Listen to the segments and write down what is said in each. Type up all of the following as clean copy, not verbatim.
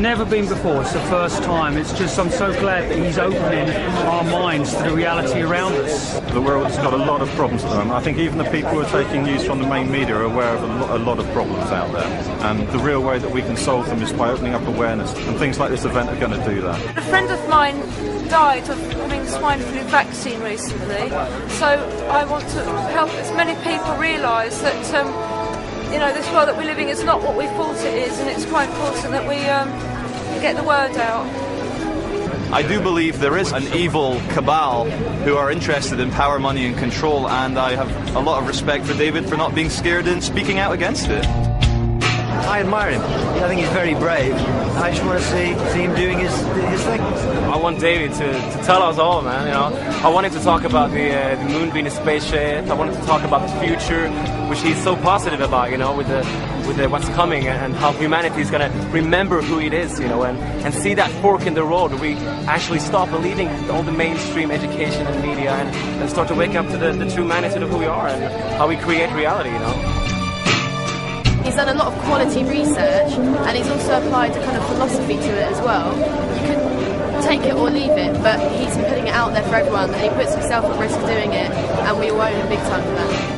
never been before. It's the first time. It's just, I'm so glad that he's opening our minds to the reality around us. The world's got a lot of problems at the moment. I think even the people who are taking news from the main media are aware of a lot of problems out there. And the real way that we can solve them is by opening up awareness. And things like this event are going to do that. A friend of mine died of having swine flu vaccine recently. So I want to help as many people realise that this world that we're living is not what we thought it is, and it's quite important that we get the word out. I do believe there is an evil cabal who are interested in power, money and control, and I have a lot of respect for David for not being scared and speaking out against it. I admire him. I think he's very brave. I just want to see him doing his thing. I want David to tell us all, man. I wanted to talk about the moon being a spaceship. I wanted to talk about the future, which he's so positive about, with what's coming and how humanity is going to remember who it is, and see that fork in the road where we actually stop believing all the mainstream education and media and start to wake up to the true magnitude of who we are and how we create reality, He's done a lot of quality research, and he's also applied a kind of philosophy to it as well. You can take it or leave it, but he's putting it out there for everyone, and he puts himself at risk doing it, and we all owe him big time for that.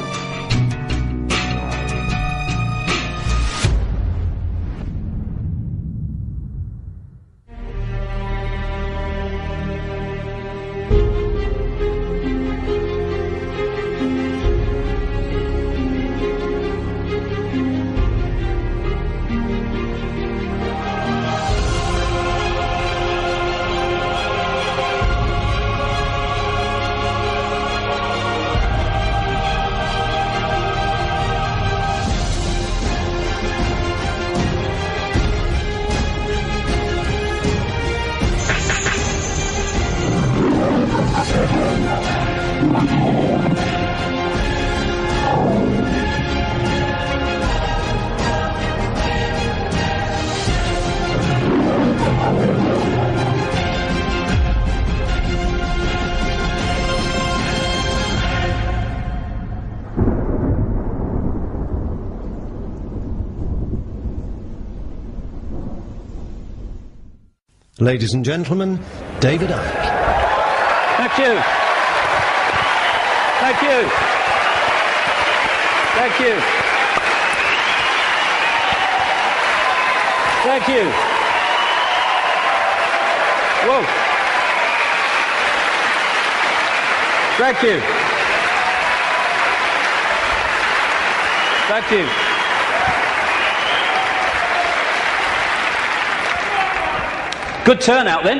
Ladies and gentlemen, David Icke. Thank you. Thank you. Thank you. Thank you. Whoa. Thank you. Thank you. Good turnout then.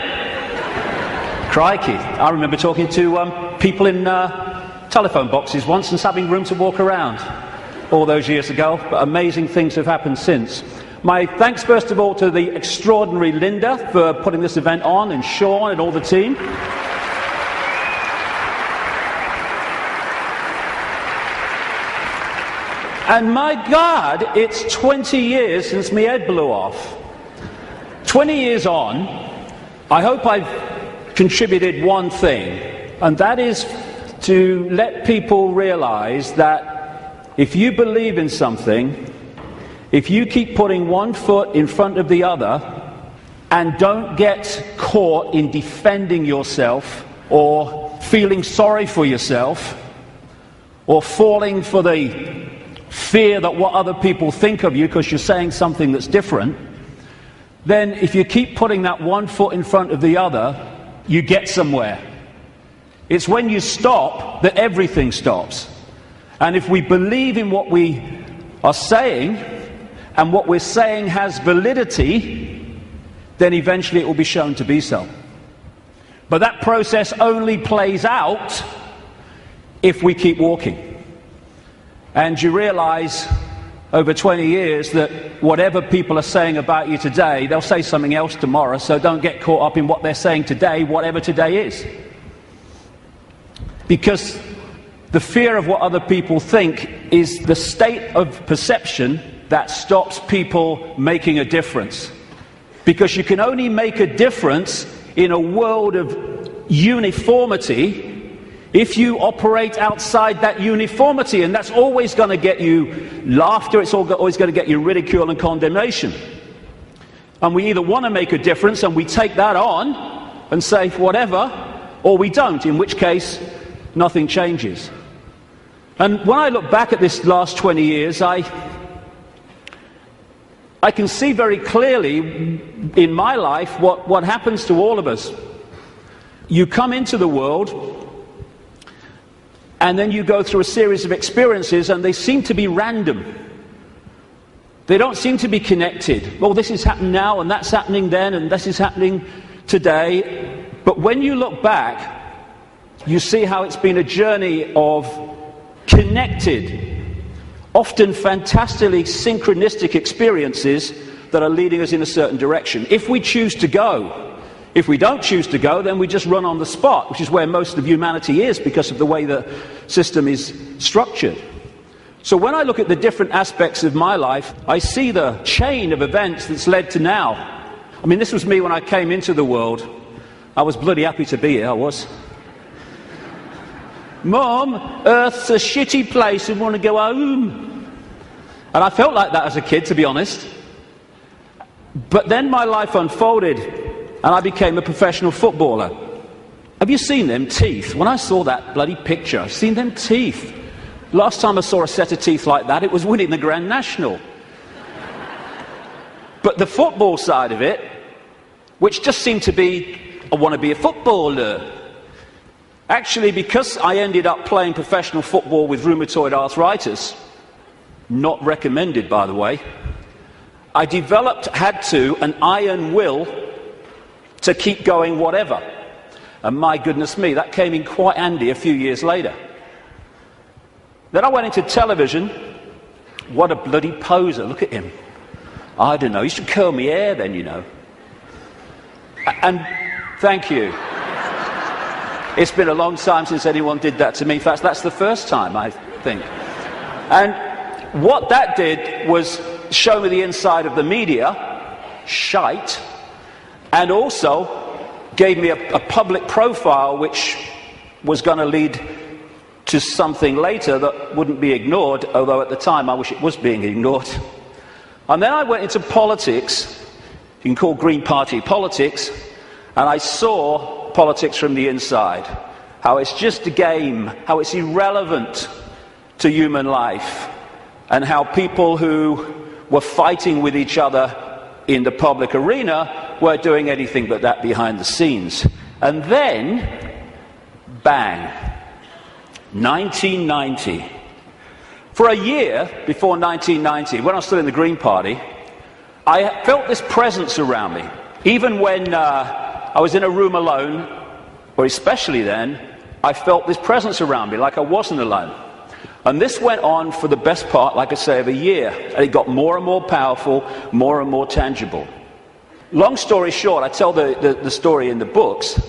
Crikey. I remember talking to people in telephone boxes once and having room to walk around all those years ago, but amazing things have happened since. My thanks first of all to the extraordinary Linda for putting this event on, and Sean and all the team. And my God, it's 20 years since my head blew off. 20 years on, I hope I've contributed one thing, and that is to let people realize that if you believe in something, if you keep putting one foot in front of the other and don't get caught in defending yourself or feeling sorry for yourself or falling for the fear that what other people think of you because you're saying something that's different, then if you keep putting that one foot in front of the other, you get somewhere. It's when you stop that everything stops. And if we believe in what we are saying, and what we're saying has validity, then eventually it will be shown to be so. But that process only plays out if we keep walking. And you realize over 20 years that whatever people are saying about you today, they'll say something else tomorrow, so don't get caught up in what they're saying today, whatever today is. Because the fear of what other people think is the state of perception that stops people making a difference. Because you can only make a difference in a world of uniformity if you operate outside that uniformity, and that's always going to get you laughter, it's always going to get you ridicule and condemnation. And we either want to make a difference and we take that on and say whatever, or we don't, in which case nothing changes. And when I look back at this last 20 years, I can see very clearly in my life what happens to all of us. You come into the world, and then you go through a series of experiences, and they seem to be random. They don't seem to be connected. Well, this is happening now, and that's happening then, and this is happening today. But when you look back, you see how it's been a journey of connected, often fantastically synchronistic experiences that are leading us in a certain direction. If we choose to go. If we don't choose to go, then we just run on the spot, which is where most of humanity is because of the way the system is structured. So when I look at the different aspects of my life, I see the chain of events that's led to now. I mean, this was me when I came into the world. I was bloody happy to be here, I was. Mum, Earth's a shitty place and want to go home. And I felt like that as a kid, to be honest. But then my life unfolded, and I became a professional footballer. Have you seen them teeth? When I saw that bloody picture, I've seen them teeth. Last time I saw a set of teeth like that, it was winning the Grand National. But the football side of it, which just seemed to be, I want to be a footballer. Actually, because I ended up playing professional football with rheumatoid arthritis, not recommended by the way, I had an iron will to keep going whatever. And my goodness me, that came in quite handy a few years later. Then I went into television. What a bloody poser, look at him. I don't know, you should curl my hair then, you know. And thank you. It's been a long time since anyone did that to me. In fact, that's the first time, I think. And what that did was show me the inside of the media, shite, and also gave me a public profile which was going to lead to something later that wouldn't be ignored, although at the time I wish it was being ignored. And then I went into politics, you can call Green Party politics, and I saw politics from the inside, how it's just a game, how it's irrelevant to human life, and how people who were fighting with each other in the public arena were doing anything but that behind the scenes. And then, bang, 1990. For a year before 1990, when I was still in the Green Party, I felt this presence around me. Even when I was in a room alone, or especially then, I felt this presence around me like I wasn't alone. And this went on for the best part, like I say, of a year. And it got more and more powerful, more and more tangible. Long story short, I tell the story in the books.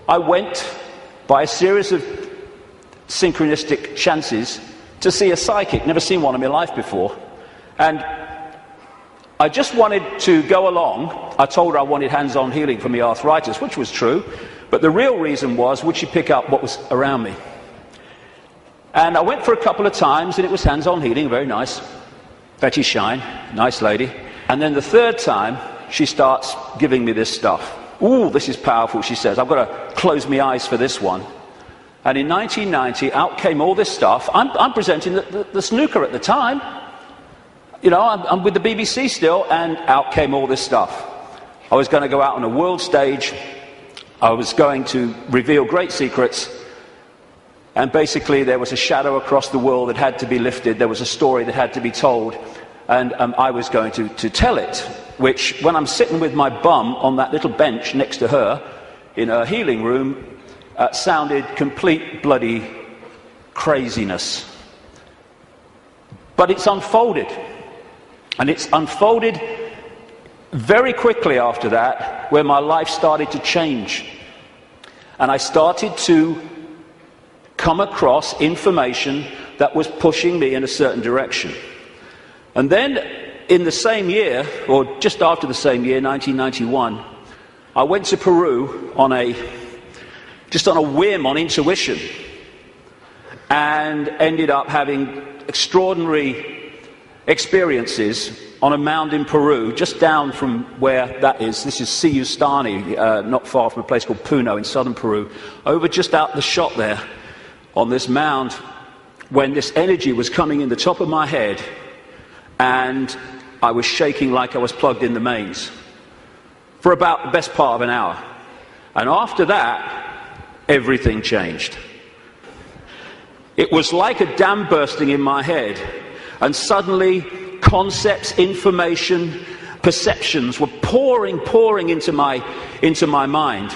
I went by a series of synchronistic chances to see a psychic. Never seen one in my life before. And I just wanted to go along. I told her I wanted hands-on healing for my arthritis, which was true. But the real reason was, would she pick up what was around me? And I went for a couple of times, and it was hands-on healing, very nice. Betty Shine, nice lady. And then the third time, she starts giving me this stuff. Ooh, this is powerful, she says. I've got to close my eyes for this one. And in 1990, out came all this stuff. I'm presenting the snooker at the time. You know, I'm with the BBC still, and out came all this stuff. I was going to go out on a world stage. I was going to reveal great secrets. And basically, there was a shadow across the world that had to be lifted. There was a story that had to be told. And I was going to tell it. Which, when I'm sitting with my bum on that little bench next to her in her healing room, sounded complete bloody craziness. But it's unfolded. And it's unfolded very quickly after that, where my life started to change. And I started to come across information that was pushing me in a certain direction. And then, in the same year, or just after the same year, 1991, I went to Peru just on a whim, on intuition, and ended up having extraordinary experiences on a mound in Peru, just down from where that is. This is Siyustani, not far from a place called Puno in southern Peru. Over just out the shot there, on this mound, when this energy was coming in the top of my head, and I was shaking like I was plugged in the mains for about the best part of an hour. And after that, everything changed. It was like a dam bursting in my head, and suddenly concepts, information, perceptions were pouring into my mind.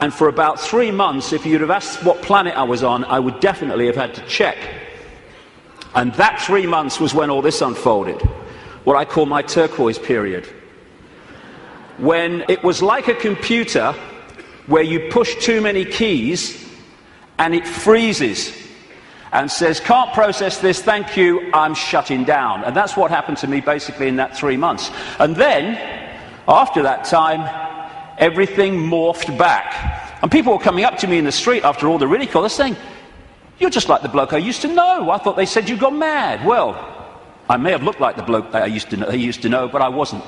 And for about 3 months, if you'd have asked what planet I was on, I would definitely have had to check. And that 3 months was when all this unfolded, what I call my turquoise period. When it was like a computer where you push too many keys and it freezes and says, can't process this, thank you, I'm shutting down. And that's what happened to me basically in that 3 months. And then, after that time, everything morphed back. And people were coming up to me in the street after all the ridicule, they're saying, you're just like the bloke I used to know. I thought they said you got mad. Well, I may have looked like the bloke that I used to know, but I wasn't.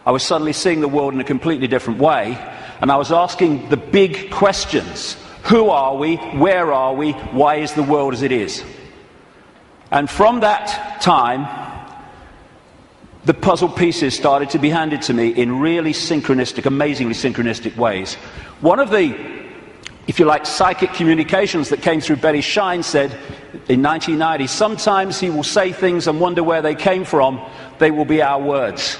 I was suddenly seeing the world in a completely different way, and I was asking the big questions. Who are we? Where are we? Why is the world as it is? And from that time, the puzzle pieces started to be handed to me in really synchronistic, amazingly synchronistic ways. One of the, if you like, psychic communications that came through Betty Shine said in 1990, sometimes he will say things and wonder where they came from. They will be our words.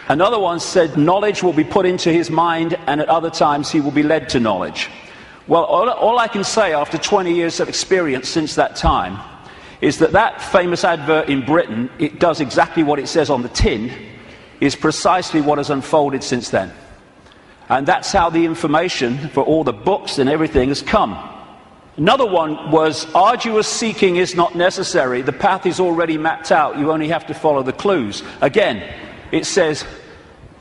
Another one said knowledge will be put into his mind, and at other times he will be led to knowledge. Well, all I can say after 20 years of experience since that time is that that famous advert in Britain, it does exactly what it says on the tin, is precisely what has unfolded since then. And that's how the information for all the books and everything has come. Another one was, arduous seeking is not necessary. The path is already mapped out. You only have to follow the clues. Again, it says,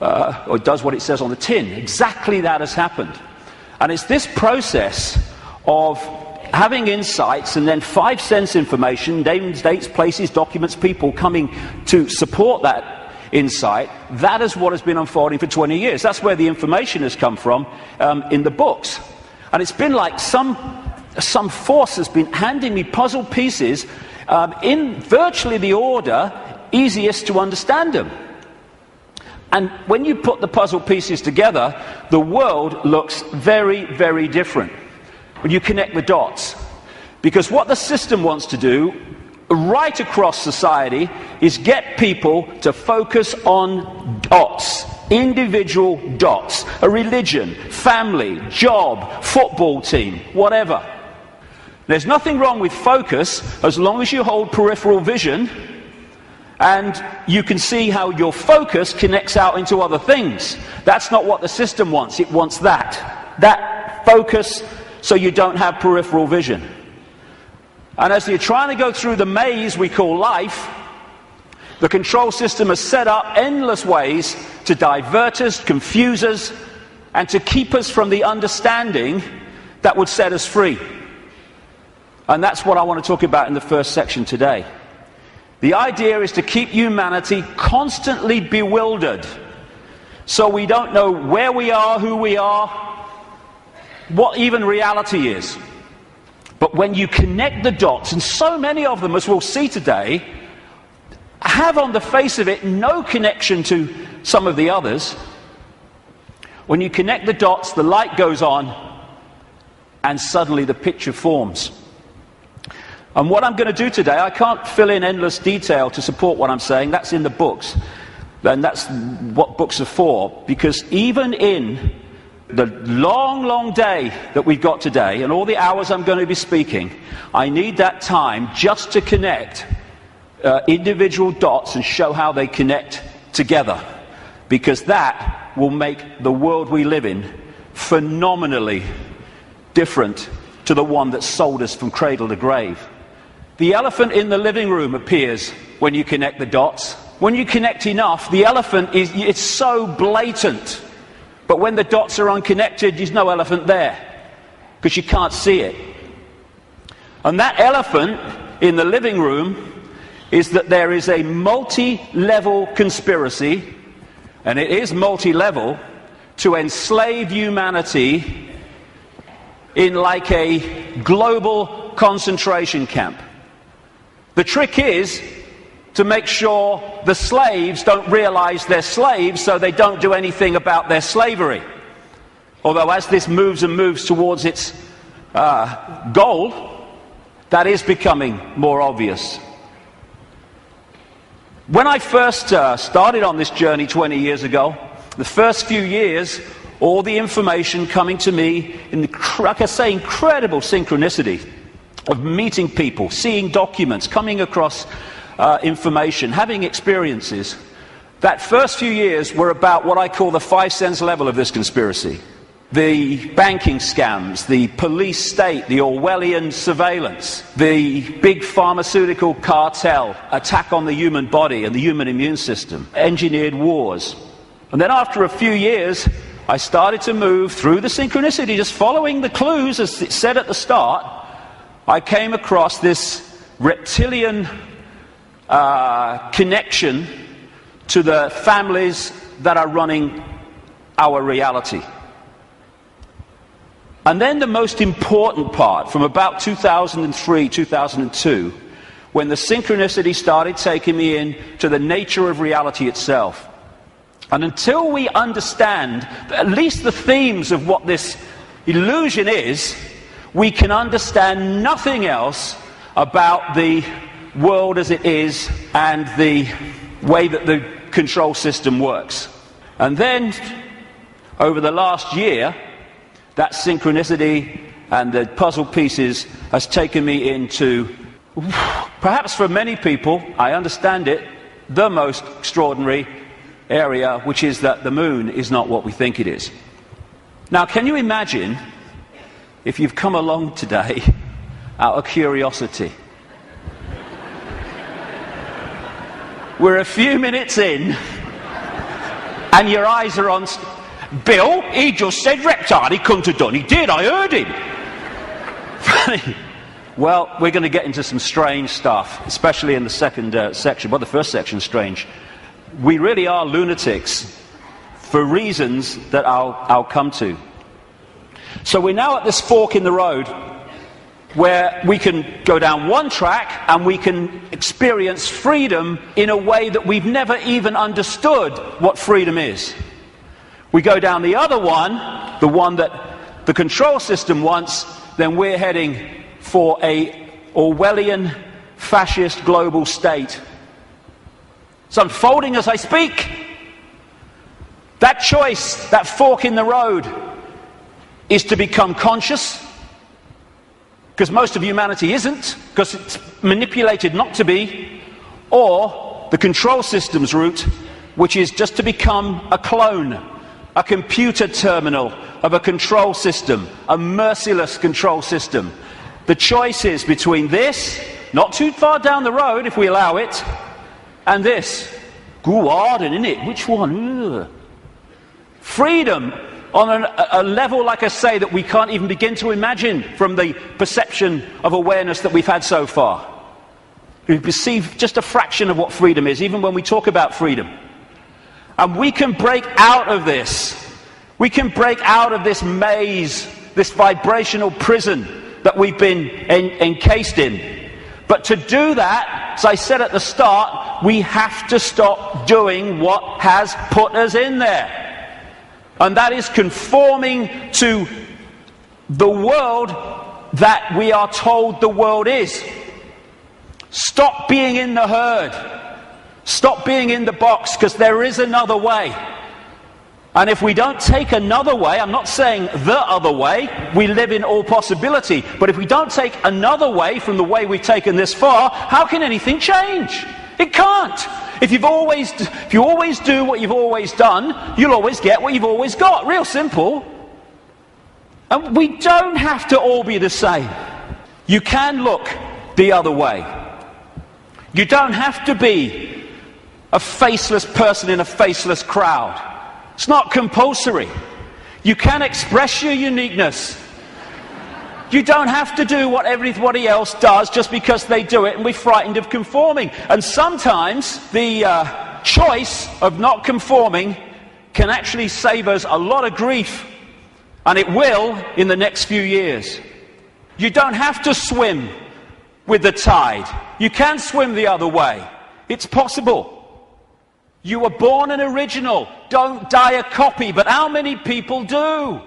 or it does what it says on the tin. Exactly that has happened. And it's this process of having insights and then 5 sense information, names, dates, places, documents, people coming to support that insight. That is what has been unfolding for 20 years. That's where the information has come from in the books. And it's been like some force has been handing me puzzle pieces in virtually the order easiest to understand them. And when you put the puzzle pieces together, the world looks very, very different when you connect the dots. Because what the system wants to do right across society is get people to focus on dots, individual dots, a religion, family, job, football team, whatever. There's nothing wrong with focus as long as you hold peripheral vision and you can see how your focus connects out into other things. That's not what the system wants. It wants that focus so you don't have peripheral vision. And as you're trying to go through the maze we call life, the control system has set up endless ways to divert us, confuse us, and to keep us from the understanding that would set us free. And that's what I want to talk about in the first section today. The idea is to keep humanity constantly bewildered, so we don't know where we are, who we are, what even reality is. But when you connect the dots, and so many of them, as we'll see today, have on the face of it no connection to some of the others, when you connect the dots, the light goes on, and suddenly the picture forms. And what I'm going to do today, I can't fill in endless detail to support what I'm saying. That's in the books. And that's what books are for. Because even in the long, long day that we've got today, and all the hours I'm going to be speaking, I need that time just to connect individual dots and show how they connect together. Because that will make the world we live in phenomenally different to the one that sold us from cradle to grave. The elephant in the living room appears when you connect the dots. When you connect enough, the elephant it's so blatant. But when the dots are unconnected, there's no elephant there, because you can't see it. And that elephant in the living room is that there is a multi-level conspiracy, and it is multi-level, to enslave humanity in like a global concentration camp. The trick is to make sure the slaves don't realize they're slaves, so they don't do anything about their slavery. Although as this moves and moves towards its goal, that is becoming more obvious. When I first started on this journey 20 years ago, the first few years, all the information coming to me in, like I say, incredible synchronicity of meeting people, seeing documents, coming across information, having experiences. That first few years were about what I call the 5 sense level of this conspiracy. The banking scams, the police state, the Orwellian surveillance, the big pharmaceutical cartel attack on the human body and the human immune system, engineered wars. And then after a few years, I started to move through the synchronicity, just following the clues as it said at the start. I came across this reptilian connection to the families that are running our reality. And then the most important part, from about 2003, 2002, when the synchronicity started taking me in to the nature of reality itself. And until we understand at least the themes of what this illusion is, we can understand nothing else about the world as it is and the way that the control system works. And then, over the last year, that synchronicity and the puzzle pieces has taken me into, perhaps for many people, I understand it, the most extraordinary area, which is that the moon is not what we think it is. Now, can you imagine if you've come along today out of curiosity? We're a few minutes in, and your eyes are on Bill. He just said reptile. He couldn't have done. He did. I heard him. Well, we're going to get into some strange stuff, especially in the second section. Well, the first section's strange. We really are lunatics for reasons that I'll come to. So we're now at this fork in the road where we can go down one track and we can experience freedom in a way that we've never even understood what freedom is. We go down the other one, the one that the control system wants, then we're heading for a Orwellian fascist global state. It's unfolding as I speak. That choice, that fork in the road, is to become conscious, because most of humanity isn't, because it's manipulated not to be, or the control system's route, which is just to become a clone, a computer terminal of a control system, a merciless control system. The choice is between this, not too far down the road if we allow it, and this. Go hard, isn't it? Which one? Ugh. Freedom on a level, like I say, that we can't even begin to imagine from the perception of awareness that we've had so far. We perceive just a fraction of what freedom is, even when we talk about freedom. And we can break out of this. We can break out of this maze, this vibrational prison that we've been encased in. But to do that, as I said at the start, we have to stop doing what has put us in there. And that is conforming to the world that we are told the world is. Stop being in the herd. Stop being in the box, because there is another way. And if we don't take another way, I'm not saying the other way, we live in all possibility, but if we don't take another way from the way we've taken this far, how can anything change? It can't. If you always do what you've always done, you'll always get what you've always got. Real simple. And we don't have to all be the same. You can look the other way. You don't have to be a faceless person in a faceless crowd. It's not compulsory. You can express your uniqueness. You don't have to do what everybody else does just because they do it and we're frightened of conforming. And sometimes the choice of not conforming can actually save us a lot of grief. And it will in the next few years. You don't have to swim with the tide. You can swim the other way. It's possible. You were born an original. Don't die a copy. But how many people do?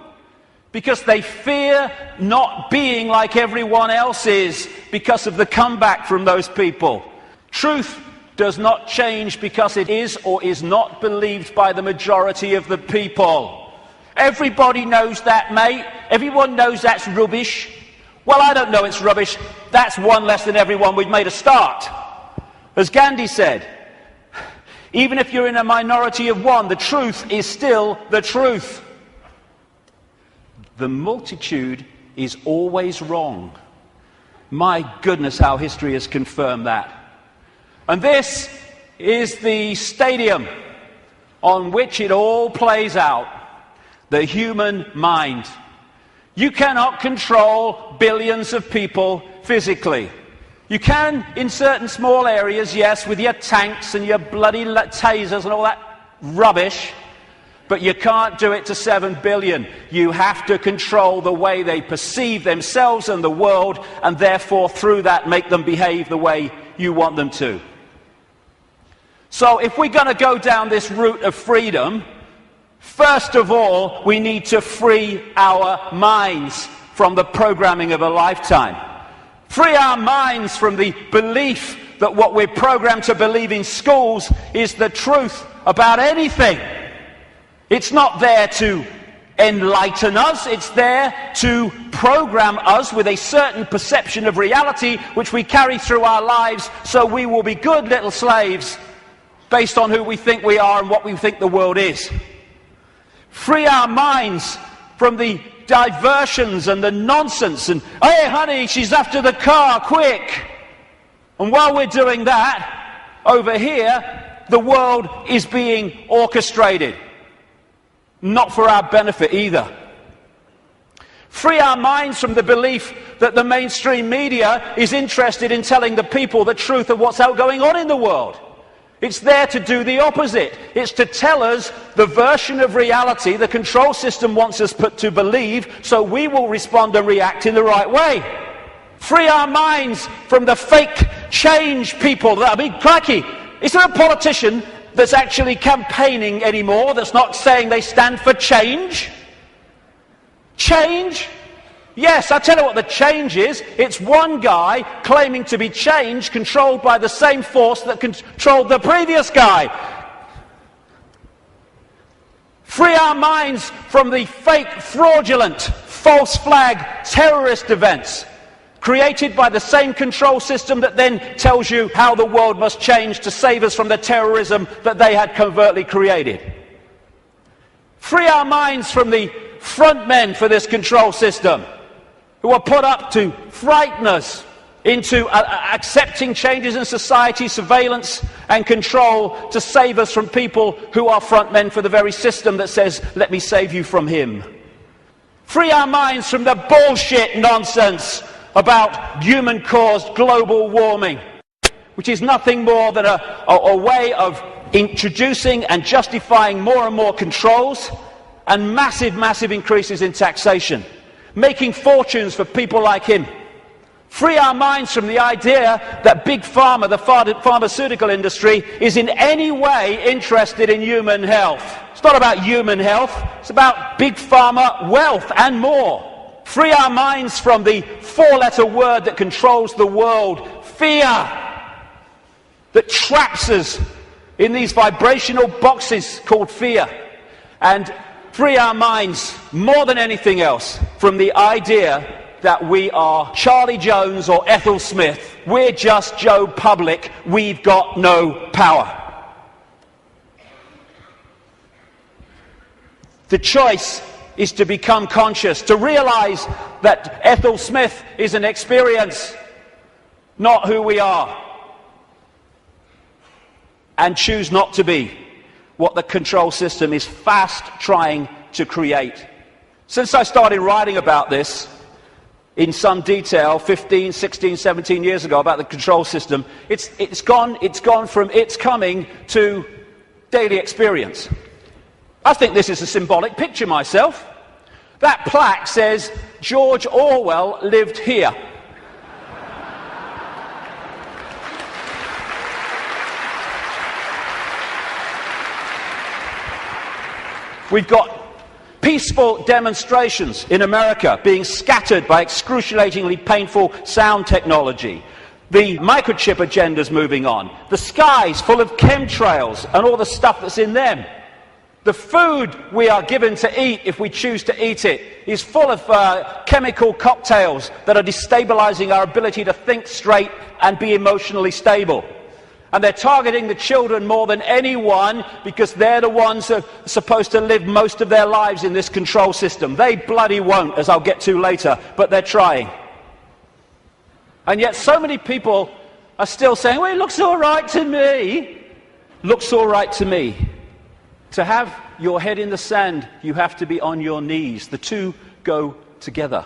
Because they fear not being like everyone else is because of the comeback from those people. Truth does not change because it is or is not believed by the majority of the people. Everybody knows that, mate. Everyone knows that's rubbish. Well, I don't know it's rubbish. That's one less than everyone. We've made a start. As Gandhi said, even if you're in a minority of one, the truth is still the truth. The multitude is always wrong. My goodness, how history has confirmed that. And this is the stadium on which it all plays out. The human mind. You cannot control billions of people physically. You can in certain small areas, yes, with your tanks and your bloody tasers and all that rubbish. But you can't do it to 7 billion. You have to control the way they perceive themselves and the world, and therefore through that make them behave the way you want them to. So if we're going to go down this route of freedom, first of all, we need to free our minds from the programming of a lifetime. Free our minds from the belief that what we're programmed to believe in schools is the truth about anything. It's not there to enlighten us, it's there to program us with a certain perception of reality which we carry through our lives, so we will be good little slaves based on who we think we are and what we think the world is. Free our minds from the diversions and the nonsense and, hey honey, she's after the car, quick. And while we're doing that, over here, the world is being orchestrated. Not for our benefit either. Free our minds from the belief that the mainstream media is interested in telling the people the truth of what's going on in the world. It's there to do the opposite. It's to tell us the version of reality the control system wants us to believe, so we will respond and react in the right way. Free our minds from the fake change people. I mean, crikey, is there a politician that's actually campaigning anymore that's not saying they stand for change? Change? Yes, I tell you what the change is. It's one guy claiming to be change controlled by the same force that controlled the previous guy. Free our minds from the fake, fraudulent, false flag terrorist events created by the same control system that then tells you how the world must change to save us from the terrorism that they had covertly created. Free our minds from the front men for this control system who are put up to frighten us into accepting changes in society, surveillance and control to save us from people who are front men for the very system that says, let me save you from him. Free our minds from the bullshit nonsense about human-caused global warming, which is nothing more than a way of introducing and justifying more and more controls and massive, massive increases in taxation, making fortunes for people like him. Free our minds from the idea that Big Pharma, the pharmaceutical industry, is in any way interested in human health. It's not about human health, it's about Big Pharma wealth and more. Free our minds from the four-letter word that controls the world, fear, that traps us in these vibrational boxes called fear. And free our minds, more than anything else, from the idea that we are Charlie Jones or Ethel Smith. We're just Joe Public. We've got no power. The choice is to become conscious, to realize that Ethel Smith is an experience, not who we are, and choose not to be what the control system is fast trying to create. Since I started writing about this, in some detail 15, 16, 17 years ago about the control system. It's gone from its coming to daily experience. I think this is a symbolic picture myself. That plaque says, George Orwell lived here. We've got peaceful demonstrations in America being scattered by excruciatingly painful sound technology. The microchip agenda's moving on. The sky's full of chemtrails and all the stuff that's in them. The food we are given to eat, if we choose to eat it, is full of chemical cocktails that are destabilizing our ability to think straight and be emotionally stable. And they're targeting the children more than anyone because they're the ones that are supposed to live most of their lives in this control system. They bloody won't, as I'll get to later, but they're trying. And yet so many people are still saying, well, it looks all right to me. Looks all right to me. To have your head in the sand, you have to be on your knees. The two go together.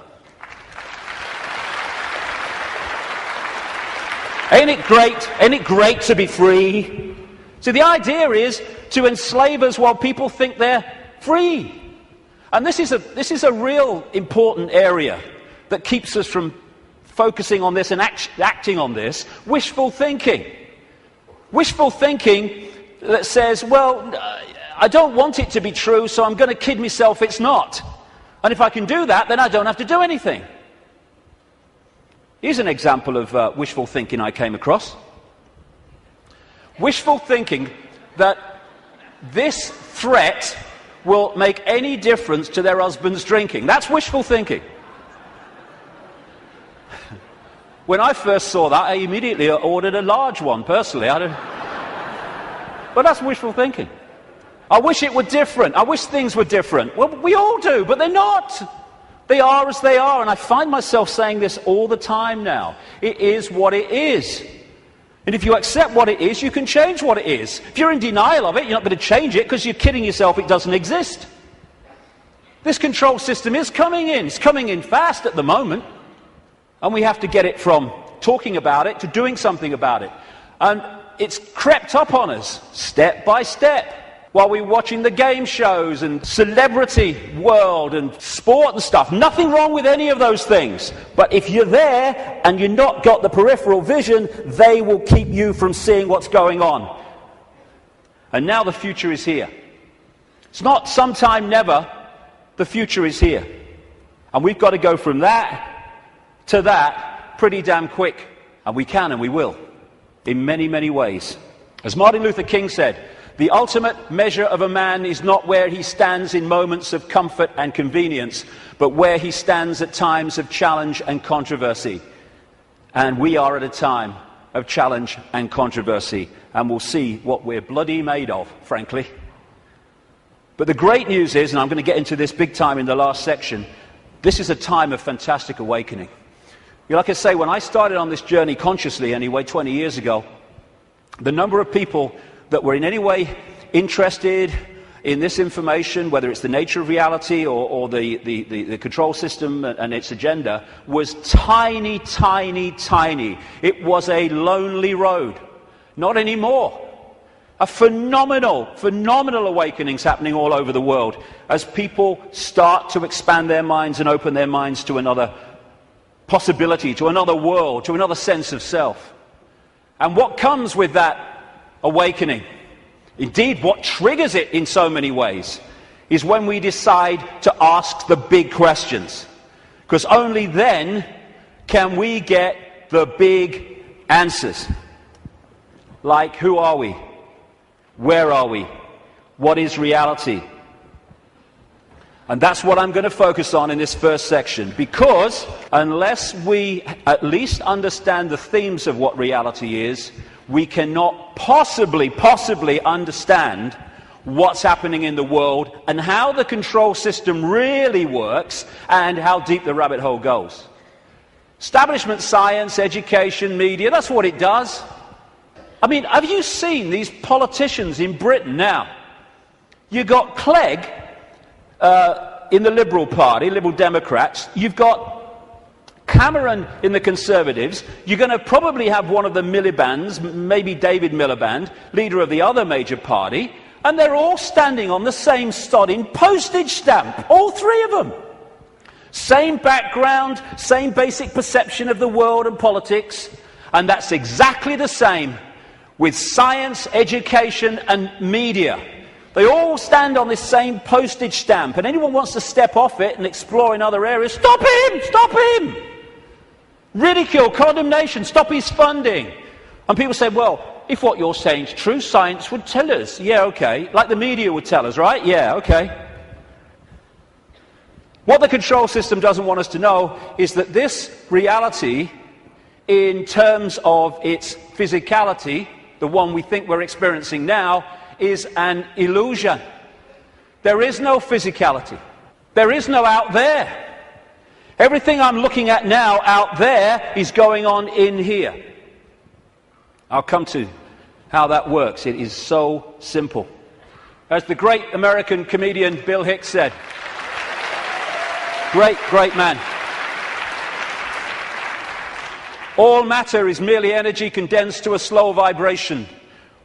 Ain't it great? Ain't it great to be free? So the idea is to enslave us while people think they're free. And this is a real important area that keeps us from focusing on this and acting on this. Wishful thinking. Wishful thinking that says, well, I don't want it to be true, so I'm going to kid myself it's not. And if I can do that, then I don't have to do anything. Here's an example of wishful thinking I came across. Wishful thinking that this threat will make any difference to their husband's drinking. That's wishful thinking. When I first saw that, I immediately ordered a large one, personally. But that's wishful thinking. I wish it were different. I wish things were different. Well, we all do, but they're not. They are as they are, and I find myself saying this all the time now. It is what it is. And if you accept what it is, you can change what it is. If you're in denial of it, you're not going to change it because you're kidding yourself it doesn't exist. This control system is coming in. It's coming in fast at the moment. And we have to get it from talking about it to doing something about it. And it's crept up on us, step by step. While we're watching the game shows and celebrity world and sport and stuff. Nothing wrong with any of those things. But if you're there and you've not got the peripheral vision, they will keep you from seeing what's going on. And now the future is here. It's not sometime never. The future is here. And we've got to go from that to that pretty damn quick. And we can and we will. In many, many ways. As Martin Luther King said, the ultimate measure of a man is not where he stands in moments of comfort and convenience, but where he stands at times of challenge and controversy. And we are at a time of challenge and controversy, and we'll see what we're bloody made of, frankly. But the great news is, and I'm going to get into this big time in the last section, this is a time of fantastic awakening. Like I say, when I started on this journey consciously, anyway, 20 years ago, the number of people that were in any way interested in this information, whether it's the nature of reality or the control system and its agenda, was tiny, tiny, tiny. It was a lonely road. Not anymore. A phenomenal awakenings happening all over the world as people start to expand their minds and open their minds to another possibility, to another world, to another sense of self. And what comes with that awakening, indeed what triggers it in so many ways, is when we decide to ask the big questions. Because only then can we get the big answers. Like, who are we? Where are we? What is reality? And that's what I'm going to focus on in this first section, because unless we at least understand the themes of what reality is, we cannot possibly understand what's happening in the world and how the control system really works and how deep the rabbit hole goes. Establishment science, education, media, that's what it does. I mean, have you seen these politicians in Britain now? You've got Clegg in the Liberal Party, Liberal Democrats. You've got Cameron in the Conservatives, you're going to probably have one of the Miliband's, maybe David Miliband, leader of the other major party, and they're all standing on the same sodding postage stamp, all three of them. Same background, same basic perception of the world and politics, and that's exactly the same with science, education and media. They all stand on this same postage stamp, and anyone wants to step off it and explore in other areas, stop him! Stop him! Ridicule, condemnation, stop his funding. And people say, well, if what you're saying is true, science would tell us. Yeah, okay. Like the media would tell us, right? Yeah, okay. What the control system doesn't want us to know is that this reality, in terms of its physicality, the one we think we're experiencing now, is an illusion. There is no physicality. There is no out there. Everything I'm looking at now out there is going on in here. I'll come to how that works. It is so simple. As the great American comedian Bill Hicks said, great man, all matter is merely energy condensed to a slow vibration.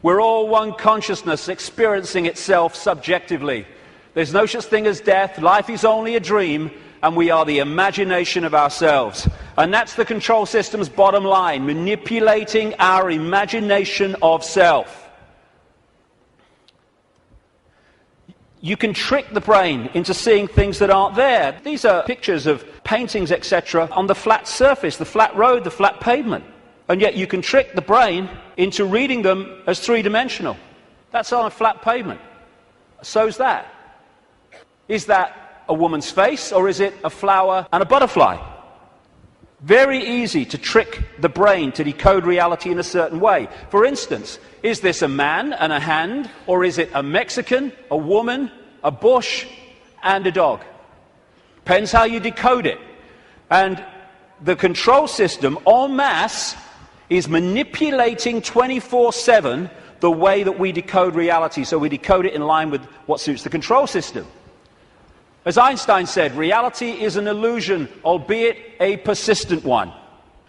We're all one consciousness experiencing itself subjectively. There's no such thing as death. Life is only a dream, and we are the imagination of ourselves. And that's the control system's bottom line, manipulating our imagination of self. You can trick the brain into seeing things that aren't there. These are pictures of paintings, etc., on the flat surface, the flat road, the flat pavement. And yet you can trick the brain into reading them as three-dimensional. That's on a flat pavement. So's that. Is that a woman's face, or is it a flower and a butterfly? Very easy to trick the brain to decode reality in a certain way. For instance, is this a man and a hand, or is it a Mexican, a woman, a bush, and a dog? Depends how you decode it. And the control system, en masse, is manipulating 24/7 the way that we decode reality. So we decode it in line with what suits the control system. As Einstein said, reality is an illusion, albeit a persistent one.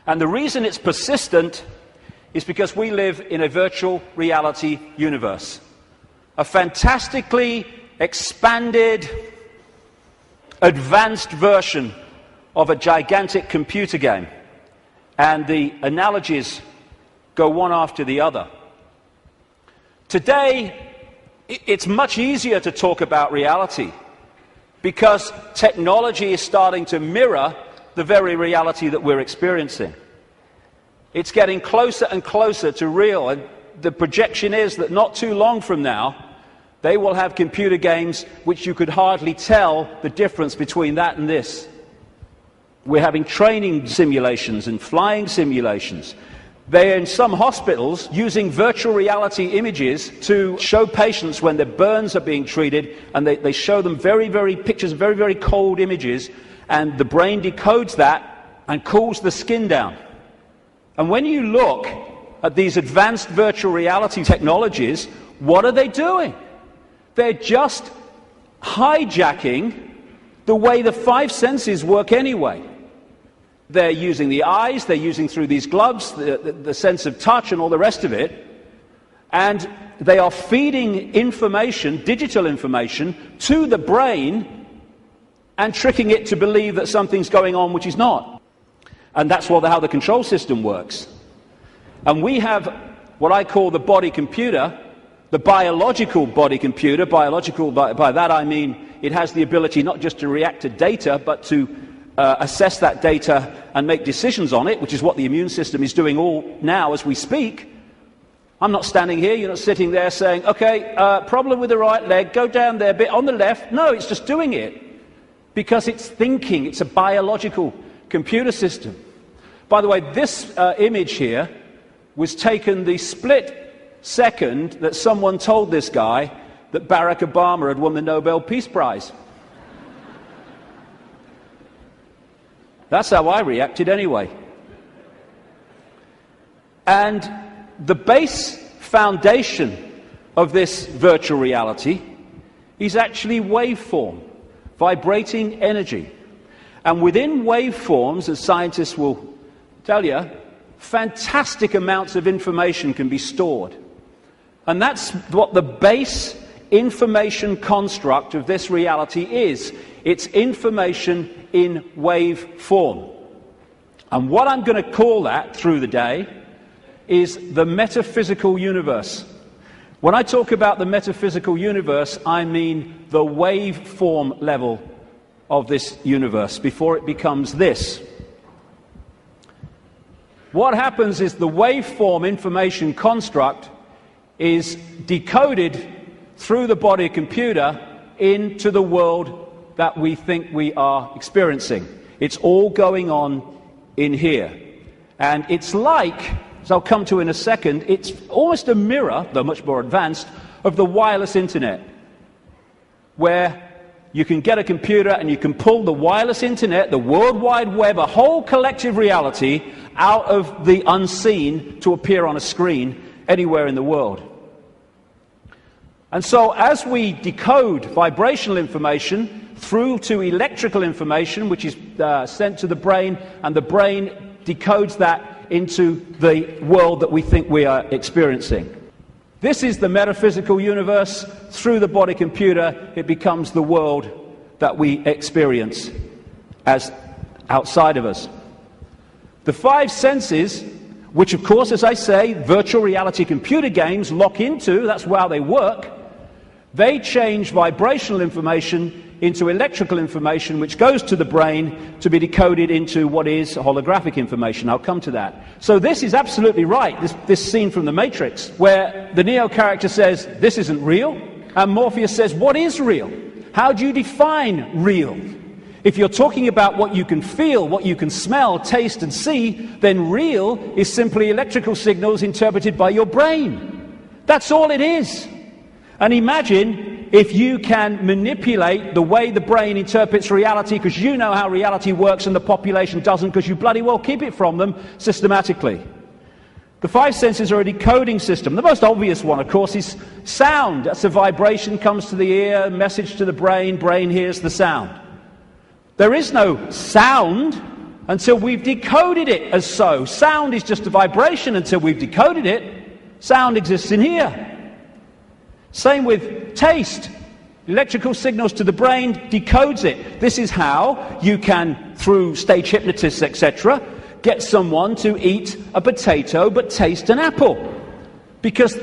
And the reason it's persistent is because we live in a virtual reality universe. A fantastically expanded, advanced version of a gigantic computer game. And the analogies go one after the other. Today, it's much easier to talk about reality because technology is starting to mirror the very reality that we're experiencing. It's getting closer and closer to real, and the projection is that not too long from now, they will have computer games which you could hardly tell the difference between that and this. We're having training simulations and flying simulations. They're in some hospitals using virtual reality images to show patients when their burns are being treated, and they show them pictures, very cold images, and the brain decodes that and cools the skin down. And when you look at these advanced virtual reality technologies, what are they doing? They're just hijacking the way the five senses work anyway. They're using the eyes, they're using through these gloves, the sense of touch and all the rest of it, and they are feeding information, digital information, to the brain and tricking it to believe that something's going on which is not. And that's how the control system works. And we have what I call the body computer, the biological body computer. Biological, by that I mean it has the ability not just to react to data, but to assess that data and make decisions on it, which is what the immune system is doing all now as we speak. I'm not standing here, you're not sitting there saying, okay, problem with the right leg, go down there a bit on the left. No, it's just doing it because it's thinking. It's a biological computer system. By the way, this image here was taken the split second that someone told this guy that Barack Obama had won the Nobel Peace Prize. That's how I reacted anyway. And the base foundation of this virtual reality is actually waveform, vibrating energy. And within waveforms, as scientists will tell you, fantastic amounts of information can be stored. And that's what the base information construct of this reality is. It's information in wave form. And what I'm going to call that through the day is the metaphysical universe. When I talk about the metaphysical universe, I mean the waveform level of this universe before it becomes this. What happens is the waveform information construct is decoded through the body computer into the world that we think we are experiencing. It's all going on in here. And it's like, as I'll come to in a second, it's almost a mirror, though much more advanced, of the wireless internet, where you can get a computer and you can pull the wireless internet, the World Wide Web, a whole collective reality out of the unseen to appear on a screen anywhere in the world. And so as we decode vibrational information through to electrical information, which is sent to the brain, and the brain decodes that into the world that we think we are experiencing. This is the metaphysical universe. Through the body computer, it becomes the world that we experience as outside of us. The five senses, which of course, as I say, virtual reality computer games lock into, that's how they work, they change vibrational information into electrical information, which goes to the brain to be decoded into what is holographic information. I'll come to that. So this is absolutely right, this scene from The Matrix, where the Neo character says, this isn't real, and Morpheus says, what is real? How do you define real? If you're talking about what you can feel, what you can smell, taste, and see, then real is simply electrical signals interpreted by your brain. That's all it is. And imagine if you can manipulate the way the brain interprets reality, because you know how reality works and the population doesn't, because you bloody well keep it from them systematically. The five senses are a decoding system. The most obvious one, of course, is sound. That's a vibration, comes to the ear, message to the brain, brain hears the sound. There is no sound until we've decoded it as so. Sound is just a vibration until we've decoded it. Sound exists in here. Same with taste. Electrical signals to the brain decodes it. This is how you can, through stage hypnotists, etc., get someone to eat a potato but taste an apple. Because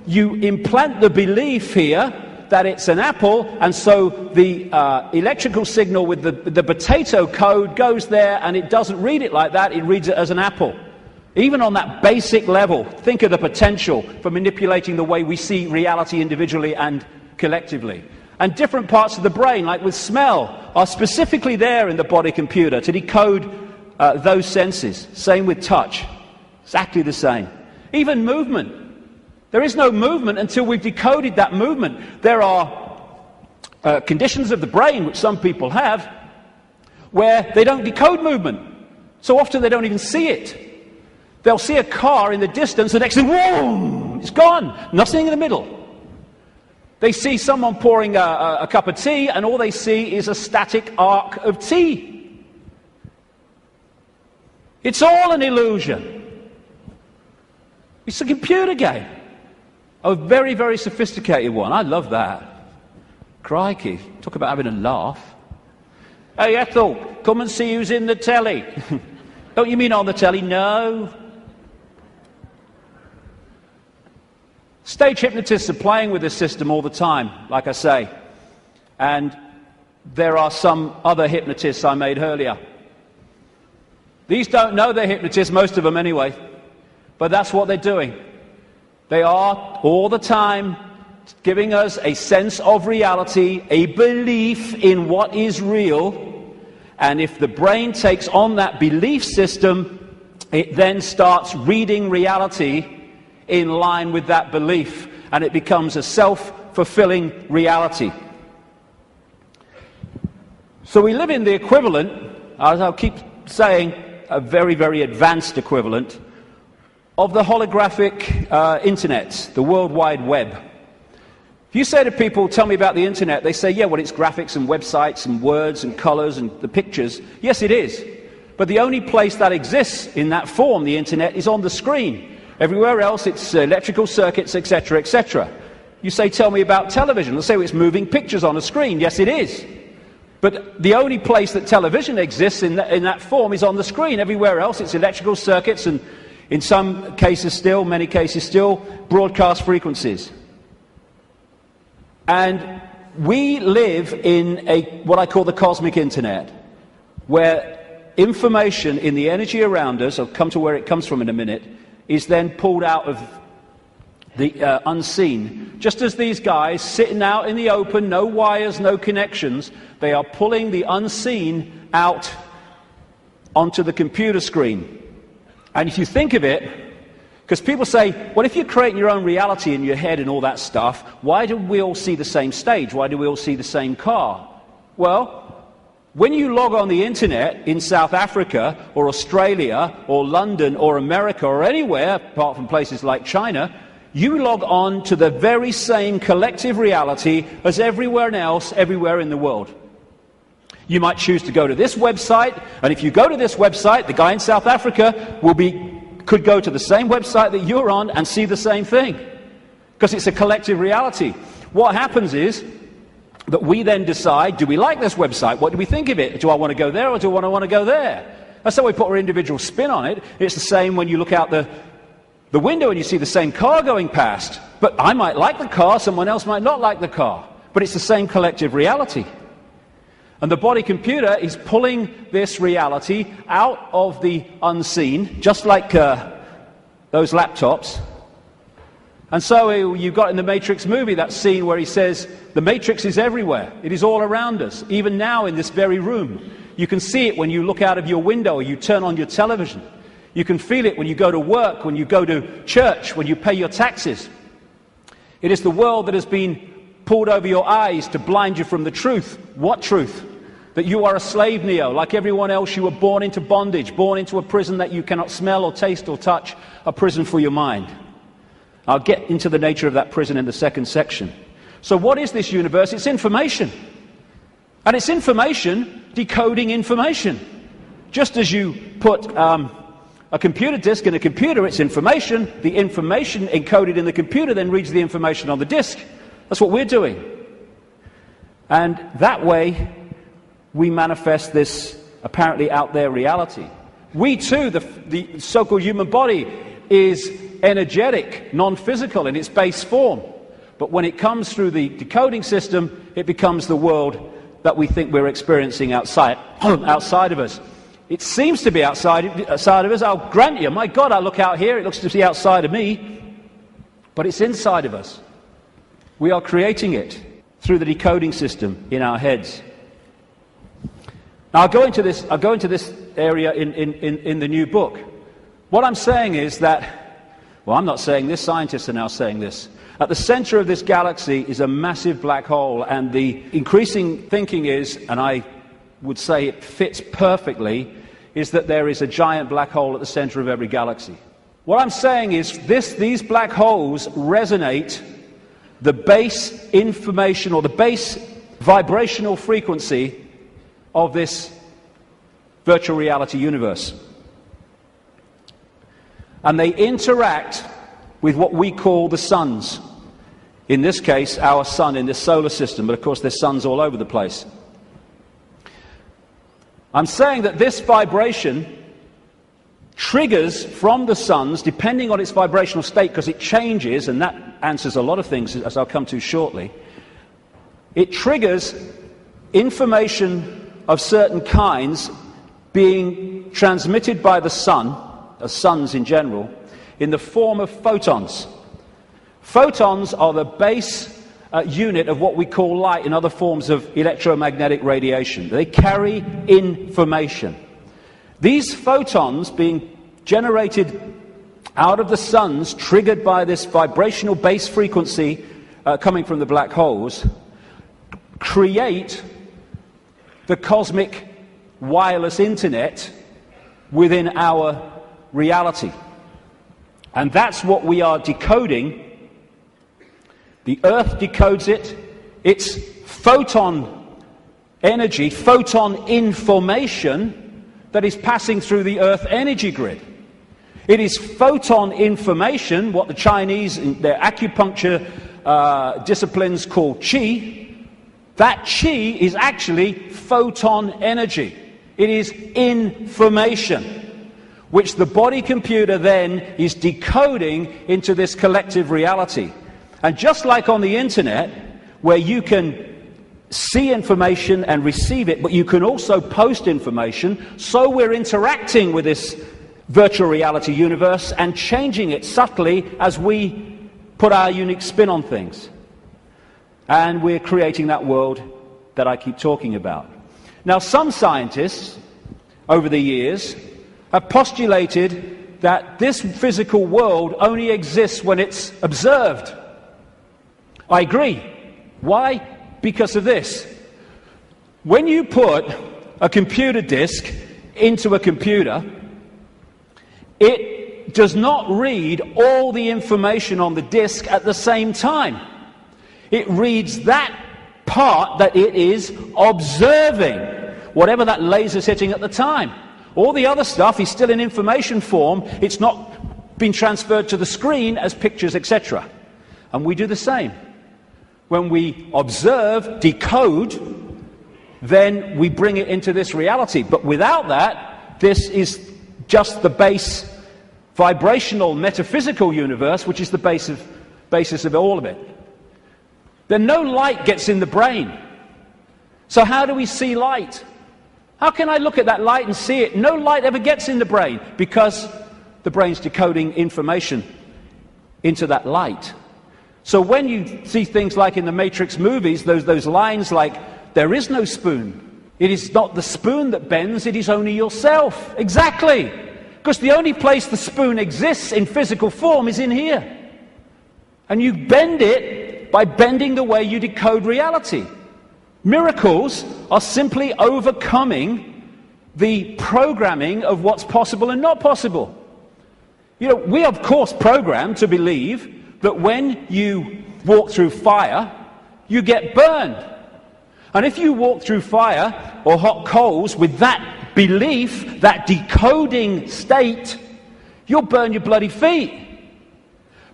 you implant the belief here that it's an apple, and so the electrical signal with the potato code goes there, and it doesn't read it like that, it reads it as an apple. Even on that basic level, think of the potential for manipulating the way we see reality individually and collectively. And different parts of the brain, like with smell, are specifically there in the body computer to decode those senses. Same with touch. Exactly the same. Even movement. There is no movement until we've decoded that movement. There are conditions of the brain, which some people have, where they don't decode movement. So often they don't even see it. They'll see a car in the distance, the next thing, whoa, it's gone. Nothing in the middle. They see someone pouring a cup of tea, and all they see is a static arc of tea. It's all an illusion. It's a computer game. A very, very sophisticated one. I love that. Crikey, talk about having a laugh. Hey, Ethel, come and see who's in the telly. Don't you mean on the telly? No. Stage hypnotists are playing with this system all the time, like I say. And there are some other hypnotists I made earlier. These don't know they're hypnotists, most of them anyway. But that's what they're doing. They are all the time giving us a sense of reality, a belief in what is real. And if the brain takes on that belief system, it then starts reading reality in line with that belief, and it becomes a self-fulfilling reality. So we live in the equivalent, as I'll keep saying, a very, very advanced equivalent of the holographic internet, the World Wide Web. If If you say to people, tell me about the internet, they say, yeah, well, it's graphics and websites and words and colors and the pictures. Yes, it is. But the only place that exists in that form, the internet, is on the screen. Everywhere else, it's electrical circuits, etc., etc. You say, tell me about television. They'll say, well, it's moving pictures on a screen. Yes, it is. But the only place that television exists in that form is on the screen. Everywhere else, it's electrical circuits and, in some cases still, many cases still, broadcast frequencies. And we live in what I call the cosmic internet, where information in the energy around us, I'll come to where it comes from in a minute, is then pulled out of the unseen. Just as these guys sitting out in the open, no wires, no connections, they are pulling the unseen out onto the computer screen. And if you think of it, because people say, well, if you're creating your own reality in your head and all that stuff, why do we all see the same stage? Why do we all see the same car? Well, when you log on the internet in South Africa or Australia or London or America or anywhere, apart from places like China, you log on to the very same collective reality as everywhere else, everywhere in the world. You might choose to go to this website, and if you go to this website, the guy in South Africa could go to the same website that you're on and see the same thing, because it's a collective reality. What happens is that we then decide, do we like this website? What do we think of it? Do I want to go there or do I want to go there? That's how we put our individual spin on it. It's the same when you look out the window and you see the same car going past. But I might like the car, someone else might not like the car. But it's the same collective reality. And the body computer is pulling this reality out of the unseen, just like those laptops. And so you got in the Matrix movie that scene where he says, the Matrix is everywhere. It is all around us, even now in this very room. You can see it when you look out of your window or you turn on your television. You can feel it when you go to work, when you go to church, when you pay your taxes. It is the world that has been pulled over your eyes to blind you from the truth. What truth? That you are a slave, Neo. Like everyone else, you were born into bondage, born into a prison that you cannot smell or taste or touch, a prison for your mind. I'll get into the nature of that prison in the second section. So what is this universe? It's information. And it's information decoding information. Just as you put a computer disk in a computer, it's information. The information encoded in the computer then reads the information on the disk. That's what we're doing. And that way, we manifest this apparently out there reality. We too, the so-called human body, is energetic, non-physical in its base form. But when it comes through the decoding system, it becomes the world that we think we're experiencing outside of us. It seems to be outside of us. I'll grant you, my God, I look out here, it looks to be outside of me. But it's inside of us. We are creating it through the decoding system in our heads. Now, I'll go into this area in the new book. What I'm saying is that, well, I'm not saying this, scientists are now saying this. At the center of this galaxy is a massive black hole, and the increasing thinking is, and I would say it fits perfectly, is that there is a giant black hole at the center of every galaxy. What I'm saying is these black holes resonate the base information or the base vibrational frequency of this virtual reality universe. And they interact with what we call the suns. In this case, our sun in this solar system, but of course there's suns all over the place. I'm saying that this vibration triggers from the suns, depending on its vibrational state, because it changes, and that answers a lot of things, as I'll come to shortly. It triggers information of certain kinds being transmitted by the sun, suns in general, in the form of photons. Photons are the base unit of what we call light and other forms of electromagnetic radiation. They carry information. These photons being generated out of the suns, triggered by this vibrational base frequency coming from the black holes, create the cosmic wireless internet within our reality. And that's what we are decoding The Earth decodes it. It's photon energy, photon information that is passing through the Earth energy grid. It is photon information, what the Chinese, in their acupuncture disciplines call qi. That qi is actually photon energy. It is information, which the body computer then is decoding into this collective reality. And just like on the internet, where you can see information and receive it, but you can also post information, so we're interacting with this virtual reality universe and changing it subtly as we put our unique spin on things. And we're creating that world that I keep talking about. Now, some scientists over the years have postulated that this physical world only exists when it's observed. I agree. Why? Because of this. When you put a computer disk into a computer, it does not read all the information on the disk at the same time. It reads that part that it is observing, whatever that laser's hitting at the time. All the other stuff is still in information form. It's not been transferred to the screen as pictures, etc. And we do the same. When we observe, decode, then we bring it into this reality. But without that, this is just the base vibrational metaphysical universe, which is the basis of all of it. Then no light gets in the brain. So how do we see light? How can I look at that light and see it? No light ever gets in the brain because the brain's decoding information into that light. So when you see things like in the Matrix movies, those lines like, there is no spoon. It is not the spoon that bends, it is only yourself. Exactly. Because the only place the spoon exists in physical form is in here. And you bend it by bending the way you decode reality. Miracles are simply overcoming the programming of what's possible and not possible. You know, we of course programmed to believe that when you walk through fire, you get burned. And if you walk through fire or hot coals with that belief, that decoding state, you'll burn your bloody feet.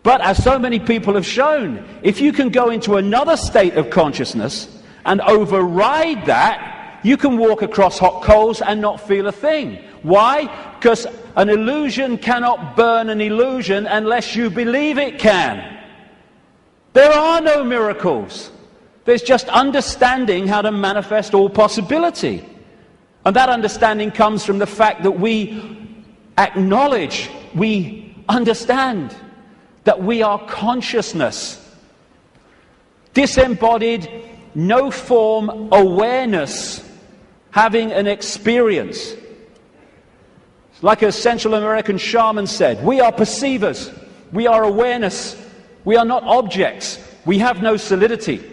But as so many people have shown, if you can go into another state of consciousness and override that, you can walk across hot coals and not feel a thing. Why? Because an illusion cannot burn an illusion unless you believe it can. There are no miracles. There's just understanding how to manifest all possibility. And that understanding comes from the fact that we acknowledge, we understand that we are consciousness. Disembodied, no form awareness, having an experience. Like a Central American shaman said, we are perceivers, we are awareness, we are not objects, we have no solidity.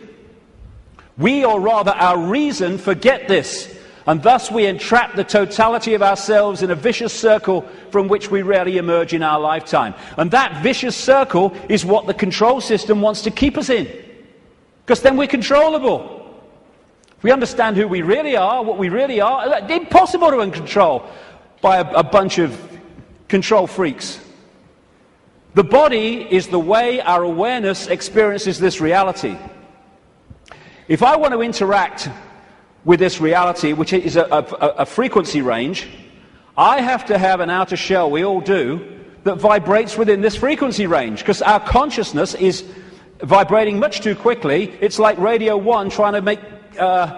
We, or rather our reason, forget this, and thus we entrap the totality of ourselves in a vicious circle from which we rarely emerge in our lifetime. And that vicious circle is what the control system wants to keep us in, because then we're controllable. If we understand who we really are, what we really are, it's impossible to control by a bunch of control freaks. The body is the way our awareness experiences this reality. If I want to interact with this reality, which is a frequency range, I have to have an outer shell, we all do, that vibrates within this frequency range, because our consciousness is vibrating much too quickly. It's like Radio 1 trying to make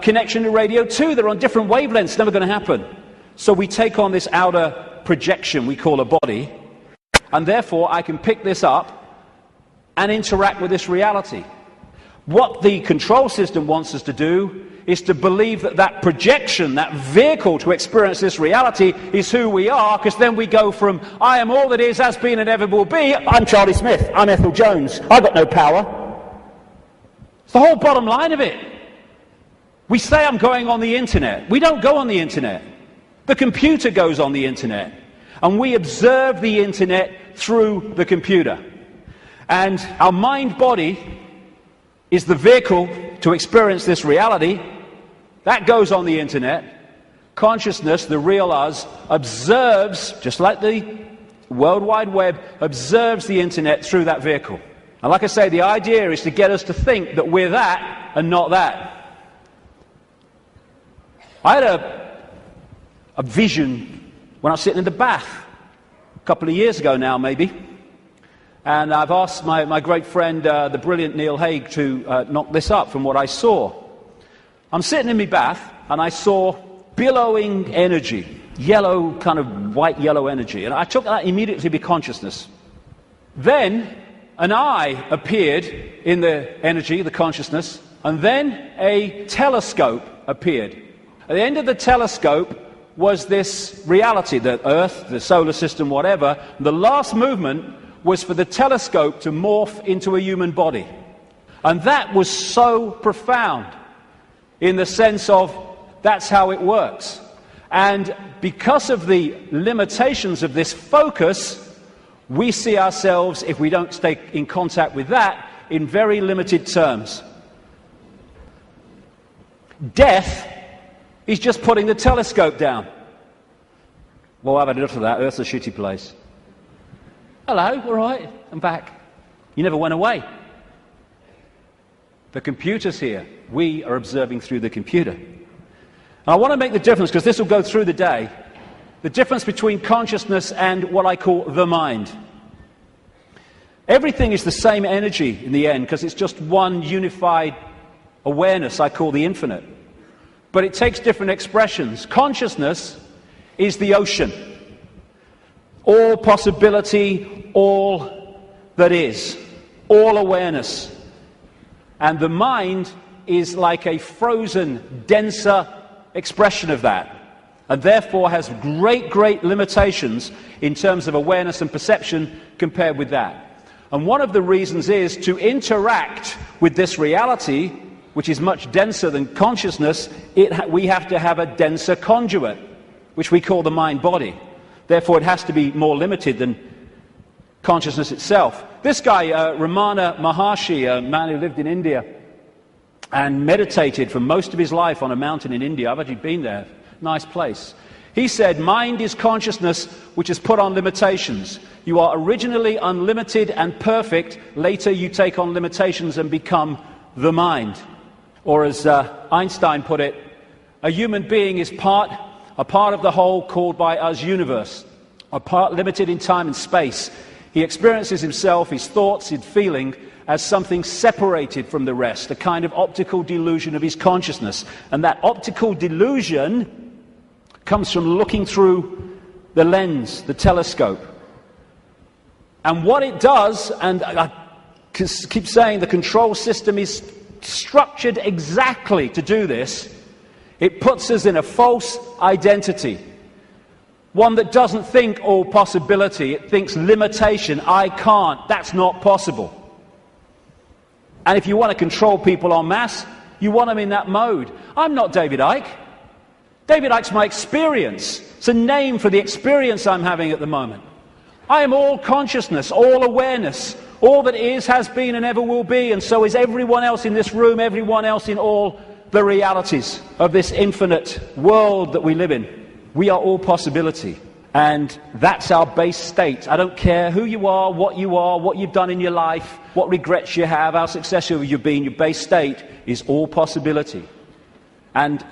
connection to Radio 2. They're on different wavelengths. It's never going to happen. So we take on this outer projection we call a body, and therefore I can pick this up and interact with this reality. What the control system wants us to do is to believe that that projection, that vehicle to experience this reality, is who we are, because then we go from, I am all that is, has been, and ever will be, I'm Charlie Smith, I'm Ethel Jones, I've got no power. It's the whole bottom line of it. We say I'm going on the internet. We don't go on the internet. The computer goes on the internet, and we observe the internet through the computer. And our mind-body is the vehicle to experience this reality. That goes on the internet. Consciousness, the real us, observes, just like the World Wide Web, observes the internet through that vehicle. And like I say, the idea is to get us to think that we're that and not that. I had a vision when I was sitting in the bath a couple of years ago now, maybe. And I've asked my great friend, the brilliant Neil Haig, to knock this up from what I saw. I'm sitting in my bath, and I saw billowing energy, yellow, kind of white-yellow energy. And I took that immediately to be consciousness. Then an eye appeared in the energy, the consciousness, and then a telescope appeared. At the end of the telescope was this reality, the Earth, the solar system, whatever. The last movement was for the telescope to morph into a human body. And that was so profound in the sense of that's how it works. And because of the limitations of this focus, we see ourselves, if we don't stay in contact with that, in very limited terms. Death is just putting the telescope down. Well, I've had enough of that. Earth's a shitty place. Hello, all right, I'm back. You never went away. The computer's here. We are observing through the computer. And I want to make the difference, because this will go through the day, the difference between consciousness and what I call the mind. Everything is the same energy in the end, because it's just one unified awareness I call the infinite. But it takes different expressions. Consciousness is the ocean. All possibility, all that is, all awareness. And the mind is like a frozen, denser expression of that, and therefore has great, great limitations in terms of awareness and perception compared with that. And one of the reasons is to interact with this reality, which is much denser than consciousness, we have to have a denser conduit, which we call the mind-body. Therefore, it has to be more limited than consciousness itself. This guy, Ramana Maharshi, a man who lived in India and meditated for most of his life on a mountain in India. I've actually been there. Nice place. He said, mind is consciousness which is put on limitations. You are originally unlimited and perfect. Later you take on limitations and become the mind. Or as Einstein put it, a human being is a part of the whole called by us universe, a part limited in time and space. He experiences himself, his thoughts, his feeling, as something separated from the rest, a kind of optical delusion of his consciousness. And that optical delusion comes from looking through the lens, the telescope. And what it does, and I keep saying the control system is structured exactly to do this, it puts us in a false identity. One that doesn't think all possibility, it thinks limitation. I can't, that's not possible. And if you want to control people en masse, you want them in that mode. I'm not David Icke. David Icke's my experience. It's a name for the experience I'm having at the moment. I am all consciousness, all awareness. All that is, has been, and ever will be, and so is everyone else in this room, everyone else in all the realities of this infinite world that we live in. We are all possibility, and that's our base state. I don't care who you are, what you've done in your life, what regrets you have, how successful you've been. Your base state is all possibility. And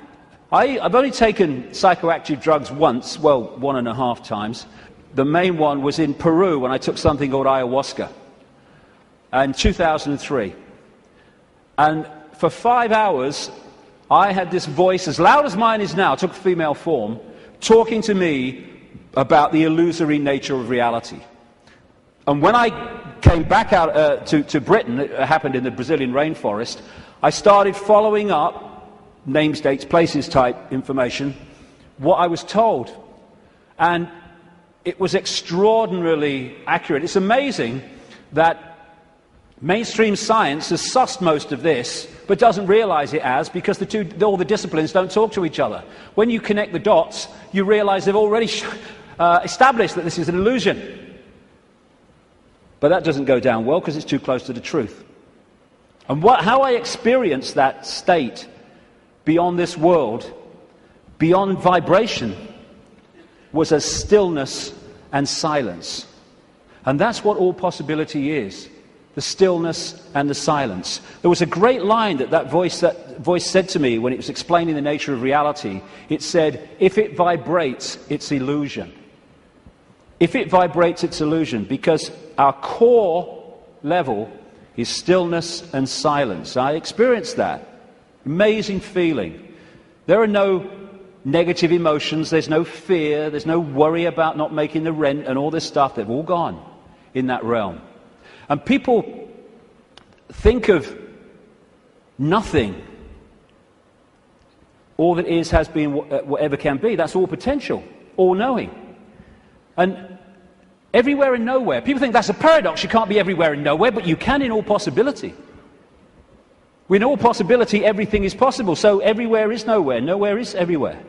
I've only taken psychoactive drugs once, well, 1.5 times. The main one was in Peru when I took something called ayahuasca in 2003. And for 5 hours, I had this voice as loud as mine is now, took a female form, talking to me about the illusory nature of reality. And when I came back out to Britain, it happened in the Brazilian rainforest, I started following up names, dates, places type information, what I was told. And it was extraordinarily accurate. It's amazing that mainstream science has sussed most of this, but doesn't realize it as, because all the disciplines don't talk to each other. When you connect the dots, you realize they've already established that this is an illusion. But that doesn't go down well, because it's too close to the truth. And how I experienced that state beyond this world, beyond vibration, was as stillness and silence. And that's what all possibility is, the stillness and the silence. There was a great line that voice said to me when it was explaining the nature of reality. It said, if it vibrates, it's illusion. If it vibrates, it's illusion, because our core level is stillness and silence. I experienced that. Amazing feeling. There are no negative emotions, there's no fear, there's no worry about not making the rent and all this stuff. They've all gone in that realm. And people think of nothing. All that is, has been, whatever can be. That's all potential, all knowing. And everywhere and nowhere. People think that's a paradox. You can't be everywhere and nowhere, but you can in all possibility. In all possibility, everything is possible. So everywhere is nowhere. Nowhere is everywhere.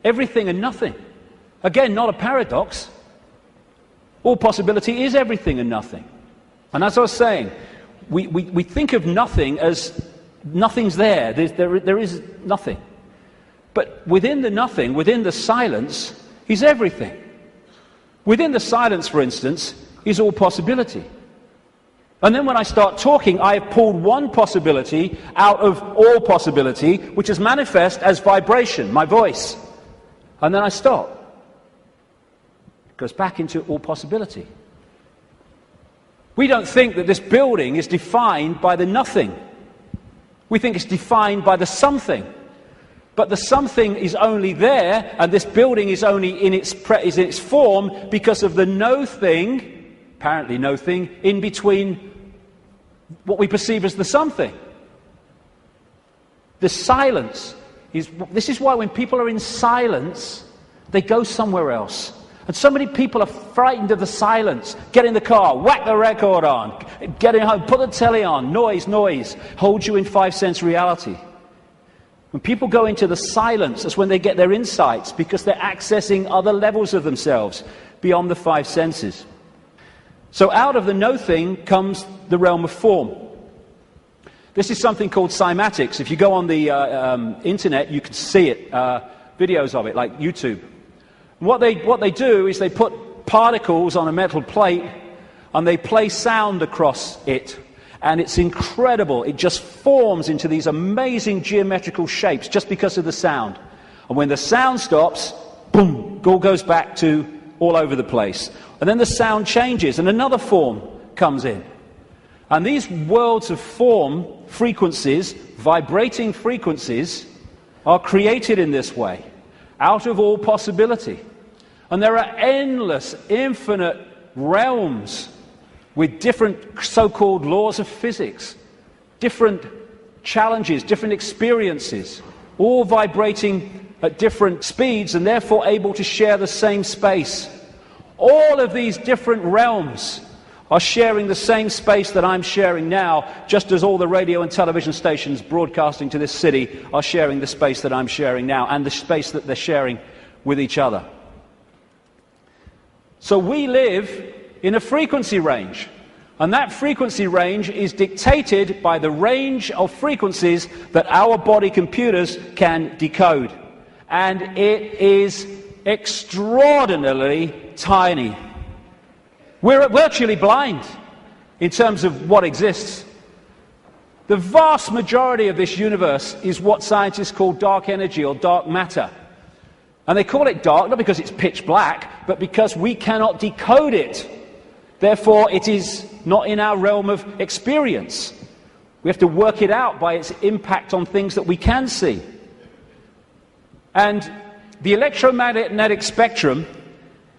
Everything and nothing. Again, not a paradox. All possibility is everything and nothing. And as I was saying, we think of nothing as nothing's there. There is nothing. But within the nothing, within the silence, is everything. Within the silence, for instance, is all possibility. And then when I start talking, I have pulled one possibility out of all possibility, which is manifest as vibration, my voice. And then I stop. It goes back into all possibility. We don't think that this building is defined by the nothing. We think it's defined by the something. But the something is only there, and this building is only in its form because of the no thing, apparently no thing, in between what we perceive as the something. The silence this is why when people are in silence, they go somewhere else. And so many people are frightened of the silence. Get in the car, whack the record on, get in home, put the telly on, noise, hold you in 5 sense reality. When people go into the silence, that's when they get their insights, because they're accessing other levels of themselves beyond the 5 senses. So out of the no thing comes the realm of form. This is something called cymatics. If you go on the internet, you can see it, videos of it, like YouTube. And what they do is they put particles on a metal plate and they play sound across it. And it's incredible. It just forms into these amazing geometrical shapes just because of the sound. And when the sound stops, boom, it all goes back to all over the place. And then the sound changes and another form comes in. And these worlds of form, frequencies, vibrating frequencies, are created in this way, out of all possibility. And there are endless, infinite realms with different so-called laws of physics, different challenges, different experiences, all vibrating at different speeds and therefore able to share the same space. All of these different realms are sharing the same space that I'm sharing now, just as all the radio and television stations broadcasting to this city are sharing the space that I'm sharing now and the space that they're sharing with each other. So we live in a frequency range, and that frequency range is dictated by the range of frequencies that our body computers can decode. And it is extraordinarily tiny. We're virtually blind in terms of what exists. The vast majority of this universe is what scientists call dark energy or dark matter. And they call it dark not because it's pitch black, but because we cannot decode it. Therefore, it is not in our realm of experience. We have to work it out by its impact on things that we can see. And the electromagnetic spectrum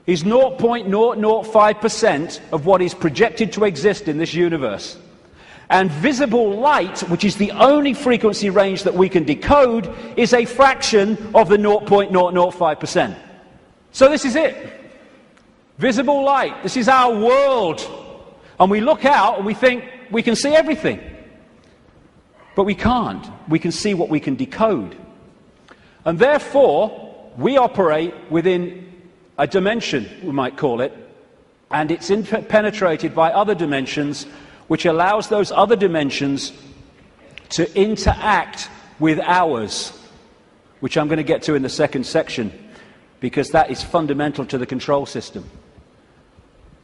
is 0.005% of what is projected to exist in this universe. And visible light, which is the only frequency range that we can decode, is a fraction of the 0.005%. So this is it. Visible light. This is our world. And we look out and we think we can see everything. But we can't. We can see what we can decode. And therefore, we operate within a dimension, we might call it, and it's penetrated by other dimensions, which allows those other dimensions to interact with ours, which I'm going to get to in the second section, because that is fundamental to the control system.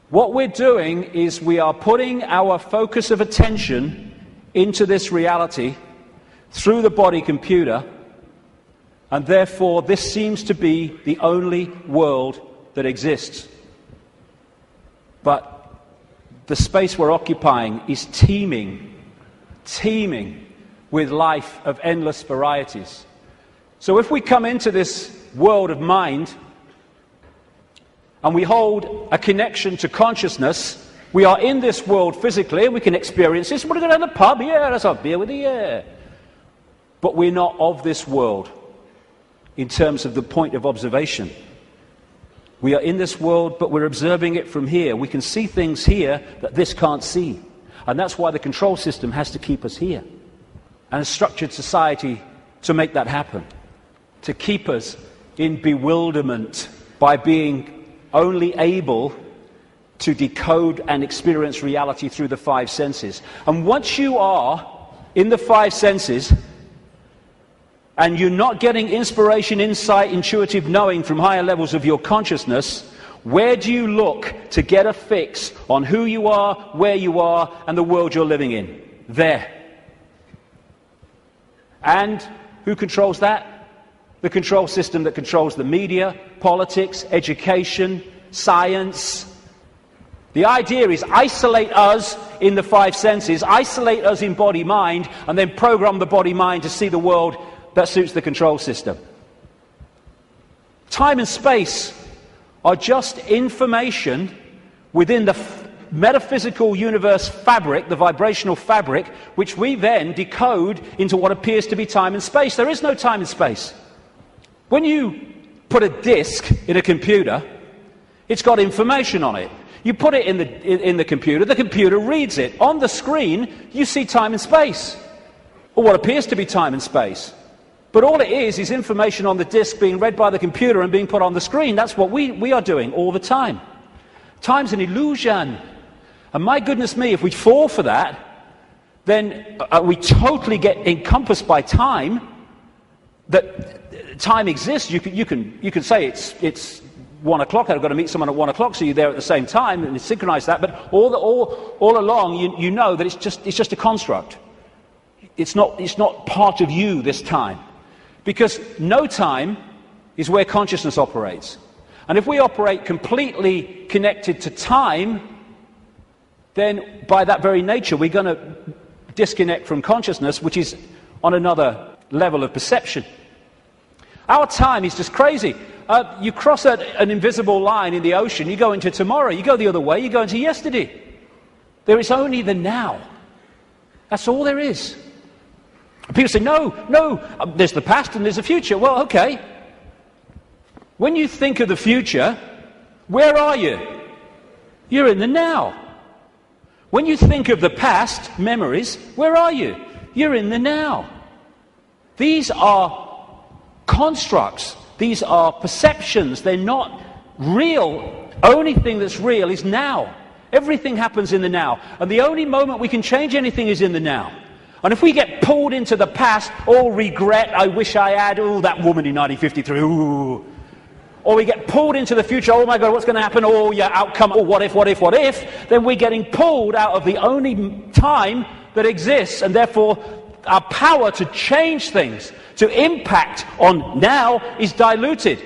What we're doing is we are putting our focus of attention into this reality through the body computer, and therefore this seems to be the only world that exists. But the space we're occupying is teeming with life of endless varieties. So if we come into this world of mind and we hold a connection to consciousness, we are in this world physically and we can experience this. We're going to the pub, yeah, let's have a beer with you, yeah. But we're not of this world in terms of the point of observation. We are in this world, but we're observing it from here. We can see things here that this can't see. And that's why the control system has to keep us here. And a structured society to make that happen. To keep us in bewilderment by being only able to decode and experience reality through the five senses. And once you are in the five senses, and you're not getting inspiration, insight, intuitive knowing from higher levels of your consciousness, where do you look to get a fix on who you are, where you are, and the world you're living in? There. And who controls that? The control system that controls the media, politics, education, science. The idea is isolate us in the five senses, isolate us in body-mind, and then program the body-mind to see the world that suits the control system. Time and space are just information within the metaphysical universe fabric, the vibrational fabric, which we then decode into what appears to be time and space. There is no time and space. When you put a disk in a computer, it's got information on it. You put it in the computer reads it. On the screen, you see time and space, or what appears to be time and space. But all it is information on the disk being read by the computer and being put on the screen. That's what we are doing all the time. Time's an illusion. And my goodness me, if we fall for that, then we totally get encompassed by time, that time exists. You can say it's 1 o'clock, I've got to meet someone at 1 o'clock, so you're there at the same time, and synchronize that, but all along you know that it's just a construct. It's not part of you this time. Because no time is where consciousness operates. And if we operate completely connected to time, then by that very nature we're going to disconnect from consciousness, which is on another level of perception. Our time is just crazy. You cross an invisible line in the ocean, you go into tomorrow, you go the other way, you go into yesterday. There is only the now. That's all there is. People say, no, there's the past and there's the future. Well, okay. When you think of the future, where are you? You're in the now. When you think of the past, memories, where are you? You're in the now. These are constructs. These are perceptions. They're not real. Only thing that's real is now. Everything happens in the now. And the only moment we can change anything is in the now. And if we get pulled into the past, all regret, I wish I had, that woman in 1953, ooh. Or we get pulled into the future, oh my God, what's going to happen? Oh, yeah, outcome, oh, what if? Then we're getting pulled out of the only time that exists, and therefore our power to change things, to impact on now, is diluted.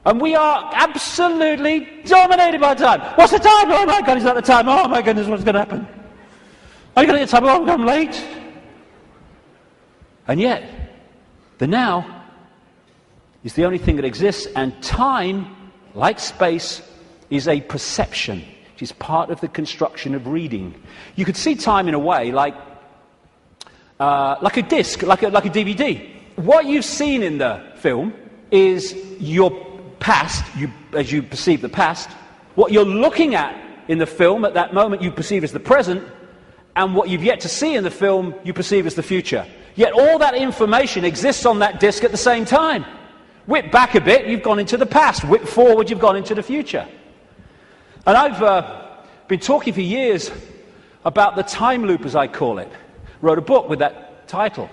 And we are absolutely dominated by time. What's the time? Oh my God, it's not the time. Oh my goodness, what's going to happen? Are you going to get time? Oh, I'm late. And yet, the now is the only thing that exists, and time, like space, is a perception. It is part of the construction of reading. You could see time in a way like a disc, like a DVD. What you've seen in the film is your past, as you perceive the past. What you're looking at in the film at that moment you perceive as the present, and what you've yet to see in the film you perceive as the future. Yet all that information exists on that disc at the same time. Whip back a bit, you've gone into the past. Whip forward, you've gone into the future. And I've been talking for years about the time loop, as I call it. wrote a book with that title.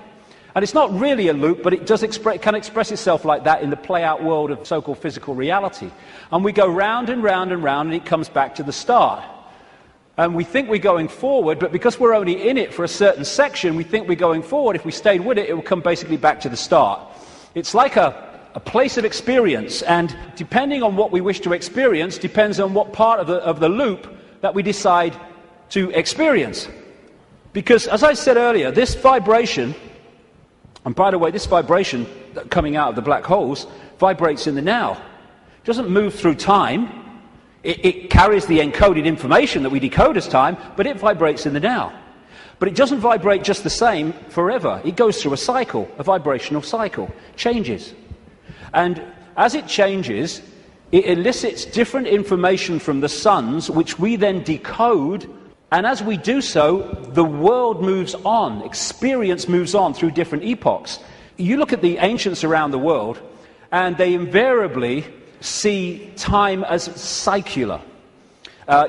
And it's not really a loop, but it does can express itself like that in the play-out world of so-called physical reality. And we go round and round and round, and it comes back to the start. And we think we're going forward, but because we're only in it for a certain section, we think we're going forward. If we stayed with it, it will come basically back to the start. It's like a place of experience, and depending on what we wish to experience, depends on what part of the loop that we decide to experience. Because, as I said earlier, this vibration, and by the way, this vibration coming out of the black holes vibrates in the now. It doesn't move through time. It carries the encoded information that we decode as time, but it vibrates in the now. But it doesn't vibrate just the same forever. It goes through a cycle, a vibrational cycle, changes. And as it changes, it elicits different information from the suns, which we then decode. And as we do so, the world moves on, experience moves on through different epochs. You look at the ancients around the world, and they invariably see time as secular.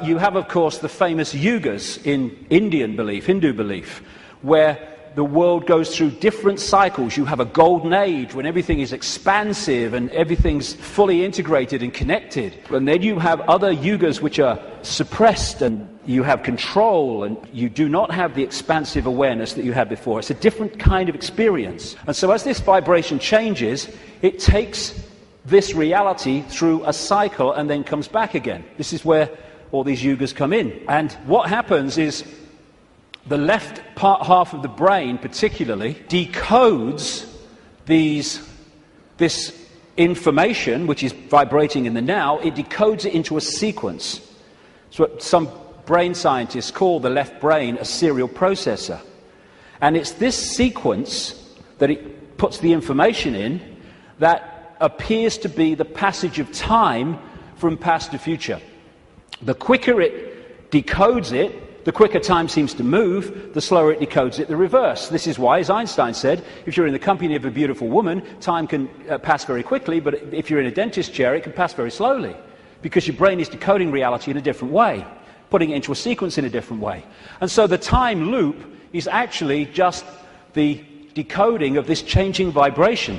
You have, of course, the famous yugas in Indian belief, Hindu belief, where the world goes through different cycles. You have a golden age when everything is expansive and everything's fully integrated and connected. And then you have other yugas which are suppressed, and you have control, and you do not have the expansive awareness that you had before. It's a different kind of experience. And so as this vibration changes, it takes this reality through a cycle and then comes back again. This is where all these yugas come in. And what happens is the left half of the brain particularly decodes this information, which is vibrating in the now. It decodes it into a sequence. It's what some brain scientists call the left brain a serial processor. And it's this sequence that it puts the information in that appears to be the passage of time from past to future. The quicker it decodes it, the quicker time seems to move, the slower it decodes it the reverse. This is why, as Einstein said, if you're in the company of a beautiful woman, time can pass very quickly, but if you're in a dentist chair, it can pass very slowly, because your brain is decoding reality in a different way, putting it into a sequence in a different way. And so the time loop is actually just the decoding of this changing vibration,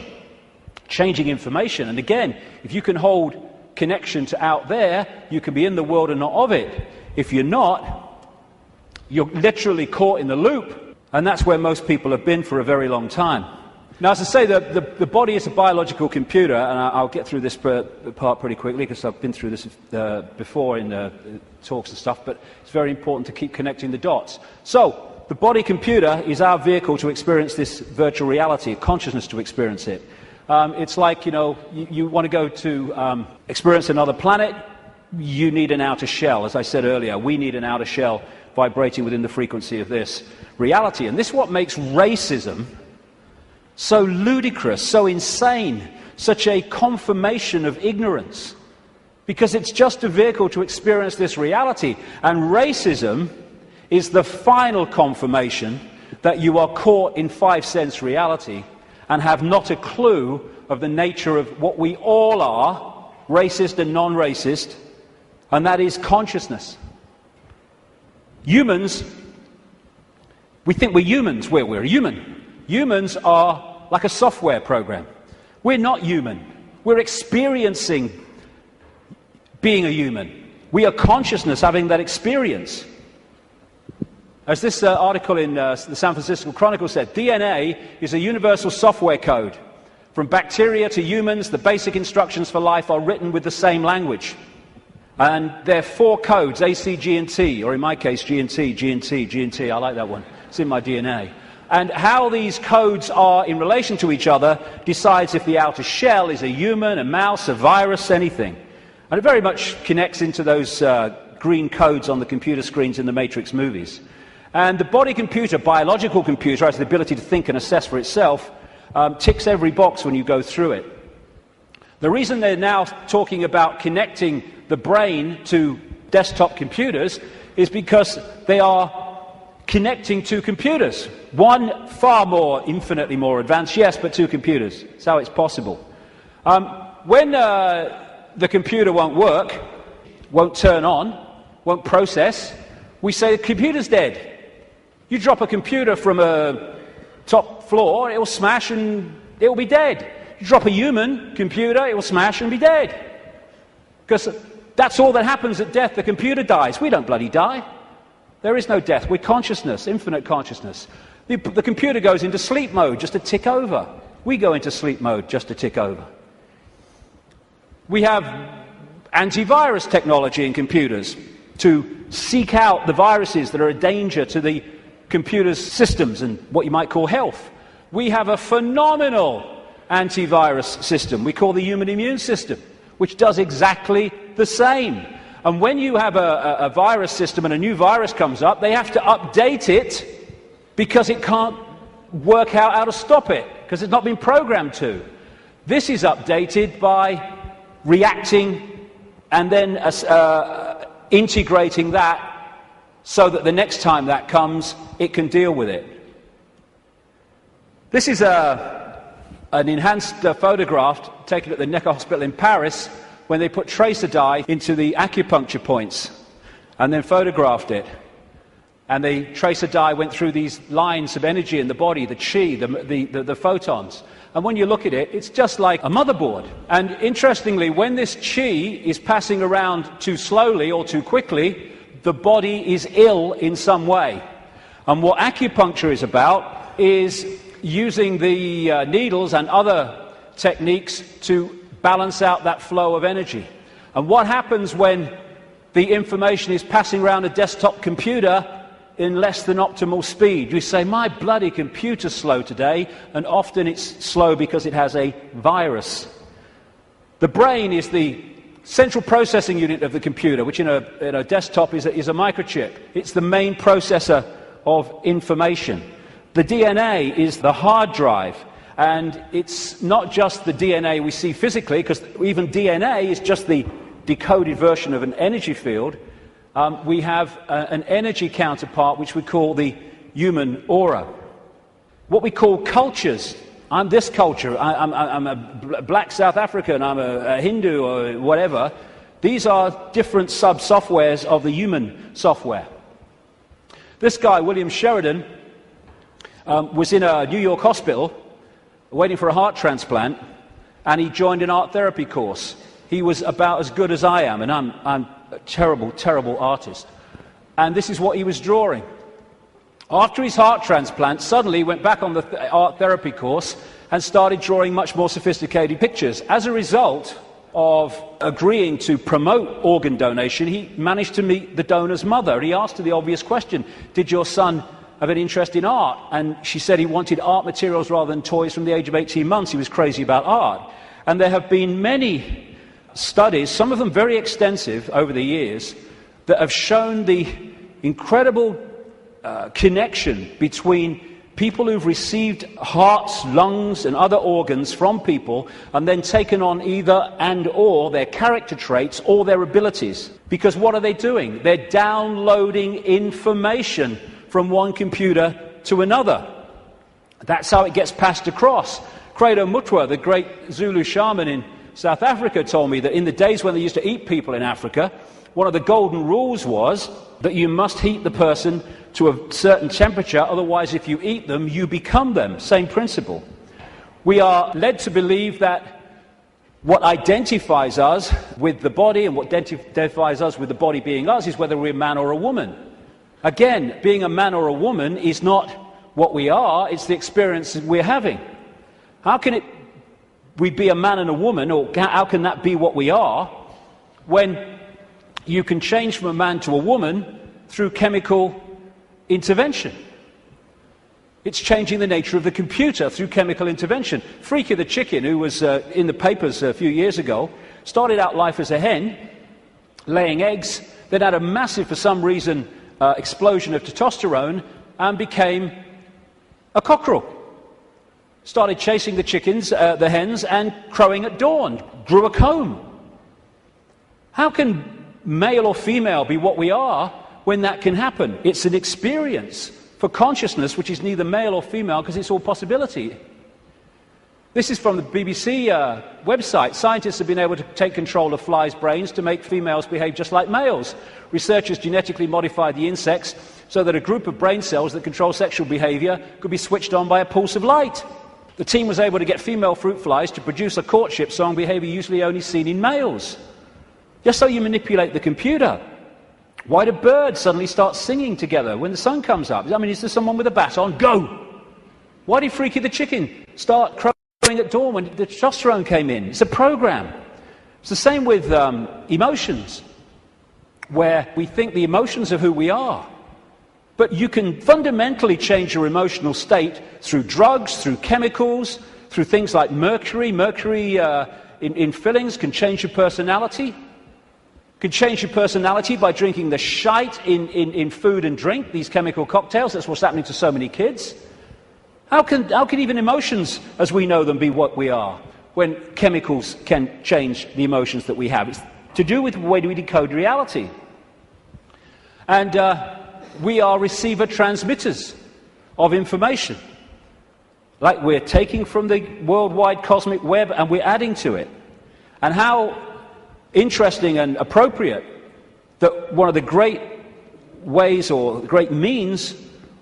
changing information. And again, if you can hold connection to out there, you can be in the world and not of it. If you're not, you're literally caught in the loop, and that's where most people have been for a very long time. Now, as I say, the body is a biological computer, and I'll get through this part pretty quickly because I've been through this before in talks and stuff, but it's very important to keep connecting the dots. So, the body computer is our vehicle to experience this virtual reality, consciousness to experience it. It's like, you want to go to experience another planet, you need an outer shell. As I said earlier, we need an outer shell vibrating within the frequency of this reality. And this is what makes racism so ludicrous, so insane, such a confirmation of ignorance. Because it's just a vehicle to experience this reality. And racism is the final confirmation that you are caught in five-sense reality and have not a clue of the nature of what we all are, racist and non-racist, and that is consciousness. Humans, we think we're humans. We're human. Humans are like a software program. We're not human. We're experiencing being a human. We are consciousness having that experience. As this article in the San Francisco Chronicle said, DNA is a universal software code. From bacteria to humans, the basic instructions for life are written with the same language. And there are 4 codes, A, C, G, and T, or in my case, G and T, G and T, G and T. I like that one. It's in my DNA. And how these codes are in relation to each other decides if the outer shell is a human, a mouse, a virus, anything. And it very much connects into those green codes on the computer screens in the Matrix movies. And the body computer, biological computer, has the ability to think and assess for itself, ticks every box when you go through it. The reason they're now talking about connecting the brain to desktop computers is because they are connecting 2 computers. One far more, infinitely more advanced, yes, but 2 computers. That's how it's possible. When the computer won't work, won't turn on, won't process, we say the computer's dead. You drop a computer from a top floor, it will smash and it will be dead. You drop a human computer, it will smash and be dead. Because that's all that happens at death. The computer dies. We don't bloody die. There is no death. We're consciousness, infinite consciousness. The computer goes into sleep mode just to tick over. We go into sleep mode just to tick over. We have antivirus technology in computers to seek out the viruses that are a danger to the computer's systems and what you might call health. We have a phenomenal antivirus system we call the human immune system, which does exactly the same. And when you have a virus system and a new virus comes up, they have to update it because it can't work out how to stop it, because it's not been programmed to. This is updated by reacting and then integrating that so that the next time that comes, it can deal with it. This is an enhanced photograph taken at the Necker Hospital in Paris when they put tracer dye into the acupuncture points and then photographed it. And the tracer dye went through these lines of energy in the body, the chi, the photons. And when you look at it, it's just like a motherboard. And interestingly, when this chi is passing around too slowly or too quickly, the body is ill in some way. And what acupuncture is about is using the needles and other techniques to balance out that flow of energy. And what happens when the information is passing around a desktop computer in less than optimal speed? You say, my bloody computer's slow today, and often it's slow because it has a virus. The brain is the central processing unit of the computer, which in a desktop is a microchip. It's the main processor of information. The DNA is the hard drive, and it's not just the DNA we see physically, because even DNA is just the decoded version of an energy field. We have an energy counterpart which we call the human aura. What we call cultures. I'm this culture, I'm a black South African, I'm a Hindu or whatever. These are different sub-softwares of the human software. This guy, William Sheridan, was in a New York hospital waiting for a heart transplant, and he joined an art therapy course. He was about as good as I am, and I'm a terrible, terrible artist. And this is what he was drawing. After his heart transplant, suddenly he went back on the art therapy course and started drawing much more sophisticated pictures. As a result of agreeing to promote organ donation, he managed to meet the donor's mother. He asked her the obvious question, did your son have an interest in art? And she said he wanted art materials rather than toys from the age of 18 months. He was crazy about art. And there have been many studies, some of them very extensive over the years, that have shown the incredible connection between people who've received hearts, lungs and other organs from people and then taken on either and or their character traits or their abilities. Because what are they doing? They're downloading information from one computer to another. That's how it gets passed across. Credo Mutwa, the great Zulu shaman in South Africa, told me that in the days when they used to eat people in Africa, one of the golden rules was that you must heat the person to a certain temperature, otherwise if you eat them, you become them. Same principle. We are led to believe that what identifies us with the body and what identifies us with the body being us is whether we're a man or a woman. Again, being a man or a woman is not what we are, it's the experience we're having. How can we be a man and a woman, or how can that be what we are, when you can change from a man to a woman through chemical intervention? It's changing the nature of the computer through chemical intervention. Freaky the chicken, who was in the papers a few years ago, started out life as a hen, laying eggs, then had a massive, for some reason, explosion of testosterone and became a cockerel. Started chasing the chickens, the hens, and crowing at dawn. Grew a comb. How can male or female be what we are when that can happen? It's an experience for consciousness which is neither male or female because it's all possibility. This is from the BBC website. Scientists have been able to take control of flies' brains to make females behave just like males. Researchers genetically modified the insects so that a group of brain cells that control sexual behavior could be switched on by a pulse of light. The team was able to get female fruit flies to produce a courtship song behavior usually only seen in males. Just so you manipulate the computer. Why do birds suddenly start singing together when the sun comes up? I mean, is there someone with a bat on? Go! Why did Freaky the chicken start crowing at dawn when the testosterone came in? It's a program. It's the same with emotions, where we think the emotions of who we are. But you can fundamentally change your emotional state through drugs, through chemicals, through things like mercury. Mercury in fillings can change your personality. Can change your personality by drinking the shite in food and drink, these chemical cocktails. That's what's happening to so many kids. How can even emotions, as we know them, be what we are, when chemicals can change the emotions that we have? It's to do with the way we decode reality. And we are receiver-transmitters of information. Like we're taking from the worldwide cosmic web and we're adding to it. And how interesting and appropriate that one of the great ways or great means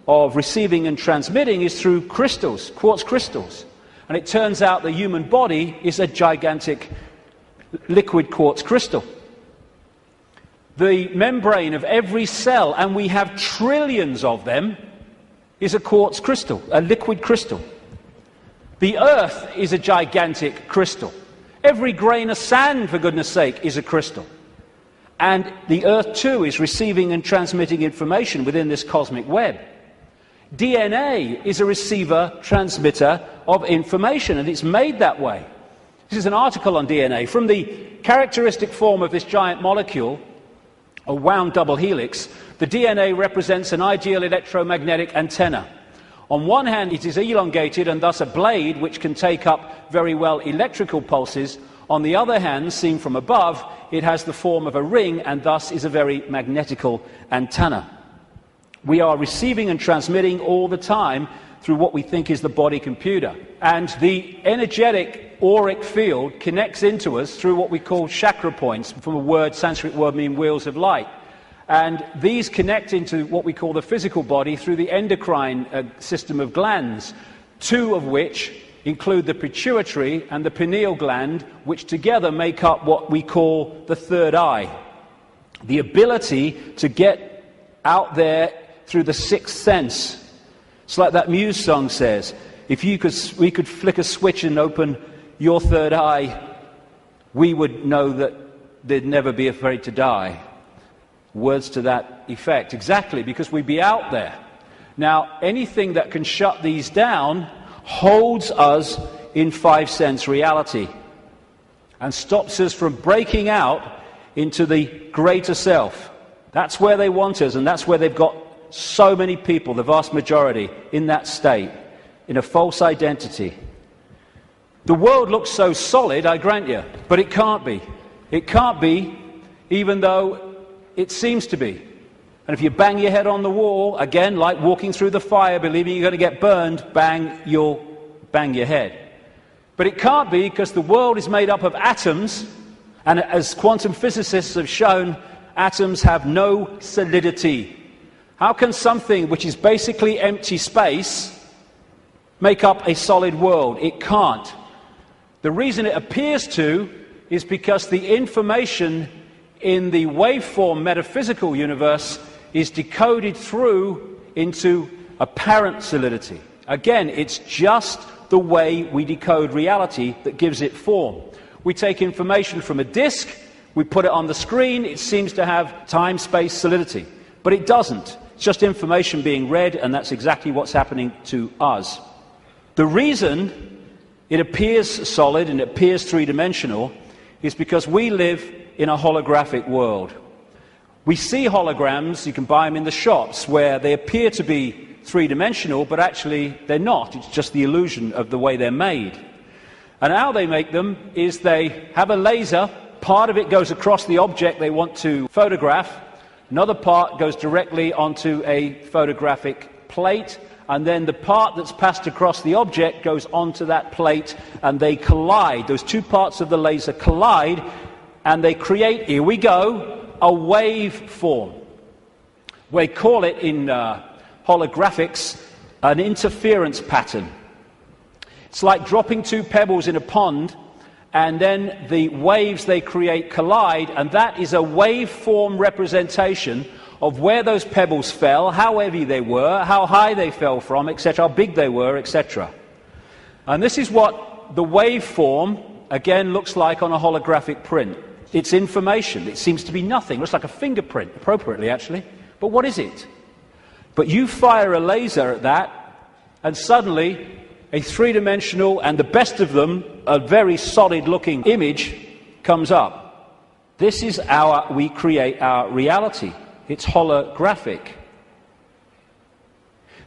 of receiving and transmitting is through crystals, quartz crystals. And it turns out the human body is a gigantic liquid quartz crystal. The membrane of every cell, and we have trillions of them, is a quartz crystal, a liquid crystal. The Earth is a gigantic crystal. Every grain of sand, for goodness sake, is a crystal. And the Earth, too, is receiving and transmitting information within this cosmic web. DNA is a receiver-transmitter of information, and it's made that way. This is an article on DNA. From the characteristic form of this giant molecule, a wound double helix, the DNA represents an ideal electromagnetic antenna. On one hand, it is elongated and thus a blade which can take up very well electrical pulses. On the other hand, seen from above, it has the form of a ring and thus is a very magnetical antenna. We are receiving and transmitting all the time through what we think is the body computer. And the energetic auric field connects into us through what we call chakra points, from a word, Sanskrit word meaning wheels of light. And these connect into what we call the physical body through the endocrine system of glands, two of which include the pituitary and the pineal gland, which together make up what we call the third eye. The ability to get out there through the sixth sense. It's like that Muse song says, if we could flick a switch and open your third eye, we would know that they'd never be afraid to die. Words to that effect. Exactly, because we'd be out there. Now, anything that can shut these down holds us in five-sense reality and stops us from breaking out into the greater self. That's where they want us, and that's where they've got so many people, the vast majority, in that state, in a false identity. The world looks so solid, I grant you, but it can't be. It can't be, even though it seems to be. And if you bang your head on the wall, again, like walking through the fire, believing you're going to get burned, bang, you'll bang your head. But it can't be, because the world is made up of atoms, and as quantum physicists have shown, atoms have no solidity. How can something which is basically empty space make up a solid world? It can't. The reason it appears to is because the information in the waveform metaphysical universe is decoded through into apparent solidity. Again, it's just the way we decode reality that gives it form. We take information from a disk, we put it on the screen, it seems to have time-space solidity. But it doesn't. It's just information being read, and that's exactly what's happening to us. The reason it appears solid and it appears three-dimensional is because we live in a holographic world. We see holograms, you can buy them in the shops, where they appear to be three-dimensional, but actually they're not. It's just the illusion of the way they're made. And how they make them is they have a laser, part of it goes across the object they want to photograph, another part goes directly onto a photographic plate, and then the part that's passed across the object goes onto that plate, and they collide. Those two parts of the laser collide, and they create, here we go, a wave form. We call it in holographics an interference pattern. It's like dropping two pebbles in a pond, and then the waves they create collide, and that is a waveform representation of where those pebbles fell, how heavy they were, how high they fell from, etc., how big they were, etc. And this is what the waveform, again, looks like on a holographic print. It's information. It seems to be nothing. It looks like a fingerprint, appropriately, actually. But what is it? But you fire a laser at that, and suddenly a three-dimensional, and the best of them, a very solid-looking image comes up. This is we create our reality. It's holographic.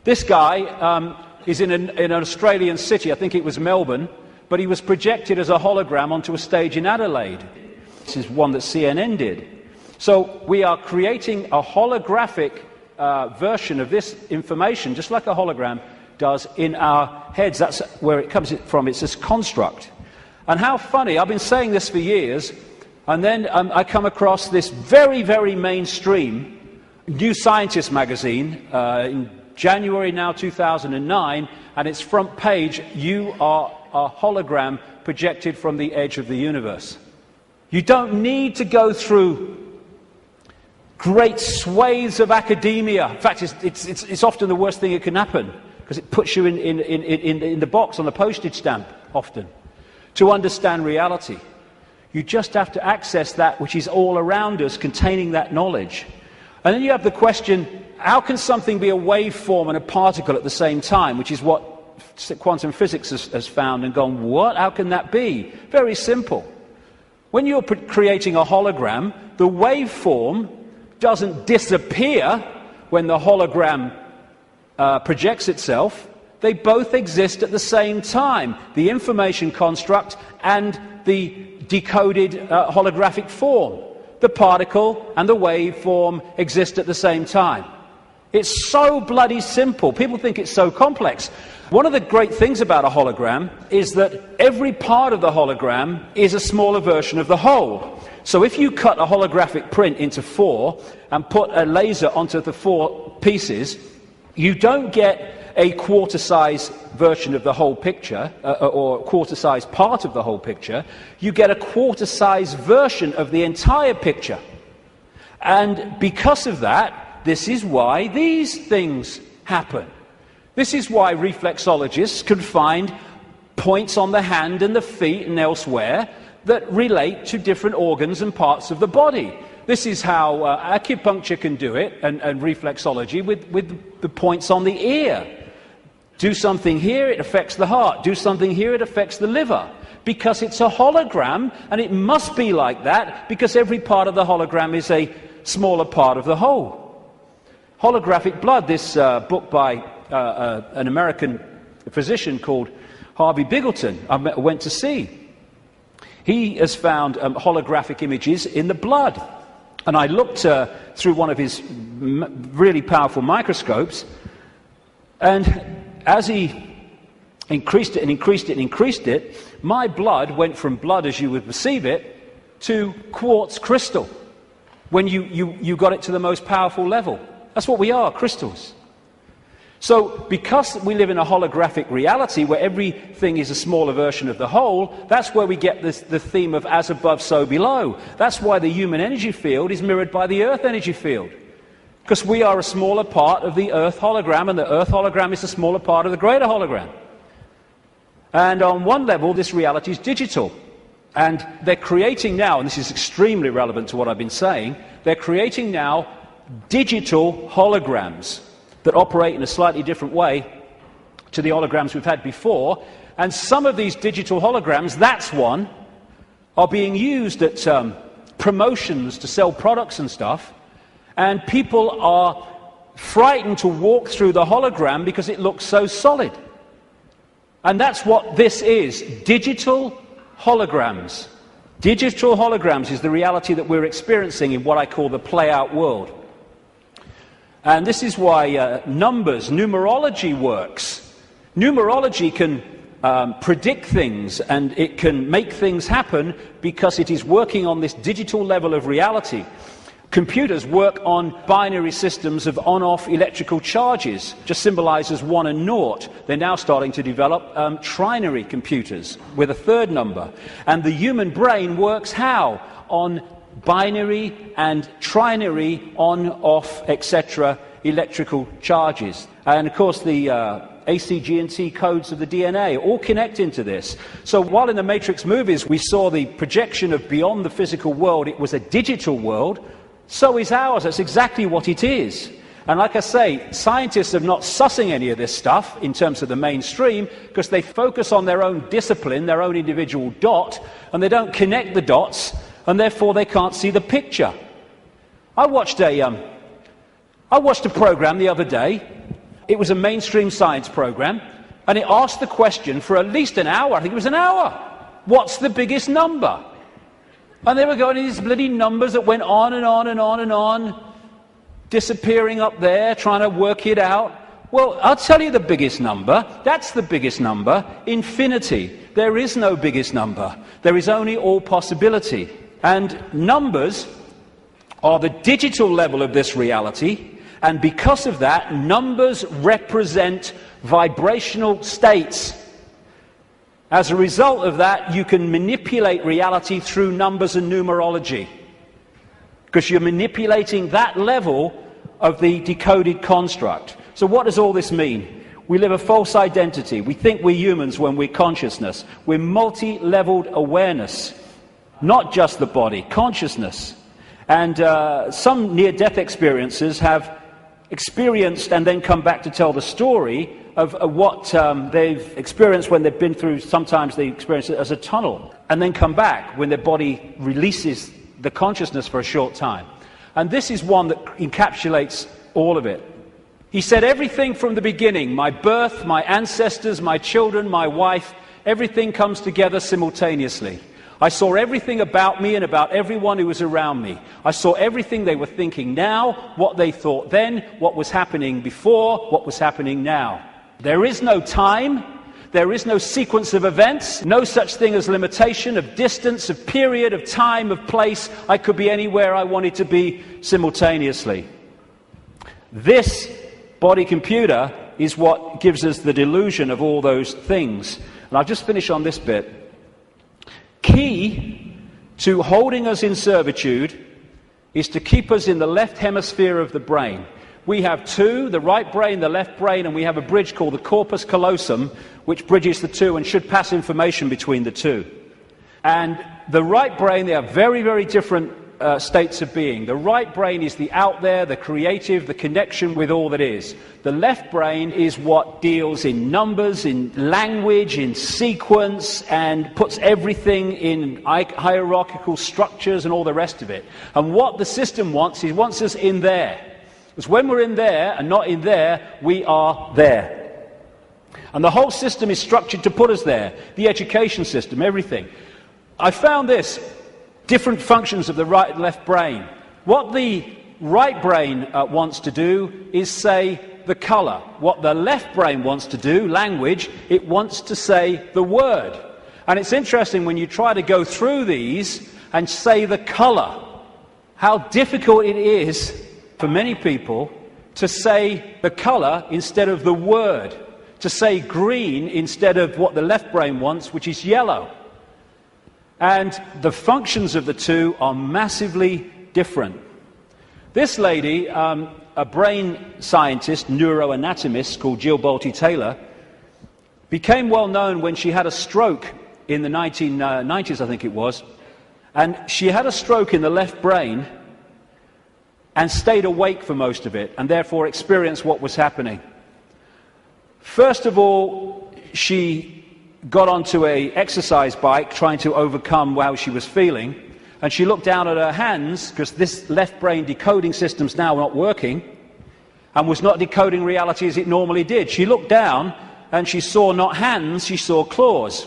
This guy is in an Australian city, I think it was Melbourne, but he was projected as a hologram onto a stage in Adelaide. This is one that CNN did. So we are creating a holographic version of this information, just like a hologram does in our heads. That's where it comes from. It's this construct. And how funny, I've been saying this for years, and then I come across this very, very mainstream New Scientist magazine in January now 2009, and its front page, you are a hologram projected from the edge of the universe. You don't need to go through great swathes of academia. In fact, it's often the worst thing that can happen, because it puts you in the box on the postage stamp, often, to understand reality. You just have to access that which is all around us, containing that knowledge. And then you have the question, how can something be a waveform and a particle at the same time, which is what quantum physics has found and gone, what? How can that be? Very simple. When you're creating a hologram, the waveform doesn't disappear when the hologram projects itself. They both exist at the same time, the information construct and the decoded holographic form. The particle and the waveform exist at the same time. It's so bloody simple. People think it's so complex. One of the great things about a hologram is that every part of the hologram is a smaller version of the whole. So if you cut a holographic print into four and put a laser onto the four pieces, you don't get a quarter-size version of the whole picture, or a quarter-size part of the whole picture. You get a quarter-size version of the entire picture. And because of that, this is why these things happen. This is why reflexologists can find points on the hand and the feet and elsewhere that relate to different organs and parts of the body. This is how acupuncture can do it, and reflexology, with the points on the ear. Do something here, it affects the heart. Do something here, it affects the liver. Because it's a hologram, and it must be like that, because every part of the hologram is a smaller part of the whole. Holographic blood, this book by an American physician called Harvey Biggleton, I went to see. He has found holographic images in the blood. And I looked through one of his really powerful microscopes, and as he increased it and increased it and increased it, my blood went from blood as you would perceive it to quartz crystal when you got it to the most powerful level. That's what we are, crystals. So because we live in a holographic reality where everything is a smaller version of the whole, that's where we get the theme of as above, so below. That's why the human energy field is mirrored by the earth energy field. Because we are a smaller part of the earth hologram, and the earth hologram is a smaller part of the greater hologram. And on one level, this reality is digital. And they're creating now, and this is extremely relevant to what I've been saying, they're creating now digital holograms that operate in a slightly different way to the holograms we've had before. And some of these digital holograms, that's one, are being used at promotions to sell products and stuff. And people are frightened to walk through the hologram because it looks so solid. And that's what this is, digital holograms. Digital holograms is the reality that we're experiencing in what I call the play-out world. And this is why numerology works. Numerology can predict things, and it can make things happen because it is working on this digital level of reality. Computers work on binary systems of on-off electrical charges, just symbolized as 1 and 0. They're now starting to develop trinary computers with a third number. And the human brain works how? On binary and trinary on-off, etc. electrical charges. And of course the A, C, G and T codes of the DNA all connect into this. So while in the Matrix movies we saw the projection of beyond the physical world, it was a digital world, so is ours. That's exactly what it is. And like I say, scientists are not sussing any of this stuff in terms of the mainstream because they focus on their own discipline, their own individual dot, and they don't connect the dots, and therefore they can't see the picture. I watched a program the other day. It was a mainstream science program, and it asked the question for at least an hour. I think it was an hour. What's the biggest number? And they were going to these bloody numbers that went on and on and on and on, disappearing up there, trying to work it out. Well, I'll tell you the biggest number. That's the biggest number. Infinity. There is no biggest number. There is only all possibility. And numbers are the digital level of this reality. And because of that, numbers represent vibrational states. As a result of that, you can manipulate reality through numbers and numerology, because you're manipulating that level of the decoded construct. So what does all this mean? We live a false identity. We think we're humans when we're consciousness. We're multi-leveled awareness, not just the body, consciousness. And some near-death experiences have experienced and then come back to tell the story of what they've experienced when they've been through. Sometimes they experience it as a tunnel and then come back when their body releases the consciousness for a short time. And this is one that encapsulates all of it. He said, everything from the beginning, my birth, my ancestors, my children, my wife, everything comes together simultaneously. I saw everything about me and about everyone who was around me. I saw everything they were thinking now, what they thought then, what was happening before, what was happening now. There is no time, there is no sequence of events, no such thing as limitation of distance, of period, of time, of place. I could be anywhere I wanted to be simultaneously. This body computer is what gives us the delusion of all those things. And I'll just finish on this bit. Key to holding us in servitude is to keep us in the left hemisphere of the brain. We have two, the right brain, the left brain, and we have a bridge called the corpus callosum, which bridges the two and should pass information between the two. And the right brain, they are very, very different states of being. The right brain is the out there, the creative, the connection with all that is. The left brain is what deals in numbers, in language, in sequence, and puts everything in hierarchical structures and all the rest of it. And what the system wants, it wants us in there. Because when we're in there and not in there, we are there. And the whole system is structured to put us there. The education system, everything. I found this. Different functions of the right and left brain. What the right brain wants to do is say the colour. What the left brain wants to do, language, it wants to say the word. And it's interesting when you try to go through these and say the colour, how difficult it is for many people to say the colour instead of the word, to say green instead of what the left brain wants, which is yellow. And the functions of the two are massively different. This lady, a brain scientist, neuroanatomist called Jill Bolte Taylor, became well known when she had a stroke in the 1990s, I think it was. And she had a stroke in the left brain and stayed awake for most of it, and therefore experienced what was happening. First of all, she got onto an exercise bike trying to overcome how she was feeling, and she looked down at her hands because this left brain decoding system's now not working and was not decoding reality as it normally did. She looked down and she saw not hands, she saw claws.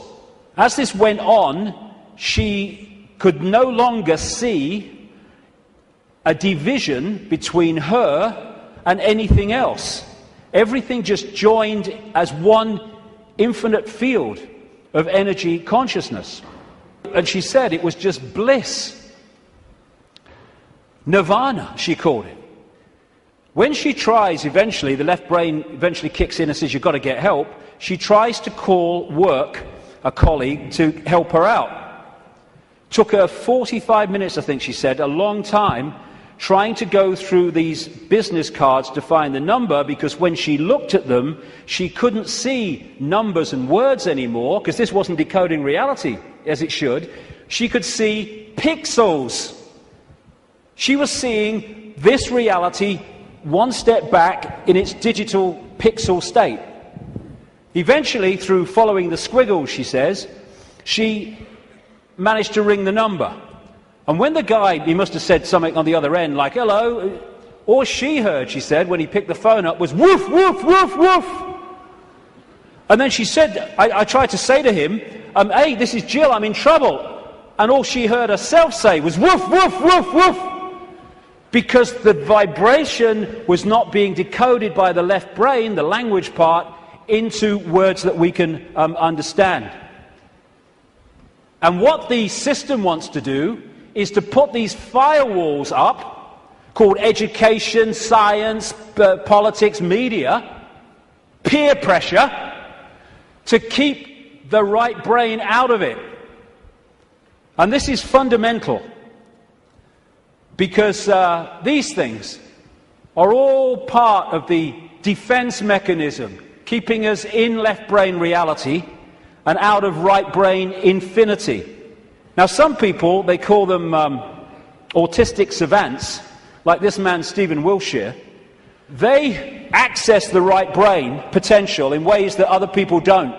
As this went on, she could no longer see a division between her and anything else. Everything just joined as one infinite field of energy consciousness. And she said it was just bliss. Nirvana, she called it. When she tries eventually, the left brain eventually kicks in and says, you've got to get help, she tries to call work, a colleague, to help her out. Took her 45 minutes, I think she said, a long time, trying to go through these business cards to find the number, because when she looked at them, she couldn't see numbers and words anymore, because this wasn't decoding reality as it should. She could see pixels. She was seeing this reality one step back in its digital pixel state. Eventually, through following the squiggles, she says, she managed to ring the number. And when the guy, he must have said something on the other end, like, hello, all she heard, she said, when he picked the phone up, was woof, woof, woof, woof. And then she said, I tried to say to him, hey, this is Jill, I'm in trouble. And all she heard herself say was woof, woof, woof, woof. Because the vibration was not being decoded by the left brain, the language part, into words that we can understand. And what the system wants to do is to put these firewalls up, called education, science, politics, media, peer pressure, to keep the right brain out of it. And this is fundamental, because these things are all part of the defense mechanism, keeping us in left brain reality and out of right brain infinity. Now, some people, they call them autistic savants, like this man, Stephen Wiltshire. They access the right brain potential in ways that other people don't.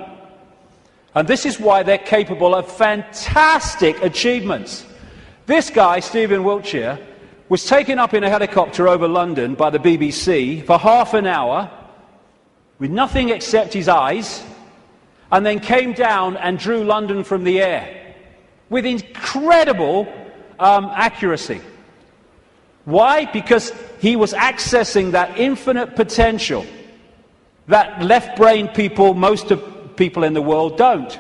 And this is why they're capable of fantastic achievements. This guy, Stephen Wiltshire, was taken up in a helicopter over London by the BBC for half an hour with nothing except his eyes, and then came down and drew London from the air with incredible accuracy. Why? Because he was accessing that infinite potential that left brain people, most of people in the world, don't.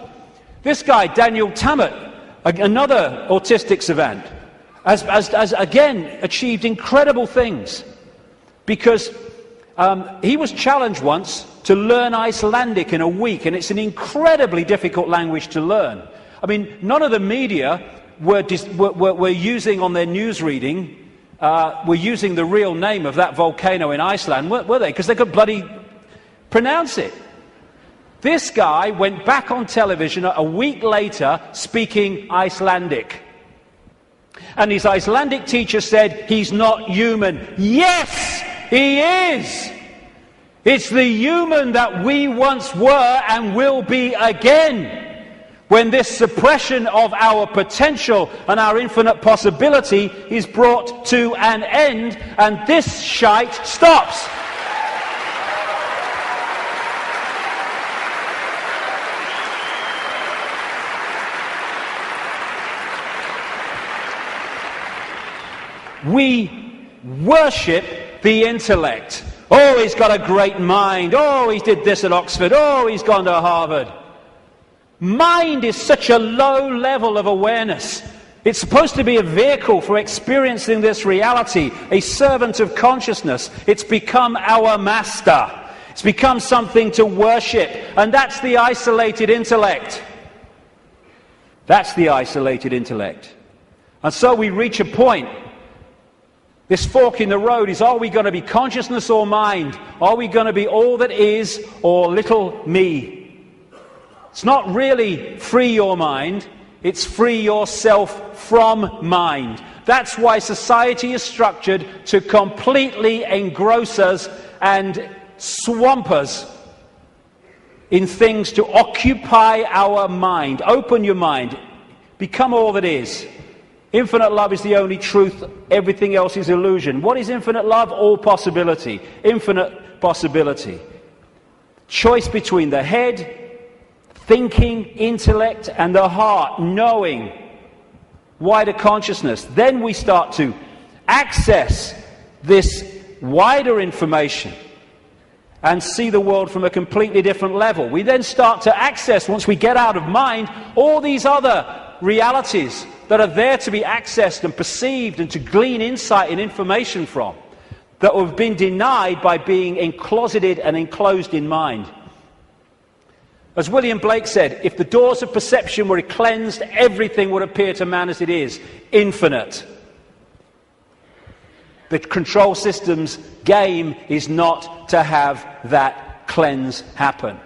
This guy, Daniel Tammet, another autistic savant, has again achieved incredible things, because he was challenged once to learn Icelandic in a week, and it's an incredibly difficult language to learn. I mean, none of the media were using on their news reading, were using the real name of that volcano in Iceland, were they? Because they could bloody pronounce it. This guy went back on television a week later speaking Icelandic. And his Icelandic teacher said, he's not human. Yes, he is. It's the human that we once were and will be again, when this suppression of our potential and our infinite possibility is brought to an end, and this shite stops. We worship the intellect. Oh, he's got a great mind. Oh, he did this at Oxford. Oh, he's gone to Harvard. Mind is such a low level of awareness. It's supposed to be a vehicle for experiencing this reality, a servant of consciousness. It's become our master. It's become something to worship. And that's the isolated intellect. That's the isolated intellect. And so we reach a point. This fork in the road is, are we going to be consciousness or mind? Are we going to be all that is or little me? It's not really free your mind, it's free yourself from mind. That's why society is structured to completely engross us and swamp us in things to occupy our mind. Open your mind, become all that is. Infinite love is the only truth. Everything else is illusion. What is infinite love? All possibility. Infinite possibility. Choice between the head, thinking, intellect, and the heart, knowing, wider consciousness. Then we start to access this wider information and see the world from a completely different level. We then start to access, once we get out of mind, all these other realities that are there to be accessed and perceived and to glean insight and information from, that have been denied by being encloseted and enclosed in mind. As William Blake said, if the doors of perception were cleansed, everything would appear to man as it is, infinite. The control system's game is not to have that cleanse happen.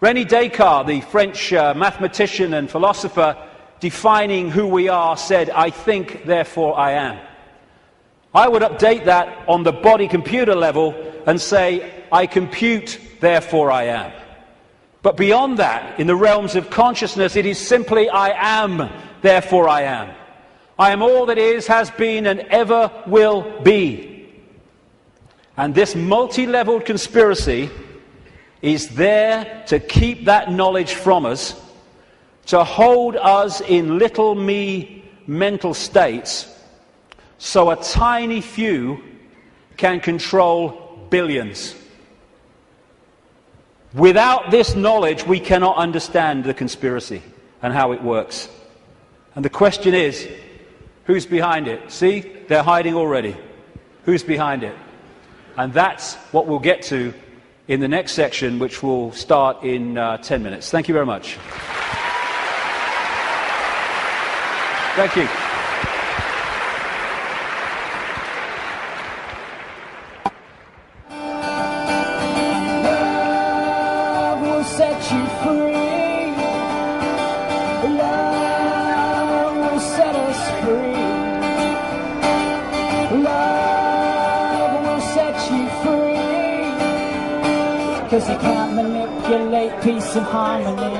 René Descartes, the French mathematician and philosopher, defining who we are, said, "I think, therefore I am." I would update that on the body-computer level and say, "I compute, therefore I am." But beyond that, in the realms of consciousness, it is simply, "I am, therefore I am." I am all that is, has been, and ever will be. And this multi-leveled conspiracy is there to keep that knowledge from us, to hold us in little me mental states, so a tiny few can control billions. Without this knowledge, we cannot understand the conspiracy and how it works. And the question is, who's behind it? See, they're hiding already. Who's behind it? And that's what we'll get to in the next section, which will start in 10 minutes. Thank you very much. Thank you. Love will set you free. Love will set us free. Love will set you free. 'Cause you can't manipulate peace and harmony.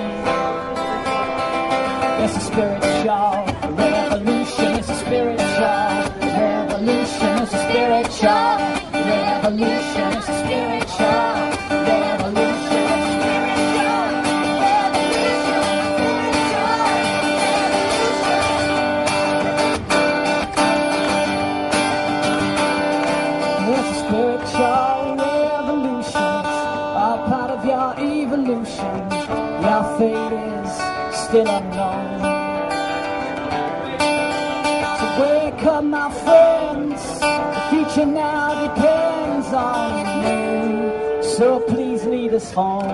It's a spiritual revolution. It's a spiritual revolution. It's a spiritual revolution. It's a spiritual revolution. It's a spiritual revolution. It's all part of your evolution. Your fate is still unknown. So wake up, my friends. The future now depends on you. So please lead us home.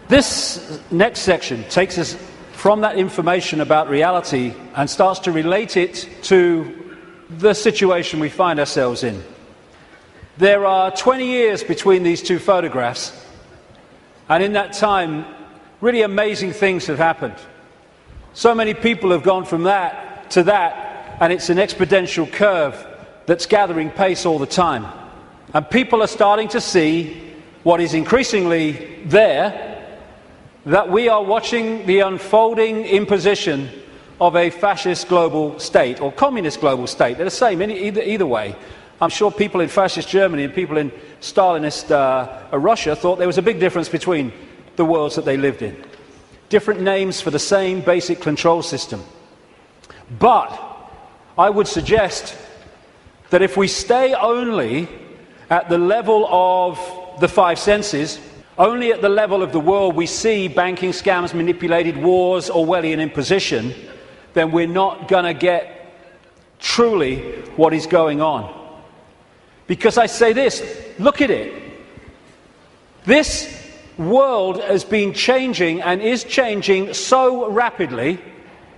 This next section takes us from that information about reality and starts to relate it to the situation we find ourselves in. There are 20 years between these two photographs, and in that time, really amazing things have happened. So many people have gone from that to that, and it's an exponential curve that's gathering pace all the time. And people are starting to see what is increasingly there, that we are watching the unfolding imposition of a fascist global state, or communist global state. They're the same either way. I'm sure people in fascist Germany and people in Stalinist Russia thought there was a big difference between the worlds that they lived in. Different names for the same basic control system. But I would suggest that if we stay only at the level of the five senses, only at the level of the world we see banking scams, manipulated wars, Orwellian imposition, then we're not going to get truly what is going on. Because I say this, look at it. This world has been changing and is changing so rapidly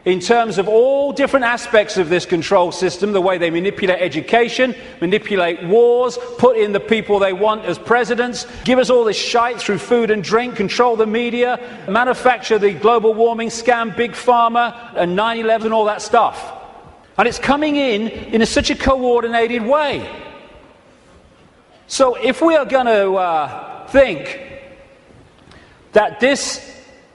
in terms of all different aspects of this control system, the way they manipulate education, manipulate wars, put in the people they want as presidents, give us all this shite through food and drink, control the media, manufacture the global warming scam, big pharma, and 9/11 and all that stuff. And it's coming in such a coordinated way. So if we are going to think that this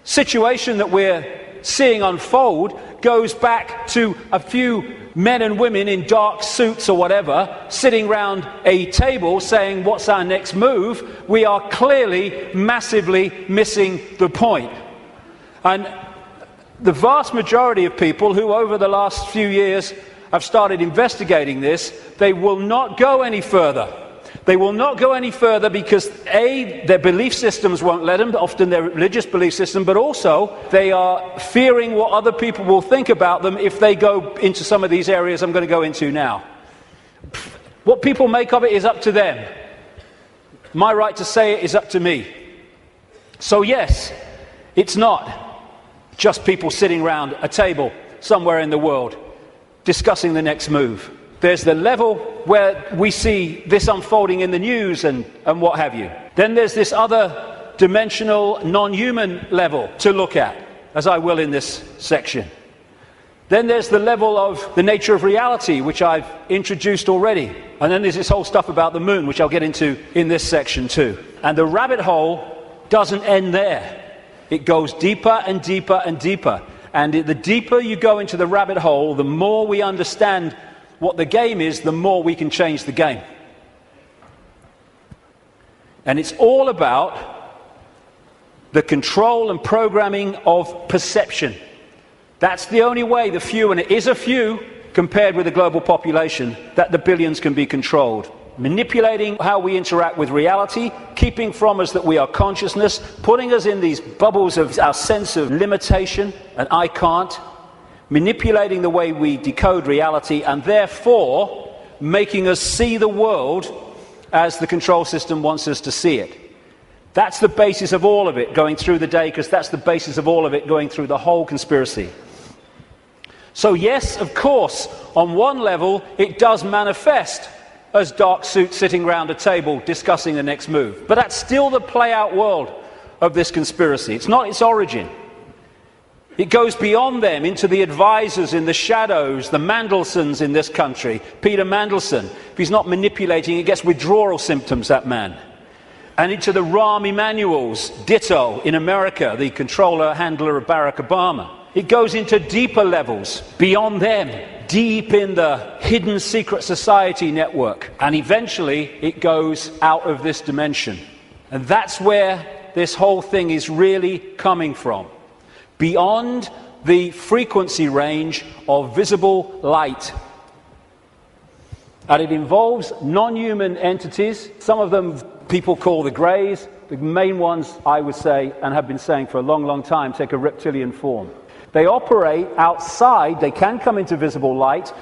situation that we're seeing unfold goes back to a few men and women in dark suits or whatever sitting round a table saying what's our next move, we are clearly massively missing the point. And the vast majority of people who over the last few years have started investigating this, they will not go any further. They will not go any further because A, their belief systems won't let them, often their religious belief system, but also they are fearing what other people will think about them if they go into some of these areas I'm going to go into now. What people make of it is up to them. My right to say it is up to me. So yes, it's not just people sitting around a table somewhere in the world discussing the next move. There's the level where we see this unfolding in the news and what have you. Then there's this other dimensional, non-human level to look at, as I will in this section. Then there's the level of the nature of reality, which I've introduced already. And then there's this whole stuff about the moon, which I'll get into in this section too. And the rabbit hole doesn't end there. It goes deeper and deeper and deeper. And the deeper you go into the rabbit hole, the more we understand what the game is, the more we can change the game. And it's all about the control and programming of perception. That's the only way the few, and it is a few compared with the global population, that the billions can be controlled. Manipulating how we interact with reality, keeping from us that we are consciousness, putting us in these bubbles of our sense of limitation and I can't, manipulating the way we decode reality, and therefore making us see the world as the control system wants us to see it. That's the basis of all of it going through the day, because that's the basis of all of it going through the whole conspiracy. So yes, of course, on one level it does manifest as dark suits sitting around a table discussing the next move. But that's still the play-out world of this conspiracy. It's not its origin. It goes beyond them into the advisors in the shadows, the Mandelsons in this country. Peter Mandelson, if he's not manipulating, he gets withdrawal symptoms, that man. And into the Rahm Emanuels, ditto, in America, the controller, handler of Barack Obama. It goes into deeper levels, beyond them, deep in the hidden secret society network. And eventually, it goes out of this dimension. And that's where this whole thing is really coming from. Beyond the frequency range of visible light. And it involves non-human entities. Some of them people call the greys. The main ones, I would say, and have been saying for a long, long time, take a reptilian form. They operate outside. They can come into visible light.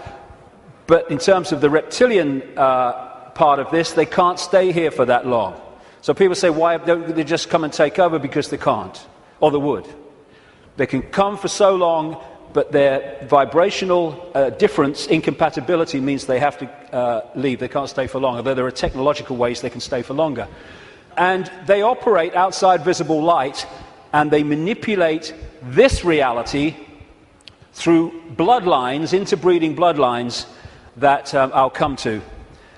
But in terms of the reptilian part of this, they can't stay here for that long. So people say, why don't they just come and take over? Because they can't. Or they would. They can come for so long, but their vibrational difference, incompatibility, means they have to leave. They can't stay for long, although there are technological ways they can stay for longer. And they operate outside visible light, and they manipulate this reality through bloodlines, interbreeding bloodlines, that I'll come to.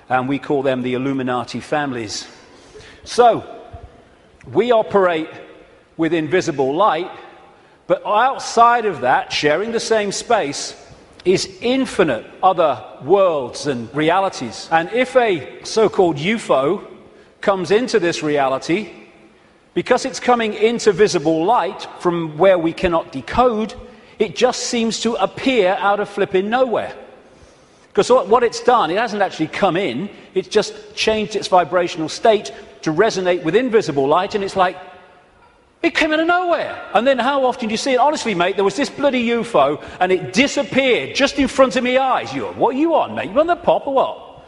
And we call them the Illuminati families. So, we operate with invisible light, but outside of that, sharing the same space, is infinite other worlds and realities. And if a so-called UFO comes into this reality, because it's coming into visible light from where we cannot decode, it just seems to appear out of flipping nowhere. Because what it's done, it hasn't actually come in, it's just changed its vibrational state to resonate with invisible light, and it's like, It came out of nowhere. And then how often do you see it? Honestly, mate, there was this bloody UFO and it disappeared just in front of my eyes. What are you on, mate? You on the pop or what?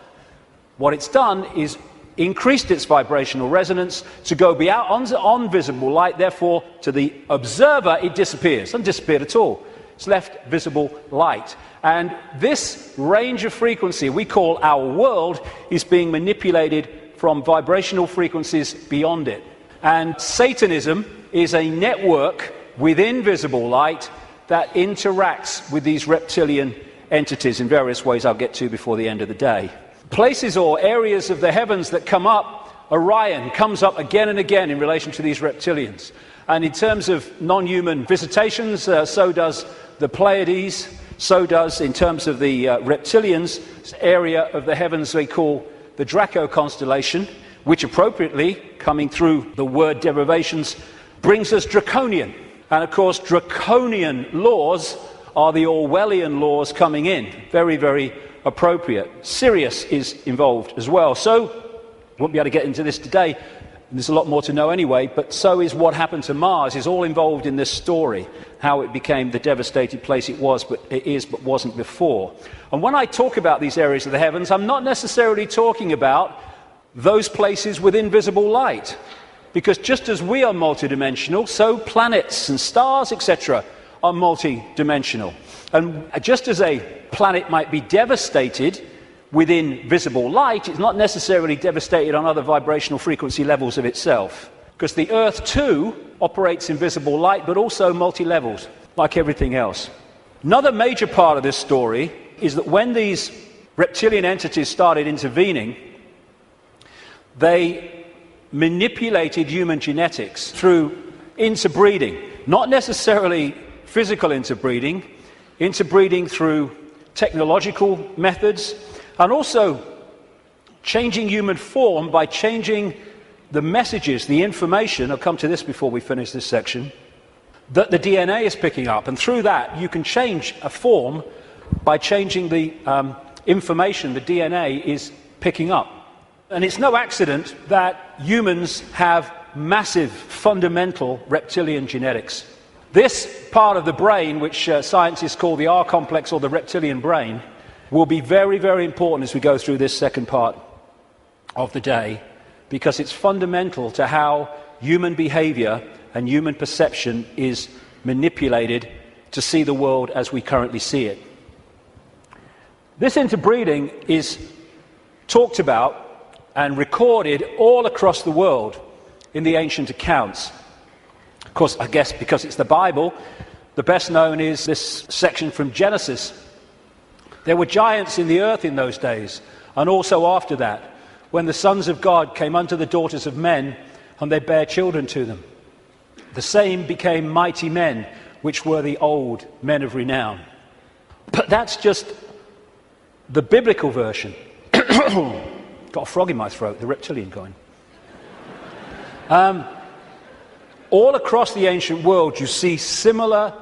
What it's done is increased its vibrational resonance to go beyond on visible light. Therefore, to the observer, it disappears. It hasn't disappeared at all. It's left visible light. And this range of frequency we call our world is being manipulated from vibrational frequencies beyond it. And Satanism is a network within visible light that interacts with these reptilian entities in various ways I'll get to before the end of the day. Places or areas of the heavens that come up, Orion comes up again and again in relation to these reptilians. And in terms of non-human visitations, so does the Pleiades, so does, in terms of the reptilians, area of the heavens they call the Draco constellation, which appropriately, coming through the word derivations, brings us draconian. And of course, draconian laws are the Orwellian laws coming in. Very, very appropriate. Sirius is involved as well. So, won't be able to get into this today. There's a lot more to know anyway, but so is what happened to Mars, is all involved in this story, how it became the devastated place it was, but it is, but wasn't before. And when I talk about these areas of the heavens, I'm not necessarily talking about those places with invisible light, because just as we are multidimensional, so planets and stars, etc., are multidimensional. And just as a planet might be devastated within visible light, it's not necessarily devastated on other vibrational frequency levels of itself, because the Earth too operates in visible light, but also multi-levels, like everything else. Another major part of this story is that when these reptilian entities started intervening, they manipulated human genetics through interbreeding, not necessarily physical interbreeding through technological methods, and also changing human form by changing the messages, the information, I'll come to this before we finish this section, that the DNA is picking up. And through that, you can change a form by changing the information the DNA is picking up. And it's no accident that humans have massive, fundamental reptilian genetics. This part of the brain, which scientists call the R complex or the reptilian brain, will be very, very important as we go through this second part of the day, because it's fundamental to how human behavior and human perception is manipulated to see the world as we currently see it. This interbreeding is talked about and recorded all across the world in the ancient accounts. Of course, I guess because it's the Bible, the best known is this section from Genesis. There were giants in the earth in those days, and also after that, when the sons of God came unto the daughters of men, and they bare children to them. The same became mighty men, which were the old men of renown. But that's just the biblical version. Got a frog in my throat, the reptilian kind. All across the ancient world, you see similar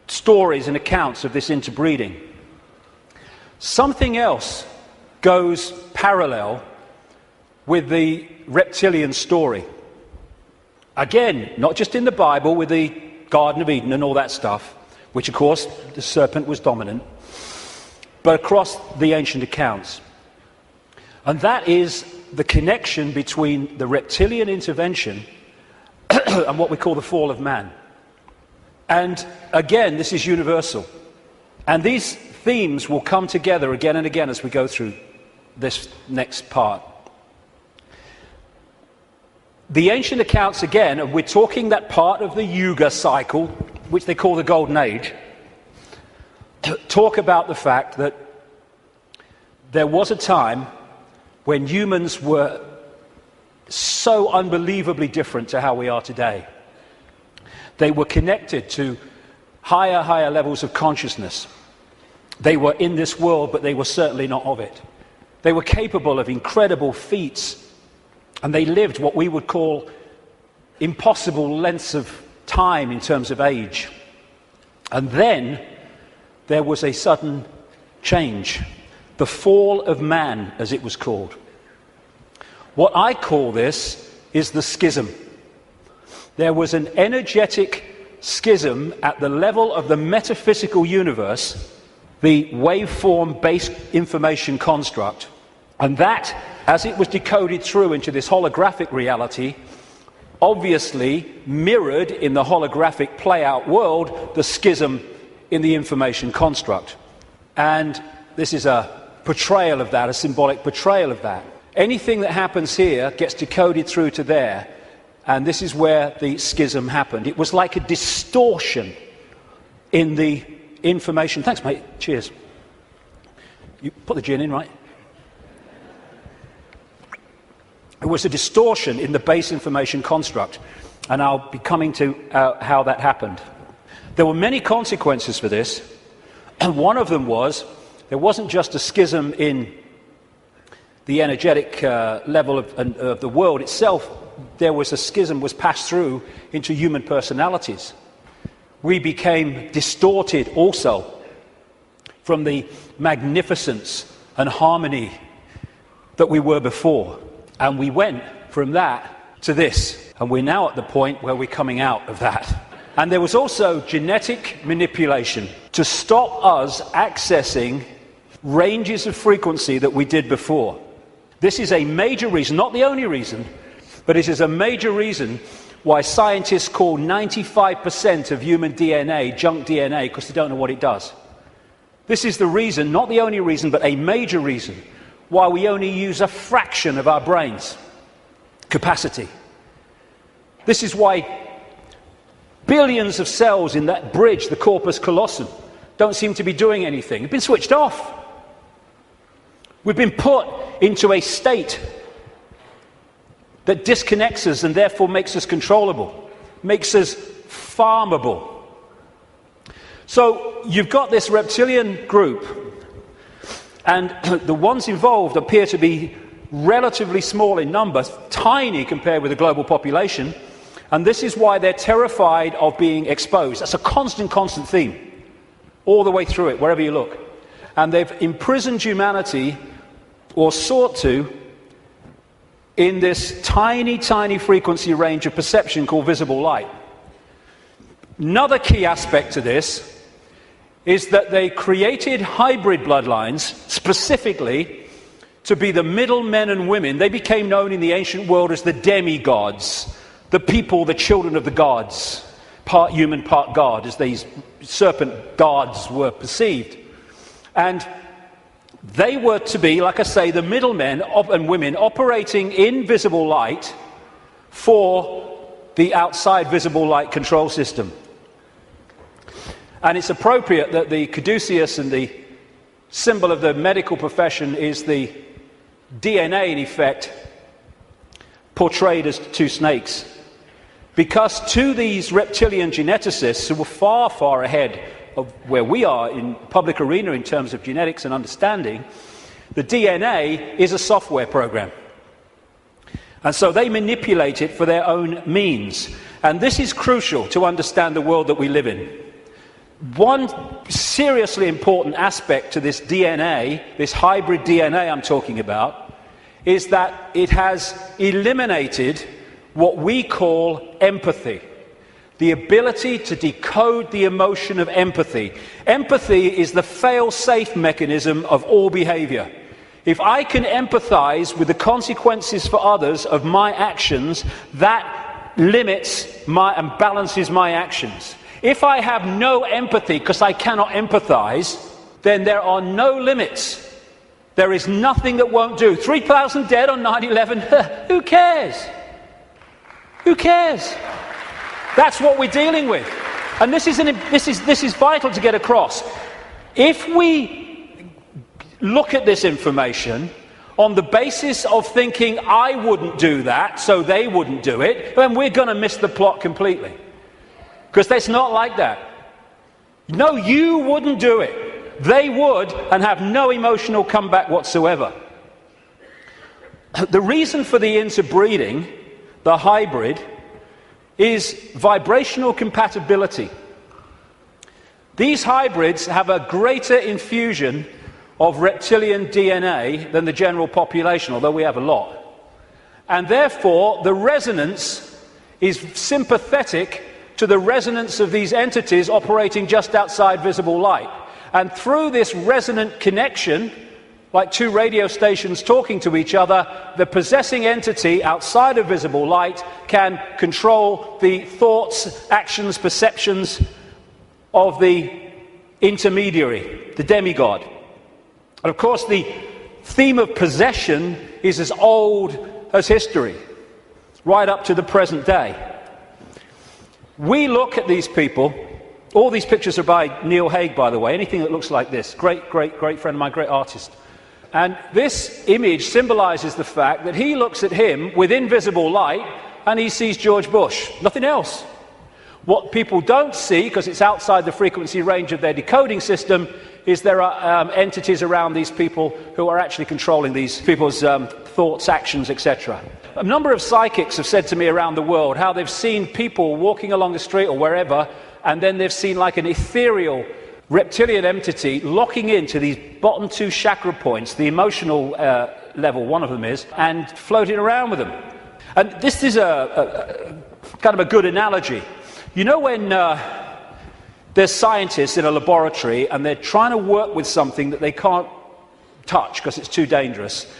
stories and accounts of this interbreeding. Something else goes parallel with the reptilian story. Again, not just in the Bible with the Garden of Eden and all that stuff, which of course the serpent was dominant, but across the ancient accounts. And that is the connection between the reptilian intervention and what we call the fall of man. And again, this is universal. And these themes will come together again and again as we go through this next part. The ancient accounts, again, and we're talking that part of the Yuga cycle, which they call the Golden Age, talk about the fact that there was a time when humans were so unbelievably different to how we are today. They were connected to higher levels of consciousness. They were in this world, but they were certainly not of it. They were capable of incredible feats, and they lived what we would call impossible lengths of time in terms of age. And then there was a sudden change, the fall of man, as it was called. What I call this is the schism. there was an energetic schism at the level of the metaphysical universe, the waveform-based information construct, and that, as it was decoded through into this holographic reality, obviously mirrored in the holographic play-out world the schism in the information construct. And this is a portrayal of that, a symbolic portrayal of that. Anything that happens here gets decoded through to there, and this is where the schism happened. It was like a distortion in the information. Thanks, mate. Cheers. You put the gin in, right? It was a distortion in the base information construct, and I'll be coming to how that happened. There were many consequences for this, and one of them was there wasn't just a schism in the energetic level of the world itself. There was a schism was passed through into human personalities. We became distorted also from the magnificence and harmony that we were before. And we went from that to this. And we're now at the point where we're coming out of that. And there was also genetic manipulation to stop us accessing ranges of frequency that we did before. This is a major reason, not the only reason, but it is a major reason why scientists call 95% of human DNA junk DNA, because they don't know what it does. This is the reason, not the only reason, but a major reason why we only use a fraction of our brain's capacity. This is why billions of cells in that bridge, the corpus callosum, don't seem to be doing anything. They've been switched off. We've been put into a state that disconnects us and therefore makes us controllable, makes us farmable. So you've got this reptilian group, and the ones involved appear to be relatively small in numbers, tiny compared with the global population, and this is why they're terrified of being exposed. That's a constant theme, all the way through it, wherever you look. And they've imprisoned humanity, or sought to, in this tiny frequency range of perception called visible light. Another key aspect to this is that they created hybrid bloodlines specifically to be the middle men and women. They became known in the ancient world as the demigods, the people, the children of the gods, part human, part god, as these serpent gods were perceived. And they were to be, like I say, the middlemen and women operating in visible light for the outside visible light control system. And it's appropriate that the caduceus and the symbol of the medical profession is the DNA, in effect, portrayed as two snakes. Because to these reptilian geneticists who were far ahead of where we are in public arena in terms of genetics and understanding, the DNA is a software program. And so they manipulate it for their own means. And this is crucial to understand the world that we live in. One seriously important aspect to this DNA, this hybrid DNA I'm talking about, is that it has eliminated what we call empathy. The ability to decode the emotion of empathy. Empathy is the fail-safe mechanism of all behavior. If I can empathize with the consequences for others of my actions, that limits and balances my actions. If I have no empathy because I cannot empathize, then there are no limits. There is nothing that won't do. 3,000 dead on 9/11, who cares? Who cares? That's what we're dealing with. And this is vital to get across. If we look at this information on the basis of thinking I wouldn't do that, so they wouldn't do it, then we're going to miss the plot completely. Because it's not like that. No, you wouldn't do it. They would, and have no emotional comeback whatsoever. The reason for the interbreeding, the hybrid, is vibrational compatibility. These hybrids have a greater infusion of reptilian DNA than the general population, although we have a lot. And therefore, the resonance is sympathetic to the resonance of these entities operating just outside visible light. And through this resonant connection, like two radio stations talking to each other, the possessing entity outside of visible light can control the thoughts, actions, perceptions of the intermediary, the demigod. And of course, the theme of possession is as old as history, right up to the present day. We look at these people. All these pictures are by Neil Haig, by the way. Anything that looks like this. Great, great, great friend of mine, great artist. And this image symbolizes the fact that he looks at him with invisible light and he sees George Bush. Nothing else. What people don't see, because it's outside the frequency range of their decoding system, is there are entities around these people who are actually controlling these people's thoughts, actions, etc. A number of psychics have said to me around the world how they've seen people walking along the street or wherever, and then they've seen like an ethereal reptilian entity locking into these bottom two chakra points, the emotional level, one of them is, and floating around with them. And this is a kind of a good analogy. You know when there's scientists in a laboratory and they're trying to work with something that they can't touch because it's too dangerous.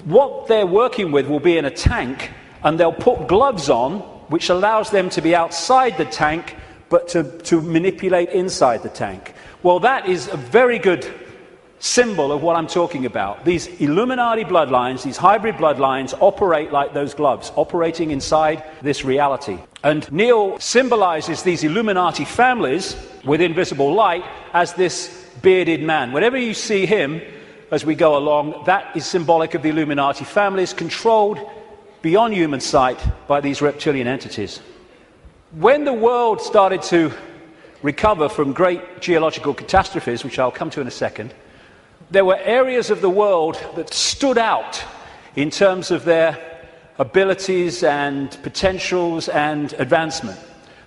What they're working with will be in a tank, and they'll put gloves on, which allows them to be outside the tank, but to manipulate inside the tank. Well, that is a very good symbol of what I'm talking about. These Illuminati bloodlines, these hybrid bloodlines, operate like those gloves, operating inside this reality. And Neil symbolizes these Illuminati families with invisible light as this bearded man. Whenever you see him as we go along, that is symbolic of the Illuminati families, controlled beyond human sight by these reptilian entities. When the world started to recover from great geological catastrophes, which I'll come to in a second, there were areas of the world that stood out in terms of their abilities and potentials and advancement.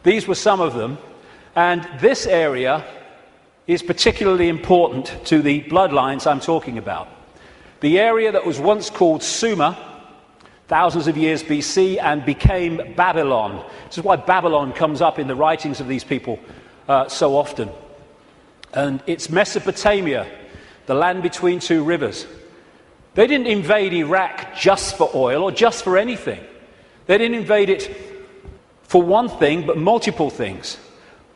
These were some of them, and this area is particularly important to the bloodlines I'm talking about. The area that was once called Sumer, thousands of years BC, and became Babylon. This is why Babylon comes up in the writings of these people so often. And it's Mesopotamia, the land between two rivers. They didn't invade Iraq just for oil or just for anything. They didn't invade it for one thing, but multiple things.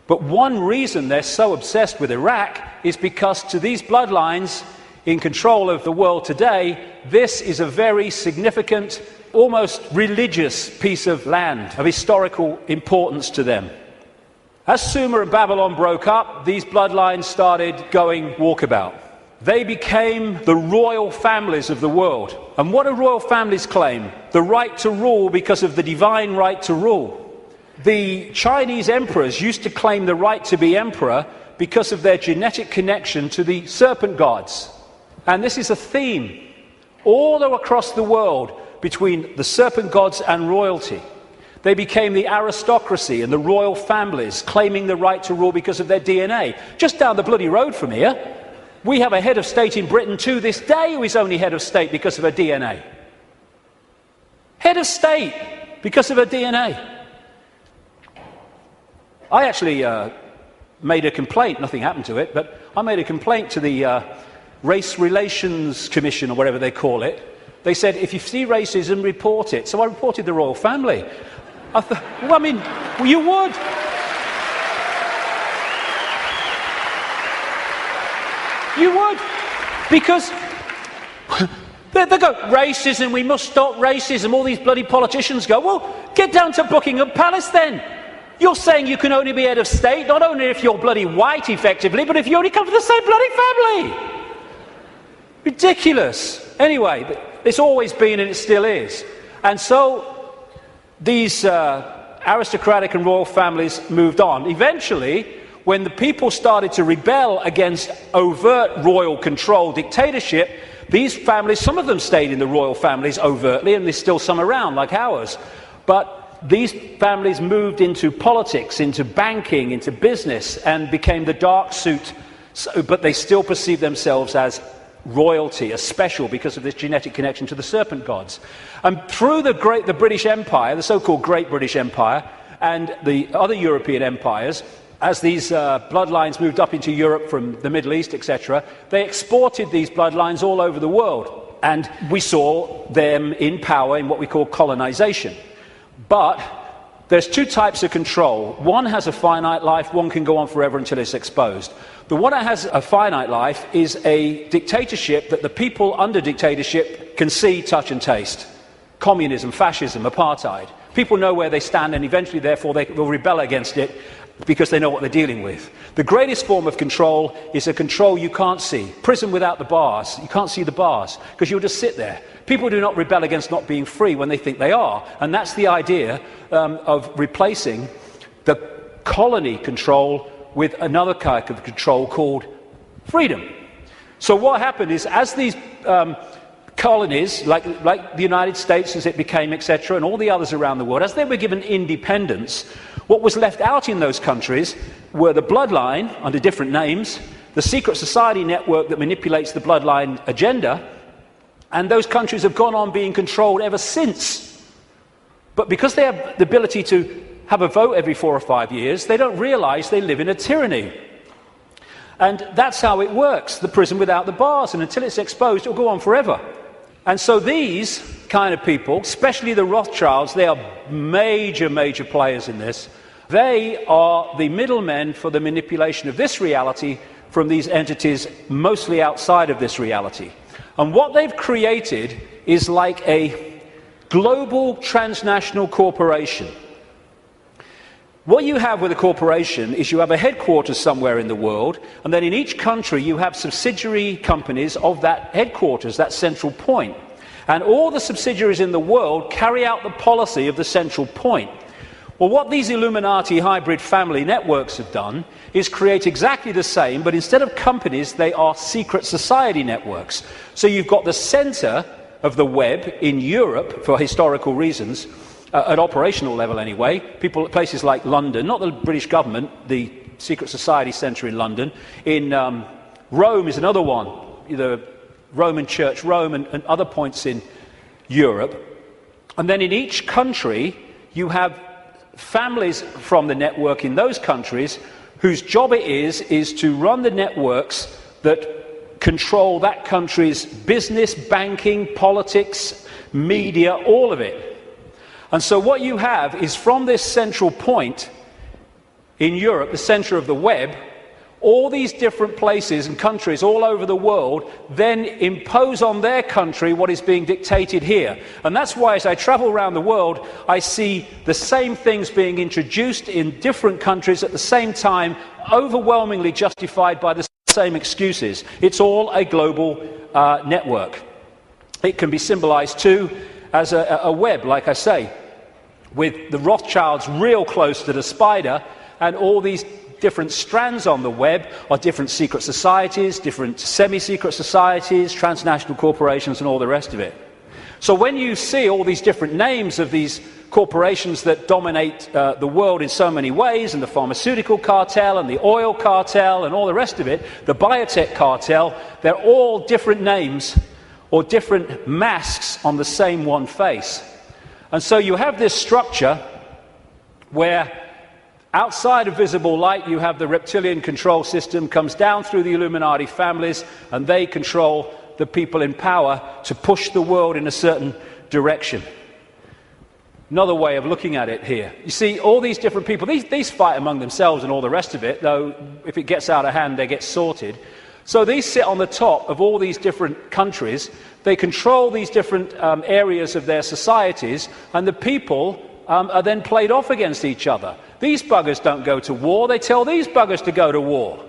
But one reason they're so obsessed with Iraq is because to these bloodlines in control of the world today, this is a very significant, almost religious piece of land of historical importance to them. As Sumer and Babylon broke up, these bloodlines started going walkabout. They became the royal families of the world. And what do royal families claim? The right to rule because of the divine right to rule. The Chinese emperors used to claim the right to be emperor because of their genetic connection to the serpent gods. And this is a theme all across the world between the serpent gods and royalty. They became the aristocracy and the royal families, claiming the right to rule because of their DNA. Just down the bloody road from here, we have a head of state in Britain to this day who is only head of state because of her DNA. Head of state because of her DNA. I actually made a complaint, nothing happened to it, but I made a complaint to the Race Relations Commission, or whatever they call it. They said, if you see racism, report it. So I reported the royal family. I thought, well, I mean, well, you would. You would. Because they go, racism, we must stop racism. All these bloody politicians go, well, get down to Buckingham Palace then. You're saying you can only be head of state, not only if you're bloody white, effectively, but if you only come from the same bloody family. Ridiculous. Anyway, it's always been and it still is. And so these aristocratic and royal families moved on. Eventually, when the people started to rebel against overt royal control dictatorship, these families, some of them stayed in the royal families overtly, and there's still some around, like ours. But these families moved into politics, into banking, into business, and became the dark suit, but they still perceive themselves as royalty, as special because of this genetic connection to the serpent gods. And through the British Empire, the so-called Great British Empire, and the other European empires, as these bloodlines moved up into Europe from the Middle East, etc., they exported these bloodlines all over the world. And we saw them in power in what we call colonization. But there's two types of control. One has a finite life, one can go on forever until it's exposed. The one that has a finite life is a dictatorship that the people under dictatorship can see, touch and taste. Communism, fascism, apartheid. People know where they stand and eventually, therefore, they will rebel against it because they know what they're dealing with. The greatest form of control is a control you can't see. Prison without the bars. You can't see the bars because you'll just sit there. People do not rebel against not being free when they think they are. And that's the idea of replacing the colony control with another kind of control called freedom. So what happened is, as these colonies, like the United States as it became, etc., and all the others around the world, as they were given independence, what was left out in those countries were the bloodline, under different names, the secret society network that manipulates the bloodline agenda, and those countries have gone on being controlled ever since. But because they have the ability to have a vote every 4 or 5 years, they don't realize they live in a tyranny. And that's how it works, the prison without the bars, and until it's exposed, it'll go on forever. And so these kind of people, especially the Rothschilds, they are major, major players in this. They are the middlemen for the manipulation of this reality from these entities mostly outside of this reality. And what they've created is like a global transnational corporation. What you have with a corporation is you have a headquarters somewhere in the world, and then in each country you have subsidiary companies of that headquarters, that central point. And all the subsidiaries in the world carry out the policy of the central point. Well, what these Illuminati hybrid family networks have done is create exactly the same, but instead of companies, they are secret society networks. So you've got the center of the web in Europe, for historical reasons, at operational level anyway, people at places like London, not the British government, the secret society centre in London. In Rome is another one, the Roman Church, Rome, and other points in Europe. And then in each country, you have families from the network in those countries whose job it is to run the networks that control that country's business, banking, politics, media, all of it. And so what you have is, from this central point in Europe, the centre of the web, all these different places and countries all over the world then impose on their country what is being dictated here. And that's why, as I travel around the world, I see the same things being introduced in different countries at the same time, overwhelmingly justified by the same excuses. It's all a global network. It can be symbolised too as a web, like I say, with the Rothschilds real close to the spider, and all these different strands on the web are different secret societies, different semi-secret societies, transnational corporations, and all the rest of it. So when you see all these different names of these corporations that dominate the world in so many ways, and the pharmaceutical cartel, and the oil cartel, and all the rest of it, the biotech cartel, they're all different names or different masks on the same one face. And so you have this structure where outside of visible light you have the reptilian control system, comes down through the Illuminati families, and they control the people in power to push the world in a certain direction. Another way of looking at it here. You see, all these different people, these fight among themselves and all the rest of it, though if it gets out of hand they get sorted. So these sit on the top of all these different countries. They control these different areas of their societies, and the people are then played off against each other. These buggers don't go to war, they tell these buggers to go to war.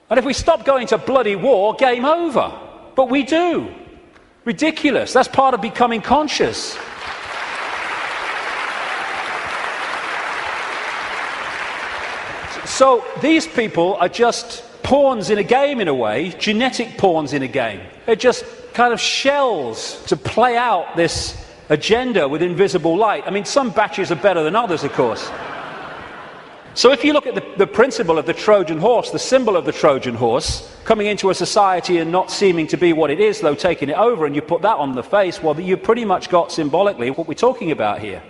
And if we stop going to bloody war, game over. But we do. Ridiculous. That's part of becoming conscious. So these people are just pawns in a game, in a way, genetic pawns in a game. They're just kind of shells to play out this agenda with invisible light. I mean, some batches are better than others, of course. So if you look at the principle of the Trojan horse, the symbol of the Trojan horse, coming into a society and not seeming to be what it is, though taking it over, and you put that on the face, well, you've pretty much got symbolically what we're talking about here.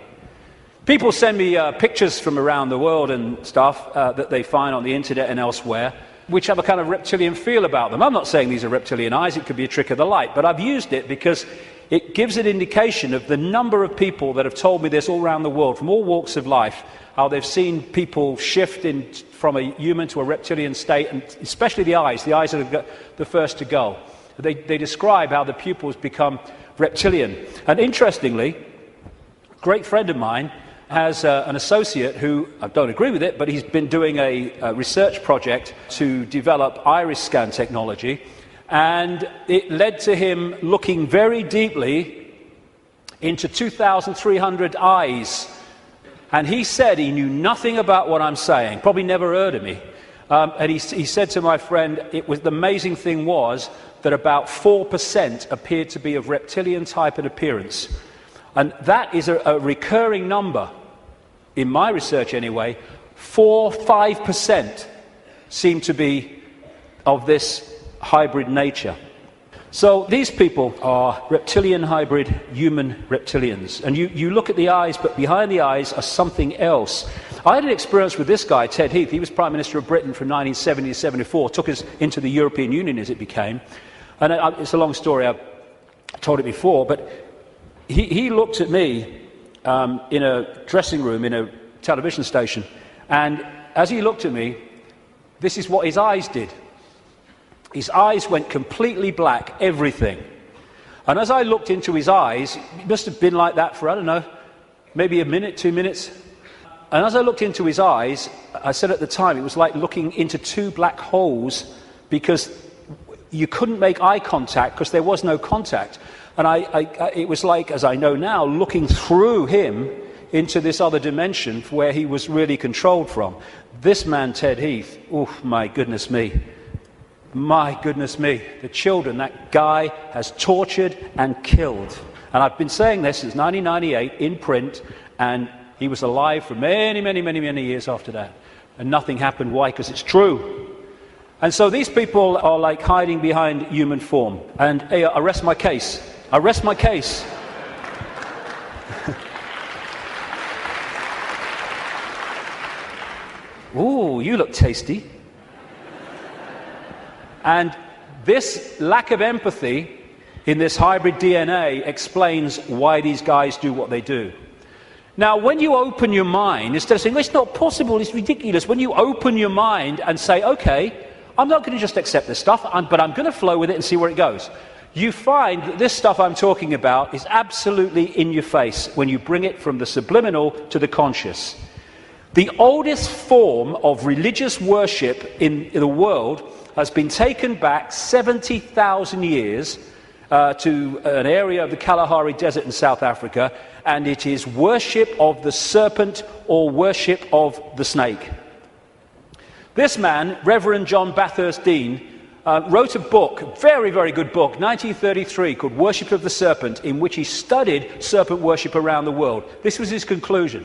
People send me pictures from around the world and stuff that they find on the internet and elsewhere, which have a kind of reptilian feel about them. I'm not saying these are reptilian eyes, it could be a trick of the light, but I've used it because it gives an indication of the number of people that have told me this all around the world, from all walks of life, how they've seen people shift from a human to a reptilian state, and especially the eyes are the first to go. They describe how the pupils become reptilian. And interestingly, a great friend of mine has an associate who, I don't agree with it, but he's been doing a research project to develop iris scan technology, and it led to him looking very deeply into 2,300 eyes. And he said he knew nothing about what I'm saying, probably never heard of me. And he said to my friend, the amazing thing was that about 4% appeared to be of reptilian type and appearance. And that is a recurring number, in my research anyway. 5% seem to be of this hybrid nature. So these people are reptilian hybrid human reptilians. And you look at the eyes, but behind the eyes are something else. I had an experience with this guy, Ted Heath. He was Prime Minister of Britain from 1970 to 74, took us into the European Union as it became. And it's a long story, I've told it before, but he looked at me in a dressing room in a television station, and as he looked at me, this is what his eyes did. His eyes went completely black, everything. And as I looked into his eyes, it must have been like that for, I don't know, maybe a minute, 2 minutes. And as I looked into his eyes, I said at the time, it was like looking into two black holes, because you couldn't make eye contact because there was no contact. And it was like, as I know now, looking through him into this other dimension where he was really controlled from. This man, Ted Heath, oh my goodness me. My goodness me, the children that guy has tortured and killed. And I've been saying this since 1998 in print, and he was alive for many, many, many, many years after that. And nothing happened. Why? Because it's true. And so these people are like hiding behind human form. And hey, I rest my case. I rest my case. Ooh, you look tasty. And this lack of empathy in this hybrid DNA explains why these guys do what they do. Now, when you open your mind, instead of saying, it's not possible, it's ridiculous, when you open your mind and say, okay, I'm not going to just accept this stuff, but I'm going to flow with it and see where it goes, you find that this stuff I'm talking about is absolutely in your face when you bring it from the subliminal to the conscious. The oldest form of religious worship in the world has been taken back 70,000 years to an area of the Kalahari Desert in South Africa, and it is worship of the serpent or worship of the snake. This man, Reverend John Bathurst Dean, wrote a book, a very, very good book, 1933, called Worship of the Serpent, in which he studied serpent worship around the world. This was his conclusion.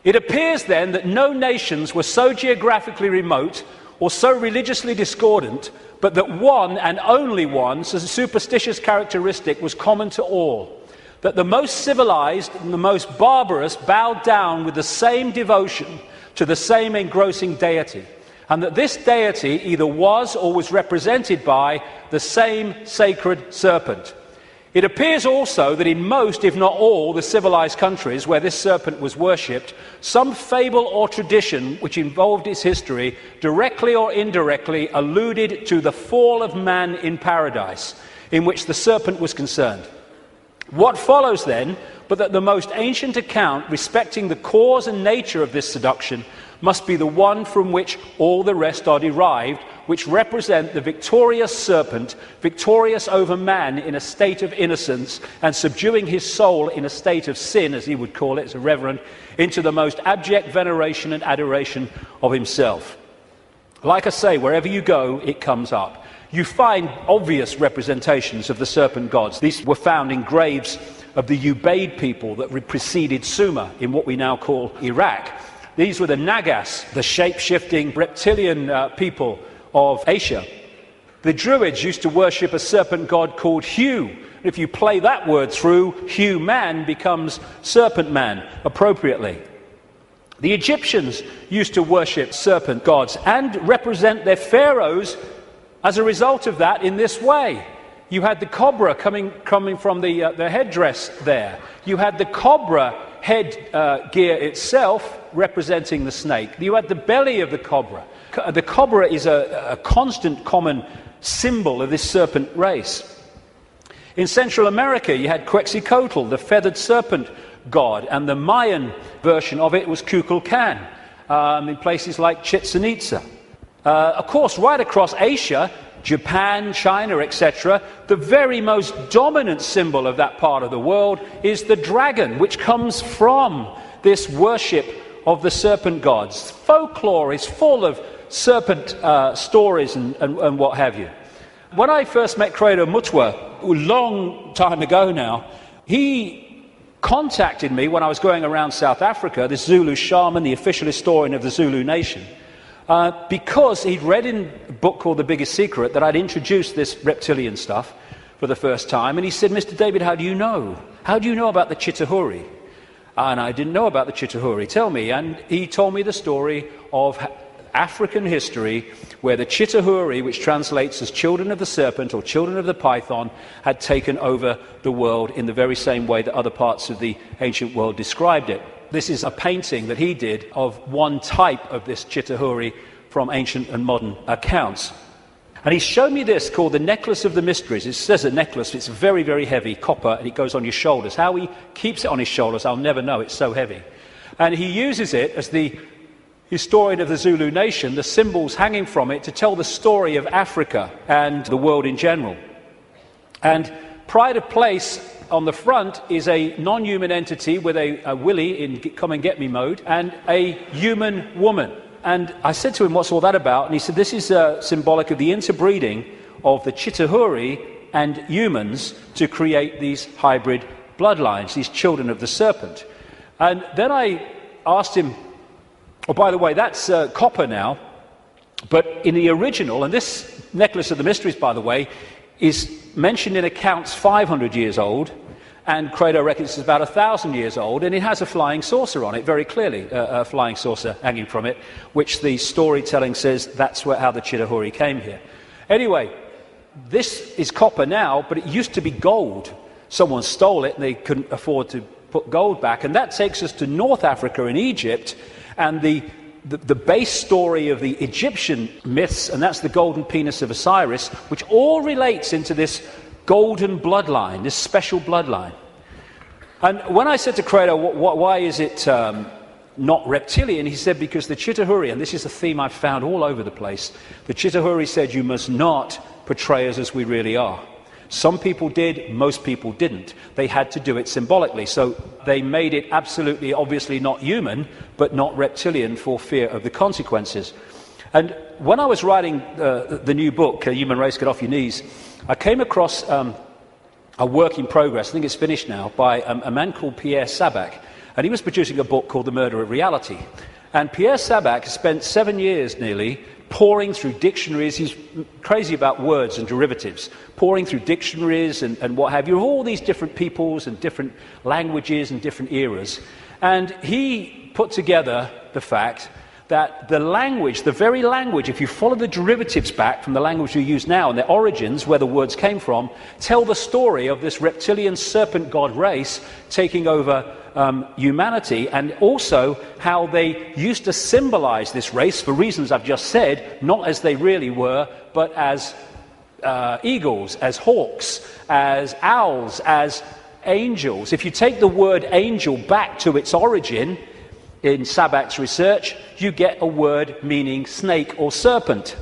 It appears then that no nations were so geographically remote or so religiously discordant, but that one and only one superstitious characteristic was common to all, that the most civilized and the most barbarous bowed down with the same devotion to the same engrossing deity, and that this deity either was or was represented by the same sacred serpent. It appears also that in most, if not all, the civilized countries where this serpent was worshipped, some fable or tradition which involved its history, directly or indirectly, alluded to the fall of man in paradise, in which the serpent was concerned. What follows then, but that the most ancient account respecting the cause and nature of this seduction must be the one from which all the rest are derived, which represent the victorious serpent, victorious over man in a state of innocence, and subduing his soul in a state of sin, as he would call it as a reverend, into the most abject veneration and adoration of himself. Like I say, wherever you go, it comes up. You find obvious representations of the serpent gods. These were found in graves of the Ubaid people that preceded Sumer in what we now call Iraq. These were the Nagas, the shape-shifting reptilian people of Asia. The Druids used to worship a serpent god called Hu. If you play that word through, Hu-man becomes serpent man, appropriately. The Egyptians used to worship serpent gods and represent their pharaohs as a result of that in this way. You had the cobra coming from the headdress there. You had the cobra head gear itself representing the snake. You had the belly of the cobra. The cobra is a constant common symbol of this serpent race. In Central America, you had Quetzalcoatl, the feathered serpent god, and the Mayan version of it was Kukulkan in places like Chichen Itza. Of course, right across Asia, Japan, China, etc., the very most dominant symbol of that part of the world is the dragon, which comes from this worship of the serpent gods. Folklore is full of serpent stories and what have you. When I first met Credo Mutwa, a long time ago now, he contacted me when I was going around South Africa, this Zulu shaman, the official historian of the Zulu nation, because he'd read in a book called The Biggest Secret that I'd introduced this reptilian stuff for the first time, and he said, Mr. David, how do you know? How do you know about the Chitahuri? And I didn't know about the Chitahuri. Tell me. And he told me the story of African history where the Chitahuri, which translates as children of the serpent or children of the python, had taken over the world in the very same way that other parts of the ancient world described it. This is a painting that he did of one type of this Chitahuri from ancient and modern accounts. And he showed me this called the Necklace of the Mysteries. It says a necklace, it's very, very heavy, copper, and it goes on your shoulders. How he keeps it on his shoulders, I'll never know, it's so heavy. And he uses it as the historian of the Zulu nation, the symbols hanging from it, to tell the story of Africa and the world in general. And pride of place on the front is a non-human entity with a willy in come and get me mode and a human woman. And I said to him, what's all that about? And he said, this is symbolic of the interbreeding of the Chitahuri and humans to create these hybrid bloodlines, these children of the serpent. And then I asked him, oh, by the way, that's copper now, but in the original, and this Necklace of the Mysteries, by the way, is mentioned in accounts 500 years old, and Credo reckons it's about 1,000 years old, and it has a flying saucer on it, very clearly, a flying saucer hanging from it, which the storytelling says that's how the Chitahuri came here. Anyway, this is copper now, but it used to be gold. Someone stole it, and they couldn't afford to put gold back, and that takes us to North Africa and Egypt, and the base story of the Egyptian myths, and that's the golden penis of Osiris, which all relates into this golden bloodline, this special bloodline. And when I said to Credo, why is it not reptilian, he said, because the Chitahuri, and this is a theme I've found all over the place, the Chitahuri said you must not portray us as we really are. Some people did, most people didn't. They had to do it symbolically, so they made it absolutely, obviously not human, but not reptilian for fear of the consequences. And when I was writing the new book, Human Race, Get Off Your Knees, I came across a work in progress, I think it's finished now, by a man called Pierre Sabac, and he was producing a book called The Murder of Reality. And Pierre Sabac spent 7 years nearly pouring through dictionaries. He's crazy about words and derivatives, pouring through dictionaries and what have you, of all these different peoples and different languages and different eras. And he put together the fact that the language, the very language, if you follow the derivatives back from the language we use now and their origins, where the words came from, tell the story of this reptilian serpent god race taking over humanity, and also how they used to symbolize this race for reasons I've just said, not as they really were, but as eagles, as hawks, as owls, as angels. If you take the word angel back to its origin, in Sabac's research, you get a word meaning snake or serpent.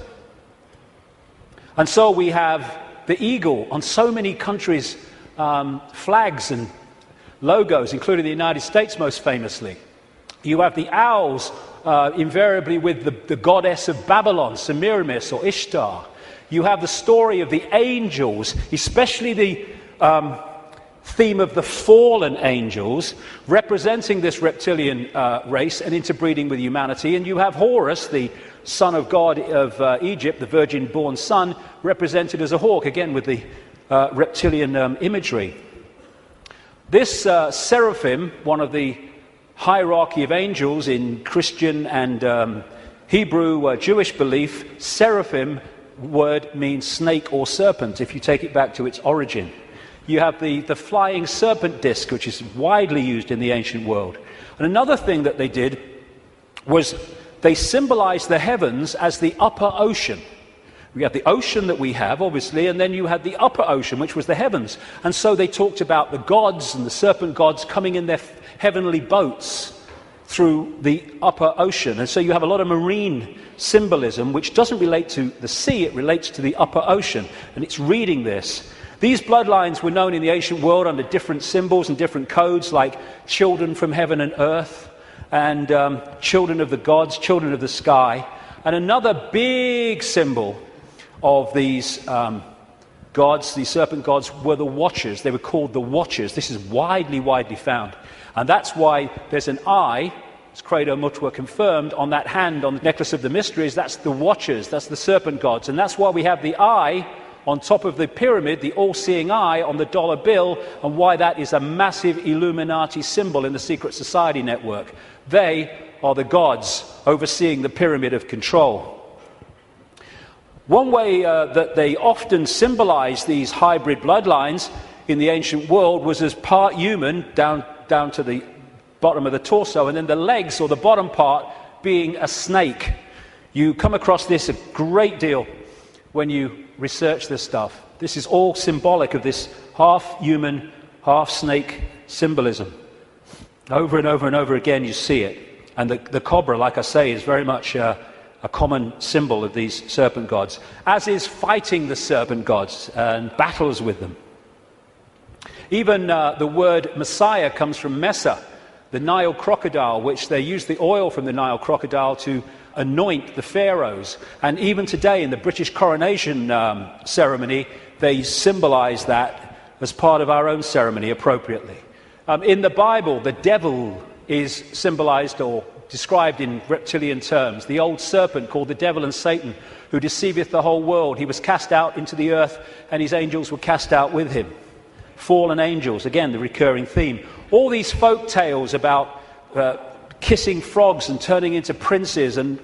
And so we have the eagle on so many countries' flags and logos, including the United States most famously. You have the owls, invariably with the goddess of Babylon, Semiramis or Ishtar. You have the story of the angels, especially the theme of the fallen angels, representing this reptilian race and interbreeding with humanity. And you have Horus, the son of God of Egypt, the virgin-born son, represented as a hawk, again with the reptilian imagery. This seraphim, one of the hierarchy of angels in Christian and Hebrew Jewish belief, seraphim word means snake or serpent, if you take it back to its origin. You have the flying serpent disc, which is widely used in the ancient world. And another thing that they did was they symbolized the heavens as the upper ocean. We had the ocean that we have, obviously, and then you had the upper ocean, which was the heavens. And so they talked about the gods and the serpent gods coming in their heavenly boats through the upper ocean. And so you have a lot of marine symbolism, which doesn't relate to the sea, it relates to the upper ocean. And it's reading this. These bloodlines were known in the ancient world under different symbols and different codes, like children from heaven and earth, and children of the gods, children of the sky. And another big symbol of these gods, these serpent gods, were the Watchers. They were called the Watchers. This is widely found. And that's why there's an eye, as Credo Mutua confirmed, on that hand, on the necklace of the mysteries. That's the Watchers, that's the serpent gods. And that's why we have the eye on top of the pyramid, the all-seeing eye on the dollar bill, and why that is a massive Illuminati symbol in the secret society network. They are the gods overseeing the pyramid of control. One way that they often symbolized these hybrid bloodlines in the ancient world was as part human, down to the bottom of the torso, and then the legs, or the bottom part, being a snake. You come across this a great deal when you research this stuff. This is all symbolic of this half-human, half-snake symbolism. Over and over and over again you see it. And the cobra, like I say, is very much a common symbol of these serpent gods, as is fighting the serpent gods and battles with them. Even the word Messiah comes from Mesa, the Nile crocodile, which they use the oil from the Nile crocodile to anoint the pharaohs. And even today in the British coronation ceremony, they symbolize that as part of our own ceremony appropriately. In the Bible, the devil is symbolized or described in reptilian terms. The old serpent called the devil and Satan, who deceiveth the whole world. He was cast out into the earth, and his angels were cast out with him. Fallen angels, again, the recurring theme. All these folk tales about kissing frogs and turning into princes, and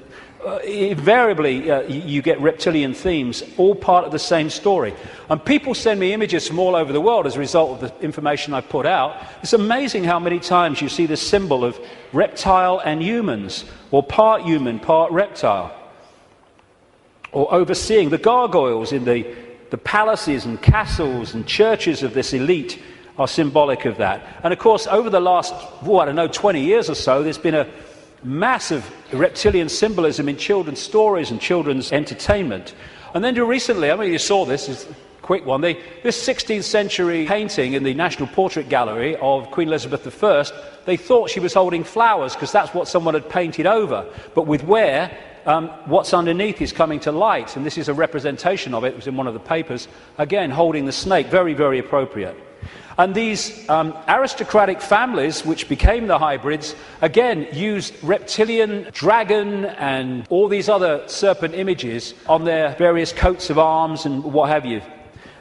invariably you get reptilian themes, all part of the same story. And people send me images from all over the world as a result of the information I put out. It's amazing how many times you see this symbol of reptile and humans, or part human, part reptile. Or overseeing the gargoyles in the palaces and castles and churches of this elite are symbolic of that. And of course, over the last, 20 years or so, there's been a massive reptilian symbolism in children's stories and children's entertainment. And then recently, you saw this, it's a quick one, this 16th century painting in the National Portrait Gallery of Queen Elizabeth I, they thought she was holding flowers because that's what someone had painted over. But with what's underneath is coming to light, and this is a representation of it. It was in one of the papers, again holding the snake, very, very appropriate. And these aristocratic families, which became the hybrids, again used reptilian, dragon, and all these other serpent images on their various coats of arms and what have you.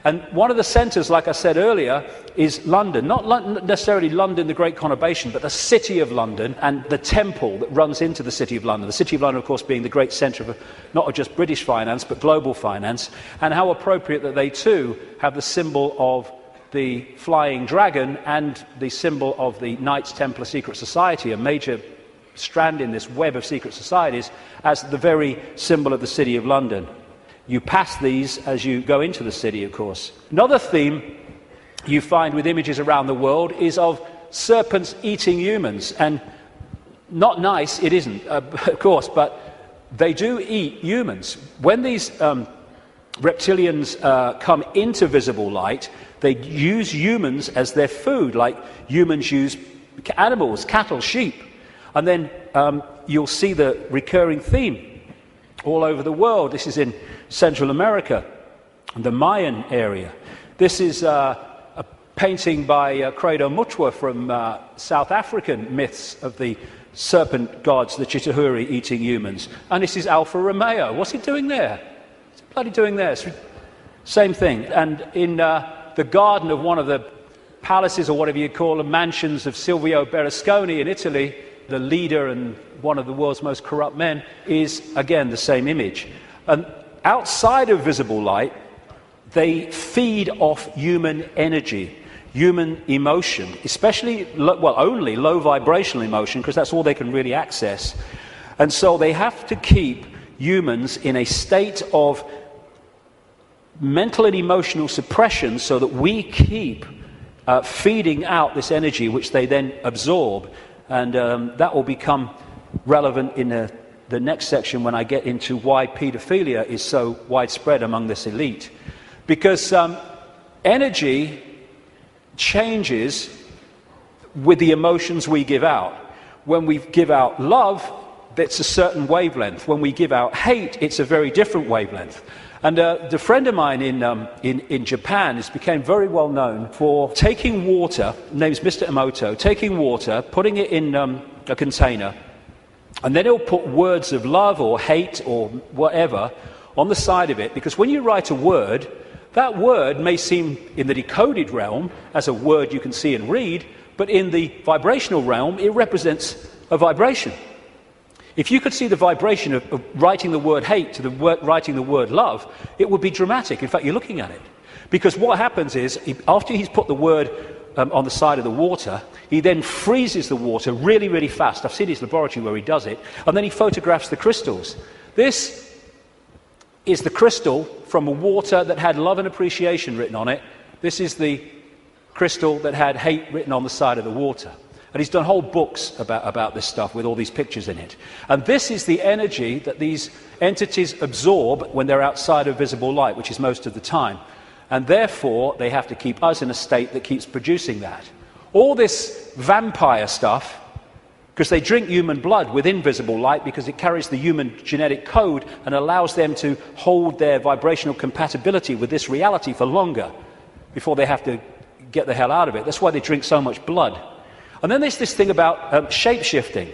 And one of the centres, like I said earlier, is London. Not necessarily London, the Great Conurbation, but the City of London and the temple that runs into the City of London. The City of London, of course, being the great centre of not just British finance, but global finance. And how appropriate that they, too, have the symbol of the flying dragon and the symbol of the Knights Templar Secret Society, a major strand in this web of secret societies, as the very symbol of the City of London. You pass these as you go into the city, of course. Another theme you find with images around the world is of serpents eating humans. And not nice, it isn't, of course, but they do eat humans. When these reptilians come into visible light, they use humans as their food, like humans use animals, cattle, sheep. And then you'll see the recurring theme all over the world. This is in Central America, the Mayan area. This is painting by Credo Mutwa from South African myths of the serpent gods, the Chitauri, eating humans. And this is Alfa Romeo. What's he doing there? What's he bloody doing there? Same thing. And in the garden of one of the palaces, or whatever you call them, mansions of Silvio Berlusconi in Italy, the leader and one of the world's most corrupt men, is, again, the same image. And outside of visible light, they feed off human energy, human emotion, especially, only low vibrational emotion, because that's all they can really access. And so they have to keep humans in a state of mental and emotional suppression so that we keep feeding out this energy, which they then absorb. And that will become relevant in the next section when I get into why paedophilia is so widespread among this elite. Because energy changes with the emotions we give out. When we give out love, that's a certain wavelength. When we give out hate, it's a very different wavelength. And the friend of mine in Japan became very well known for taking water, name's Mr. Emoto, taking water, putting it in a container, and then he'll put words of love or hate or whatever on the side of it, because when you write a word, that word may seem in the decoded realm as a word you can see and read, but in the vibrational realm, it represents a vibration. If you could see the vibration of writing the word hate to writing the word love, it would be dramatic. In fact, you're looking at it. Because what happens is, after he's put the word on the side of the water, he then freezes the water really, really fast. I've seen his laboratory where he does it. And then he photographs the crystals. This is the crystal from a water that had love and appreciation written on it. This is the crystal that had hate written on the side of the water. And he's done whole books about this stuff with all these pictures in it. And this is the energy that these entities absorb when they're outside of visible light, which is most of the time. And therefore, they have to keep us in a state that keeps producing that. All this vampire stuff, because they drink human blood with invisible light because it carries the human genetic code and allows them to hold their vibrational compatibility with this reality for longer before they have to get the hell out of it. That's why they drink so much blood. And then there's this thing about shape-shifting,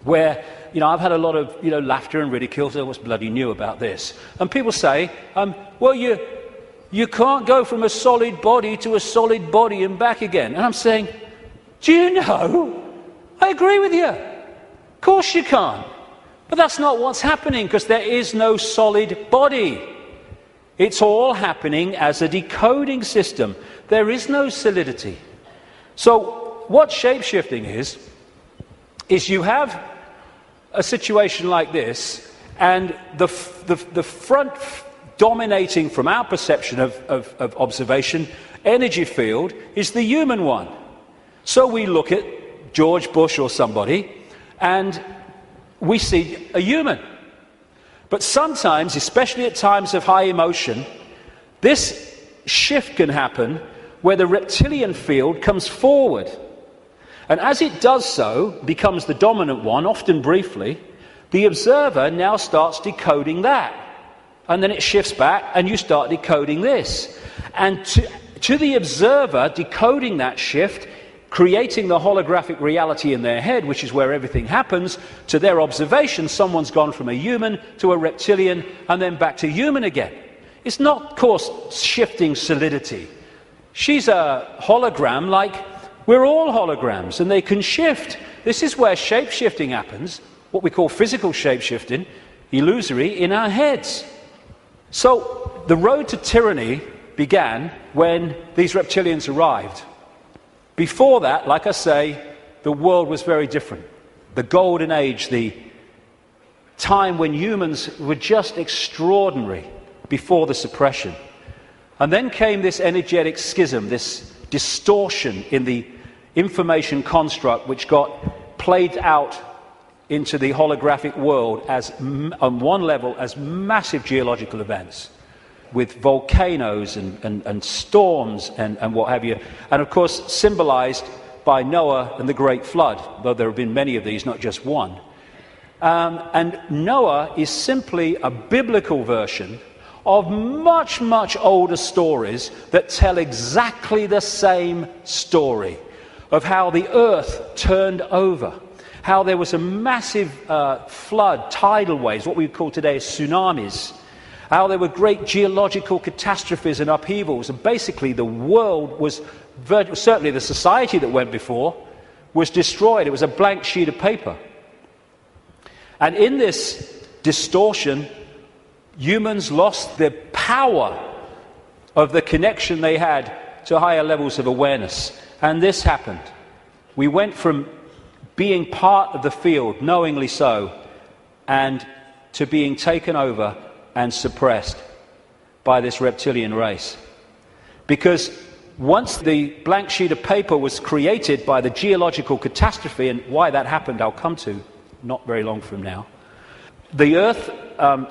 where, I've had a lot of, laughter and ridicule. So what's bloody new about this? And people say, well, you can't go from a solid body to a solid body and back again. And I'm saying, do you know? I agree with you. Of course you can't. But that's not what's happening, because there is no solid body. It's all happening as a decoding system. There is no solidity. So what shape-shifting is you have a situation like this, and the front dominating from our perception of observation energy field is the human one. So we look at George Bush or somebody, and we see a human. But sometimes, especially at times of high emotion, this shift can happen where the reptilian field comes forward. And as it does so, becomes the dominant one, often briefly, the observer now starts decoding that. And then it shifts back, and you start decoding this. And to the observer, decoding that shift, creating the holographic reality in their head, which is where everything happens, to their observation, someone's gone from a human to a reptilian, and then back to human again. It's not, of course, shifting solidity. She's a hologram like we're all holograms, and they can shift. This is where shape-shifting happens, what we call physical shape-shifting, illusory, in our heads. So the road to tyranny began when these reptilians arrived. Before that, like I say, the world was very different. The golden age, the time when humans were just extraordinary before the suppression. And then came this energetic schism, this distortion in the information construct, which got played out into the holographic world as, on one level, as massive geological events, with volcanoes and storms and what have you, and of course symbolized by Noah and the Great Flood, though there have been many of these, not just one. And Noah is simply a biblical version of much, much older stories that tell exactly the same story of how the earth turned over, how there was a massive flood, tidal waves, what we would call today tsunamis, how there were great geological catastrophes and upheavals, and basically the world was, certainly the society that went before, was destroyed. It was a blank sheet of paper. And in this distortion, humans lost the power of the connection they had to higher levels of awareness. And this happened. We went from being part of the field, knowingly so, and to being taken over and suppressed by this reptilian race. Because once the blank sheet of paper was created by the geological catastrophe, and why that happened I'll come to not very long from now, the earth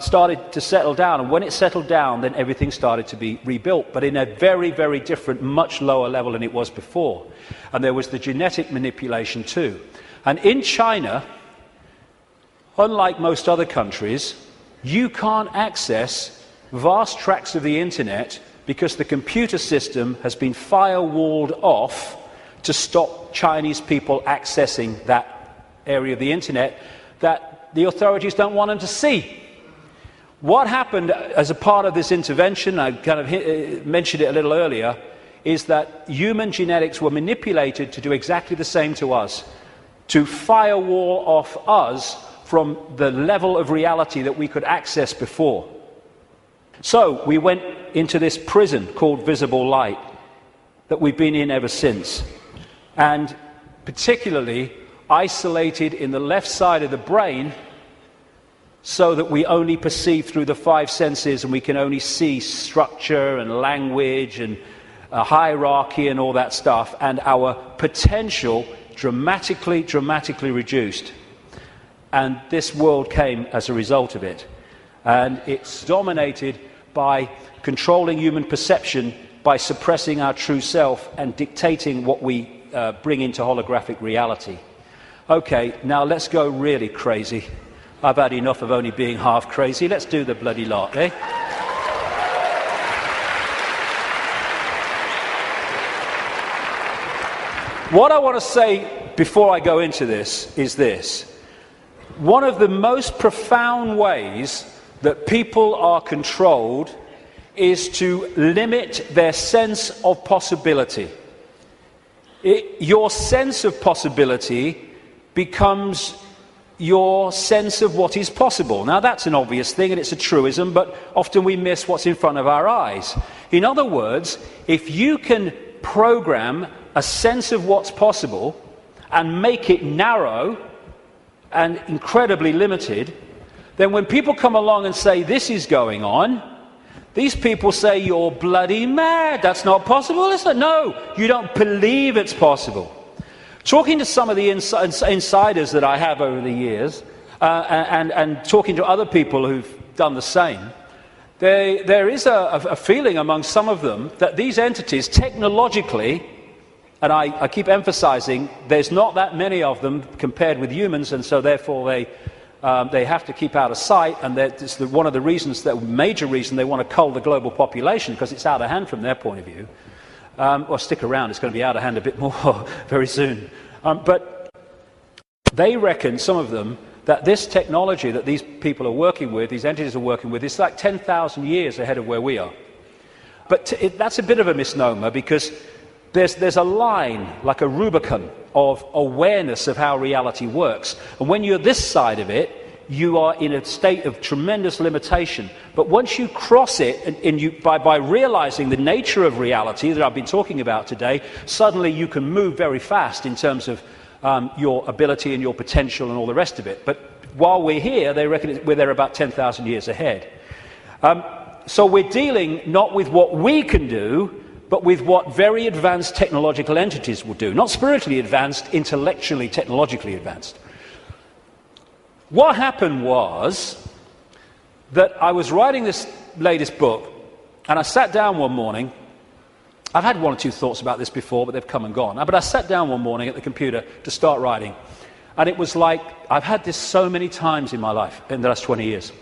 started to settle down, and when it settled down, then everything started to be rebuilt, but in a very, very different, much lower level than it was before. And there was the genetic manipulation too. And in China, unlike most other countries, you can't access vast tracts of the internet because the computer system has been firewalled off to stop Chinese people accessing that area of the internet that the authorities don't want them to see. What happened as a part of this intervention, I kind of mentioned it a little earlier, is that human genetics were manipulated to do exactly the same to us, to firewall off us from the level of reality that we could access before. So we went into this prison called visible light that we've been in ever since, and particularly isolated in the left side of the brain so that we only perceive through the five senses, and we can only see structure and language and hierarchy and all that stuff, and our potential dramatically reduced. And this world came as a result of it. And it's dominated by controlling human perception, by suppressing our true self and dictating what we bring into holographic reality. Okay, now let's go really crazy. I've had enough of only being half crazy. Let's do the bloody lot, eh? What I want to say before I go into this is this. One of the most profound ways that people are controlled is to limit their sense of possibility. Your sense of possibility becomes your sense of what is possible. Now that's an obvious thing and it's a truism, but often we miss what's in front of our eyes. In other words, if you can program a sense of what's possible and make it narrow and incredibly limited, then when people come along and say this is going on, these people say you're bloody mad, that's not possible, is it? No, you don't believe it's possible. Talking to some of the insiders that I have over the years, and talking to other people who've done the same, there is a feeling among some of them that these entities technologically, and I keep emphasizing there's not that many of them compared with humans, and so therefore they have to keep out of sight, and it's one of the reasons, the major reason they want to cull the global population, because it's out of hand from their point of view. Well, stick around, it's going to be out of hand a bit more very soon. But they reckon, some of them, that this technology that these people are working with, these entities are working with, is like 10,000 years ahead of where we are. But that's a bit of a misnomer, because there's a line, like a Rubicon, of awareness of how reality works. And when you're this side of it, you are in a state of tremendous limitation. But once you cross it, and by realizing the nature of reality that I've been talking about today, suddenly you can move very fast in terms of your ability and your potential and all the rest of it. But while we're here, they reckon we're there about 10,000 years ahead. So we're dealing not with what we can do, but with what very advanced technological entities will do. Not spiritually advanced, intellectually, technologically advanced. What happened was that I was writing this latest book, and I sat down one morning. I've had one or two thoughts about this before, but they've come and gone. But I sat down one morning at the computer to start writing, and it was like, I've had this so many times in my life, in the last 20 years.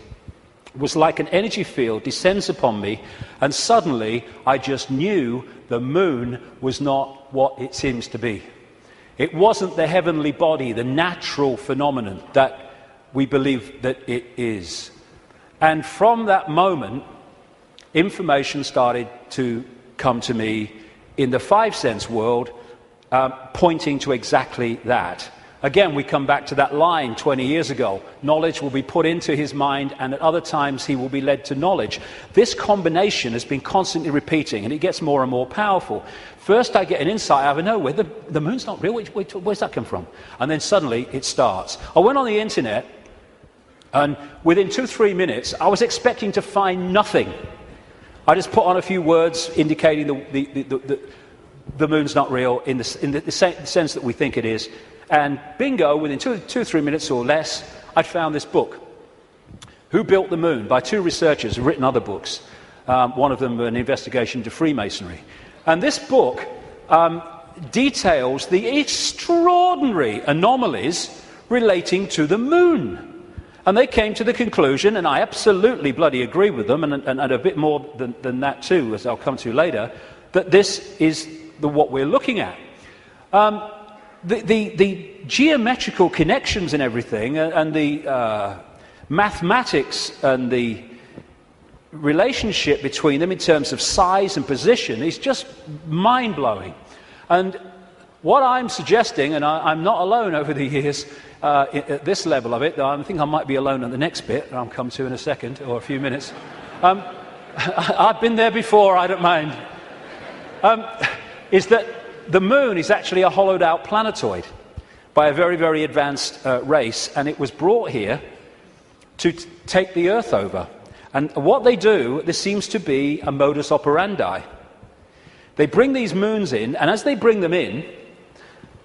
was like an energy field descends upon me, and suddenly I just knew the moon was not what it seems to be. It wasn't the heavenly body, the natural phenomenon that we believe that it is. And from that moment, information started to come to me in the five-sense world, pointing to exactly that. Again, we come back to that line 20 years ago. Knowledge will be put into his mind, and at other times he will be led to knowledge. This combination has been constantly repeating, and it gets more and more powerful. First I get an insight out of nowhere. The moon's not real. Where's that come from? And then suddenly it starts. I went on the internet, and within 2-3 minutes, I was expecting to find nothing. I just put on a few words indicating the moon's not real in the sense that we think it is. And bingo, within 2-3 minutes or less, I'd found this book, Who Built the Moon, by two researchers who've written other books. One of them an investigation into Freemasonry. And this book details the extraordinary anomalies relating to the moon. And they came to the conclusion, and I absolutely bloody agree with them, and a bit more than that too, as I'll come to later, that this is what we're looking at. The geometrical connections and everything, and the mathematics and the relationship between them in terms of size and position is just mind-blowing. And what I'm suggesting, and I'm not alone over the years at this level of it, though I think I might be alone at the next bit, that I'll come to in a second or a few minutes. I've been there before, I don't mind. Is that the moon is actually a hollowed-out planetoid by a very, very advanced race, and it was brought here to take the Earth over. And what they do, this seems to be a modus operandi. They bring these moons in, and as they bring them in,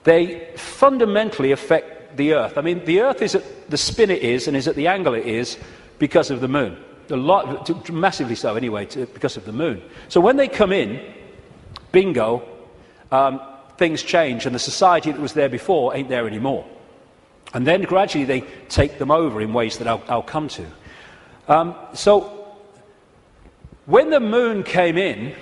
they fundamentally affect the Earth. I mean, the Earth is at the spin it is, and is at the angle it is, because of the moon. Massively so, anyway, because of the moon. So when they come in, bingo, things change, and the society that was there before ain't there anymore. And then gradually they take them over in ways that I'll come to. So when the moon came in,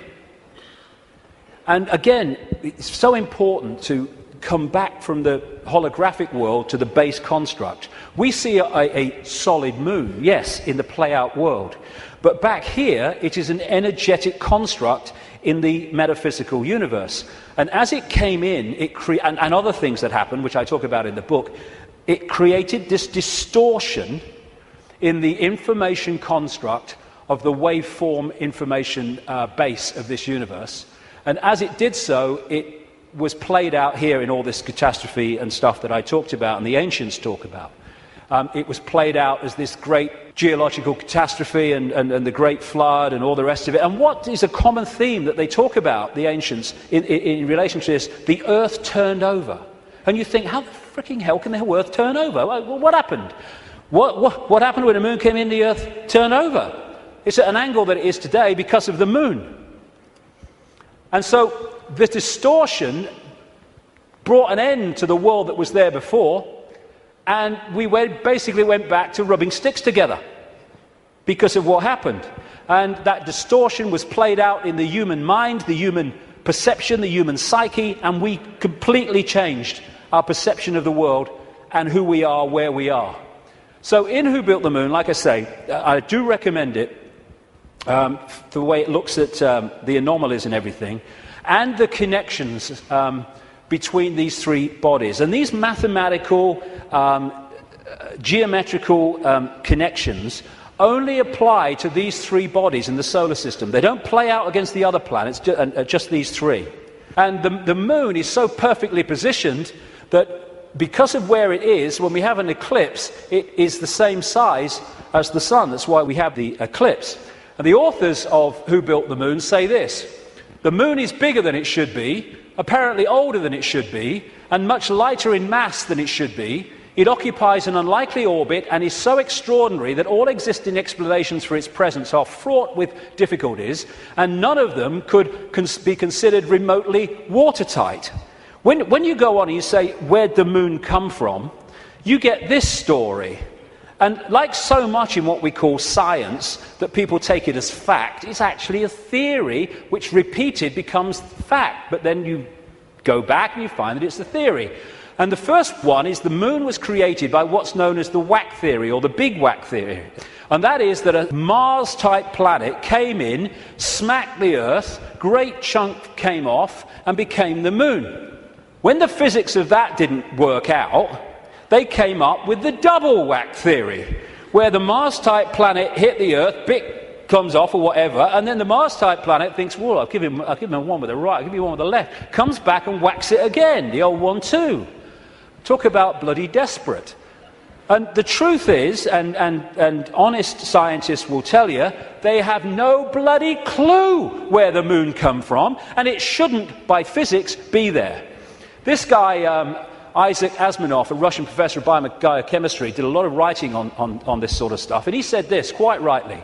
and again, it's so important to come back from the holographic world to the base construct. We see a solid moon, yes, in the play-out world. But back here, it is an energetic construct in the metaphysical universe. And as it came in, and other things that happened, which I talk about in the book, it created this distortion in the information construct of the waveform information base of this universe. And as it did so, it was played out here in all this catastrophe and stuff that I talked about and the ancients talk about. It was played out as this great geological catastrophe and the great flood and all the rest of it. And what is a common theme that they talk about, the ancients, in relation to this? The earth turned over. And you think, how the freaking hell can the earth turn over? Well, what happened? What happened when the moon came in, the earth turned over? It's at an angle that it is today because of the moon. And so the distortion brought an end to the world that was there before, and we basically went back to rubbing sticks together because of what happened. And that distortion was played out in the human mind, the human perception, the human psyche, and we completely changed our perception of the world and who we are, where we are. So in Who Built the Moon, like I say, I do recommend it, the way it looks at the anomalies and everything, and the connections between these three bodies. And these mathematical, geometrical connections only apply to these three bodies in the solar system. They don't play out against the other planets, just these three. And the moon is so perfectly positioned that because of where it is, when we have an eclipse, it is the same size as the sun. That's why we have the eclipse. And the authors of Who Built the Moon say this: the moon is bigger than it should be, apparently older than it should be, and much lighter in mass than it should be. It occupies an unlikely orbit and is so extraordinary that all existing explanations for its presence are fraught with difficulties, and none of them could be considered remotely watertight. When you go on and you say, where'd the moon come from? You get this story. And like so much in what we call science, that people take it as fact, it's actually a theory which repeated becomes fact. But then you go back and you find that it's a theory. And the first one is the moon was created by what's known as the whack theory, or the big whack theory. And that is that a Mars-type planet came in, smacked the Earth, great chunk came off, and became the moon. When the physics of that didn't work out, they came up with the double whack theory, where the Mars-type planet hit the Earth, bit comes off or whatever, and then the Mars-type planet thinks, well, I'll give him one with the right, I'll give you one with the left, comes back and whacks it again, the old 1-2. Talk about bloody desperate. And the truth is, and honest scientists will tell you, they have no bloody clue where the moon come from, and it shouldn't, by physics, be there. This guy, Isaac Asimov, a Russian professor of biochemistry, did a lot of writing on this sort of stuff, and he said this, quite rightly: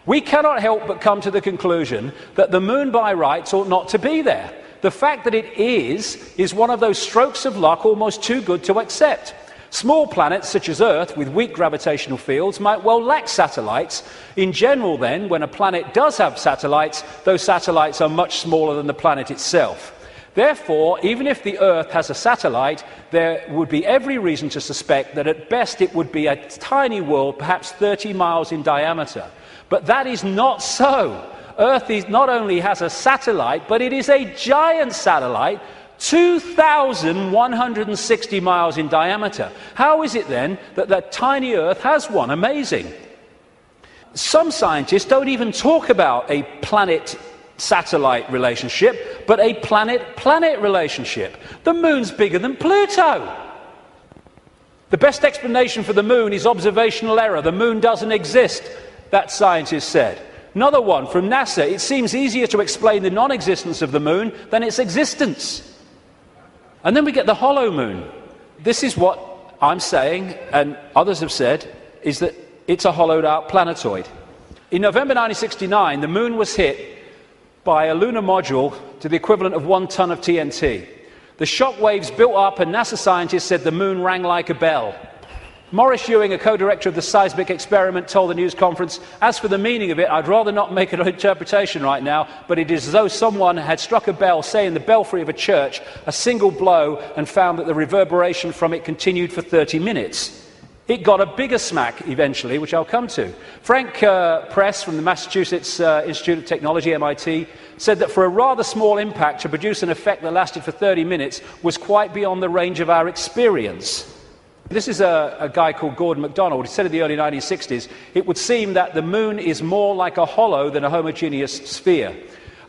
we cannot help but come to the conclusion that the moon by rights ought not to be there. The fact that it is one of those strokes of luck almost too good to accept. Small planets such as Earth with weak gravitational fields might well lack satellites. In general then, when a planet does have satellites, those satellites are much smaller than the planet itself. Therefore, even if the Earth has a satellite, there would be every reason to suspect that at best it would be a tiny world, perhaps 30 miles in diameter. But that is not so. Earth not only has a satellite, but it is a giant satellite, 2,160 miles in diameter. How is it then that that tiny Earth has one? Amazing. Some scientists don't even talk about a planet-satellite relationship, but a planet-planet relationship. The moon's bigger than Pluto. The best explanation for the moon is observational error. The moon doesn't exist, that scientist said. Another one from NASA: it seems easier to explain the non-existence of the moon than its existence. And then we get the hollow moon. This is what I'm saying, and others have said, is that it's a hollowed out planetoid. In November 1969, the moon was hit by a lunar module to the equivalent of 1 ton of TNT. The shock waves built up, and NASA scientists said the moon rang like a bell. Maurice Ewing, a co-director of the seismic experiment, told the news conference, "As for the meaning of it, I'd rather not make an interpretation right now, but it is as though someone had struck a bell, say in the belfry of a church, a single blow, and found that the reverberation from it continued for 30 minutes. It got a bigger smack eventually, which I'll come to. Frank Press from the Massachusetts Institute of Technology, MIT, said that for a rather small impact to produce an effect that lasted for 30 minutes was quite beyond the range of our experience. This is a guy called Gordon MacDonald. He said in the early 1960s, it would seem that the moon is more like a hollow than a homogeneous sphere.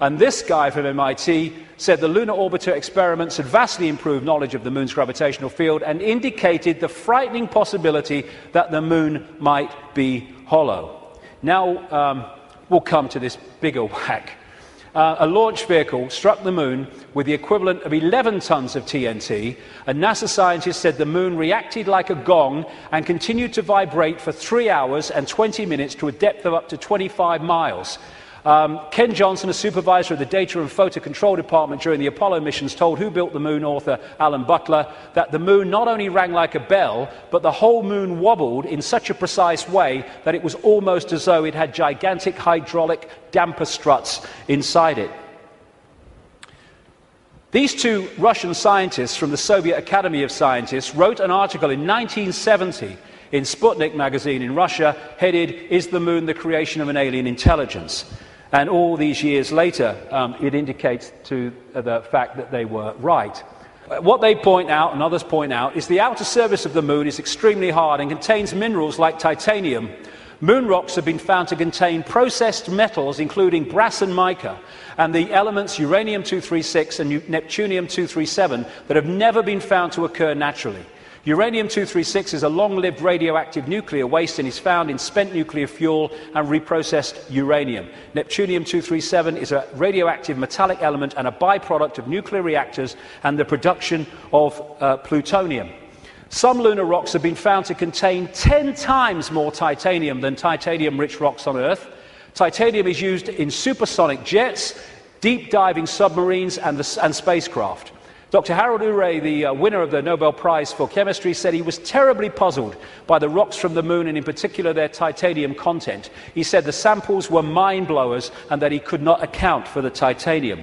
And this guy from MIT said the lunar orbiter experiments had vastly improved knowledge of the moon's gravitational field and indicated the frightening possibility that the moon might be hollow. Now we'll come to this bigger whack. A launch vehicle struck the moon with the equivalent of 11 tons of TNT, and NASA scientists said the moon reacted like a gong and continued to vibrate for 3 hours and 20 minutes to a depth of up to 25 miles. Ken Johnson, a supervisor of the Data and Photo Control Department during the Apollo missions, told Who Built the Moon author Alan Butler that the moon not only rang like a bell, but the whole moon wobbled in such a precise way that it was almost as though it had gigantic hydraulic damper struts inside it. These two Russian scientists from the Soviet Academy of Scientists wrote an article in 1970 in Sputnik magazine in Russia, headed, "Is the Moon the Creation of an Alien Intelligence?" And all these years later, it indicates to the fact that they were right. What they point out, and others point out, is the outer surface of the moon is extremely hard and contains minerals like titanium. Moon rocks have been found to contain processed metals, including brass and mica, and the elements uranium-236 and neptunium-237 that have never been found to occur naturally. Uranium-236 is a long-lived radioactive nuclear waste and is found in spent nuclear fuel and reprocessed uranium. Neptunium-237 is a radioactive metallic element and a byproduct of nuclear reactors and the production of plutonium. Some lunar rocks have been found to contain 10 times more titanium than titanium-rich rocks on Earth. Titanium is used in supersonic jets, deep-diving submarines and spacecraft. Dr. Harold Urey, the winner of the Nobel Prize for Chemistry, said he was terribly puzzled by the rocks from the moon and in particular their titanium content. He said the samples were mind-blowers and that he could not account for the titanium.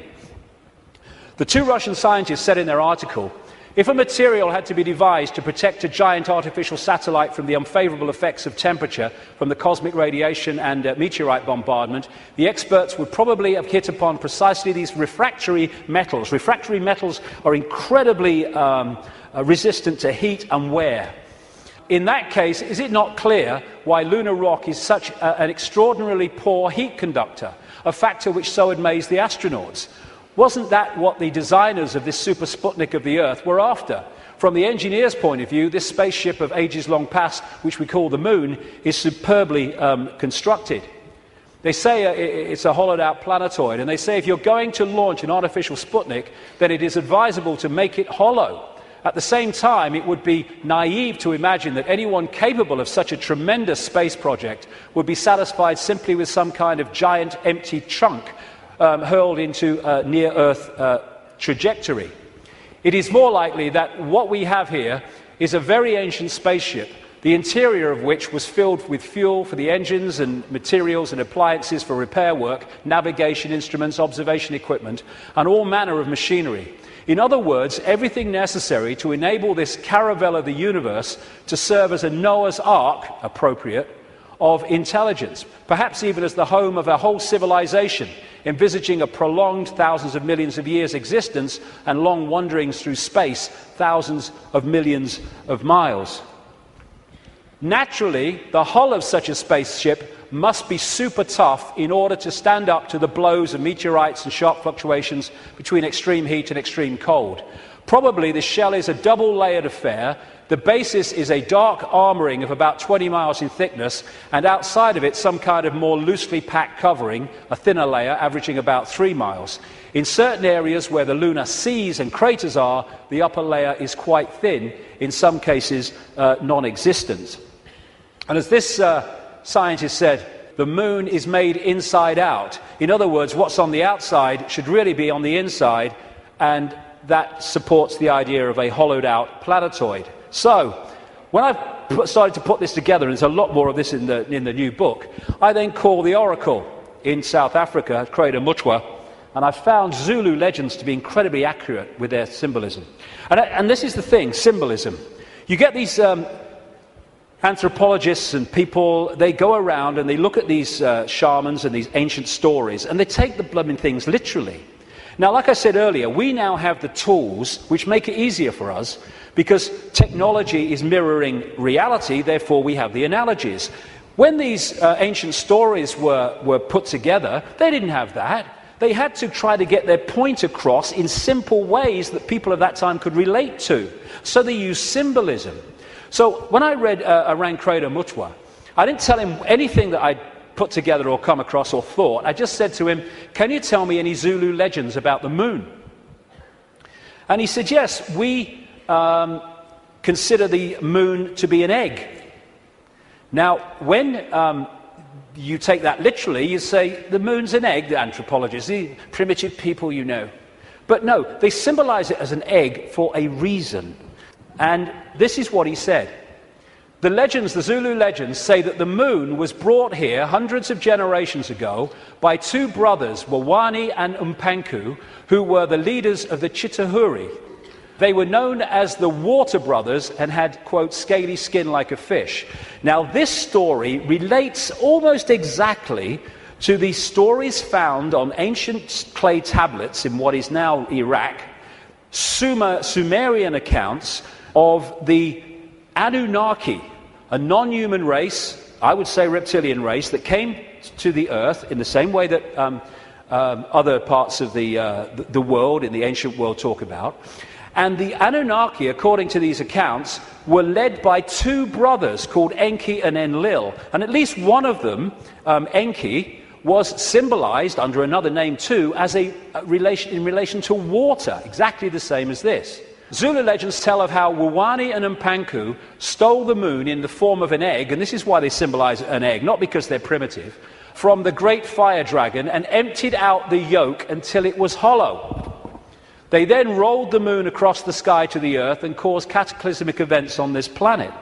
The two Russian scientists said in their article, if a material had to be devised to protect a giant artificial satellite from the unfavorable effects of temperature from the cosmic radiation and meteorite bombardment, the experts would probably have hit upon precisely these refractory metals. Refractory metals are incredibly resistant to heat and wear. In that case, is it not clear why lunar rock is such an extraordinarily poor heat conductor, a factor which so amazed the astronauts? Wasn't that what the designers of this super Sputnik of the Earth were after? From the engineer's point of view, this spaceship of ages long past, which we call the Moon, is superbly constructed. They say it's a hollowed-out planetoid, and they say if you're going to launch an artificial Sputnik, then it is advisable to make it hollow. At the same time, it would be naive to imagine that anyone capable of such a tremendous space project would be satisfied simply with some kind of giant empty chunk hurled into a near-Earth trajectory. It is more likely that what we have here is a very ancient spaceship, the interior of which was filled with fuel for the engines and materials and appliances for repair work, navigation instruments, observation equipment, and all manner of machinery. In other words, everything necessary to enable this caravel of the universe to serve as a Noah's Ark, appropriate, of intelligence, perhaps even as the home of a whole civilization, envisaging a prolonged thousands of millions of years existence and long wanderings through space, thousands of millions of miles. Naturally, the hull of such a spaceship must be super tough in order to stand up to the blows of meteorites and sharp fluctuations between extreme heat and extreme cold. Probably the shell is a double-layered affair. The basis is a dark armouring of about 20 miles in thickness, and outside of it some kind of more loosely packed covering, a thinner layer averaging about 3 miles. In certain areas where the lunar seas and craters are, the upper layer is quite thin, in some cases non-existent. And as this scientist said, the moon is made inside out. In other words, what's on the outside should really be on the inside, and that supports the idea of a hollowed-out planetoid. So, when I started to put this together, and there's a lot more of this in the new book, I then called the oracle in South Africa, Crater Mutwa, and I found Zulu legends to be incredibly accurate with their symbolism. And this is the thing, symbolism. You get these anthropologists and people, they go around and they look at these shamans and these ancient stories, and they take the blooming things literally. Now, like I said earlier, we now have the tools which make it easier for us because technology is mirroring reality, therefore we have the analogies. When these ancient stories were put together, they didn't have that. They had to try to get their point across in simple ways that people of that time could relate to. So they used symbolism. So when I read around Crater Mutwa, I didn't tell him anything that I'd put together or come across or thought. I just said to him, can you tell me any Zulu legends about the moon? And he said, yes, we consider the moon to be an egg. Now, when you take that literally, you say, the moon's an egg, the anthropologists, the primitive people you know. But no, they symbolize it as an egg for a reason. And this is what he said. The legends, the Zulu legends, say that the moon was brought here hundreds of generations ago by two brothers, Wawani and Umpanku, who were the leaders of the Chitahuri. They were known as the Water Brothers and had, quote, scaly skin like a fish. Now, this story relates almost exactly to the stories found on ancient clay tablets in what is now Iraq, Sumerian accounts of the Anunnaki, a non-human race, I would say reptilian race, that came to the earth in the same way that other parts of the world, in the ancient world, talk about. And the Anunnaki, according to these accounts, were led by two brothers called Enki and Enlil. And at least one of them, Enki, was symbolized under another name too as in relation to water, exactly the same as this. Zulu legends tell of how Wawani and Umpanku stole the moon in the form of an egg, and this is why they symbolize an egg, not because they're primitive, from the great fire dragon and emptied out the yolk until it was hollow. They then rolled the moon across the sky to the Earth and caused cataclysmic events on this planet.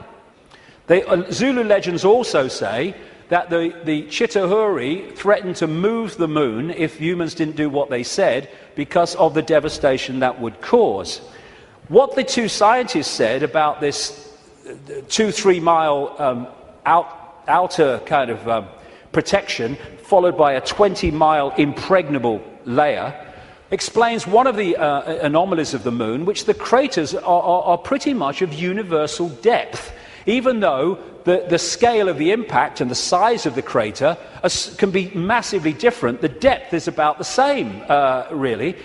Zulu legends also say that the Chitauri threatened to move the moon if humans didn't do what they said because of the devastation that would cause. What the two scientists said about this 2-3 mile outer kind of protection followed by a 20-mile impregnable layer explains one of the anomalies of the moon, which the craters are pretty much of universal depth. Even though the scale of the impact and the size of the crater can be massively different, the depth is about the same, really,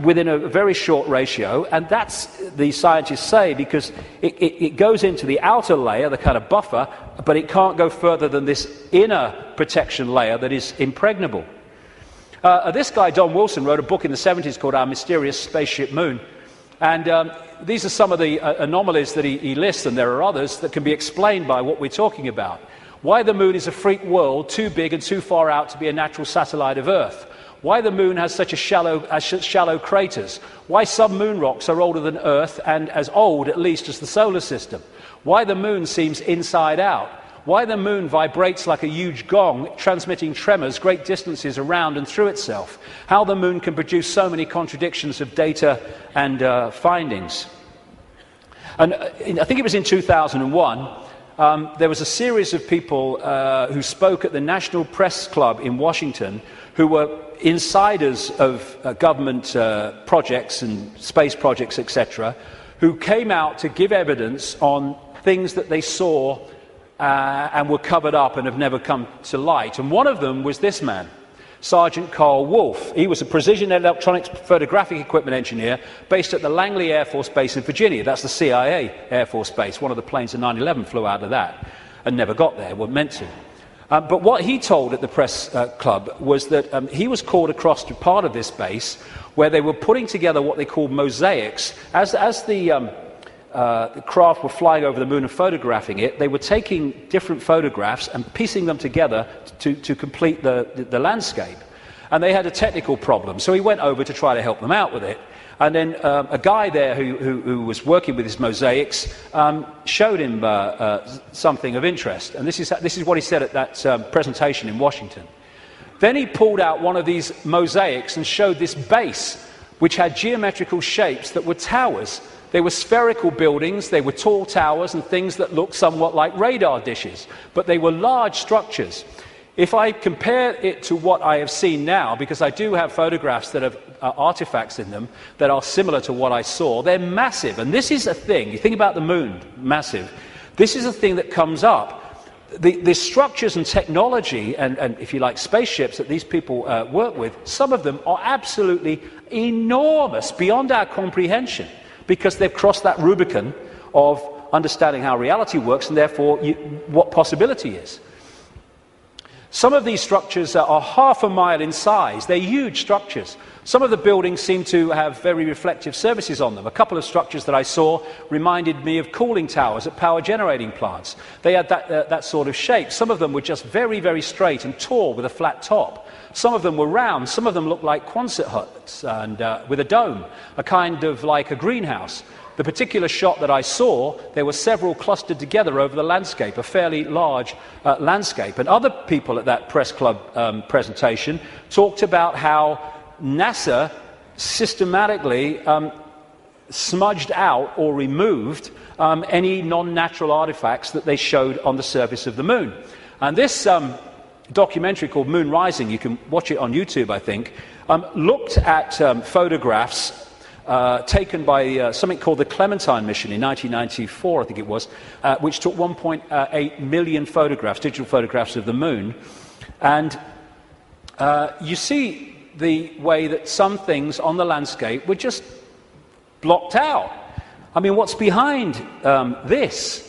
within a very short ratio. And that's, the scientists say, because it goes into the outer layer, the kind of buffer, but it can't go further than this inner protection layer that is impregnable. This guy, Don Wilson, wrote a book in the 70s called Our Mysterious Spaceship Moon. And these are some of the anomalies that he lists, and there are others that can be explained by what we're talking about. Why the moon is a freak world, too big and too far out to be a natural satellite of Earth. Why the moon has such shallow craters. Why some moon rocks are older than Earth and as old, at least, as the solar system. Why the moon seems inside out. Why the moon vibrates like a huge gong, transmitting tremors great distances around and through itself. How the moon can produce so many contradictions of data and findings. And I think it was in 2001, there was a series of people who spoke at the National Press Club in Washington who were insiders of government projects and space projects, etc., who came out to give evidence on things that they saw and were covered up and have never come to light. And one of them was this man, Sergeant Carl Wolfe. He was a precision electronics photographic equipment engineer based at the Langley Air Force Base in Virginia. That's the CIA Air Force Base. One of the planes in 9/11 flew out of that and never got there, weren't meant to. But what he told at the press club was that he was called across to part of this base where they were putting together what they called mosaics. As the craft were flying over the moon and photographing it, they were taking different photographs and piecing them together to complete the landscape. And they had a technical problem, so he went over to try to help them out with it. And then a guy there who was working with his mosaics showed him something of interest. And this is what he said at that presentation in Washington. Then he pulled out one of these mosaics and showed this base, which had geometrical shapes that were towers. They were spherical buildings, they were tall towers and things that looked somewhat like radar dishes, but they were large structures. If I compare it to what I have seen now, because I do have photographs that have artifacts in them that are similar to what I saw, they're massive. And this is a thing, you think about the moon, massive. This is a thing that comes up. The structures and technology and, if you like, spaceships that these people work with, some of them are absolutely enormous, beyond our comprehension, because they've crossed that Rubicon of understanding how reality works and therefore what possibility is. Some of these structures are half a mile in size. They're huge structures. Some of the buildings seem to have very reflective surfaces on them. A couple of structures that I saw reminded me of cooling towers at power generating plants. They had that sort of shape. Some of them were just very, very straight and tall with a flat top. Some of them were round. Some of them looked like Quonset huts and with a dome, a kind of like a greenhouse. The particular shot that I saw, there were several clustered together over the landscape, a fairly large landscape. And other people at that press club presentation talked about how NASA systematically smudged out or removed any non-natural artifacts that they showed on the surface of the moon. And this documentary called Moon Rising, you can watch it on YouTube, I think, looked at photographs taken by something called the Clementine mission in 1994, I think it was, which took 1.8 million photographs, digital photographs of the moon. And you see the way that some things on the landscape were just blocked out. I mean, what's behind this?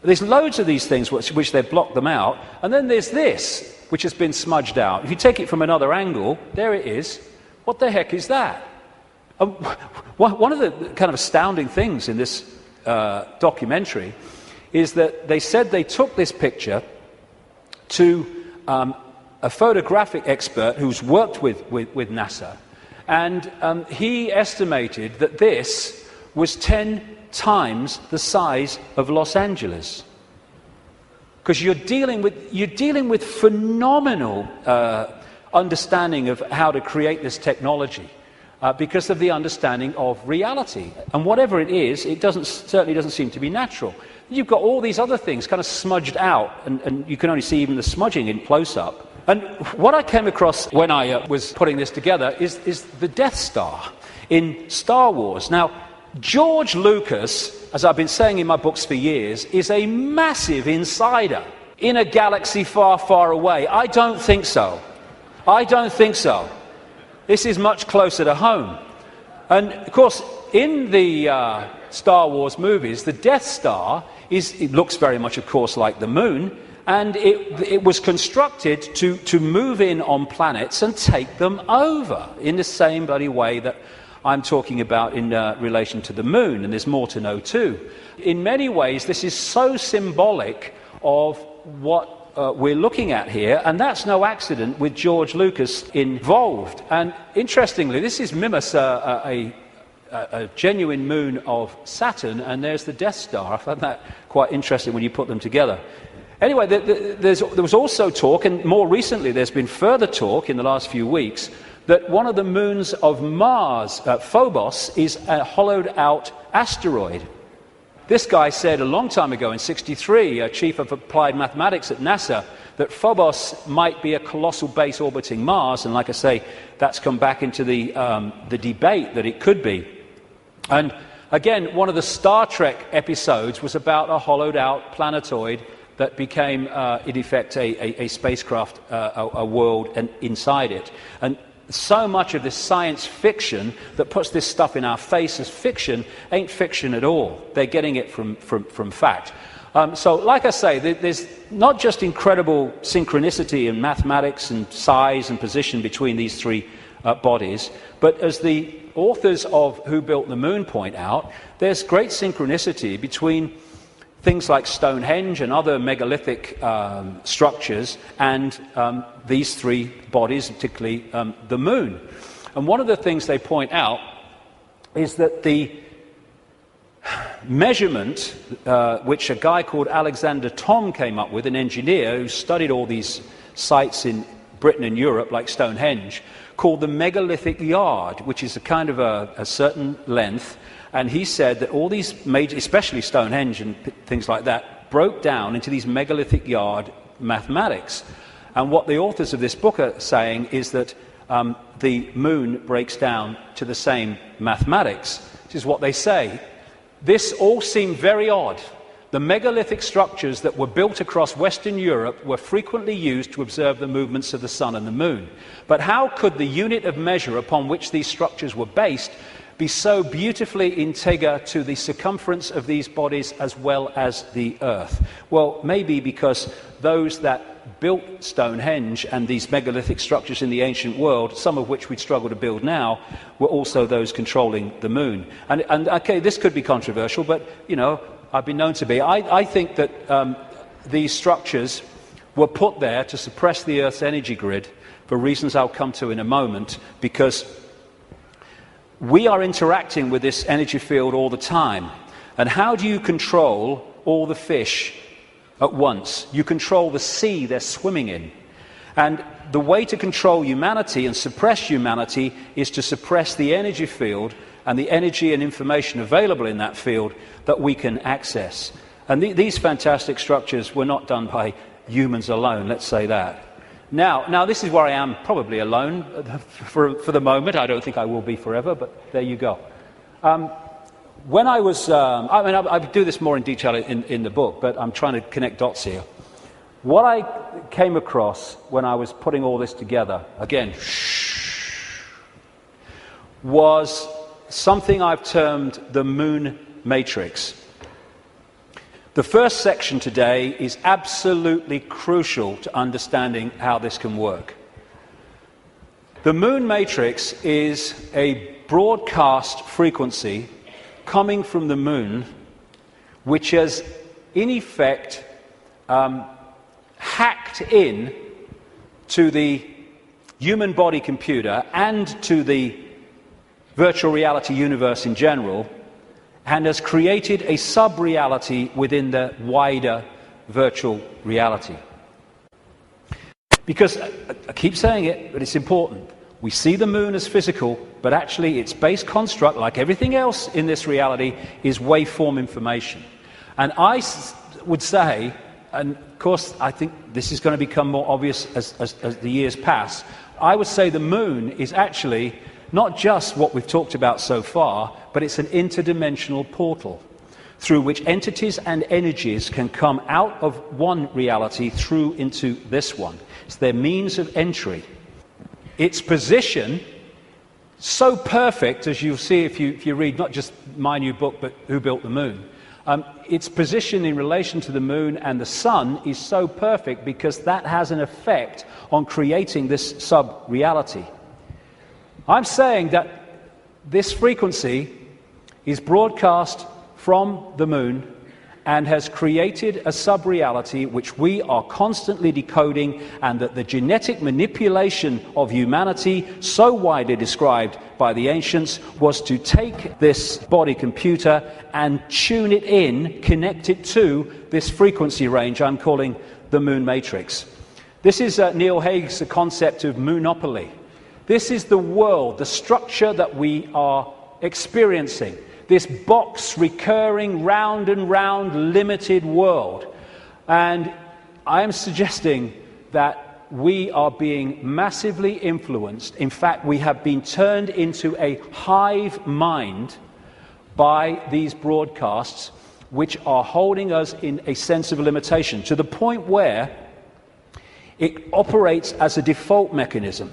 There's loads of these things which they've blocked them out. And then there's this, which has been smudged out. If you take it from another angle, there it is. What the heck is that? One of the kind of astounding things in this documentary is that they said they took this picture to a photographic expert who's worked with NASA, And he estimated that this was 10 times the size of Los Angeles. Because you're dealing with phenomenal understanding of how to create this technology because of the understanding of reality. And whatever it is, it certainly doesn't seem to be natural. You've got all these other things kind of smudged out, and you can only see even the smudging in close-up. And what I came across when I was putting this together is the Death Star in Star Wars. Now, George Lucas, as I've been saying in my books for years, is a massive insider in a galaxy far, far away. I don't think so. I don't think so. This is much closer to home. And, of course, in the Star Wars movies, the Death Star it looks very much, of course, like the moon, and it was constructed to move in on planets and take them over in the same bloody way that I'm talking about in relation to the moon, and there's more to know too. In many ways, this is so symbolic of what we're looking at here, and that's no accident with George Lucas involved. And interestingly, this is Mimas, a genuine moon of Saturn, and there's the Death Star. I found that quite interesting when you put them together. Anyway, there was also talk, and more recently there's been further talk in the last few weeks, that one of the moons of Mars, Phobos, is a hollowed-out asteroid. This guy said a long time ago, in '63, Chief of Applied Mathematics at NASA, that Phobos might be a colossal base orbiting Mars, and like I say, that's come back into the debate that it could be. And again, one of the Star Trek episodes was about a hollowed-out planetoid that became, in effect, a spacecraft, a world inside it. And so much of this science fiction that puts this stuff in our face as fiction ain't fiction at all. They're getting it from fact. So, like I say, there's not just incredible synchronicity in mathematics and size and position between these three bodies, but as the authors of Who Built the Moon point out, there's great synchronicity between things like Stonehenge and other megalithic structures and these three bodies, particularly the moon. And one of the things they point out is that the measurement, which a guy called Alexander Thom came up with, an engineer who studied all these sites in Britain and Europe, like Stonehenge, called the megalithic yard, which is a kind of a certain length. And he said that all these major, especially Stonehenge and things like that, broke down into these megalithic yard mathematics. And what the authors of this book are saying is that the moon breaks down to the same mathematics, which is what they say. This all seemed very odd. The megalithic structures that were built across Western Europe were frequently used to observe the movements of the sun and the moon. But how could the unit of measure upon which these structures were based be so beautifully integer to the circumference of these bodies as well as the Earth? Well, maybe because those that built Stonehenge and these megalithic structures in the ancient world, some of which we'd struggle to build now, were also those controlling the moon. And okay, this could be controversial, but, you know, I've been known to be. I think that these structures were put there to suppress the Earth's energy grid for reasons I'll come to in a moment, because we are interacting with this energy field all the time. And how do you control all the fish at once? You control the sea they're swimming in. And the way to control humanity and suppress humanity is to suppress the energy field and the energy and information available in that field that we can access. And these fantastic structures were not done by humans alone, let's say that. Now this is where I am probably alone for the moment. I don't think I will be forever, but there you go. When I was, I do this more in detail in the book, but I'm trying to connect dots here. What I came across when I was putting all this together, again, was something I've termed the moon matrix. The first section today is absolutely crucial to understanding how this can work. The moon matrix is a broadcast frequency coming from the moon, which has, in effect, hacked in to the human body computer and to the virtual reality universe in general, and has created a sub-reality within the wider virtual reality. Because, I keep saying it, but it's important. We see the moon as physical, but actually its base construct, like everything else in this reality, is waveform information. And I would say, and of course I think this is going to become more obvious as the years pass, I would say the moon is actually not just what we've talked about so far, but it's an interdimensional portal through which entities and energies can come out of one reality through into this one. It's their means of entry. Its position, so perfect, as you'll see if you read not just my new book, but Who Built the Moon, its position in relation to the moon and the sun is so perfect because that has an effect on creating this sub-reality. I'm saying that this frequency is broadcast from the moon and has created a sub-reality which we are constantly decoding, and that the genetic manipulation of humanity, so widely described by the ancients, was to take this body computer and tune it in, connect it to this frequency range I'm calling the moon matrix. This is Neil Haig's concept of moonopoly. This is the world, the structure that we are experiencing. This box, recurring, round and round, limited world. And I am suggesting that we are being massively influenced. In fact, we have been turned into a hive mind by these broadcasts, which are holding us in a sense of limitation, to the point where it operates as a default mechanism.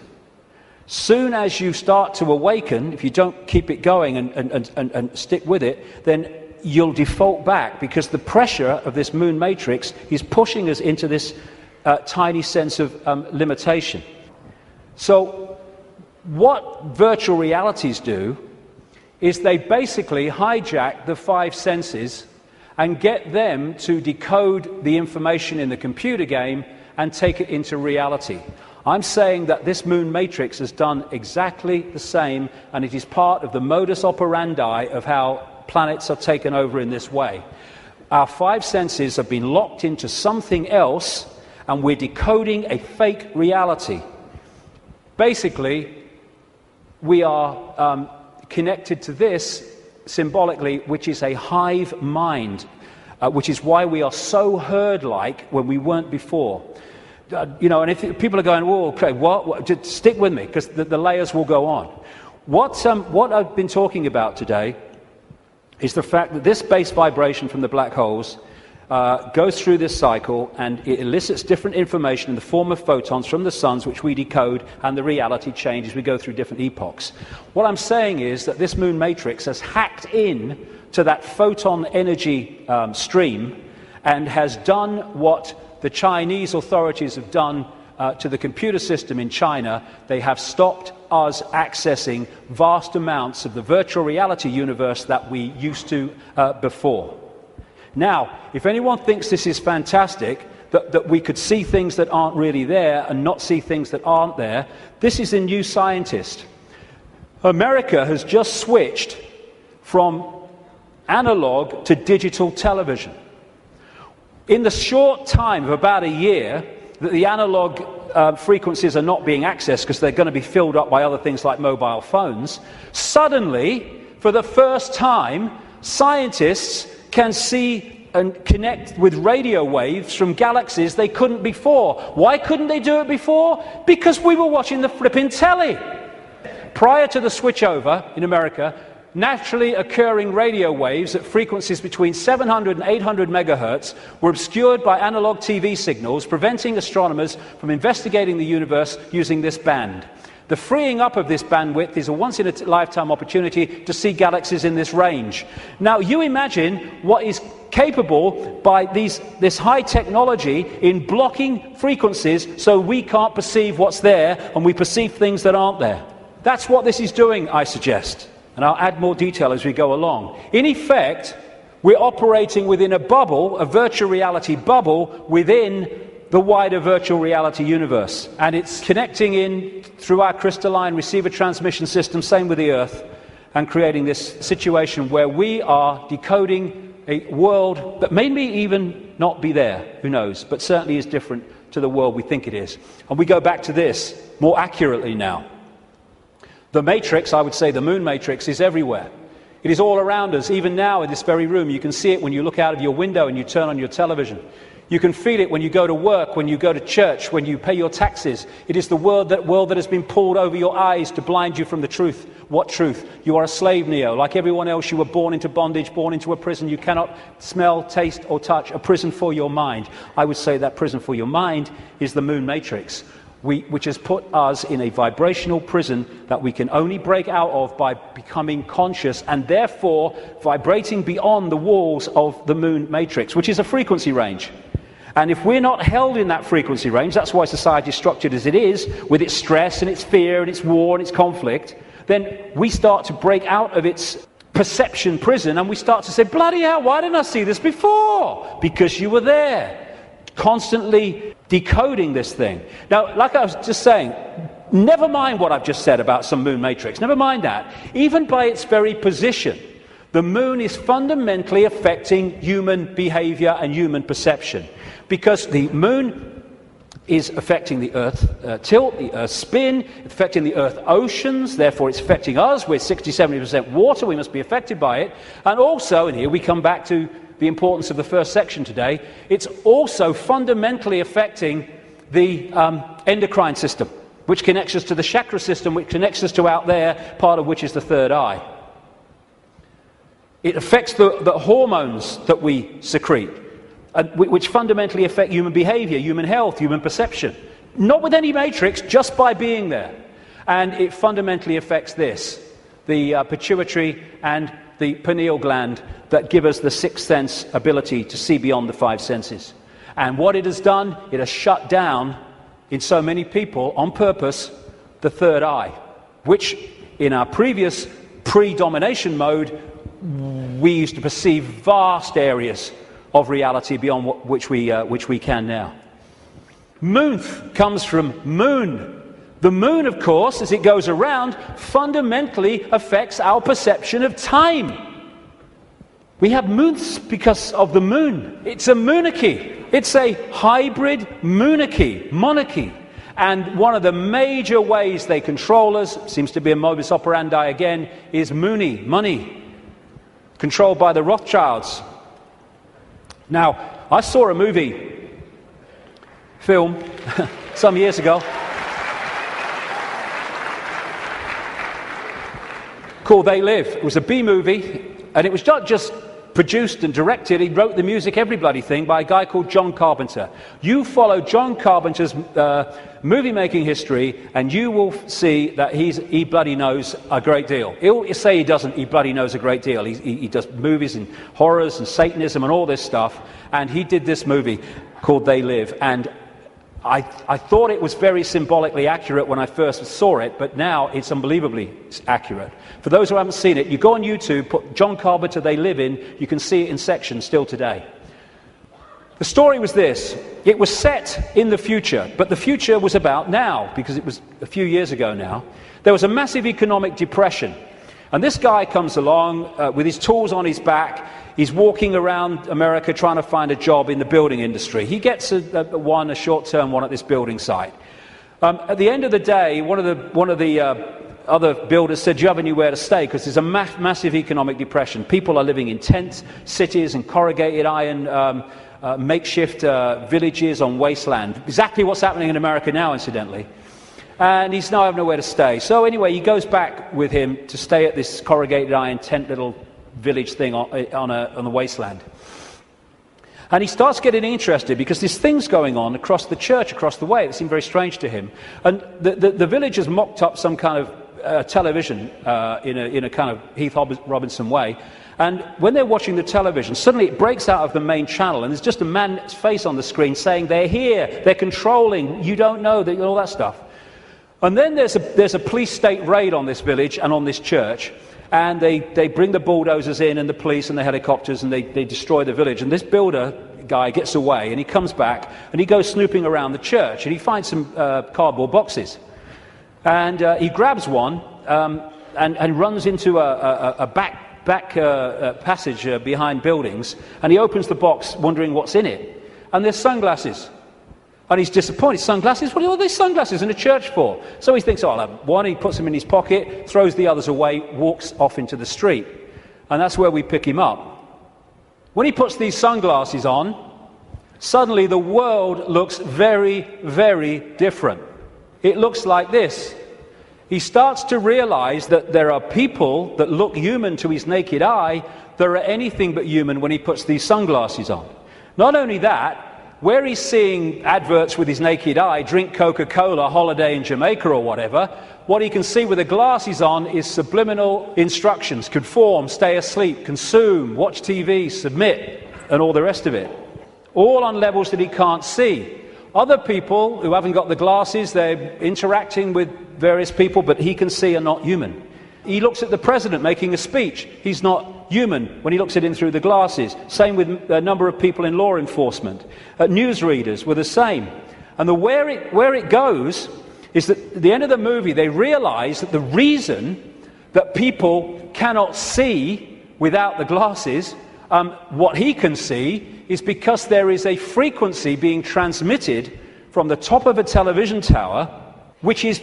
Soon as you start to awaken, if you don't keep it going and stick with it, then you'll default back, because the pressure of this moon matrix is pushing us into this tiny sense of limitation. So what virtual realities do is they basically hijack the five senses and get them to decode the information in the computer game and take it into reality. I'm saying that this moon matrix has done exactly the same, and it is part of the modus operandi of how planets are taken over in this way. Our five senses have been locked into something else, and we're decoding a fake reality. Basically, we are connected to this symbolically, which is a hive mind, which is why we are so herd-like when we weren't before. And if people are going, "Whoa, okay, what?" Just stick with me, because the layers will go on. What I've been talking about today is the fact that this base vibration from the black holes goes through this cycle, and it elicits different information in the form of photons from the suns, which we decode, and the reality changes. We go through different epochs. What I'm saying is that this moon matrix has hacked in to that photon energy stream and has done what the Chinese authorities have done to the computer system in China. They have stopped us accessing vast amounts of the virtual reality universe that we used to before. Now, if anyone thinks this is fantastic, that we could see things that aren't really there and not see things that aren't there, this is a New Scientist. America has just switched from analog to digital television. In the short time of about a year that the analog frequencies are not being accessed because they're going to be filled up by other things like mobile phones, suddenly, for the first time, scientists can see and connect with radio waves from galaxies they couldn't before. Why couldn't they do it before? Because we were watching the flipping telly. Prior to the switchover in America, naturally occurring radio waves at frequencies between 700 and 800 megahertz were obscured by analog TV signals, preventing astronomers from investigating the universe using this band. The freeing up of this bandwidth is a once-in-a-lifetime opportunity to see galaxies in this range. Now, you imagine what is capable by this high technology in blocking frequencies so we can't perceive what's there and we perceive things that aren't there. That's what this is doing, I suggest. And I'll add more detail as we go along. In effect, we're operating within a bubble, a virtual reality bubble, within the wider virtual reality universe. And it's connecting in through our crystalline receiver transmission system, same with the Earth. and creating this situation where we are decoding a world that may even not be there, who knows, but certainly is different to the world we think it is. And we go back to this more accurately now. The matrix, I would say the moon matrix, is everywhere. It is all around us. Even now in this very room, you can see it when you look out of your window and you turn on your television. You can feel it when you go to work, when you go to church, when you pay your taxes. It is the world that has been pulled over your eyes to blind you from the truth. What truth? You are a slave, Neo. Like everyone else, you were born into bondage, born into a prison. You cannot smell, taste, or touch. A prison for your mind. I would say that prison for your mind is the moon matrix, which has put us in a vibrational prison that we can only break out of by becoming conscious and therefore vibrating beyond the walls of the moon matrix, which is a frequency range. And if we're not held in that frequency range, that's why society is structured as it is, with its stress and its fear and its war and its conflict, then we start to break out of its perception prison and we start to say, bloody hell, why didn't I see this before? Because you were there, constantly decoding this thing. Now, like I was just saying, never mind what I've just said about some moon matrix, never mind that. Even by its very position, the moon is fundamentally affecting human behavior and human perception. Because the moon is affecting the Earth tilt, the Earth spin, affecting the Earth oceans, therefore it's affecting us. We're 60-70% water, we must be affected by it. And also, and here we come back to the importance of the first section today, it's also fundamentally affecting the endocrine system, which connects us to the chakra system, which connects us to out there, part of which is the third eye. It affects the hormones that we secrete, which fundamentally affect human behavior, human health, human perception. Not with any matrix, just by being there. And it fundamentally affects this, the pituitary and the pineal gland that give us the sixth sense ability to see beyond the five senses. And what it has done, it has shut down, in so many people, on purpose, the third eye, which in our previous pre-domination mode, we used to perceive vast areas of reality beyond which we can now. Moonth comes from moon. The moon, of course, as it goes around, fundamentally affects our perception of time. We have moonths because of the moon. It's a monarchy. It's a hybrid monarchy. And one of the major ways they control us, seems to be a modus operandi again, is money, controlled by the Rothschilds. Now, I saw a film, some years ago, called They Live. It was a B-movie, and it was not just produced and directed, he wrote the music, every bloody thing, by a guy called John Carpenter. You follow John Carpenter's movie-making history, and you will see that he bloody knows a great deal. He'll say he doesn't, he bloody knows a great deal. He does movies and horrors and Satanism and all this stuff, and he did this movie called They Live, and I thought it was very symbolically accurate when I first saw it, but now it's unbelievably accurate. For those who haven't seen it, you go on YouTube, put John Carpenter They Live in, you can see it in sections still today. The story was this. It was set in the future, but the future was about now, because it was a few years ago now. There was a massive economic depression, and this guy comes along with his tools on his back. He's walking around America trying to find a job in the building industry. He gets a short-term one at this building site. At the end of the day, one of the other builders said, do you have anywhere to stay? Because there's a massive economic depression. People are living in tent cities and corrugated iron makeshift villages on wasteland. Exactly what's happening in America now, incidentally. And he's now having nowhere to stay. So anyway, he goes back with him to stay at this corrugated iron tent little village thing on the wasteland. And he starts getting interested because there's things going on across the church, across the way, that seem very strange to him. And the villagers mocked up some kind of television in a kind of Heath Robinson way. And when they're watching the television, suddenly it breaks out of the main channel, and there's just a man's face on the screen saying, they're here, they're controlling, you don't know, all that stuff. And then there's a police state raid on this village and on this church. And they bring the bulldozers in and the police and the helicopters, and they destroy the village. And this builder guy gets away, and he comes back and he goes snooping around the church, and he finds some cardboard boxes. And he grabs one, and runs into a back passage behind buildings, and he opens the box wondering what's in it, and there's sunglasses. And he's disappointed. Sunglasses? What are these sunglasses in a church for? So he thinks, oh, I'll have one. He puts them in his pocket, throws the others away, walks off into the street. And that's where we pick him up. When he puts these sunglasses on, suddenly the world looks very, very different. It looks like this. He starts to realize that there are people that look human to his naked eye that are anything but human when he puts these sunglasses on. Not only that, where he's seeing adverts with his naked eye, drink Coca-Cola, holiday in Jamaica or whatever, what he can see with the glasses on is subliminal instructions: conform, stay asleep, consume, watch TV, submit, and all the rest of it. All on levels that he can't see. Other people who haven't got the glasses, they're interacting with various people, but he can see are not human. He looks at the president making a speech. He's not human when he looks at him through the glasses. Same with a number of people in law enforcement. Newsreaders were the same. And where it goes is that at the end of the movie, they realize that the reason that people cannot see without the glasses, what he can see, is because there is a frequency being transmitted from the top of a television tower, which is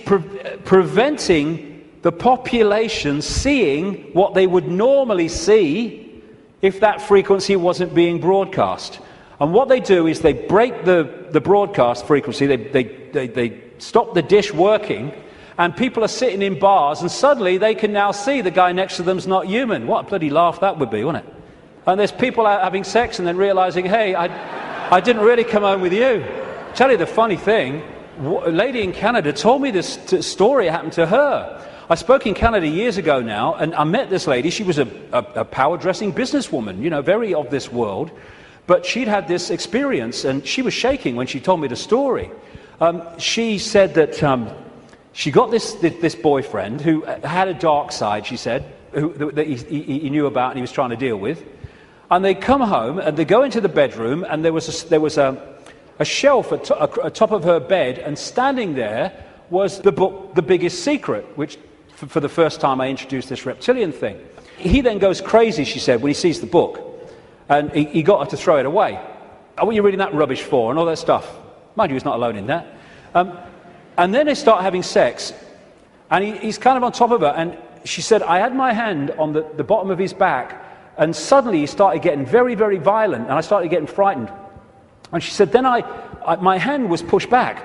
preventing the population seeing what they would normally see if that frequency wasn't being broadcast. And what they do is they break the broadcast frequency, they stop the dish working, and people are sitting in bars, and suddenly they can now see the guy next to them's not human. What a bloody laugh that would be, wouldn't it? And there's people out having sex and then realizing, hey, I didn't really come home with you. Tell you the funny thing, a lady in Canada told me this story happened to her. I spoke in Canada years ago now, and I met this lady. She was a power-dressing businesswoman, very of this world. But she'd had this experience, and she was shaking when she told me the story. She said that she got this boyfriend who had a dark side, she said, that he knew about and he was trying to deal with. And they come home, and they go into the bedroom, and there was a shelf at top of her bed, and standing there was the book, The Biggest Secret, which for the first time I introduced this reptilian thing. He then goes crazy, she said, when he sees the book, and he got her to throw it away. Oh, what are you reading that rubbish for, and all that stuff? Mind you, he's not alone in that. And then they start having sex, and he's kind of on top of her, and she said, I had my hand on the bottom of his back, and suddenly he started getting very, very violent, and I started getting frightened. And she said, then my hand was pushed back.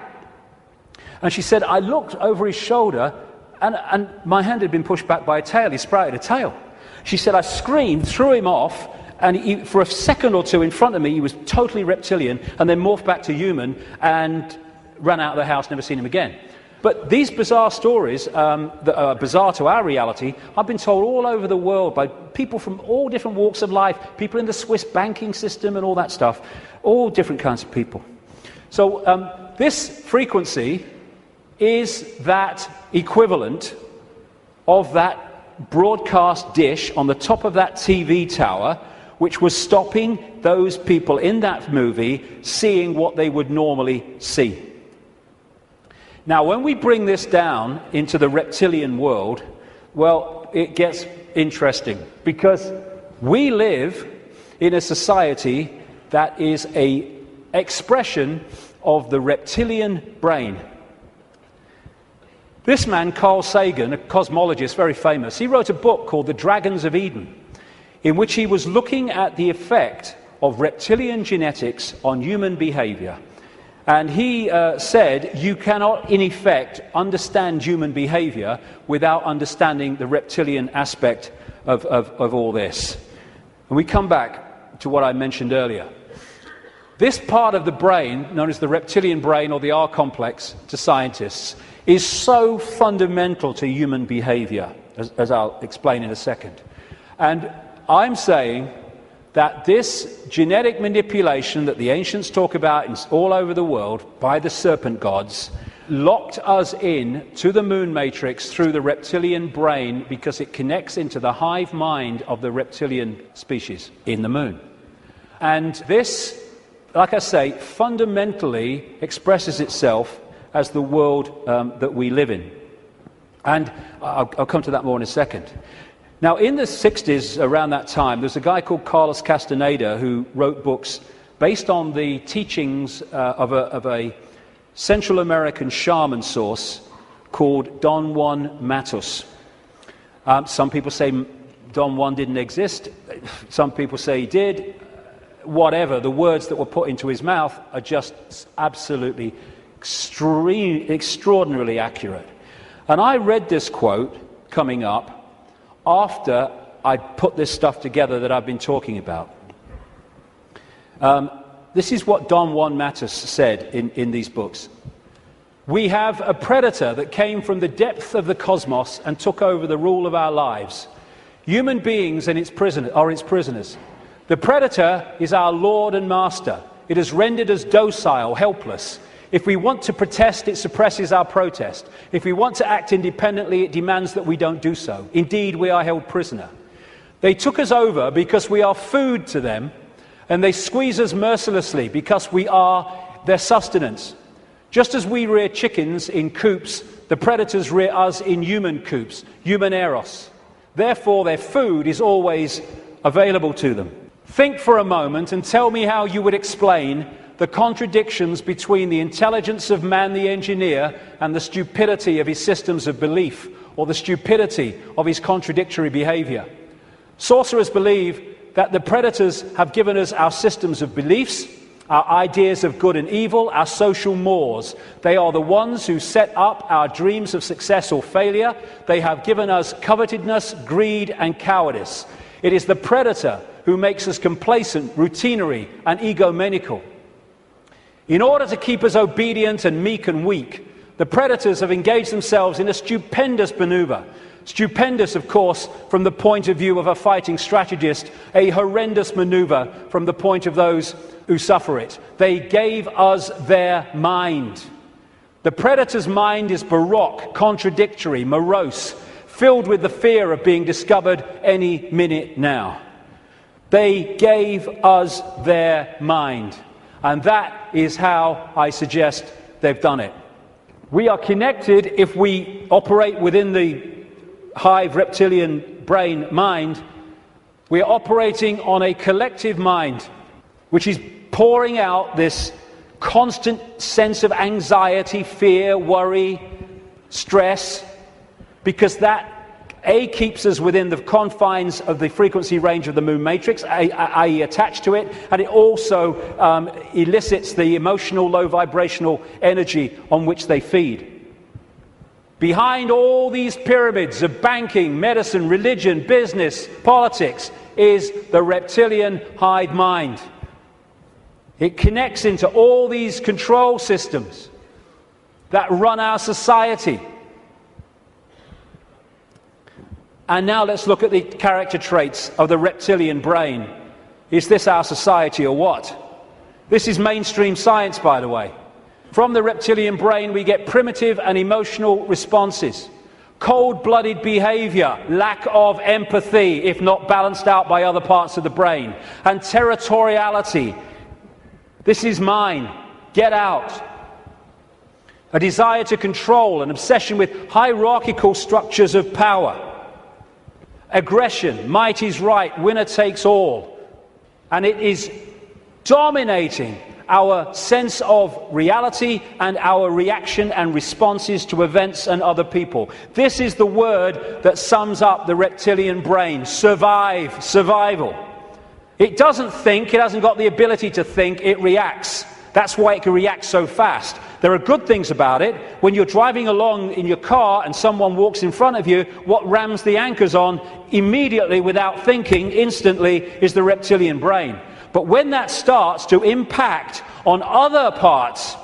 And she said, I looked over his shoulder, and my hand had been pushed back by a tail. He sprouted a tail. She said, I screamed, threw him off, and for a second or two in front of me, he was totally reptilian, and then morphed back to human, and ran out of the house, never seen him again. But these bizarre stories that are bizarre to our reality, I've been told all over the world by people from all different walks of life, people in the Swiss banking system and all that stuff, all different kinds of people. So this frequency is that equivalent of that broadcast dish on the top of that TV tower, which was stopping those people in that movie seeing what they would normally see. Now, when we bring this down into the reptilian world, well, it gets interesting, because we live in a society that is an expression of the reptilian brain. This man, Carl Sagan, a cosmologist, very famous, he wrote a book called The Dragons of Eden, in which he was looking at the effect of reptilian genetics on human behavior. And he said, you cannot, in effect, understand human behavior without understanding the reptilian aspect of all this. And we come back to what I mentioned earlier. This part of the brain, known as the reptilian brain or the R complex to scientists, is so fundamental to human behavior, as I'll explain in a second. And I'm saying that this genetic manipulation that the ancients talk about all over the world by the serpent gods locked us in to the moon matrix through the reptilian brain, because it connects into the hive mind of the reptilian species in the moon. And this, like I say, fundamentally expresses itself as the world that we live in. And I'll come to that more in a second. Now, in the 60s, around that time, there's a guy called Carlos Castaneda who wrote books based on the teachings of a Central American shaman source called Don Juan Matus. Some people say Don Juan didn't exist. Some people say he did. Whatever, the words that were put into his mouth are just absolutely extraordinarily accurate. And I read this quote coming up after I put this stuff together that I've been talking about. This is what Don Juan Matus said in these books. We have a predator that came from the depth of the cosmos and took over the rule of our lives. Human beings and are its prisoners. The predator is our lord and master. It has rendered us docile, helpless. If we want to protest, it suppresses our protest. If we want to act independently, it demands that we don't do so. Indeed, we are held prisoner. They took us over because we are food to them, and they squeeze us mercilessly because we are their sustenance. Just as we rear chickens in coops, the predators rear us in human coops, human eros. Therefore, their food is always available to them. Think for a moment and tell me how you would explain the contradictions between the intelligence of man the engineer and the stupidity of his systems of belief, or the stupidity of his contradictory behavior. Sorcerers believe that the predators have given us our systems of beliefs, our ideas of good and evil, our social mores. They are the ones who set up our dreams of success or failure. They have given us covetousness, greed, and cowardice. It is the predator who makes us complacent, routinary, and egomaniacal. In order to keep us obedient and meek and weak, the predators have engaged themselves in a stupendous maneuver. Stupendous, of course, from the point of view of a fighting strategist, a horrendous maneuver from the point of those who suffer it. They gave us their mind. The predator's mind is baroque, contradictory, morose, filled with the fear of being discovered any minute now. They gave us their mind. And that is how I suggest they've done it. We are connected if we operate within the hive reptilian brain mind. We are operating on a collective mind, which is pouring out this constant sense of anxiety, fear, worry, stress, because that keeps us within the confines of the frequency range of the moon matrix, i.e. attached to it, and it also elicits the emotional, low vibrational energy on which they feed. Behind all these pyramids of banking, medicine, religion, business, politics is the reptilian hive mind. It connects into all these control systems that run our society. And now let's look at the character traits of the reptilian brain. Is this our society or what? This is mainstream science, by the way. From the reptilian brain, we get primitive and emotional responses, cold-blooded behavior, lack of empathy, if not balanced out by other parts of the brain, and territoriality. This is mine. Get out. A desire to control, an obsession with hierarchical structures of power. Aggression, might is right, winner takes all. And it is dominating our sense of reality and our reaction and responses to events and other people. This is the word that sums up the reptilian brain: survive, survival. It doesn't think, it hasn't got the ability to think, it reacts. That's why it can react so fast. There are good things about it. When you're driving along in your car and someone walks in front of you, what rams the anchors on immediately, without thinking, instantly, is the reptilian brain. But when that starts to impact on other parts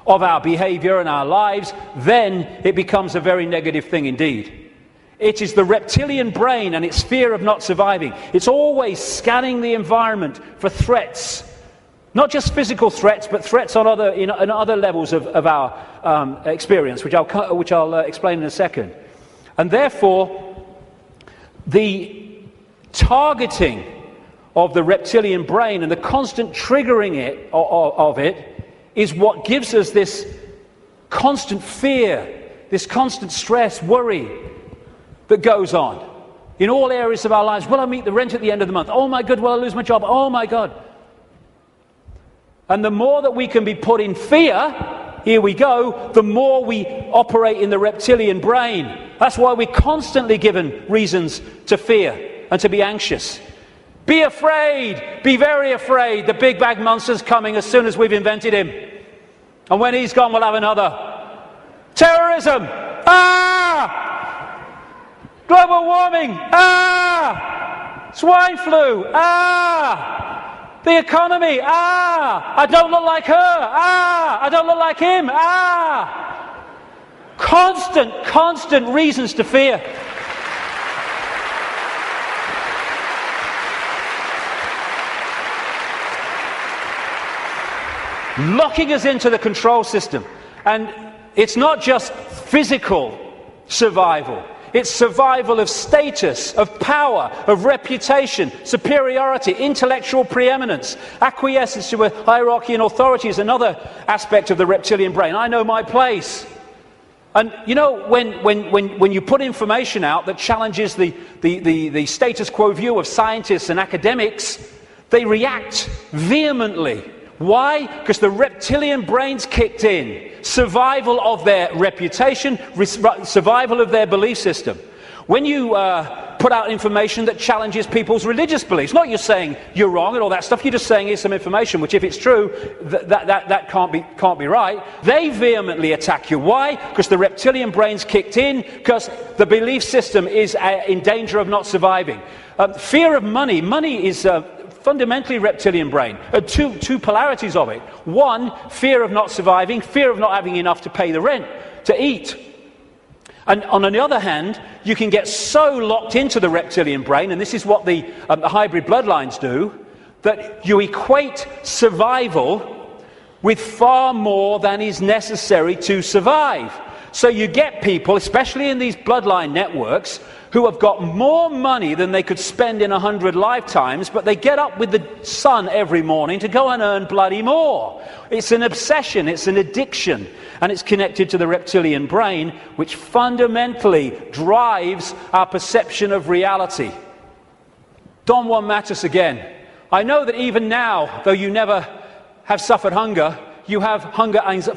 of our behavior and our lives, then it becomes a very negative thing indeed. It is the reptilian brain and its fear of not surviving. It's always scanning the environment for threats. Not just physical threats, but threats on other levels of our experience, which I'll explain in a second. And therefore, the targeting of the reptilian brain and the constant triggering of it is what gives us this constant fear, this constant stress, worry that goes on in all areas of our lives. Will I meet the rent at the end of the month? Oh my God, will I lose my job? Oh my God. And the more that we can be put in fear, here we go, the more we operate in the reptilian brain. That's why we're constantly given reasons to fear and to be anxious. Be afraid, be very afraid. The big bad monster's coming as soon as we've invented him. And when he's gone, we'll have another. Terrorism! Ah! Global warming! Ah! Swine flu! Ah! The economy! Ah! I don't look like her! Ah! I don't look like him! Ah! Constant reasons to fear. Locking us into the control system. And it's not just physical survival. It's survival of status, of power, of reputation, superiority, intellectual preeminence. Acquiescence to a hierarchy and authority is another aspect of the reptilian brain. I know my place. And you know, when you put information out that challenges the status quo view of scientists and academics, they react vehemently. Why? Because the reptilian brain's kicked in. Survival of their reputation, survival of their belief system. When you put out information that challenges people's religious beliefs, not you're saying you're wrong and all that stuff, you're just saying here's some information which, if it's true, that can't be right. They vehemently attack you. Why? Because the reptilian brain's kicked in, because the belief system is in danger of not surviving. Fear of money. Money is fundamentally reptilian brain. Two polarities of it. One, fear of not surviving, fear of not having enough to pay the rent, to eat. And on the other hand, you can get so locked into the reptilian brain, and this is what the hybrid bloodlines do, that you equate survival with far more than is necessary to survive. So you get people, especially in these bloodline networks, who have got more money than they could spend in 100 lifetimes, but they get up with the sun every morning to go and earn bloody more. It's an obsession, it's an addiction, and it's connected to the reptilian brain, which fundamentally drives our perception of reality. Don Juan Matus again. I know that even now, though you never have suffered hunger, you have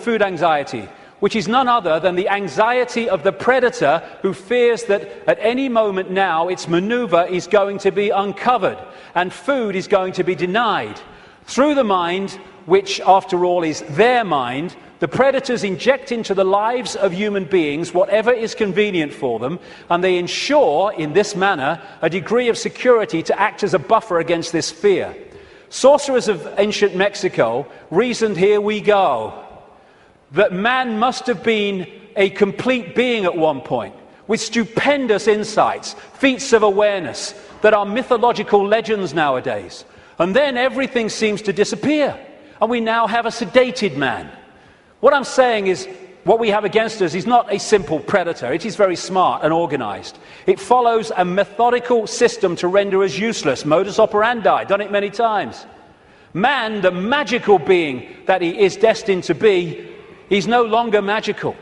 food anxiety, which is none other than the anxiety of the predator who fears that at any moment now its maneuver is going to be uncovered and food is going to be denied. Through the mind, which after all is their mind, the predators inject into the lives of human beings whatever is convenient for them, and they ensure in this manner a degree of security to act as a buffer against this fear. Sorcerers of ancient Mexico reasoned, here we go, that man must have been a complete being at one point, with stupendous insights, feats of awareness that are mythological legends nowadays. And then everything seems to disappear, and we now have a sedated man. What I'm saying is, what we have against us is not a simple predator. It is very smart and organized. It follows a methodical system to render us useless. Modus operandi, done it many times. Man, the magical being that he is destined to be, he's no longer magical.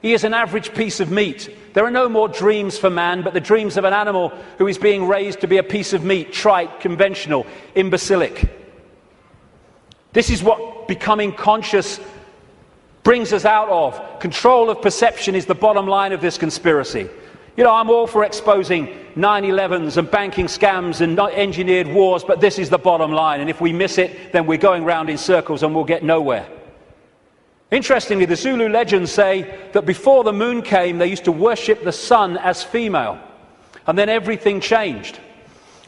He is an average piece of meat. There are no more dreams for man, but the dreams of an animal who is being raised to be a piece of meat, trite, conventional, imbecilic. This is what becoming conscious brings us out of. Control of perception is the bottom line of this conspiracy. You know, I'm all for exposing 9/11s and banking scams and engineered wars, but this is the bottom line, and if we miss it, then we're going round in circles and we'll get nowhere. Interestingly, the Zulu legends say that before the moon came, they used to worship the sun as female, and then everything changed.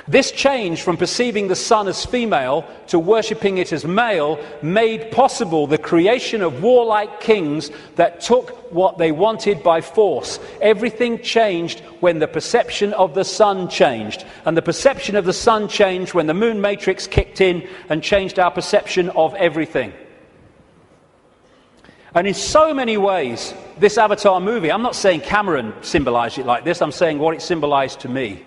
This change from perceiving the sun as female to worshipping it as male made possible the creation of warlike kings that took what they wanted by force. Everything changed when the perception of the sun changed, and the perception of the sun changed when the moon matrix kicked in and changed our perception of everything. And in so many ways, this Avatar movie, I'm not saying Cameron symbolized it like this, I'm saying what it symbolized to me.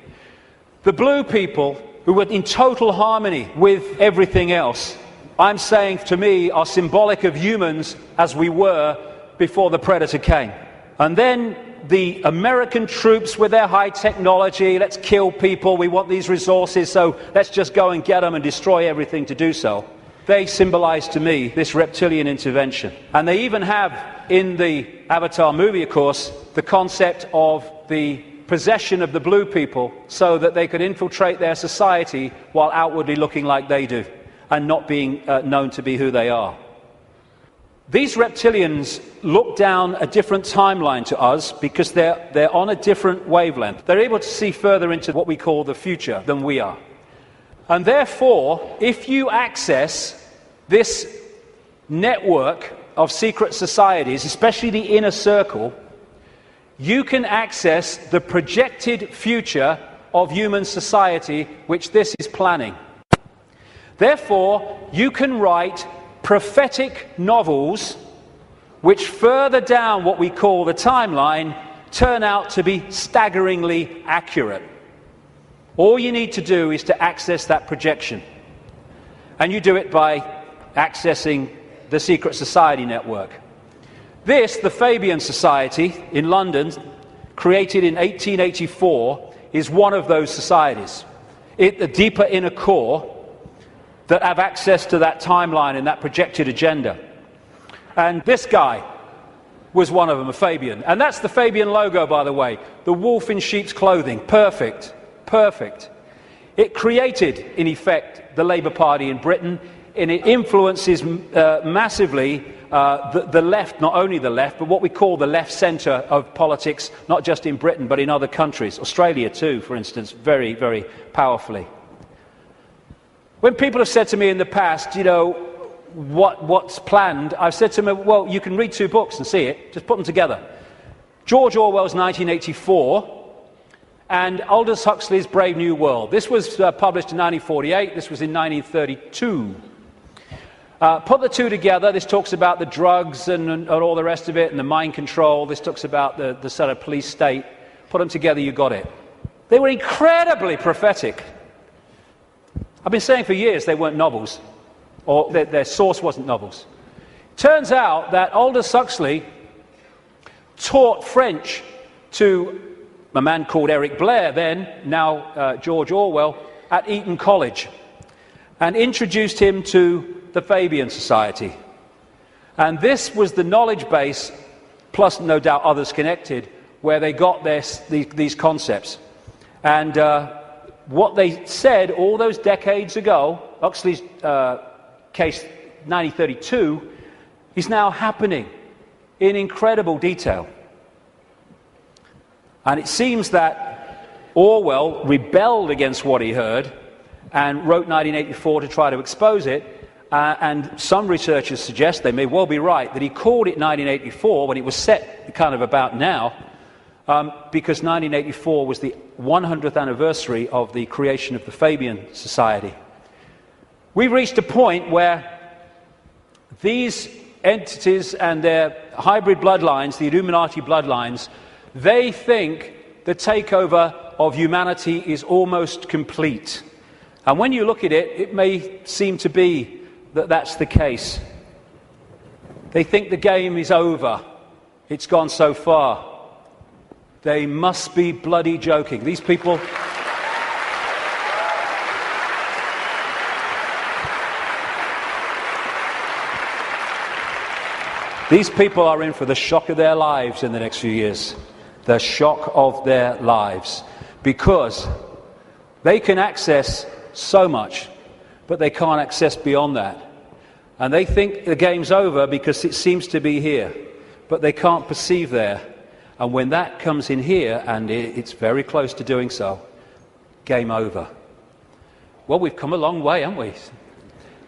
The blue people, who were in total harmony with everything else, I'm saying to me, are symbolic of humans as we were before the predator came. And then the American troops with their high technology, let's kill people, we want these resources, so let's just go and get them and destroy everything to do so. They symbolize to me this reptilian intervention. And they even have, in the Avatar movie, of course, the concept of the possession of the blue people so that they could infiltrate their society while outwardly looking like they do and not being known to be who they are. These reptilians look down a different timeline to us because they're on a different wavelength. They're able to see further into what we call the future than we are. And therefore, if you access this network of secret societies, especially the inner circle, you can access the projected future of human society which this is planning. Therefore, you can write prophetic novels which further down what we call the timeline turn out to be staggeringly accurate. All you need to do is to access that projection. And you do it by accessing the Secret Society network. This, the Fabian Society in London, created in 1884, is one of those societies. The deeper inner core that have access to that timeline and that projected agenda. And this guy was one of them, a Fabian. And that's the Fabian logo, by the way. The wolf in sheep's clothing. Perfect. Perfect. It created, in effect, the Labour Party in Britain, and it influences massively the left, not only the left, but what we call the left centre of politics, not just in Britain, but in other countries. Australia too, for instance, very, very powerfully. When people have said to me in the past, you know, what's planned, I've said to them, well, you can read 2 books and see it, just put them together. George Orwell's 1984, and Aldous Huxley's Brave New World. This was published in 1948, this was in 1932. Put the 2 together, this talks about the drugs and all the rest of it, and the mind control, this talks about the sort of police state. Put them together, you got it. They were incredibly prophetic. I've been saying for years they weren't novels, or their source wasn't novels. Turns out that Aldous Huxley taught French to a man called Eric Blair then, now George Orwell, at Eton College, and introduced him to the Fabian Society. And this was the knowledge base, plus no doubt others connected, where they got these concepts. And what they said all those decades ago, Huxley's case 1932, is now happening in incredible detail. And it seems that Orwell rebelled against what he heard and wrote 1984 to try to expose it. And some researchers suggest, they may well be right, that he called it 1984 when it was set kind of about now, because 1984 was the 100th anniversary of the creation of the Fabian Society. We've reached a point where these entities and their hybrid bloodlines, the Illuminati bloodlines, they think the takeover of humanity is almost complete. And when you look at it, it may seem to be that that's the case. They think the game is over. It's gone so far. They must be bloody joking. These people... These people are in for the shock of their lives in the next few years. The shock of their lives. Because they can access so much, but they can't access beyond that. And they think the game's over because it seems to be here, but they can't perceive there. And when that comes in here, and it's very close to doing so, game over. Well, we've come a long way, haven't we?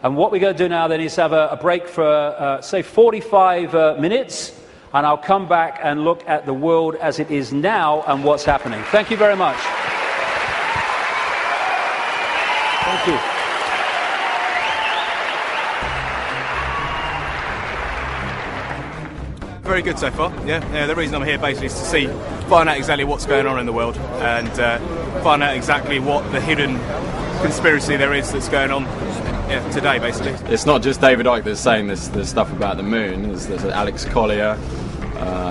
And what we're going to do now then is have a break for, say, 45 minutes, and I'll come back and look at the world as it is now and what's happening. Thank you very much. Thank you. Very good so far, yeah. The reason I'm here basically is to find out exactly what's going on in the world and find out exactly what the hidden conspiracy there is that's going on today, basically. It's not just David Icke that's saying this stuff about the moon. There's Alex Collier,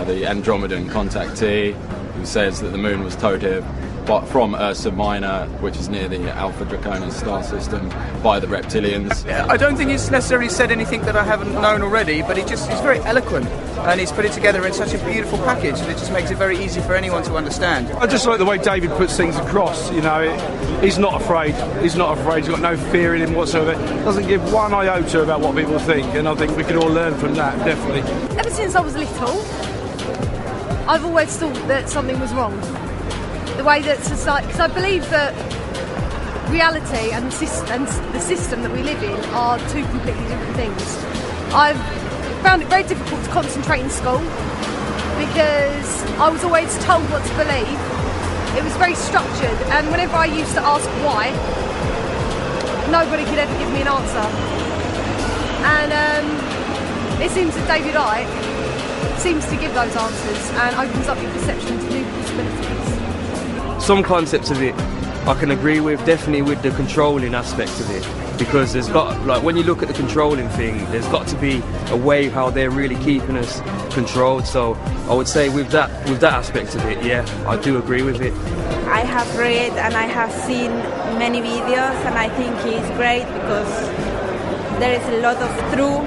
the Andromedan contactee, who says that the moon was towed here but from Ursa Minor, which is near the Alpha Draconis star system, by the reptilians. I don't think he's necessarily said anything that I haven't known already, but he's very eloquent, and he's put it together in such a beautiful package that it just makes it very easy for anyone to understand. I just like the way David puts things across. You know, he's not afraid. He's not afraid. He's got no fear in him whatsoever. Doesn't give one iota about what people think, and I think we can all learn from that, definitely. Ever since I was little, I've always thought that something was wrong. The way that society, because I believe that reality and the system that we live in are two completely different things. I've found it very difficult to concentrate in school because I was always told what to believe. It was very structured, and whenever I used to ask why, nobody could ever give me an answer. And it seems that David Icke seems to give those answers and opens up your perception to new possibilities. Some concepts of it I can agree with, definitely with the controlling aspect of it, because there's got, like, when you look at the controlling thing, there's got to be a way how they're really keeping us controlled. So I would say with that aspect of it, yeah, I do agree with it. I have read and I have seen many videos, and I think he's great because there is a lot of truth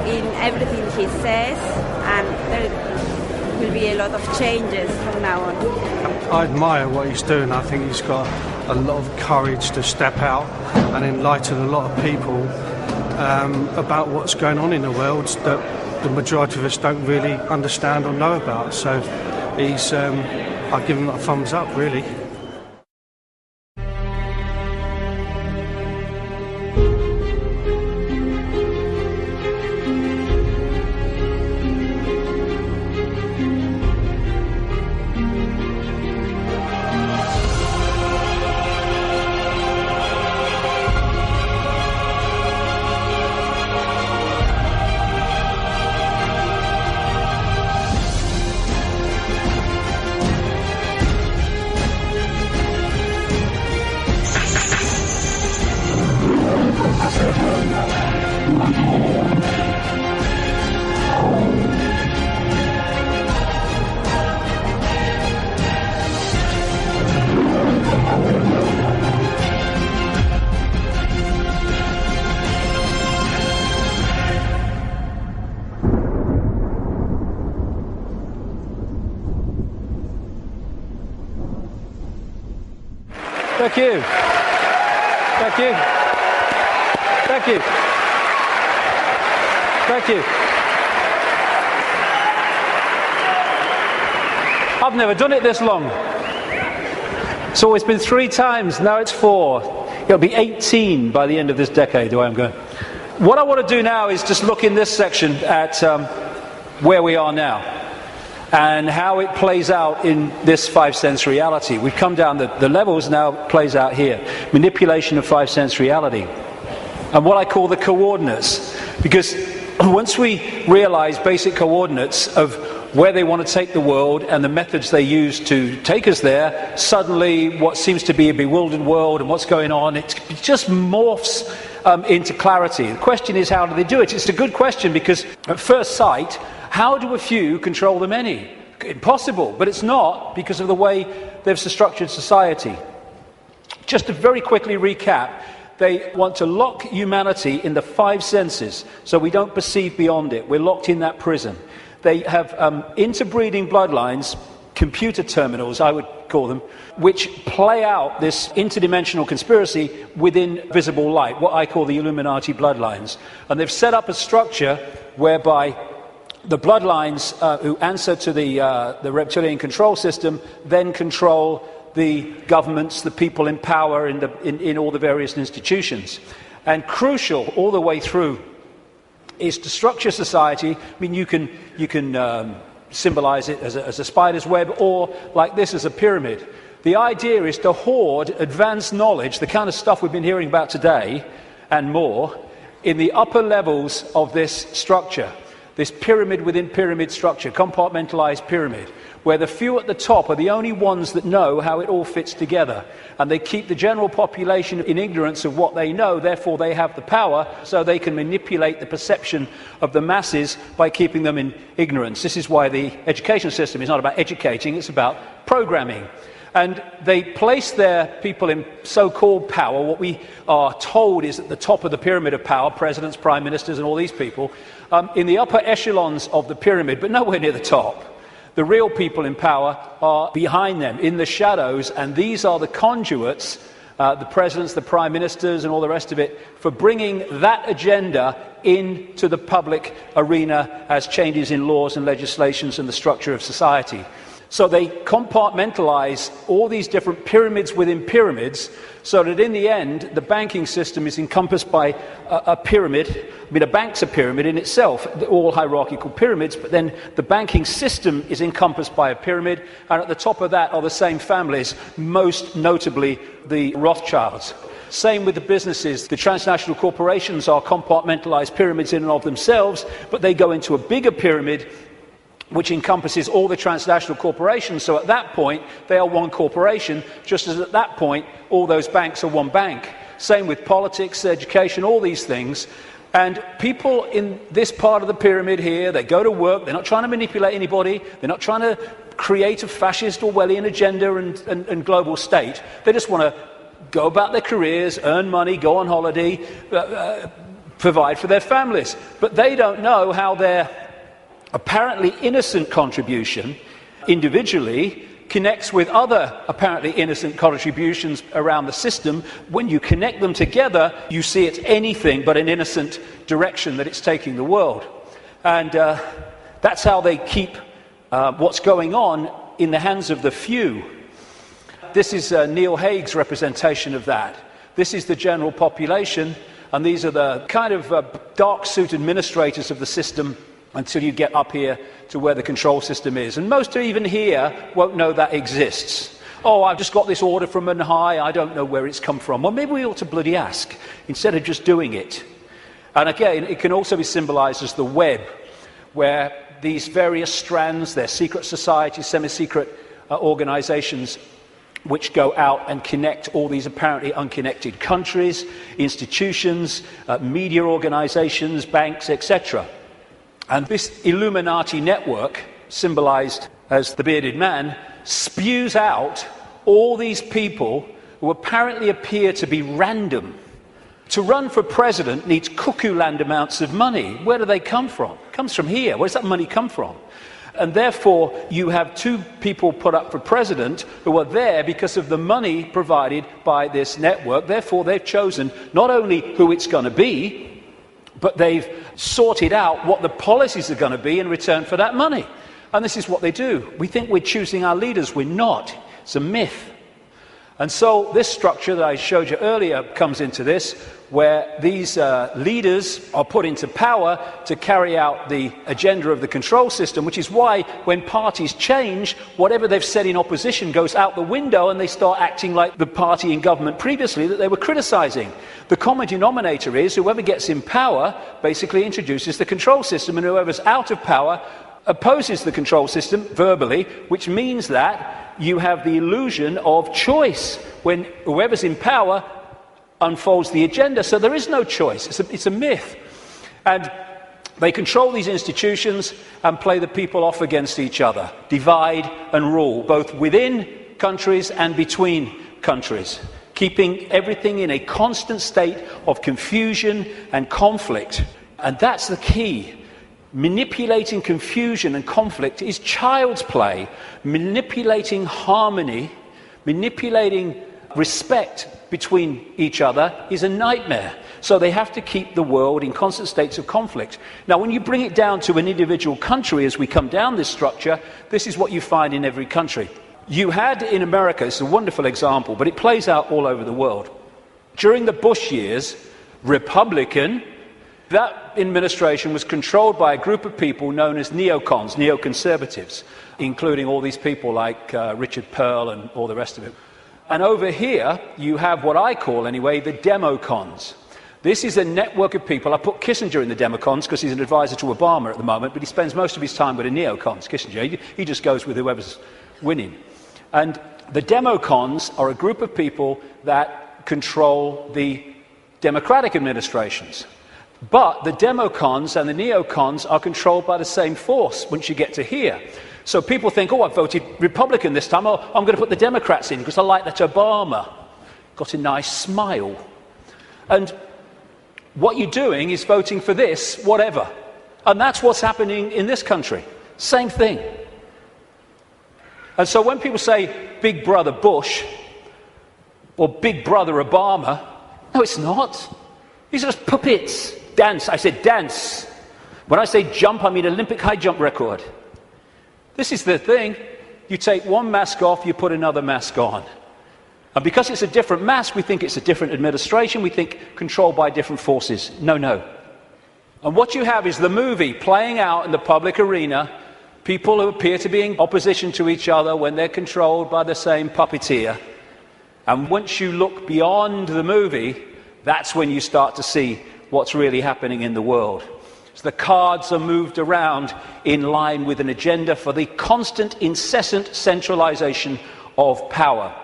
in everything he says, and there will be a lot of changes from now on. I admire what he's doing. I think he's got a lot of courage to step out and enlighten a lot of people about what's going on in the world that the majority of us don't really understand or know about. So he's, I give him a thumbs up, really. Thank you. Thank you. Thank you. Thank you. I've never done it this long. It's always been 3 times, now it's 4. It'll be 18 by the end of this decade, the way I'm going. What I want to do now is just look in this section at where we are now and how it plays out in this 5-sense reality. We've come down the levels, now plays out here. Manipulation of 5-sense reality. And what I call the coordinates. Because once we realize basic coordinates of where they want to take the world and the methods they use to take us there, suddenly what seems to be a bewildered world and what's going on, it just morphs into clarity. The question is, how do they do it? It's a good question, because at first sight, how do a few control the many? Impossible, but it's not, because of the way they've structured society. Just to very quickly recap, they want to lock humanity in the 5 senses, so we don't perceive beyond it. We're locked in that prison. They have interbreeding bloodlines, computer terminals, I would call them, which play out this interdimensional conspiracy within visible light, what I call the Illuminati bloodlines. And they've set up a structure whereby the bloodlines who answer to the reptilian control system then control the governments, the people in power in all the various institutions. And crucial all the way through is to structure society. I mean, you can symbolize it as a spider's web, or like this as a pyramid. The idea is to hoard advanced knowledge, the kind of stuff we've been hearing about today and more, in the upper levels of this structure. this pyramid within pyramid structure, compartmentalized pyramid, where the few at the top are the only ones that know how it all fits together. And they keep the general population in ignorance of what they know, therefore they have the power, so they can manipulate the perception of the masses by keeping them in ignorance. This is why the education system is not about educating, it's about programming. And they place their people in so-called power. What we are told is at the top of the pyramid of power, presidents, prime ministers, and all these people, in the upper echelons of the pyramid, but nowhere near the top. The real people in power are behind them, in the shadows, and these are the conduits, the presidents, the prime ministers, and all the rest of it, for bringing that agenda into the public arena as changes in laws and legislations and the structure of society. So they compartmentalize all these different pyramids within pyramids so that in the end, the banking system is encompassed by a pyramid. I mean, a bank's a pyramid in itself, all hierarchical pyramids, but then the banking system is encompassed by a pyramid, and at the top of that are the same families, most notably the Rothschilds. Same with the businesses. The transnational corporations are compartmentalized pyramids in and of themselves, but they go into a bigger pyramid which encompasses all the transnational corporations. So at that point, they are one corporation, just as at that point, all those banks are one bank. Same with politics, education, all these things. And people in this part of the pyramid here, they go to work, they're not trying to manipulate anybody, they're not trying to create a fascist Orwellian agenda and global state. They just want to go about their careers, earn money, go on holiday, provide for their families. But they don't know how their apparently innocent contribution individually connects with other apparently innocent contributions around the system. When you connect them together, you see it's anything but an innocent direction that it's taking the world. And that's how they keep what's going on in the hands of the few. This is Neil Haig's representation of that. This is the general population, and these are the kind of dark-suit administrators of the system until you get up here to where the control system is. And most even here won't know that exists. Oh, I've just got this order from on high, I don't know where it's come from. Well, maybe we ought to bloody ask, instead of just doing it. And again, it can also be symbolized as the web, where these various strands, they're secret societies, semi-secret organizations, which go out and connect all these apparently unconnected countries, institutions, media organizations, banks, etc. And this Illuminati network, symbolized as the bearded man, spews out all these people who apparently appear to be random. To run for president needs cuckoo land amounts of money. Where do they come from? It comes from here. Where does that money come from? And therefore, you have two people put up for president who are there because of the money provided by this network. Therefore, they've chosen not only who it's going to be, but they've sorted out what the policies are going to be in return for that money. And this is what they do. We think we're choosing our leaders. We're not. It's a myth. And so this structure that I showed you earlier comes into this, where these leaders are put into power to carry out the agenda of the control system, which is why when parties change, whatever they've said in opposition goes out the window and they start acting like the party in government previously that they were criticizing. The common denominator is whoever gets in power basically introduces the control system, and whoever's out of power opposes the control system verbally, which means that you have the illusion of choice when whoever's in power unfolds the agenda. So there is no choice. It's a myth. And they control these institutions and play the people off against each other, divide and rule, both within countries and between countries, keeping everything in a constant state of confusion and conflict. And that's the key. Manipulating confusion and conflict is child's play. Manipulating harmony, manipulating respect between each other is a nightmare. So they have to keep the world in constant states of conflict. Now, when you bring it down to an individual country, as we come down this structure, this is what you find in every country. You had in America, it's a wonderful example, but it plays out all over the world. During the Bush years, Republican, that administration was controlled by a group of people known as neocons, neoconservatives, including all these people like Richard Pearl and all the rest of it. And over here, you have what I call, anyway, the democons. This is a network of people. I put Kissinger in the democons because he's an advisor to Obama at the moment, but he spends most of his time with the neocons, Kissinger. He just goes with whoever's winning. And the democons are a group of people that control the democratic administrations. But the democons and the neocons are controlled by the same force once you get to here. So people think, oh, I voted Republican this time. Oh, I'm going to put the Democrats in because I like that Obama. Got a nice smile. And what you're doing is voting for this, whatever. And that's what's happening in this country. Same thing. And so when people say Big Brother Bush or Big Brother Obama, no, it's not. These are just puppets. Dance. I said dance. When I say jump, I mean Olympic high jump record. This is the thing. You take one mask off, you put another mask on. And because it's a different mask, we think it's a different administration, we think controlled by different forces. No, no. And what you have is the movie playing out in the public arena, people who appear to be in opposition to each other when they're controlled by the same puppeteer. And once you look beyond the movie, that's when you start to see what's really happening in the world. So the cards are moved around in line with an agenda for the constant, incessant centralization of power.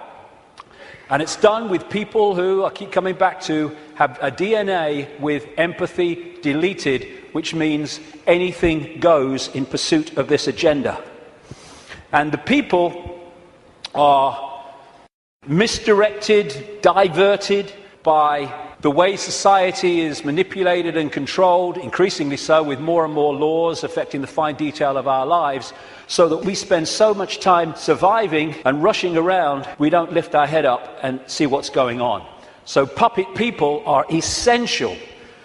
And it's done with people who, I keep coming back to, have a DNA with empathy deleted, which means anything goes in pursuit of this agenda. And the people are misdirected, diverted by the way society is manipulated and controlled, increasingly so, with more and more laws affecting the fine detail of our lives, so that we spend so much time surviving and rushing around, we don't lift our head up and see what's going on. So puppet people are essential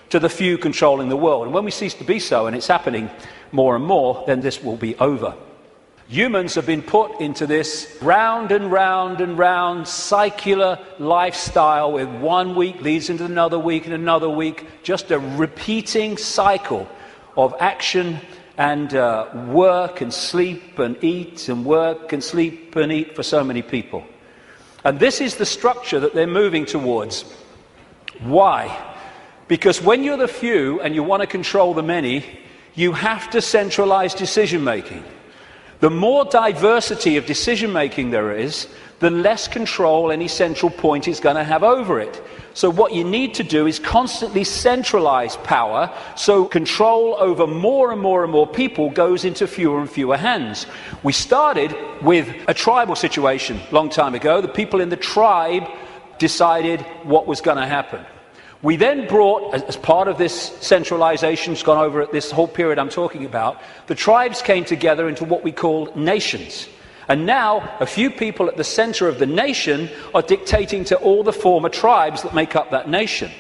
to the few controlling the world. And when we cease to be so, and it's happening more and more, then this will be over. Humans have been put into this round and round and round circular lifestyle where 1 week leads into another week and another week, just a repeating cycle of action and work and sleep and eat and work and sleep and eat for so many people. And this is the structure that they're moving towards. Why? Because when you're the few and you want to control the many, you have to centralize decision-making. The more diversity of decision-making there is, the less control any central point is going to have over it. So what you need to do is constantly centralize power, so control over more and more and more people goes into fewer and fewer hands. We started with a tribal situation a long time ago. The people in the tribe decided what was going to happen. We then brought, as part of this centralization, it's gone over at this whole period I'm talking about, the tribes came together into what we call nations. And now, a few people at the center of the nation are dictating to all the former tribes that make up that nation.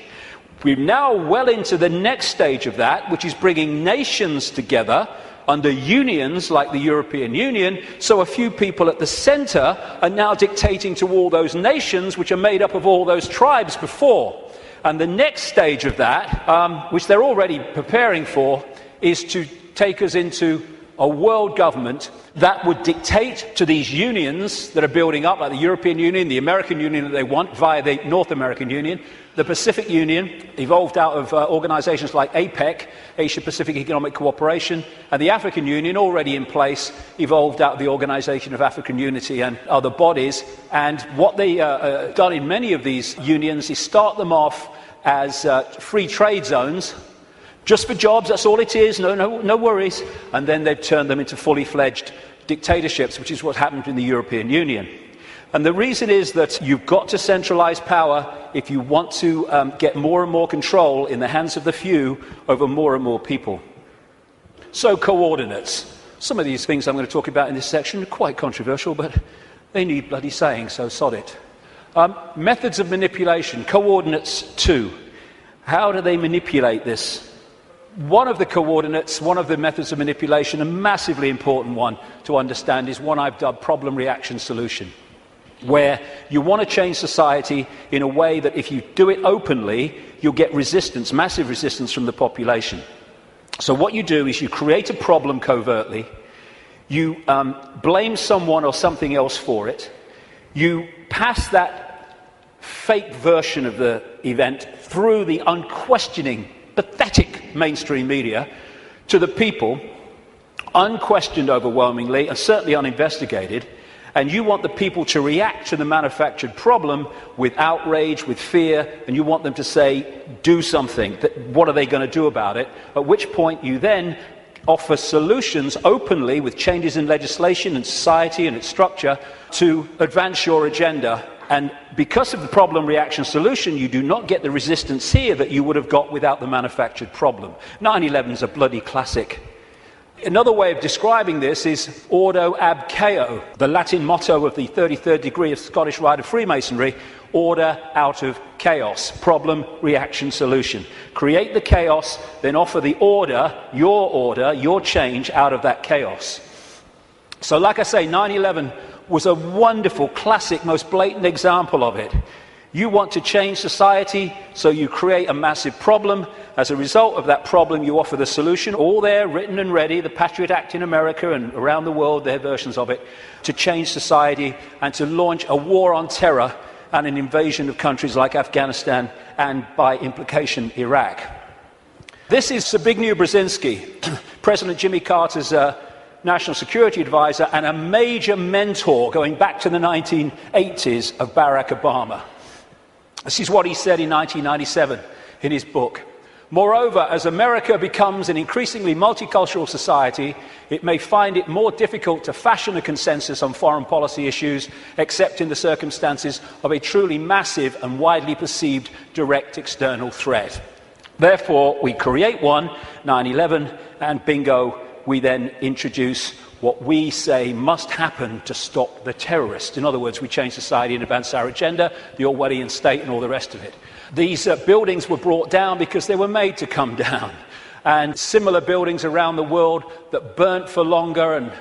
We're now well into the next stage of that, which is bringing nations together under unions like the European Union, so a few people at the center are now dictating to all those nations which are made up of all those tribes before. And the next stage of that, which they're already preparing for, is to take us into a world government that would dictate to these unions that are building up, like the European Union, the American Union that they want via the North American Union, the Pacific Union, evolved out of organizations like APEC, Asia-Pacific Economic Cooperation, and the African Union, already in place, evolved out of the Organization of African Unity and other bodies. And what they done in many of these unions is start them off as free trade zones, just for jobs, that's all it is, no worries. And then they've turned them into fully fledged dictatorships, which is what happened in the European Union. And the reason is that you've got to centralize power if you want to get more and more control in the hands of the few over more and more people. So coordinates. Some of these things I'm going to talk about in this section are quite controversial, but they need bloody saying, so sod it. Methods of manipulation. Coordinates 2. How do they manipulate this? One of the coordinates, one of the methods of manipulation, a massively important one to understand, is one I've dubbed problem, reaction, solution, where you want to change society in a way that if you do it openly, you'll get resistance, massive resistance from the population. So what you do is you create a problem covertly, you blame someone or something else for it, you pass that fake version of the event through the unquestioning, pathetic mainstream media to the people, unquestioned overwhelmingly and certainly uninvestigated, and you want the people to react to the manufactured problem with outrage, with fear, and you want them to say, do something. What are they going to do about it? At which point you then offer solutions openly with changes in legislation and society and its structure to advance your agenda. And because of the problem reaction solution, you do not get the resistance here that you would have got without the manufactured problem. 9/11 is a bloody classic. Another way of describing this is ordo ab chaos, the Latin motto of the 33rd degree of Scottish Rite of Freemasonry, order out of chaos, problem, reaction, solution. Create the chaos, then offer the order, your change out of that chaos. So like I say, 9/11 was a wonderful, classic, most blatant example of it. You want to change society, so you create a massive problem. As a result of that problem, you offer the solution, all there, written and ready, the Patriot Act in America and around the world, their versions of it, to change society and to launch a war on terror and an invasion of countries like Afghanistan and, by implication, Iraq. This is Zbigniew Brzezinski, President Jimmy Carter's national security advisor and a major mentor going back to the 1980s of Barack Obama. This is what he said in 1997 in his book. Moreover, as America becomes an increasingly multicultural society, it may find it more difficult to fashion a consensus on foreign policy issues, except in the circumstances of a truly massive and widely perceived direct external threat. Therefore, we create one, 9/11, and bingo, we then introduce what we say must happen to stop the terrorists. In other words, we change society and advance our agenda, the Orwellian state and all the rest of it. These buildings were brought down because they were made to come down. And similar buildings around the world that burnt for longer and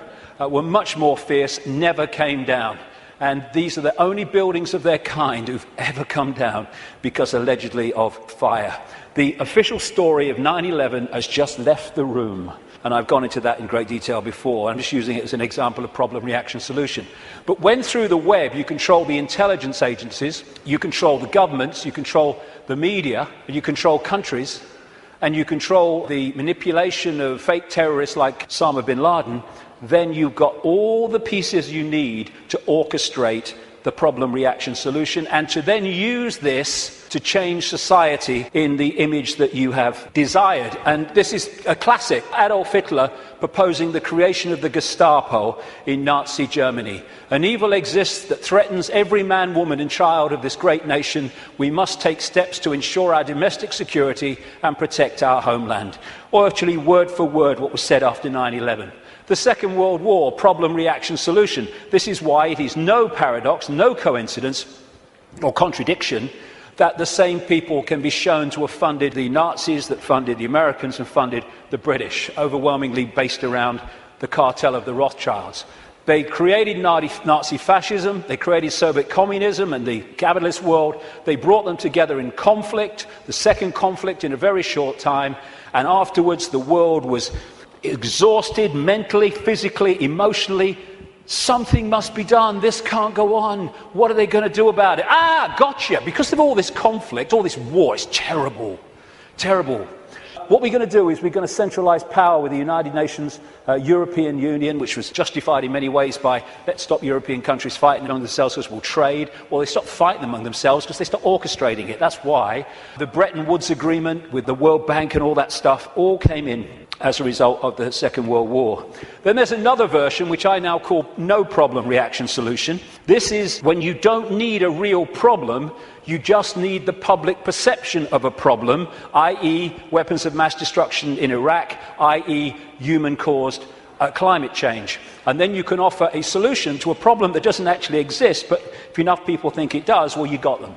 were much more fierce never came down. And these are the only buildings of their kind who've ever come down because allegedly of fire. The official story of 9/11 has just left the room. And I've gone into that in great detail before. I'm just using it as an example of problem, reaction, solution. But when through the web you control the intelligence agencies, you control the governments, you control the media, and you control countries, and you control the manipulation of fake terrorists like Osama bin Laden, then you've got all the pieces you need to orchestrate the problem, reaction, solution, and to then use this to change society in the image that you have desired. And this is a classic. Adolf Hitler proposing the creation of the Gestapo in Nazi Germany. An evil exists that threatens every man, woman and child of this great nation. We must take steps to ensure our domestic security and protect our homeland. Or actually, word for word, what was said after 9/11. The Second World War, problem, reaction, solution. This is why it is no paradox, no coincidence or contradiction that the same people can be shown to have funded the Nazis, that funded the Americans and funded the British, overwhelmingly based around the cartel of the Rothschilds. They created Nazi fascism, they created Soviet communism and the capitalist world. They brought them together in conflict, the second conflict in a very short time, and afterwards the world was exhausted mentally, physically, emotionally. Something must be done. This can't go on. What are they going to do about it? Gotcha. Because of all this conflict, all this war, it's terrible. Terrible. What we're going to do is we're going to centralize power with the United Nations, European Union, which was justified in many ways by let's stop European countries fighting among themselves because we'll trade. Well, they stopped fighting among themselves because they stopped orchestrating it. That's why the Bretton Woods Agreement with the World Bank and all that stuff all came in as a result of the Second World War. Then there's another version, which I now call no problem reaction solution. This is when you don't need a real problem, you just need the public perception of a problem, i.e. weapons of mass destruction in Iraq, i.e. human-caused climate change. And then you can offer a solution to a problem that doesn't actually exist, but if enough people think it does, well, you got them.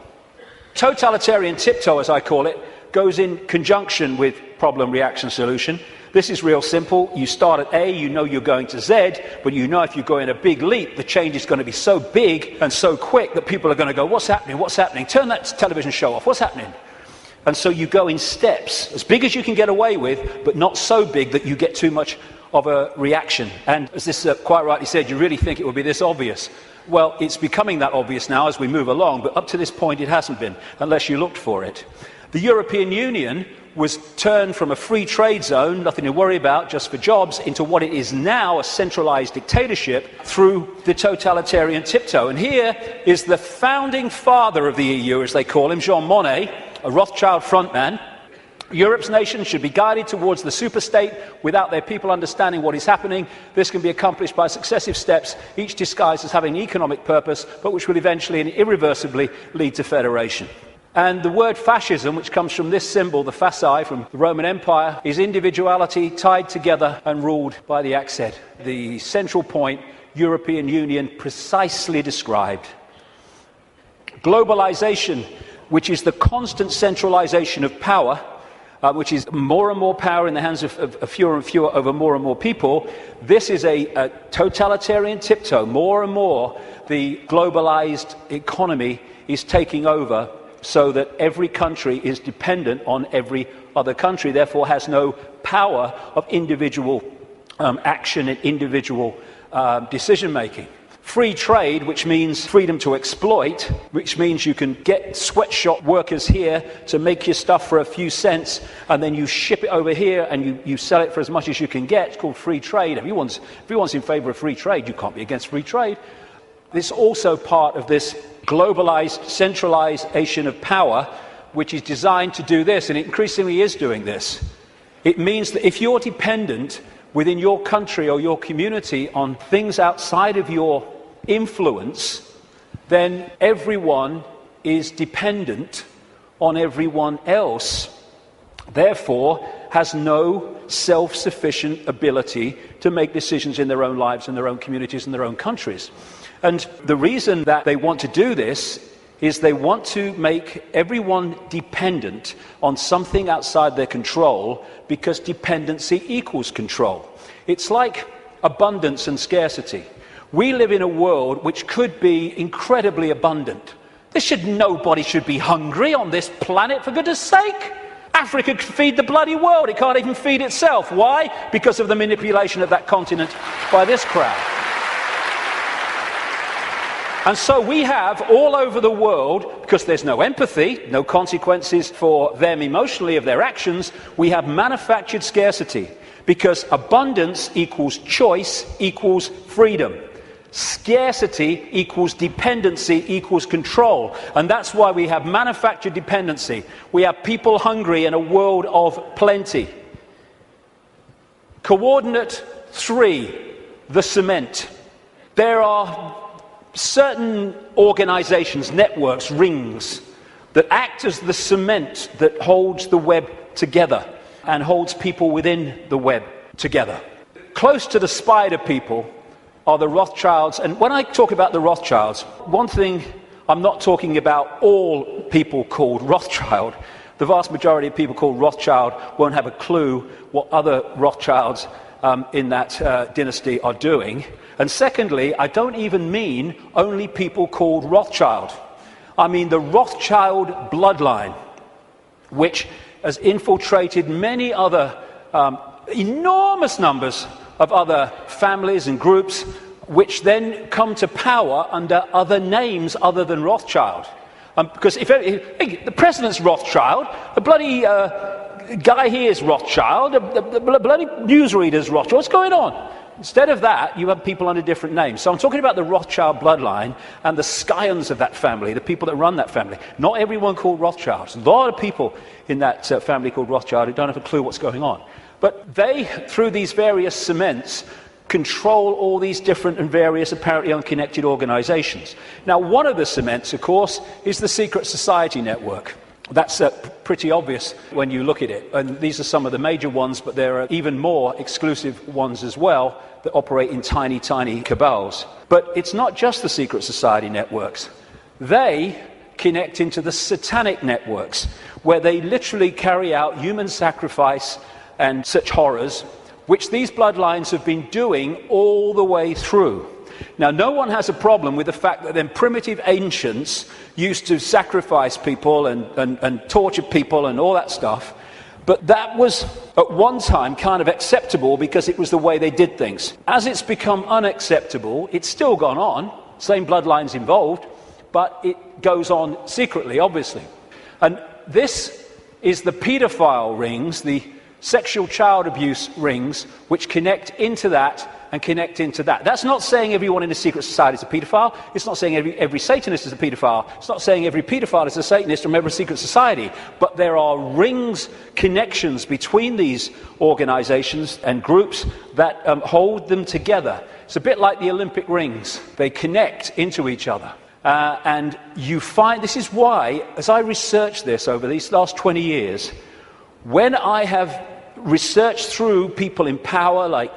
Totalitarian tiptoe, as I call it, goes in conjunction with problem, reaction, solution. This is real simple. You start at A, you know you're going to Z, but you know if you go in a big leap, the change is going to be so big and so quick that people are going to go, what's happening? What's happening? Turn that television show off. What's happening? And so you go in steps, as big as you can get away with, but not so big that you get too much of a reaction. And as this quite rightly said, you really think it would be this obvious. Well, it's becoming that obvious now as we move along, but up to this point it hasn't been, unless you looked for it. The European Union was turned from a free trade zone, nothing to worry about, just for jobs, into what it is now, a centralised dictatorship through the totalitarian tiptoe. And here is the founding father of the EU, as they call him, Jean Monnet, a Rothschild frontman. Europe's nations should be guided towards the superstate without their people understanding what is happening. This can be accomplished by successive steps, each disguised as having an economic purpose, but which will eventually and irreversibly lead to federation. And the word fascism, which comes from this symbol, the fasci, from the Roman Empire, is individuality tied together and ruled by the accent. The central point, European Union, precisely described. Globalization, which is the constant centralization of power, which is more and more power in the hands of fewer and fewer over more and more people. This is a totalitarian tiptoe. More and more, the globalized economy is taking over, so that every country is dependent on every other country, therefore has no power of individual action and individual decision-making. Free trade, which means freedom to exploit, which means you can get sweatshop workers here to make your stuff for a few cents, and then you ship it over here and you sell it for as much as you can get. It's called free trade. Everyone's in favour of free trade. You can't be against free trade. This is also part of this globalized centralization of power, which is designed to do this, and it increasingly is doing this. It means that if you're dependent within your country or your community on things outside of your influence, then everyone is dependent on everyone else, therefore has no self-sufficient ability to make decisions in their own lives and their own communities and their own countries. And the reason that they want to do this is they want to make everyone dependent on something outside their control, because dependency equals control. It's like abundance and scarcity. We live in a world which could be incredibly abundant. Nobody should be hungry on this planet, for goodness sake. Africa could feed the bloody world. It can't even feed itself. Why? Because of the manipulation of that continent by this crowd. And so we have all over the world, because there's no empathy, no consequences for them emotionally of their actions, we have manufactured scarcity, because abundance equals choice equals freedom. Scarcity equals dependency equals control. And that's why we have manufactured dependency. We have people hungry in a world of plenty. Coordinate 3, the cement. There are certain organizations, networks, rings, that act as the cement that holds the web together and holds people within the web together. Close to the spider people are the Rothschilds. And when I talk about the Rothschilds, one thing, I'm not talking about all people called Rothschild. The vast majority of people called Rothschild won't have a clue what other Rothschilds in that dynasty are doing. And secondly, I don't even mean only people called Rothschild. I mean the Rothschild bloodline, which has infiltrated many other enormous numbers of other families and groups, which then come to power under other names other than Rothschild. Because if the president's Rothschild, the bloody guy here is Rothschild, the bloody newsreader's Rothschild, what's going on? Instead of that, you have people under different names. So I'm talking about the Rothschild bloodline and the scions of that family, the people that run that family. Not everyone called Rothschild. There's a lot of people in that family called Rothschild who don't have a clue what's going on. But they, through these various cements, control all these different and various apparently unconnected organizations. Now, one of the cements, of course, is the secret society network. That's pretty obvious when you look at it. And these are some of the major ones, but there are even more exclusive ones as well that operate in tiny, tiny cabals. But it's not just the secret society networks. They connect into the satanic networks, where they literally carry out human sacrifice and such horrors, which these bloodlines have been doing all the way through. Now, no one has a problem with the fact that then primitive ancients used to sacrifice people and torture people and all that stuff, But that was, at one time, kind of acceptable because it was the way they did things. As it's become unacceptable, it's still gone on, same bloodlines involved, but it goes on secretly, obviously. And this is the paedophile rings, the sexual child abuse rings, which connect into that and connect into that. That's not saying everyone in a secret society is a paedophile. It's not saying every Satanist is a paedophile. It's not saying every paedophile is a Satanist from every secret society. But there are rings, connections between these organizations and groups that hold them together. It's a bit like the Olympic rings. They connect into each other. And you find, this is why, as I researched this over these last 20 years, when I have researched through people in power like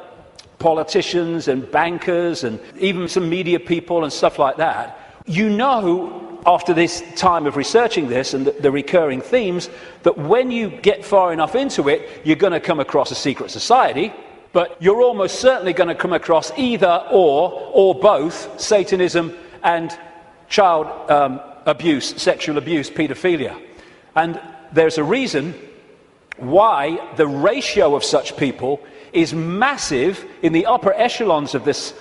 politicians and bankers and even some media people and stuff like that, you know, after this time of researching this and the recurring themes, that when you get far enough into it, you're going to come across a secret society, but you're almost certainly going to come across either or both Satanism and child abuse, sexual abuse, paedophilia. And there's a reason why the ratio of such people is massive in the upper echelons of this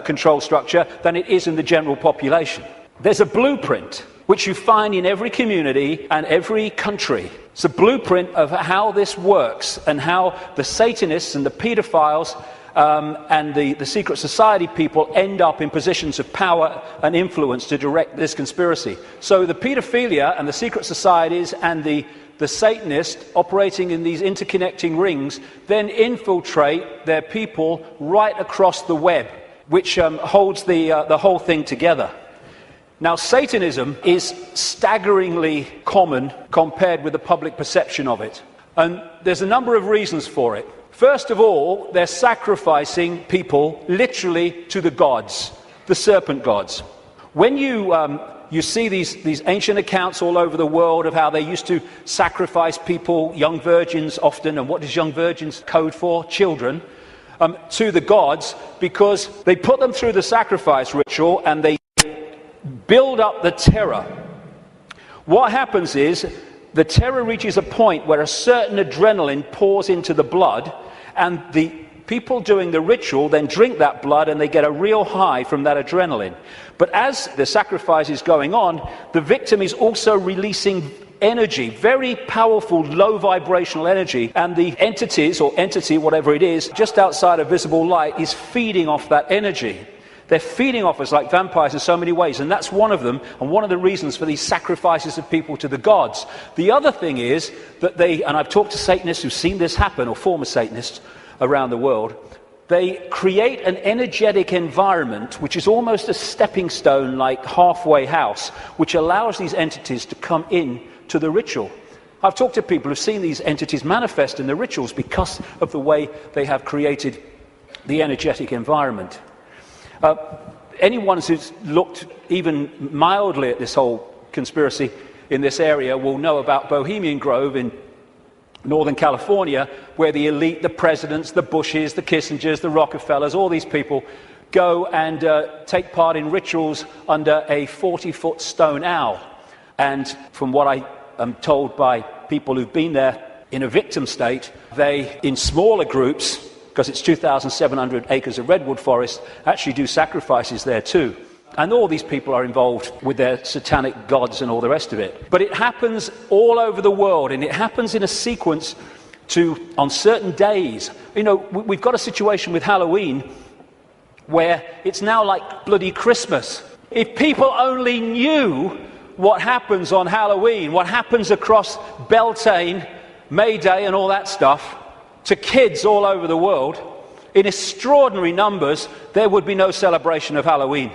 control structure than it is in the general population. There's a blueprint which you find in every community and every country. It's a blueprint of how this works and how the Satanists and the paedophiles and the secret society people end up in positions of power and influence to direct this conspiracy. So the paedophilia and the secret societies and the Satanists operating in these interconnecting rings then infiltrate their people right across the web, which holds the whole thing together. Now, Satanism is staggeringly common compared with the public perception of it. And there's a number of reasons for it. First of all, they're sacrificing people literally to the gods, the serpent gods. When you see these ancient accounts all over the world of how they used to sacrifice people, young virgins often, and what does young virgins code for? Children, to the gods, because they put them through the sacrifice ritual and they build up the terror. What happens is the terror reaches a point where a certain adrenaline pours into the blood, and the people doing the ritual then drink that blood and they get a real high from that adrenaline. But as the sacrifice is going on, the victim is also releasing energy, very powerful, low vibrational energy, and the entities, or entity, whatever it is, just outside of visible light is feeding off that energy. They're feeding off us like vampires in so many ways, and that's one of them, and one of the reasons for these sacrifices of people to the gods. The other thing is that they, and I've talked to Satanists who've seen this happen, or former Satanists around the world, they create an energetic environment which is almost a stepping stone, like halfway house, which allows these entities to come in to the ritual. I've talked to people who've seen these entities manifest in the rituals because of the way they have created the energetic environment. Anyone who's looked even mildly at this whole conspiracy in this area will know about Bohemian Grove in Northern California, where the elite, the presidents, the Bushes, the Kissingers, the Rockefellers, all these people go and take part in rituals under a 40-foot stone owl. And from what I am told by people who've been there in a victim state, they, in smaller groups, because it's 2,700 acres of redwood forest, actually do sacrifices there too. And all these people are involved with their satanic gods and all the rest of it. But it happens all over the world, and it happens in a sequence on certain days. You know, we've got a situation with Halloween where it's now like bloody Christmas. If people only knew what happens on Halloween, what happens across Beltane, May Day and all that stuff, to kids all over the world, in extraordinary numbers, there would be no celebration of Halloween.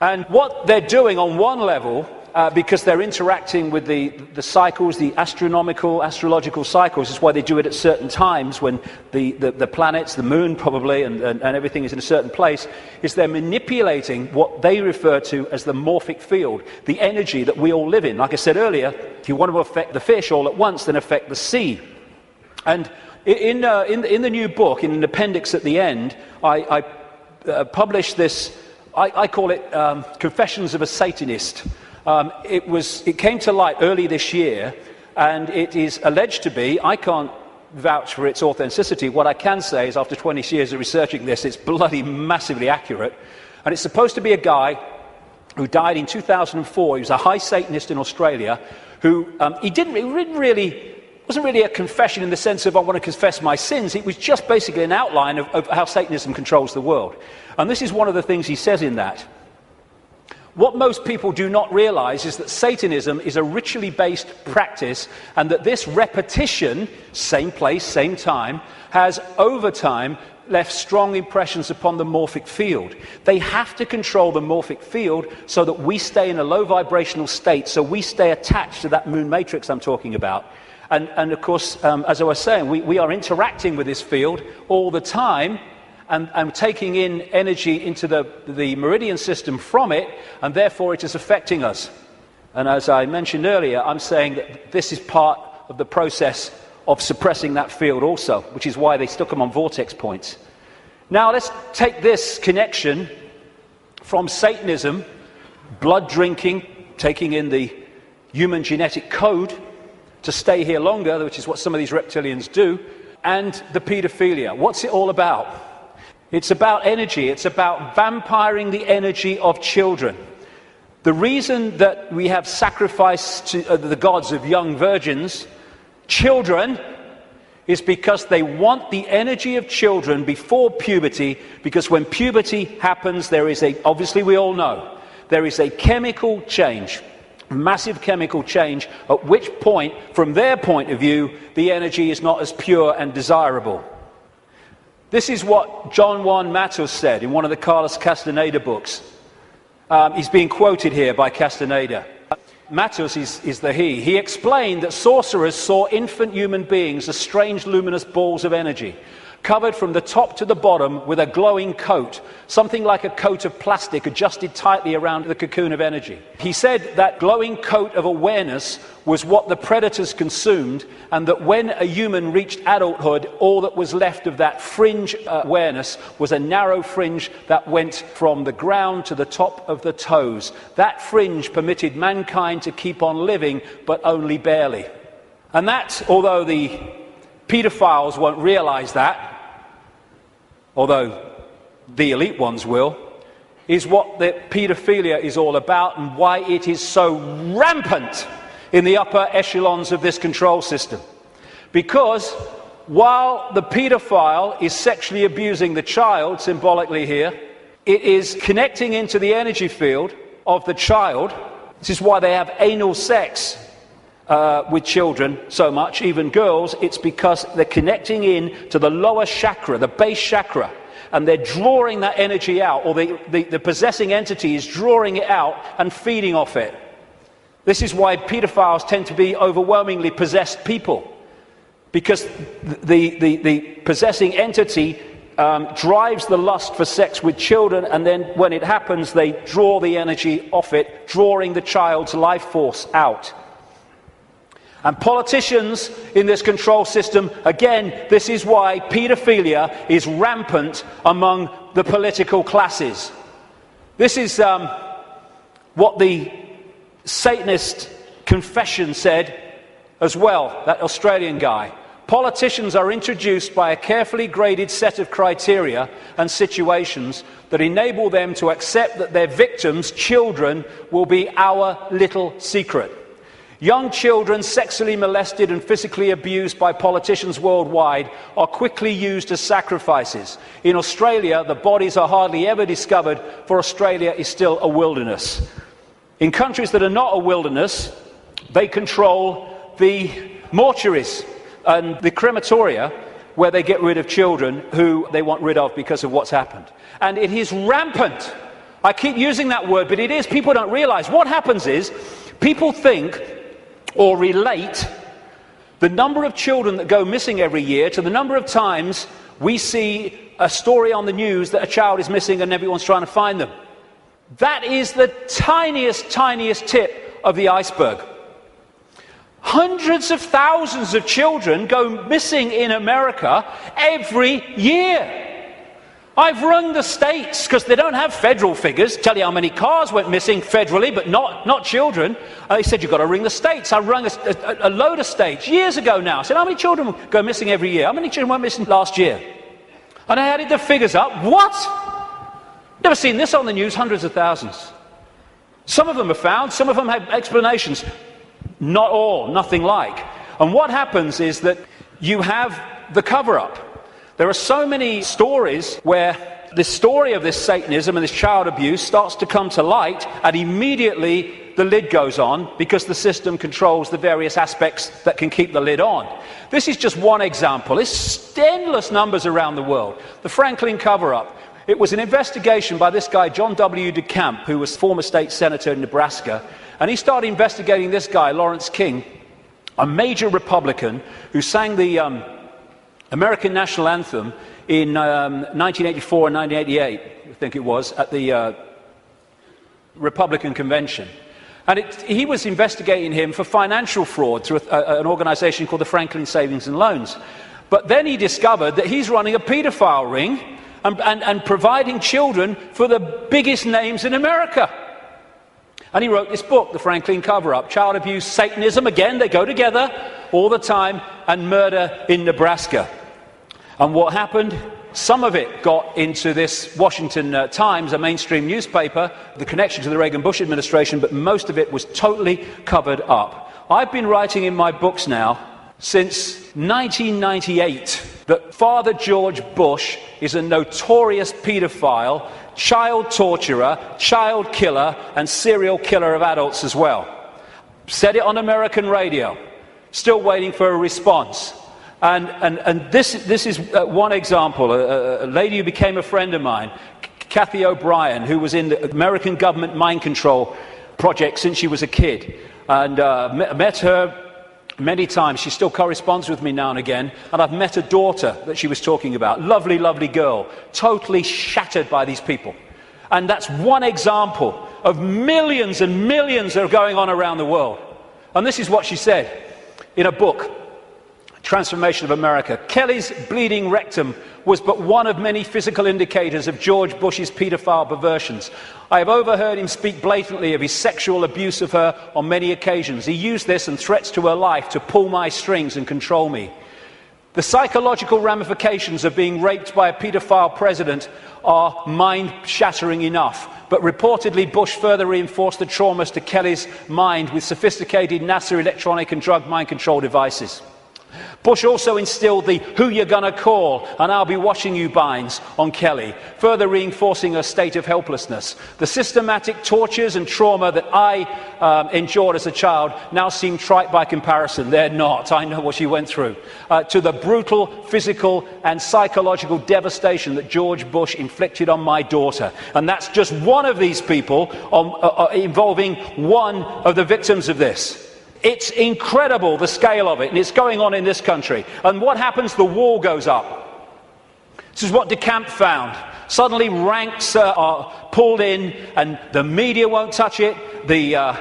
And what they're doing on one level, because they're interacting with the cycles, the astrological cycles, is why they do it at certain times when the planets, the moon probably, and everything is in a certain place, is they're manipulating what they refer to as the morphic field, the energy that we all live in. Like I said earlier, if you want to affect the fish all at once, then affect the sea. And in the new book, in an appendix at the end, I published this. I call it Confessions of a Satanist. It came to light early this year and it is alleged to be, I can't vouch for its authenticity, what I can say is after 20 years of researching this, it's bloody massively accurate, and it's supposed to be a guy who died in 2004. He was a high Satanist in Australia, who wasn't really a confession in the sense of I want to confess my sins. It was just basically an outline of how Satanism controls the world. And this is one of the things he says in that. What most people do not realize is that Satanism is a ritually based practice, and that this repetition, same place, same time, has over time left strong impressions upon the morphic field. They have to control the morphic field so that we stay in a low vibrational state, so we stay attached to that moon matrix I'm talking about. And of course, as I was saying, we are interacting with this field all the time, and taking in energy into the meridian system from it, and therefore it is affecting us. And as I mentioned earlier, I'm saying that this is part of the process of suppressing that field also, which is why they stuck them on vortex points. Now let's take this connection from Satanism, blood drinking, taking in the human genetic code to stay here longer, which is what some of these reptilians do, and the paedophilia. What's it all about? It's about energy. It's about vampiring the energy of children. The reason that we have sacrificed to the gods of young virgins, children, is because they want the energy of children before puberty, because when puberty happens, obviously we all know, there is a chemical change, massive chemical change, at which point, from their point of view, the energy is not as pure and desirable. This is what John Juan Matos said in one of the Carlos Castaneda books. He's being quoted here by Castaneda. Matos is the he. He explained that sorcerers saw infant human beings as strange luminous balls of energy, covered from the top to the bottom with a glowing coat, something like a coat of plastic adjusted tightly around the cocoon of energy. He said that glowing coat of awareness was what the predators consumed, and that when a human reached adulthood, all that was left of that fringe awareness was a narrow fringe that went from the ground to the top of the toes. That fringe permitted mankind to keep on living, but only barely. And that, although the paedophiles won't realize that, although the elite ones will, is what the paedophilia is all about, and why it is so rampant in the upper echelons of this control system. Because while the paedophile is sexually abusing the child, symbolically here, it is connecting into the energy field of the child. This is why they have anal sex with children so much, even girls. It's because they're connecting in to the lower chakra, the base chakra, and they're drawing that energy out, or the possessing entity is drawing it out and feeding off it. This is why paedophiles tend to be overwhelmingly possessed people, because the possessing entity drives the lust for sex with children, and then when it happens, they draw the energy off it, drawing the child's life force out. And politicians in this control system, again, this is why paedophilia is rampant among the political classes. This is what the Satanist confession said as well, that Australian guy. Politicians are introduced by a carefully graded set of criteria and situations that enable them to accept that their victims, children, will be our little secret. Young children sexually molested and physically abused by politicians worldwide are quickly used as sacrifices. In Australia, the bodies are hardly ever discovered, for Australia is still a wilderness. In countries that are not a wilderness, they control the mortuaries and the crematoria, where they get rid of children who they want rid of because of what's happened. And it is rampant. I keep using that word, but it is. People don't realize. What happens is, people think or relate the number of children that go missing every year to the number of times we see a story on the news that a child is missing and everyone's trying to find them. That is the tiniest tip of the iceberg. Hundreds of thousands of children go missing in America every year. I've rung the states, because they don't have federal figures, tell you how many cars went missing federally, but not children. They said, you've got to ring the states. I rung a load of states years ago now. I said, how many children go missing every year? How many children went missing last year? And I added the figures up. What? Never seen this on the news, hundreds of thousands. Some of them are found, some of them have explanations. Not all, nothing like. And what happens is that you have the cover-up. There are so many stories where the story of this Satanism and this child abuse starts to come to light, and immediately the lid goes on because the system controls the various aspects that can keep the lid on. This is just one example. There's endless numbers around the world. The Franklin cover-up. It was an investigation by this guy, John W. DeCamp, who was former state senator in Nebraska, and he started investigating this guy, Lawrence King, a major Republican who sang the American National Anthem in 1984 and 1988, I think it was, at the Republican Convention. And he was investigating him for financial fraud through an organization called the Franklin Savings and Loans. But then he discovered that he's running a pedophile ring and providing children for the biggest names in America. And he wrote this book, The Franklin Cover-Up, Child Abuse, Satanism, again, they go together all the time, and murder in Nebraska. And what happened? Some of it got into this Washington Times, a mainstream newspaper, the connection to the Reagan-Bush administration, but most of it was totally covered up. I've been writing in my books now since 1998 that Father George Bush is a notorious paedophile, child torturer, child killer, and serial killer of adults as well. Said it on American radio. Still waiting for a response. And this is one example. A lady who became a friend of mine, Kathy O'Brien, who was in the American government mind control project since she was a kid. And met her many times. She still corresponds with me now and again. And I've met a daughter that she was talking about. Lovely, lovely girl. Totally shattered by these people. And that's one example of millions and millions that are going on around the world. And this is what she said in a book, Transformation of America. Kelly's bleeding rectum was but one of many physical indicators of George Bush's paedophile perversions. I have overheard him speak blatantly of his sexual abuse of her on many occasions. He used this and threats to her life to pull my strings and control me. The psychological ramifications of being raped by a paedophile president are mind-shattering enough, but reportedly Bush further reinforced the traumas to Kelly's mind with sophisticated NASA electronic and drug mind control devices. Bush also instilled the "who you're gonna call and I'll be watching you" binds on Kelly, further reinforcing her state of helplessness. The systematic tortures and trauma that I endured as a child now seem trite by comparison. They're not. I know what she went through. To the brutal physical and psychological devastation that George Bush inflicted on my daughter. And that's just one of these people involving one of the victims of this. It's incredible, the scale of it, and it's going on in this country. And what happens? The wall goes up. This is what DeCamp found. Suddenly ranks are pulled in, and the media won't touch it, the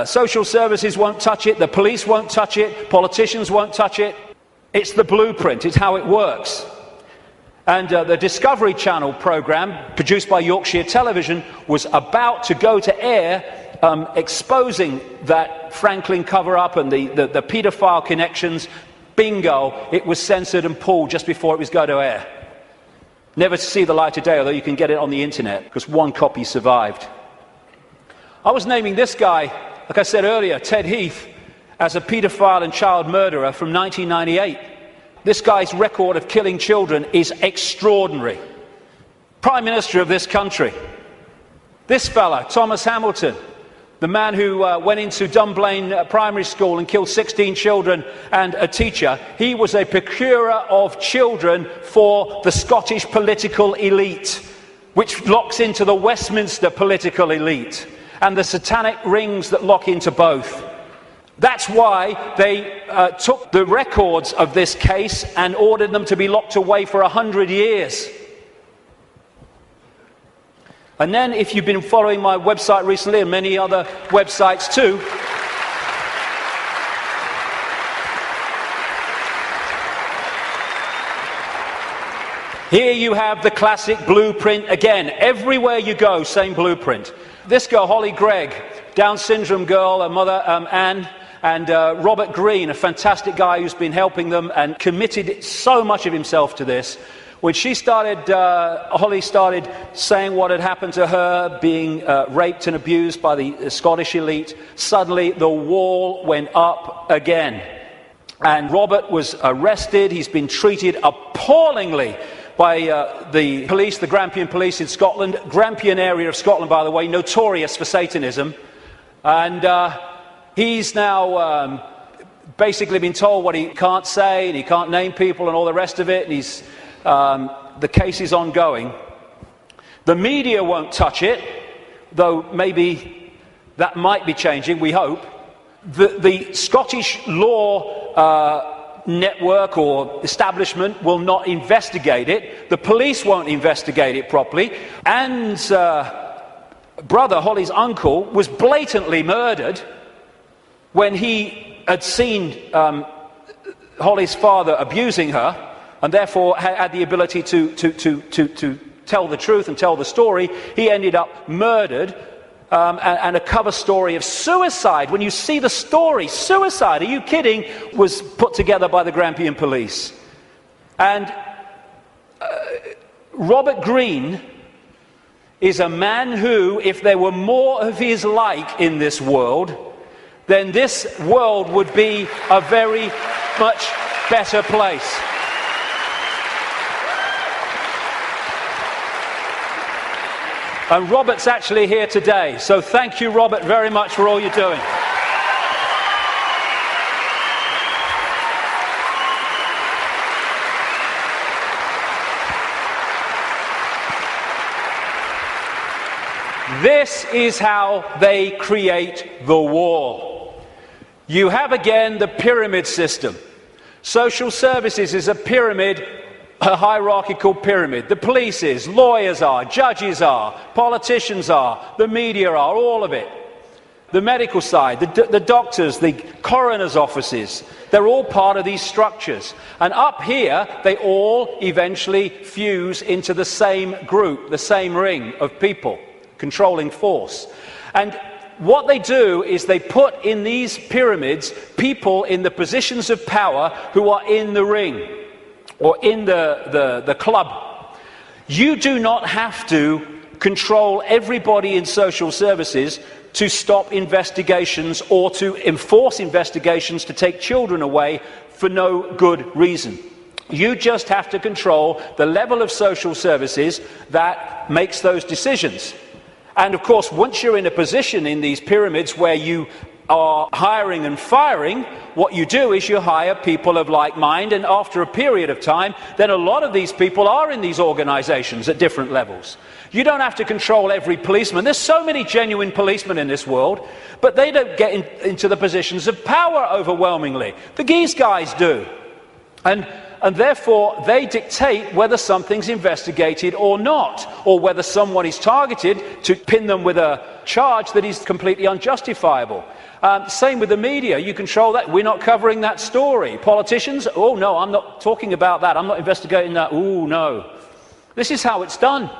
social services won't touch it, the police won't touch it, politicians won't touch it. It's the blueprint, it's how it works. And the Discovery Channel programme, produced by Yorkshire Television, was about to go to air, exposing that Franklin cover-up and the paedophile connections. Bingo, it was censored and pulled just before it was going to air. Never to see the light of day, although you can get it on the internet, because one copy survived. I was naming this guy, like I said earlier, Ted Heath, as a paedophile and child murderer from 1998. This guy's record of killing children is extraordinary. Prime Minister of this country. This fella, Thomas Hamilton, the man who went into Dunblane Primary School and killed 16 children and a teacher, he was a procurer of children for the Scottish political elite, which locks into the Westminster political elite, and the satanic rings that lock into both. That's why they took the records of this case and ordered them to be locked away for 100 years. And then, if you've been following my website recently, and many other websites too, Here you have the classic blueprint again. Everywhere you go, same blueprint. This girl, Holly Gregg, Down syndrome girl, her mother, Anne, and Robert Greene, a fantastic guy who's been helping them and committed so much of himself to this. When she started, Holly started saying what had happened to her, being raped and abused by the Scottish elite, suddenly the wall went up again. And Robert was arrested. He's been treated appallingly by the police, the Grampian police in Scotland. Grampian area of Scotland, by the way, notorious for Satanism. And he's now basically been told what he can't say, and he can't name people and all the rest of it. And he's, the case is ongoing. The media won't touch it, though maybe that might be changing, we hope. The Scottish law network or establishment will not investigate it. The police won't investigate it properly. Anne's brother, Holly's uncle, was blatantly murdered when he had seen Holly's father abusing her, and therefore had the ability to tell the truth and tell the story. He ended up murdered. And a cover story of suicide. When you see the story, suicide, are you kidding, was put together by the Grampian police. And Robert Greene is a man who, if there were more of his like in this world, then this world would be a very much better place. And Robert's actually here today, so thank you, Robert, very much for all you're doing. This is how they create the wall. You have again the pyramid system. Social services is a pyramid, a hierarchical pyramid. The police is, lawyers are, judges are, politicians are, the media are, all of it. The medical side, the doctors, the coroner's offices, they're all part of these structures. And up here, they all eventually fuse into the same group, the same ring of people, controlling force. And what they do is they put in these pyramids people in the positions of power who are in the ring, or in the club. You do not have to control everybody in social services to stop investigations or to enforce investigations to take children away for no good reason. You just have to control the level of social services that makes those decisions. And of course, once you're in a position in these pyramids where you are hiring and firing, what you do is you hire people of like mind, and after a period of time, then a lot of these people are in these organizations at different levels. You don't have to control every policeman. There's so many genuine policemen in this world, but they don't get into the positions of power overwhelmingly. These guys do. And therefore, they dictate whether something's investigated or not, or whether someone is targeted to pin them with a charge that is completely unjustifiable. Same with the media. You control that. We're not covering that story. Politicians, oh no, I'm not talking about that. I'm not investigating that. Oh no. This is how it's done.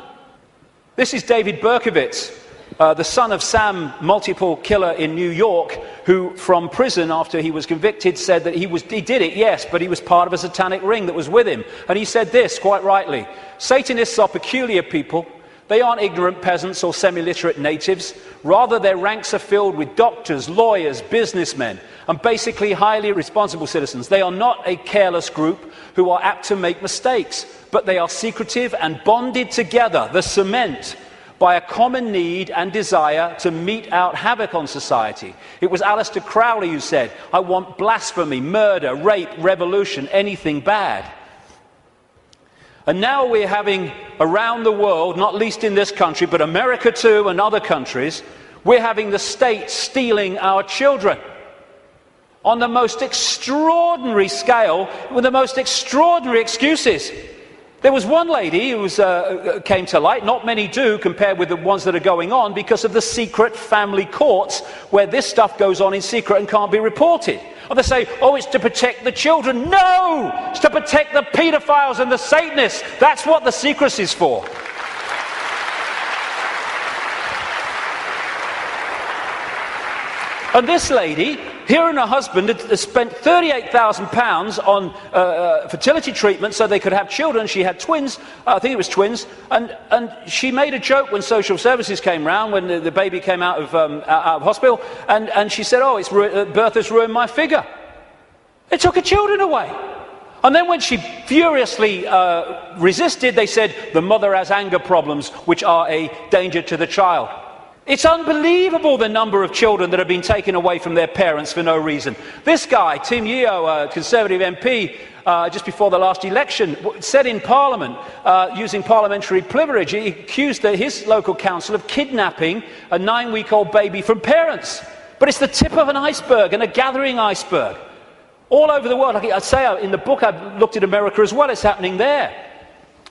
This is David Berkowitz, the son of Sam, multiple killer in New York, who from prison after he was convicted said that he did it, yes, but he was part of a satanic ring that was with him. And he said this, quite rightly: Satanists are peculiar people. They aren't ignorant peasants or semi-literate natives. Rather, their ranks are filled with doctors, lawyers, businessmen, and basically highly responsible citizens. They are not a careless group who are apt to make mistakes, but they are secretive and bonded together, the cement, by a common need and desire to mete out havoc on society. It was Aleister Crowley who said, "I want blasphemy, murder, rape, revolution, anything bad." And now we're having, around the world, not least in this country, but America too and other countries, we're having the state stealing our children on the most extraordinary scale, with the most extraordinary excuses. There was one lady who came to light, not many do compared with the ones that are going on, because of the secret family courts where this stuff goes on in secret and can't be reported. And they say, oh, it's to protect the children. No! It's to protect the paedophiles and the Satanists. That's what the secrecy's for. And this lady, her and her husband had spent £38,000 on fertility treatment so they could have children. She had twins, I think it was twins, and she made a joke when social services came round, when the baby came out of hospital, and she said, oh, birth has ruined my figure. It took her children away. And then when she furiously resisted, they said, the mother has anger problems, which are a danger to the child. It's unbelievable the number of children that have been taken away from their parents for no reason. This guy, Tim Yeo, a Conservative MP, just before the last election, said in Parliament, using parliamentary privilege, he accused his local council of kidnapping a 9-week-old baby from parents. But it's the tip of an iceberg, and a gathering iceberg. All over the world, like I say in the book, I've looked at America as well, it's happening there.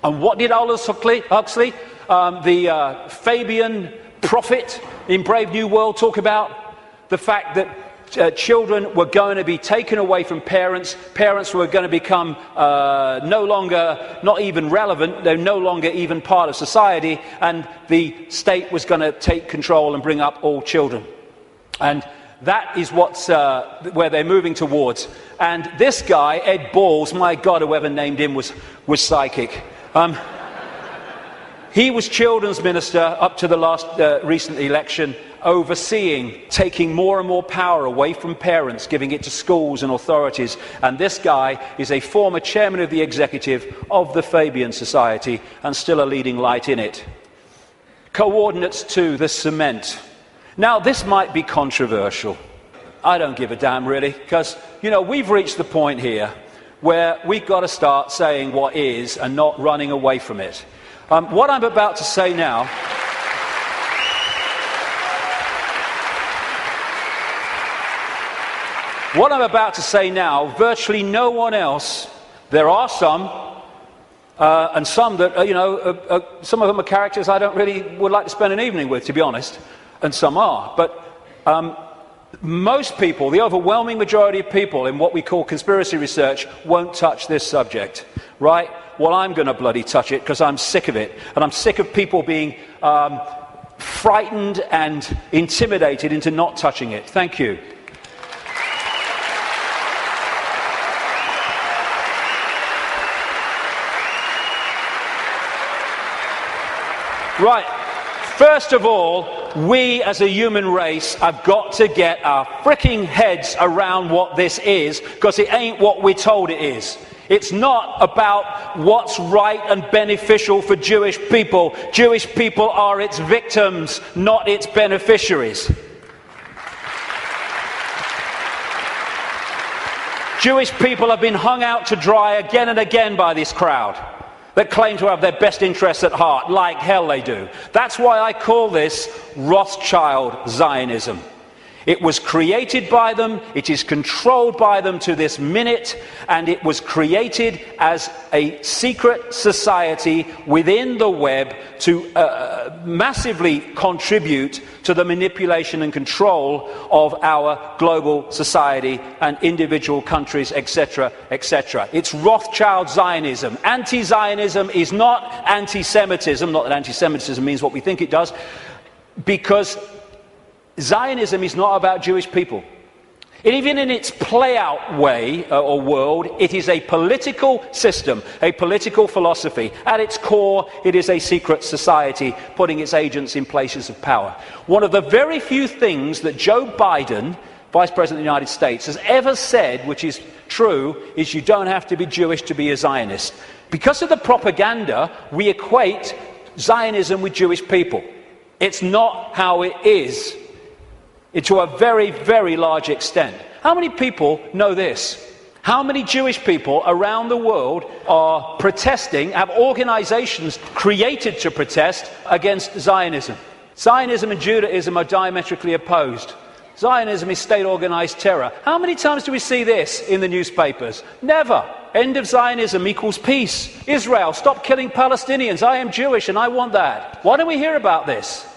And what did Aldous Huxley, the Fabian prophet in Brave New World, talk about? The fact that children were going to be taken away from parents, parents were going to become no longer, not even relevant, they're no longer even part of society, and the state was going to take control and bring up all children. And that is where they're moving towards. And this guy, Ed Balls, my God, whoever named him was psychic. He was children's minister up to the last recent election, overseeing, taking more and more power away from parents, giving it to schools and authorities. And this guy is a former chairman of the executive of the Fabian Society and still a leading light in it. Coordinates to the cement. Now, this might be controversial. I don't give a damn, really, because, you know, we've reached the point here where we've got to start saying what is and not running away from it. What I'm about to say now virtually no one else, there are some, and some that, some of them are characters I don't really would like to spend an evening with, to be honest, and some are. But most people, the overwhelming majority of people in what we call conspiracy research, won't touch this subject, right? Well, I'm going to bloody touch it because I'm sick of it. And I'm sick of people being frightened and intimidated into not touching it. Thank you. Right. First of all, we as a human race have got to get our fricking heads around what this is, because it ain't what we're told it is. It's not about what's right and beneficial for Jewish people. Jewish people are its victims, not its beneficiaries. Jewish people have been hung out to dry again and again by this crowd that claim to have their best interests at heart, like hell they do. That's why I call this Rothschild Zionism. It was created by them, it is controlled by them to this minute, and it was created as a secret society within the web to massively contribute to the manipulation and control of our global society and individual countries, etc., etc. It's Rothschild Zionism. Anti-Zionism is not anti-Semitism, not that anti-Semitism means what we think it does, because Zionism is not about Jewish people. Even in its play-out way or world, it is a political system, a political philosophy. At its core, it is a secret society putting its agents in places of power. One of the very few things that Joe Biden, Vice President of the United States, has ever said, which is true, is you don't have to be Jewish to be a Zionist. Because of the propaganda, we equate Zionism with Jewish people. It's not how it is. To a very, very large extent. How many people know this? How many Jewish people around the world are protesting, have organizations created to protest against Zionism? Zionism and Judaism are diametrically opposed. Zionism is state-organized terror. How many times do we see this in the newspapers? Never. End of Zionism equals peace. Israel, stop killing Palestinians. I am Jewish and I want that. Why don't we hear about this?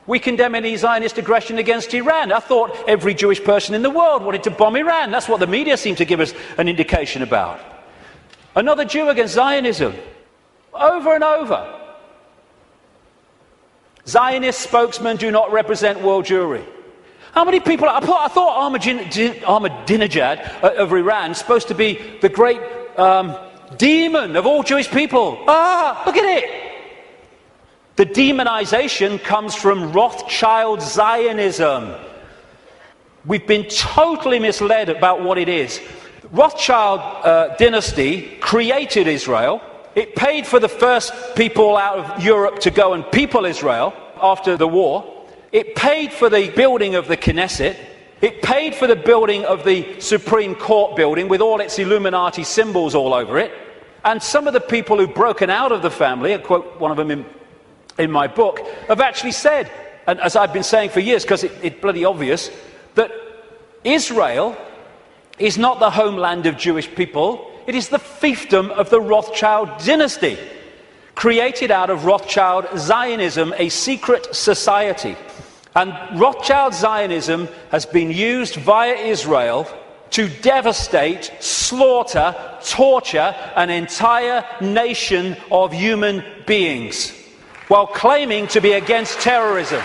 We condemn any Zionist aggression against Iran. I thought every Jewish person in the world wanted to bomb Iran. That's what the media seemed to give us an indication about. Another Jew against Zionism. Over and over. Zionist spokesmen do not represent world Jewry. How many people... I thought Ahmadinejad of Iran is supposed to be the great demon of all Jewish people. Look at it. The demonization comes from Rothschild Zionism. We've been totally misled about what it is. Rothschild dynasty created Israel. It paid for the first people out of Europe to go and people Israel after the war. It paid for the building of the Knesset. It paid for the building of the Supreme Court building with all its Illuminati symbols all over it. And some of the people who've broken out of the family, I quote one of them in my book, have actually said, and as I've been saying for years, because it's bloody obvious, that Israel is not the homeland of Jewish people, it is the fiefdom of the Rothschild dynasty, created out of Rothschild Zionism, a secret society. And Rothschild Zionism has been used via Israel to devastate, slaughter, torture an entire nation of human beings, while claiming to be against terrorism.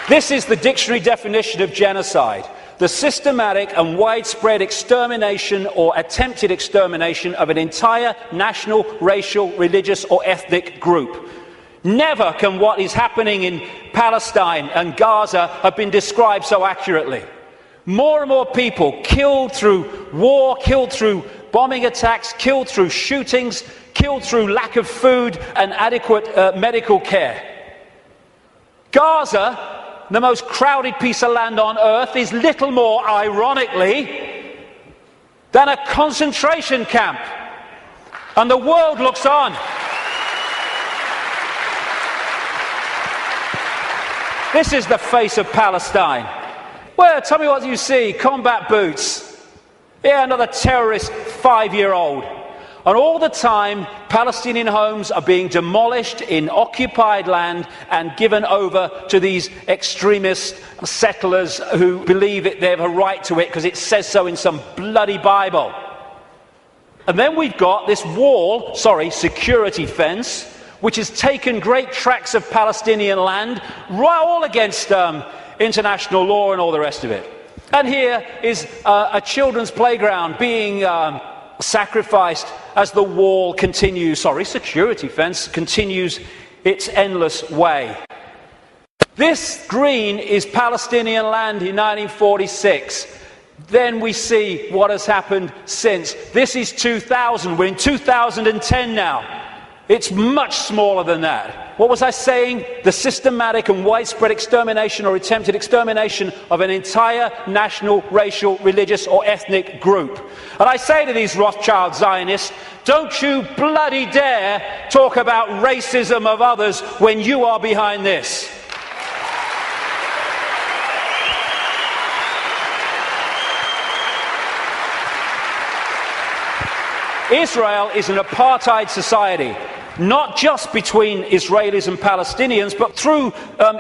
This is the dictionary definition of genocide: the systematic and widespread extermination or attempted extermination of an entire national, racial, religious or ethnic group. Never can what is happening in Palestine and Gaza have been described so accurately. More and more people killed through war, killed through bombing attacks, killed through shootings, killed through lack of food and adequate medical care. Gaza, the most crowded piece of land on earth, is little more, ironically, than a concentration camp. And the world looks on. This is the face of Palestine. Well, tell me what you see. Combat boots. Yeah, another terrorist 5-year-old. And all the time, Palestinian homes are being demolished in occupied land and given over to these extremist settlers who believe they have a right to it because it says so in some bloody Bible. And then we've got this wall, security fence, which has taken great tracts of Palestinian land, all against international law and all the rest of it. And here is a children's playground being sacrificed as the wall continues, security fence continues its endless way. This green is Palestinian land in 1946. Then we see what has happened since. This is 2000. We're in 2010 now. It's much smaller than that. What was I saying? The systematic and widespread extermination or attempted extermination of an entire national, racial, religious or ethnic group. And I say to these Rothschild Zionists, don't you bloody dare talk about racism of others when you are behind this. Israel is an apartheid society, not just between Israelis and Palestinians, but through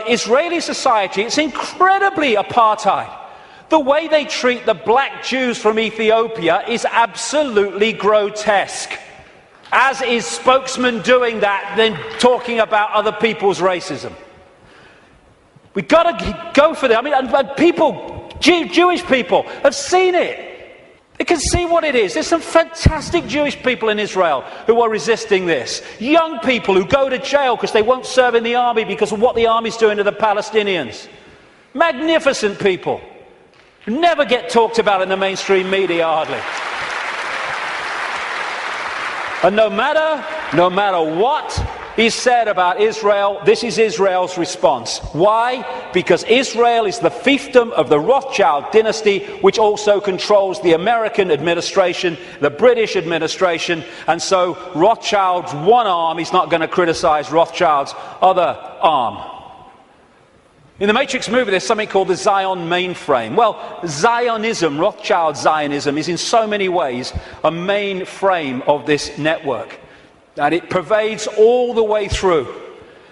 Israeli society. It's incredibly apartheid. The way they treat the black Jews from Ethiopia is absolutely grotesque. As is spokesman doing that, then talking about other people's racism. We've got to go for that. And people, Jewish people, have seen it. They can see what it is. There's some fantastic Jewish people in Israel who are resisting this. Young people who go to jail because they won't serve in the army because of what the army's doing to the Palestinians. Magnificent people who never get talked about in the mainstream media hardly. And no matter what is said about Israel, this is Israel's response. Why? Because Israel is the fiefdom of the Rothschild dynasty, which also controls the American administration, the British administration, and so Rothschild's one arm is not going to criticize Rothschild's other arm. In the Matrix movie, there's something called the Zion mainframe. Well, Zionism, Rothschild Zionism, is in so many ways a mainframe of this network. And it pervades all the way through.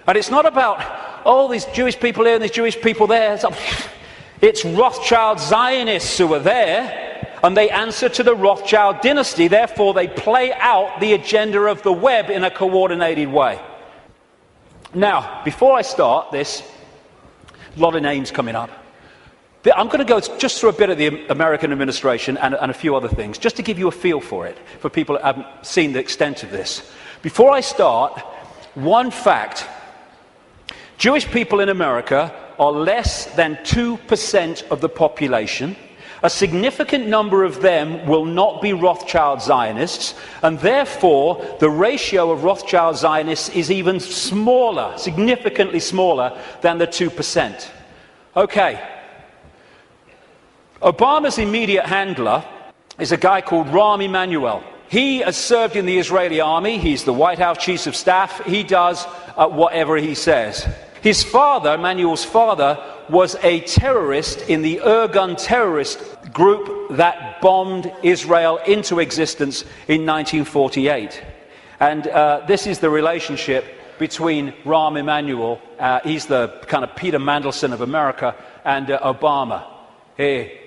And it's not about, oh, these Jewish people here and these Jewish people there. It's Rothschild Zionists who are there, and they answer to the Rothschild dynasty. Therefore, they play out the agenda of the web in a coordinated way. Now, before I start this, a lot of names coming up. I'm going to go just through a bit of the American administration and a few other things, just to give you a feel for it, for people who haven't seen the extent of this. Before I start, one fact. Jewish people in America are less than 2% of the population. A significant number of them will not be Rothschild Zionists, and therefore the ratio of Rothschild Zionists is even smaller, significantly smaller than the 2%. Okay. Obama's immediate handler is a guy called Rahm Emanuel. He has served in the Israeli army. He's the White House Chief of Staff. He does whatever he says. His father, Emanuel's father, was a terrorist in the Irgun terrorist group that bombed Israel into existence in 1948. And this is the relationship between Rahm Emanuel, he's the kind of Peter Mandelson of America, and Obama. Hey,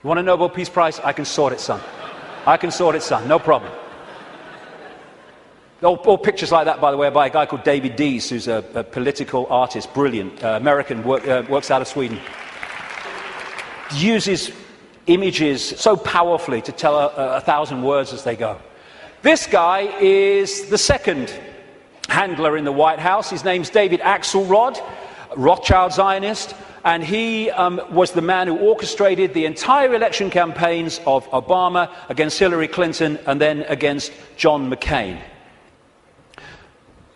you want a Nobel Peace Prize? I can sort it, son. I can sort it, son. No problem. All pictures like that, by the way, are by a guy called David Dees, who's a political artist, brilliant, American, works out of Sweden. Uses images so powerfully to tell 1,000 words as they go. This guy is the second handler in the White House. His name's David Axelrod, Rothschild Zionist, and he was the man who orchestrated the entire election campaigns of Obama against Hillary Clinton and then against John McCain.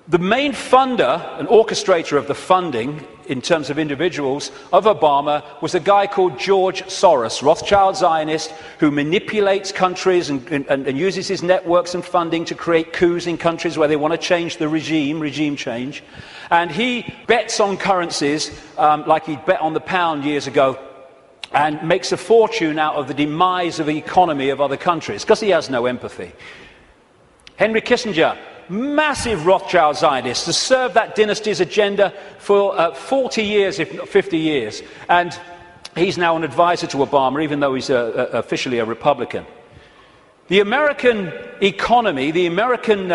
The main funder and orchestrator of the funding, in terms of individuals, of Obama was a guy called George Soros, Rothschild Zionist, who manipulates countries and uses his networks and funding to create coups in countries where they want to change the regime change. And he bets on currencies like he bet on the pound years ago and makes a fortune out of the demise of the economy of other countries because he has no empathy. Henry Kissinger, massive Rothschild Zionist, has served that dynasty's agenda for 40 years, if not 50 years. And he's now an advisor to Obama, even though he's officially a Republican. The American economy, the American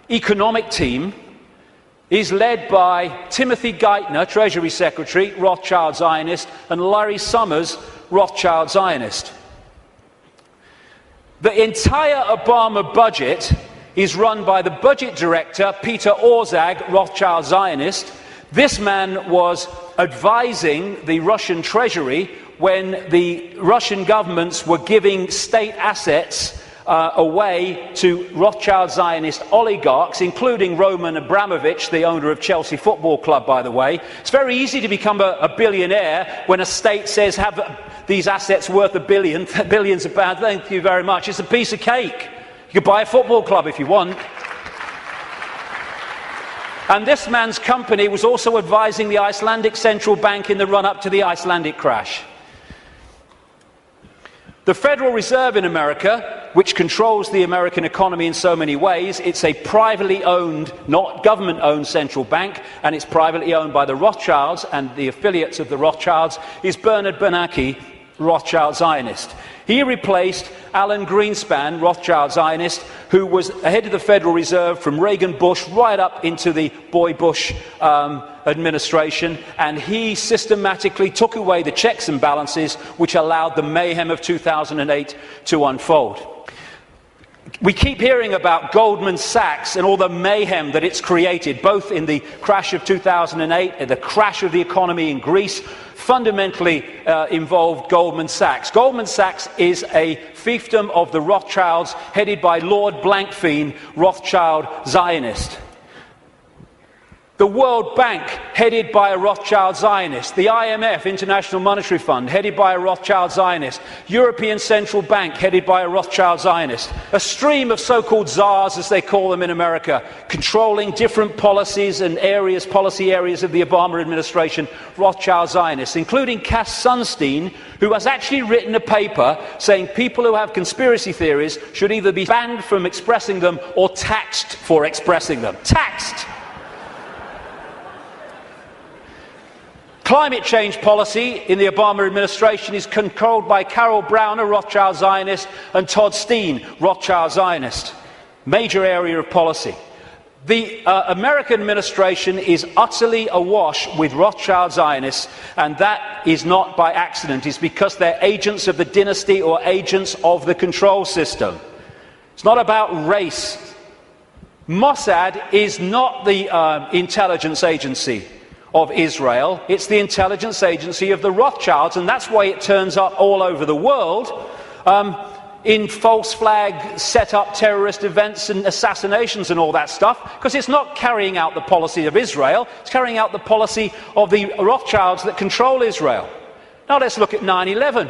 economic team, is led by Timothy Geithner, Treasury Secretary, Rothschild Zionist, and Larry Summers, Rothschild Zionist. The entire Obama budget is run by the budget director, Peter Orszag, Rothschild Zionist. This man was advising the Russian treasury when the Russian governments were giving state assets away to Rothschild Zionist oligarchs, including Roman Abramovich, the owner of Chelsea Football Club, by the way. It's very easy to become a billionaire when a state says, have these assets worth $1 billion, billions of pounds. Thank you very much. It's a piece of cake. You could buy a football club if you want. And this man's company was also advising the Icelandic Central Bank in the run-up to the Icelandic crash. The Federal Reserve in America, which controls the American economy in so many ways, it's a privately owned, not government-owned central bank, and it's privately owned by the Rothschilds and the affiliates of the Rothschilds, is Bernard Bernanke, Rothschild Zionist. He replaced Alan Greenspan, Rothschild Zionist, who was head of the Federal Reserve from Reagan Bush right up into the Boy Bush administration, and he systematically took away the checks and balances which allowed the mayhem of 2008 to unfold. We keep hearing about Goldman Sachs and all the mayhem that it's created, both in the crash of 2008 and the crash of the economy in Greece. Fundamentally involved Goldman Sachs. Goldman Sachs is a fiefdom of the Rothschilds, headed by Lord Blankfein, Rothschild Zionist. The World Bank, headed by a Rothschild Zionist. The IMF, International Monetary Fund, headed by a Rothschild Zionist. European Central Bank, headed by a Rothschild Zionist. A stream of so-called czars, as they call them in America, controlling different policies and areas, policy areas of the Obama administration, Rothschild Zionists, including Cass Sunstein, who has actually written a paper saying people who have conspiracy theories should either be banned from expressing them or taxed for expressing them. Taxed! Climate change policy in the Obama administration is controlled by Carol Brown, a Rothschild Zionist, and Todd Steen, Rothschild Zionist. Major area of policy. The American administration is utterly awash with Rothschild Zionists, and that is not by accident. It's because they're agents of the dynasty or agents of the control system. It's not about race. Mossad is not the intelligence agency of Israel. It's the intelligence agency of the Rothschilds, and that's why it turns up all over the world in false flag set up terrorist events and assassinations and all that stuff, because it's not carrying out the policy of Israel, it's carrying out the policy of the Rothschilds that control Israel. Now let's look at 9/11.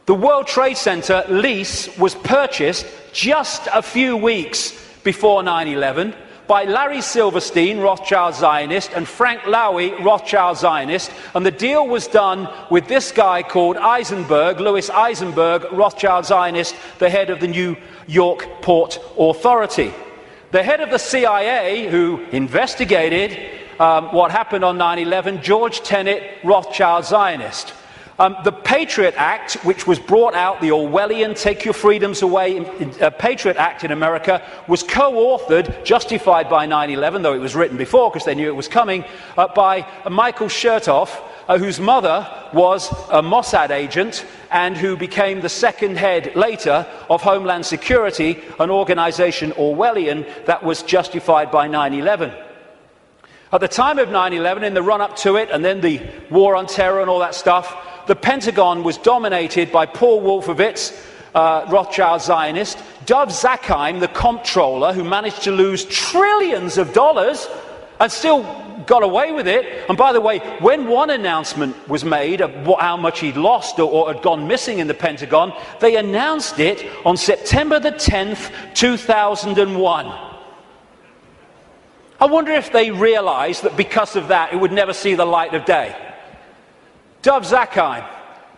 The World Trade Center lease was purchased just a few weeks before 9/11 by Larry Silverstein, Rothschild Zionist, and Frank Lowy, Rothschild Zionist, and the deal was done with this guy called Eisenberg, Louis Eisenberg, Rothschild Zionist, the head of the New York Port Authority. The head of the CIA, who investigated what happened on 9/11, George Tenet, Rothschild Zionist. The Patriot Act, which was brought out, the Orwellian Take Your Freedoms Away Patriot Act in America, was co-authored, justified by 9/11, though it was written before because they knew it was coming, by Michael Chertoff, whose mother was a Mossad agent and who became the second head later of Homeland Security, an organization Orwellian that was justified by 9/11. At the time of 9/11, in the run-up to it, and then the war on terror and all that stuff, the Pentagon was dominated by Paul Wolfowitz, Rothschild Zionist, Dov Zakheim, the comptroller, who managed to lose trillions of dollars and still got away with it. And by the way, when one announcement was made of how much he'd lost or had gone missing in the Pentagon, they announced it on September the 10th, 2001. I wonder if they realized that because of that, it would never see the light of day. Dov Zakheim,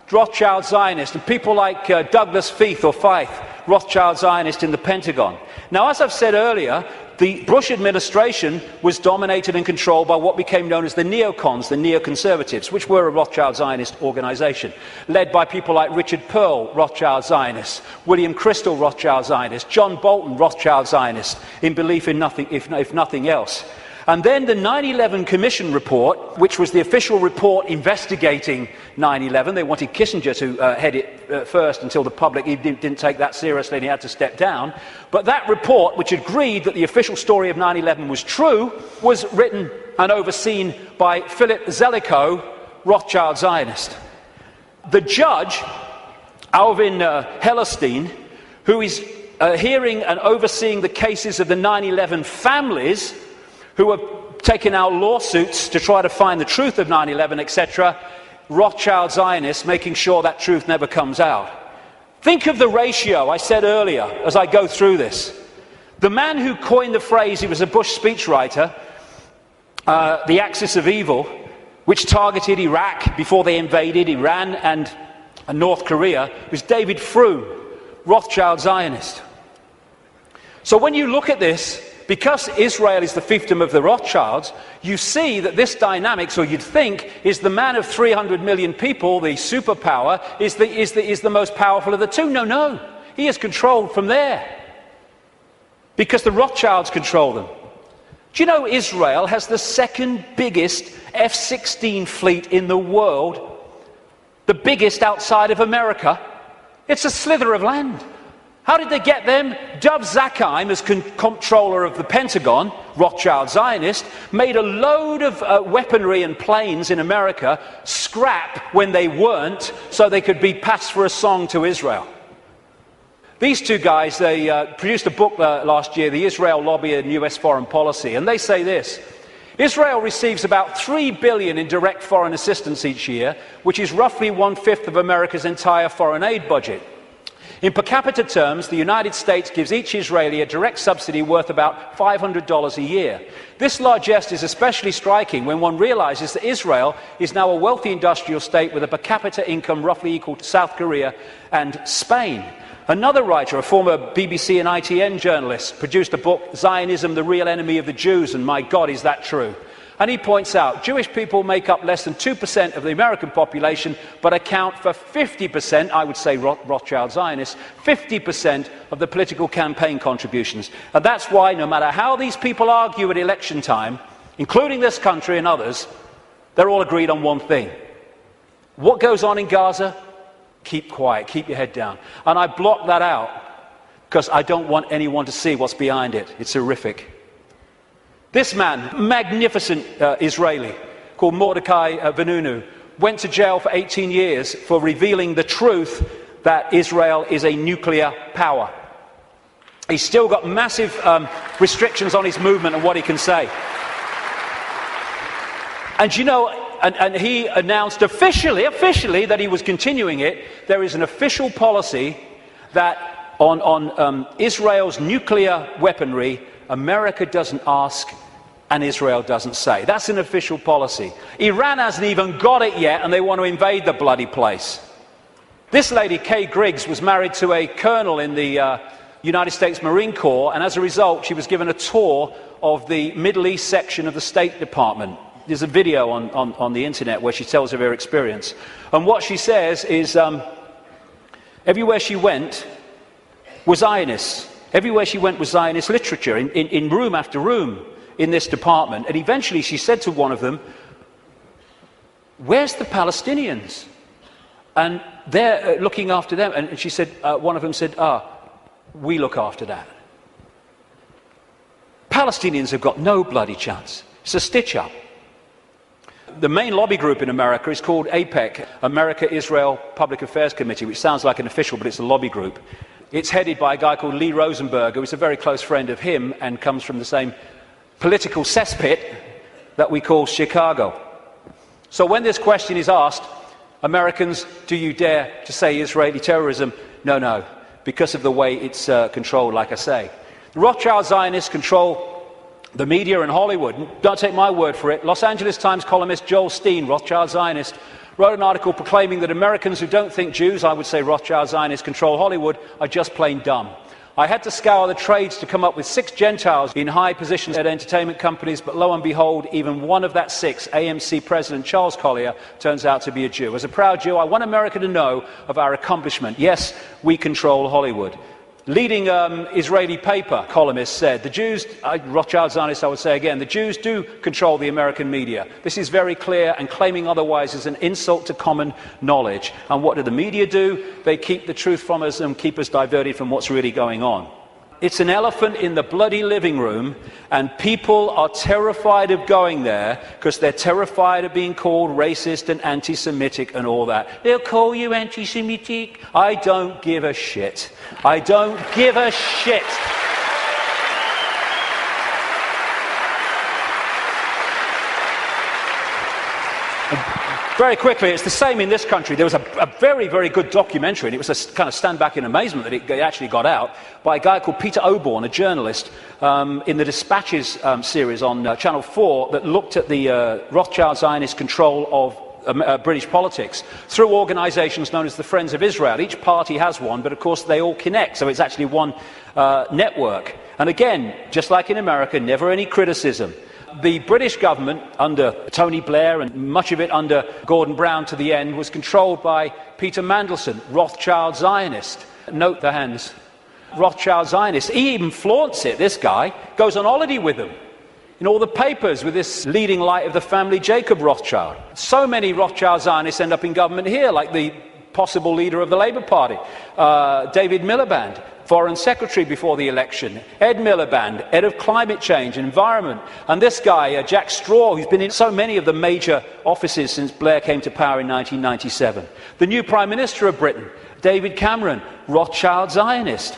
Rothschild Zionist, and people like Douglas Feith, Rothschild Zionist in the Pentagon. Now, as I've said earlier, the Bush administration was dominated and controlled by what became known as the neocons, the neoconservatives, which were a Rothschild Zionist organization, led by people like Richard Pearl, Rothschild Zionist, William Crystal, Rothschild Zionist, John Bolton, Rothschild Zionist, in belief in nothing, if nothing else. And then the 9/11 Commission report, which was the official report investigating 9/11. They wanted Kissinger to head it first until the public didn't take that seriously and he had to step down. But that report, which agreed that the official story of 9/11 was true, was written and overseen by Philip Zelikow, Rothschild Zionist. The judge, Alvin Hellerstein, who is hearing and overseeing the cases of the 9/11 families, who have taken out lawsuits to try to find the truth of 9/11, etc., Rothschild Zionists, making sure that truth never comes out. Think of the ratio I said earlier as I go through this. The man who coined the phrase, he was a Bush speechwriter, the axis of evil, which targeted Iraq before they invaded Iran and North Korea, was David Froome, Rothschild Zionist. So when you look at this, because Israel is the fiefdom of the Rothschilds, you see that this dynamics, or you'd think, is the man of 300 million people, the superpower, is the most powerful of the two. No. He is controlled from there. Because the Rothschilds control them. Do you know Israel has the second biggest F-16 fleet in the world? The biggest outside of America? It's a slither of land. How did they get them? Dov Zakheim, as comptroller of the Pentagon, Rothschild Zionist, made a load of weaponry and planes in America scrap when they weren't, so they could be passed for a song to Israel. These two guys, they produced a book last year, The Israel Lobby and US Foreign Policy, and they say this: Israel receives about $3 billion in direct foreign assistance each year, which is roughly 1/5 of America's entire foreign aid budget. In per capita terms, the United States gives each Israeli a direct subsidy worth about $500 a year. This largesse is especially striking when one realizes that Israel is now a wealthy industrial state with a per capita income roughly equal to South Korea and Spain. Another writer, a former BBC and ITN journalist, produced a book, Zionism, the Real Enemy of the Jews, and my God, is that true? And he points out, Jewish people make up less than 2% of the American population, but account for 50%, I would say Rothschild Zionists, 50% of the political campaign contributions. And that's why, no matter how these people argue at election time, including this country and others, they're all agreed on one thing. What goes on in Gaza? Keep quiet, keep your head down. And I block that out because I don't want anyone to see what's behind it. It's horrific. This man, magnificent Israeli, called Mordecai Vanunu, went to jail for 18 years for revealing the truth that Israel is a nuclear power. He's still got massive restrictions on his movement and what he can say. And you know, and he announced officially that he was continuing it. There is an official policy that on Israel's nuclear weaponry, America doesn't ask and Israel doesn't say. That's an official policy. Iran hasn't even got it yet, and they want to invade the bloody place. This lady, Kay Griggs, was married to a colonel in the United States Marine Corps, and as a result, she was given a tour of the Middle East section of the State Department. There's a video on the internet where she tells of her experience. And what she says is, everywhere she went was Zionists. Everywhere she went was Zionist literature, in room after room in this department. And eventually she said to one of them, "Where's the Palestinians?" And they're looking after them. And she said, one of them said, "We look after that." Palestinians have got no bloody chance. It's a stitch-up. The main lobby group in America is called AIPAC, America-Israel Public Affairs Committee, which sounds like an official, but it's a lobby group. It's headed by a guy called Lee Rosenberg, who is a very close friend of him and comes from the same political cesspit that we call Chicago. So when this question is asked, Americans, do you dare to say Israeli terrorism? No, because of the way it's controlled, like I say. The Rothschild Zionists control the media and Hollywood. Don't take my word for it. Los Angeles Times columnist Joel Steen, Rothschild Zionist, wrote an article proclaiming that Americans who don't think Jews, I would say Rothschild Zionists, control Hollywood, are just plain dumb. I had to scour the trades to come up with 6 Gentiles in high positions at entertainment companies, but lo and behold, even one of that 6, AMC President Charles Collier, turns out to be a Jew. As a proud Jew, I want America to know of our accomplishment. Yes, we control Hollywood. Leading Israeli paper columnist said, the Jews, Rothschild Zionists I would say again, the Jews do control the American media. This is very clear, and claiming otherwise is an insult to common knowledge. And what do the media do? They keep the truth from us and keep us diverted from what's really going on. It's an elephant in the bloody living room, and people are terrified of going there because they're terrified of being called racist and anti-Semitic and all that. They'll call you anti-Semitic. I don't give a shit. I don't give a shit. Very quickly, it's the same in this country. There was a very, very good documentary, and it was a kind of stand back in amazement that it actually got out, by a guy called Peter Oborne, a journalist, in the Dispatches series on Channel 4 that looked at the Rothschild Zionist control of British politics through organisations known as the Friends of Israel. Each party has one, but of course they all connect, so it's actually one network. And again, just like in America, never any criticism. The British government, under Tony Blair and much of it under Gordon Brown to the end, was controlled by Peter Mandelson, Rothschild Zionist. Note the hands. Rothschild Zionist. He even flaunts it, this guy. Goes on holiday with them. In all the papers with this leading light of the family, Jacob Rothschild. So many Rothschild Zionists end up in government here, like the possible leader of the Labour Party, David Miliband, Foreign Secretary before the election, Ed Miliband, Head of Climate Change and Environment, and this guy, Jack Straw, who's been in so many of the major offices since Blair came to power in 1997. The new Prime Minister of Britain, David Cameron, Rothschild Zionist.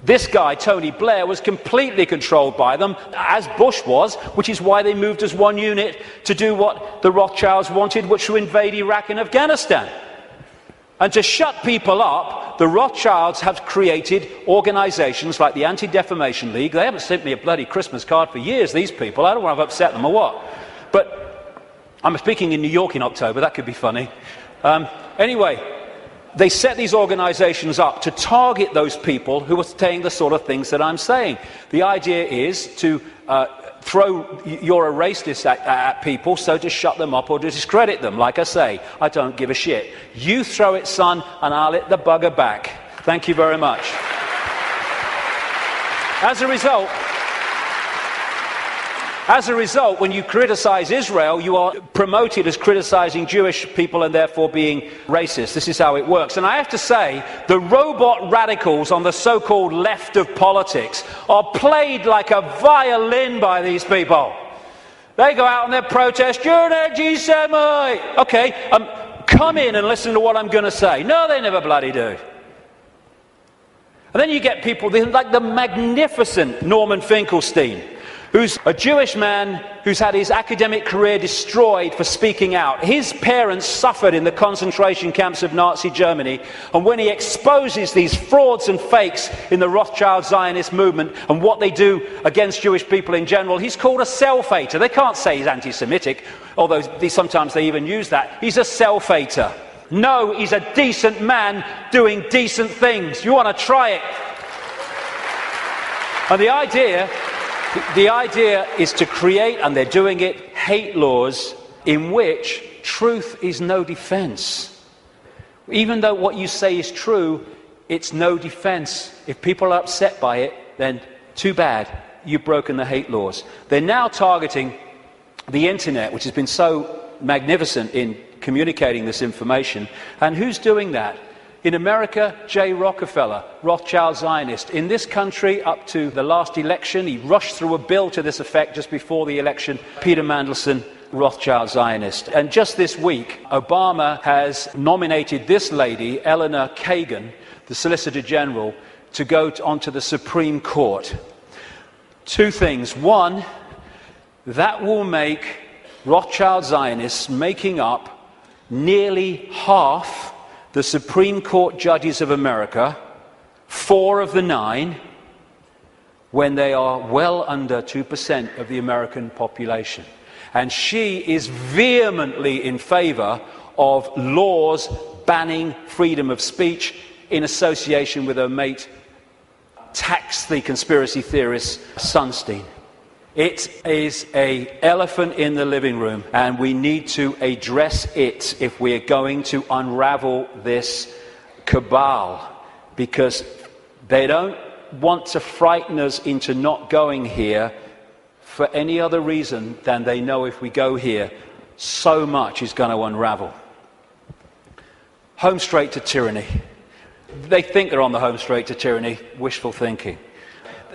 This guy, Tony Blair, was completely controlled by them, as Bush was, which is why they moved as one unit to do what the Rothschilds wanted, which was to invade Iraq and Afghanistan. And to shut people up, the Rothschilds have created organisations like the Anti-Defamation League. They haven't sent me a bloody Christmas card for years, these people. I don't want to upset them or what. But I'm speaking in New York in October. That could be funny. Anyway, they set these organisations up to target those people who are saying the sort of things that I'm saying. The idea is to throw you're a racist at people, so to shut them up or to discredit them. Like I say, I don't give a shit. You throw it, son, and I'll hit the bugger back. Thank you very much. As a result, when you criticise Israel, you are promoted as criticising Jewish people and therefore being racist. This is how it works. And I have to say, the robot radicals on the so-called left of politics are played like a violin by these people. They go out and they protest, you're an anti-Semite! Okay, come in and listen to what I'm going to say. No, they never bloody do. And then you get people like the magnificent Norman Finkelstein, who's a Jewish man who's had his academic career destroyed for speaking out. His parents suffered in the concentration camps of Nazi Germany, and when he exposes these frauds and fakes in the Rothschild Zionist movement and what they do against Jewish people in general, he's called a self-hater. They can't say he's anti-Semitic, although sometimes they even use that. He's a self-hater. No, he's a decent man doing decent things. You want to try it? And the idea is to create, and they're doing it, hate laws in which truth is no defense. Even though what you say is true, it's no defense. If people are upset by it, then too bad, you've broken the hate laws. They're now targeting the internet, which has been so magnificent in communicating this information. And who's doing that? In America, J. Rockefeller, Rothschild Zionist. In this country, up to the last election, he rushed through a bill to this effect just before the election, Peter Mandelson, Rothschild Zionist. And just this week, Obama has nominated this lady, Eleanor Kagan, the Solicitor General, to go onto the Supreme Court. Two things. One, that will make Rothschild Zionists making up nearly half the Supreme Court judges of America, 4 of the 9, when they are well under 2% of the American population. And she is vehemently in favour of laws banning freedom of speech in association with her mate, tax the conspiracy theorist Sunstein. It is an elephant in the living room, and we need to address it if we are going to unravel this cabal, because they don't want to frighten us into not going here for any other reason than they know if we go here, so much is going to unravel. Home straight to tyranny. They think they're on the home straight to tyranny, wishful thinking.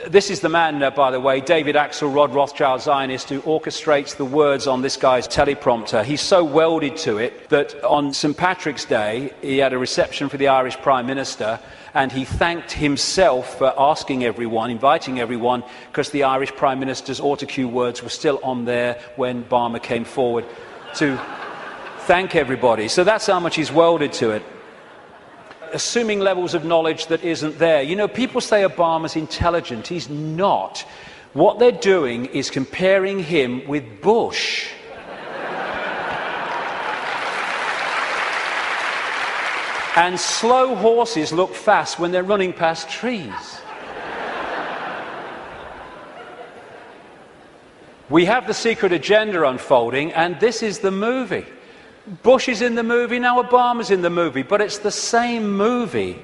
This is the man, by the way, David Axelrod, Rothschild Zionist, who orchestrates the words on this guy's teleprompter. He's so welded to it that on St. Patrick's Day, he had a reception for the Irish Prime Minister, and he thanked himself for asking everyone, inviting everyone, because the Irish Prime Minister's autocue words were still on there when Barmer came forward to thank everybody. So that's how much he's welded to it. Assuming levels of knowledge that isn't there. You know, people say Obama's intelligent. He's not. What they're doing is comparing him with Bush. And slow horses look fast when they're running past trees. We have the secret agenda unfolding, and this is the movie. Bush is in the movie, now Obama's in the movie, but it's the same movie.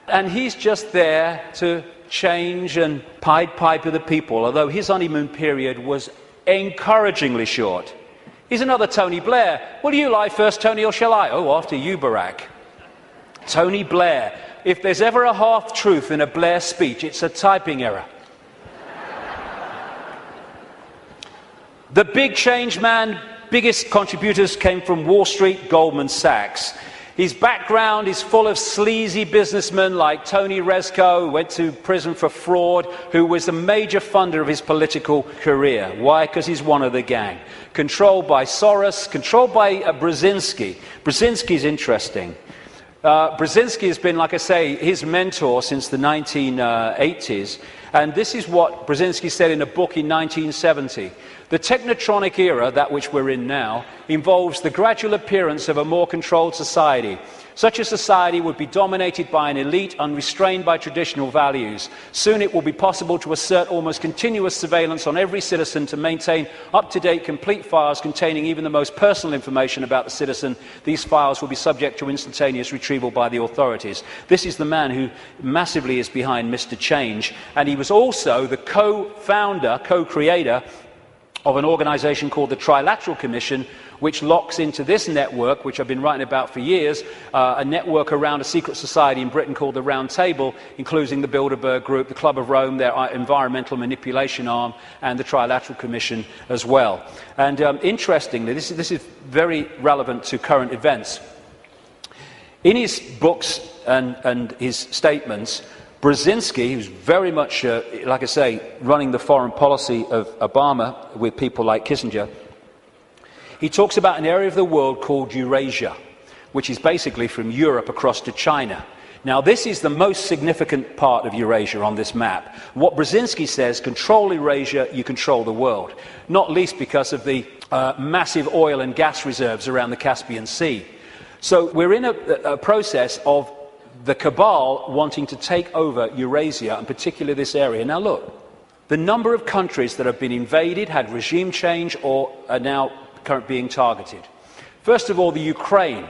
And he's just there to change and Pied Piper the people, although his honeymoon period was encouragingly short. He's another Tony Blair. Will you lie first, Tony, or shall I? Oh, after you, Barack. Tony Blair. If there's ever a half-truth in a Blair speech, it's a typing error. The big change man, biggest contributors came from Wall Street, Goldman Sachs. His background is full of sleazy businessmen like Tony Rezko, who went to prison for fraud, who was a major funder of his political career. Why? Because he's one of the gang. Controlled by Soros, controlled by Brzezinski. Brzezinski's interesting. Brzezinski has been, like I say, his mentor since the 1980s. And this is what Brzezinski said in a book in 1970. The technotronic era, that which we're in now, involves the gradual appearance of a more controlled society. Such a society would be dominated by an elite unrestrained by traditional values. Soon it will be possible to assert almost continuous surveillance on every citizen to maintain up-to-date complete files containing even the most personal information about the citizen. These files will be subject to instantaneous retrieval by the authorities. This is the man who massively is behind Mr. Change, and he was also the co-founder, co-creator of an organisation called the Trilateral Commission, which locks into this network, which I've been writing about for years, a network around a secret society in Britain called the Round Table, including the Bilderberg Group, the Club of Rome, their environmental manipulation arm, and the Trilateral Commission as well. And interestingly, this is very relevant to current events. In his books and his statements, Brzezinski, who's very much, like I say, running the foreign policy of Obama with people like Kissinger, he talks about an area of the world called Eurasia, which is basically from Europe across to China. Now, this is the most significant part of Eurasia on this map. What Brzezinski says, control Eurasia, you control the world, not least because of the massive oil and gas reserves around the Caspian Sea. So we're in a process of the cabal wanting to take over Eurasia, and particularly this area. Now look, the number of countries that have been invaded, had regime change, or are now being targeted. First of all, the Ukraine.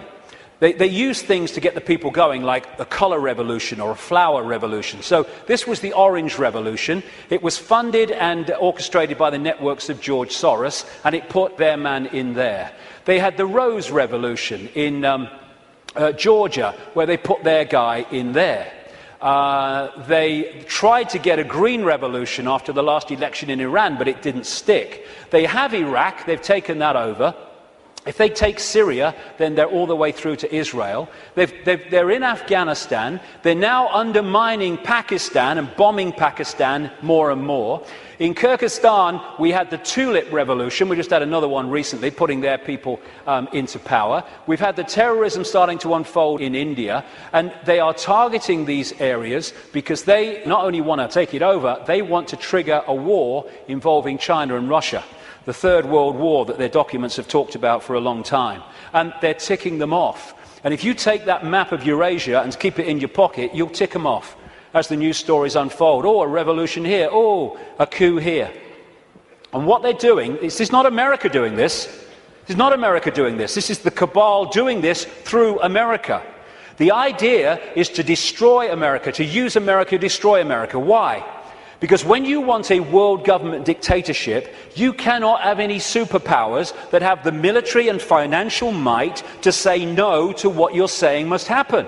They use things to get the people going, like a colour revolution or a flower revolution. So this was the Orange Revolution. It was funded and orchestrated by the networks of George Soros, and it put their man in there. They had the Rose Revolution in Georgia, where they put their guy in there. They tried to get a green revolution after the last election in Iran, but it didn't stick. They have Iraq, they've taken that over. If they take Syria, then they're all the way through to Israel. They're in Afghanistan. They're now undermining Pakistan and bombing Pakistan more and more. In Kyrgyzstan, we had the Tulip Revolution. We just had another one recently, putting their people into power. We've had the terrorism starting to unfold in India, and they are targeting these areas because they not only want to take it over, they want to trigger a war involving China and Russia. The Third World War that their documents have talked about for a long time. And they're ticking them off. And if you take that map of Eurasia and keep it in your pocket, you'll tick them off as the news stories unfold. Oh, a revolution here. Oh, a coup here. And what they're doing, this is not America doing this. This is not America doing this. This is the cabal doing this through America. The idea is to destroy America, to use America to destroy America. Why? Because when you want a world government dictatorship, you cannot have any superpowers that have the military and financial might to say no to what you're saying must happen.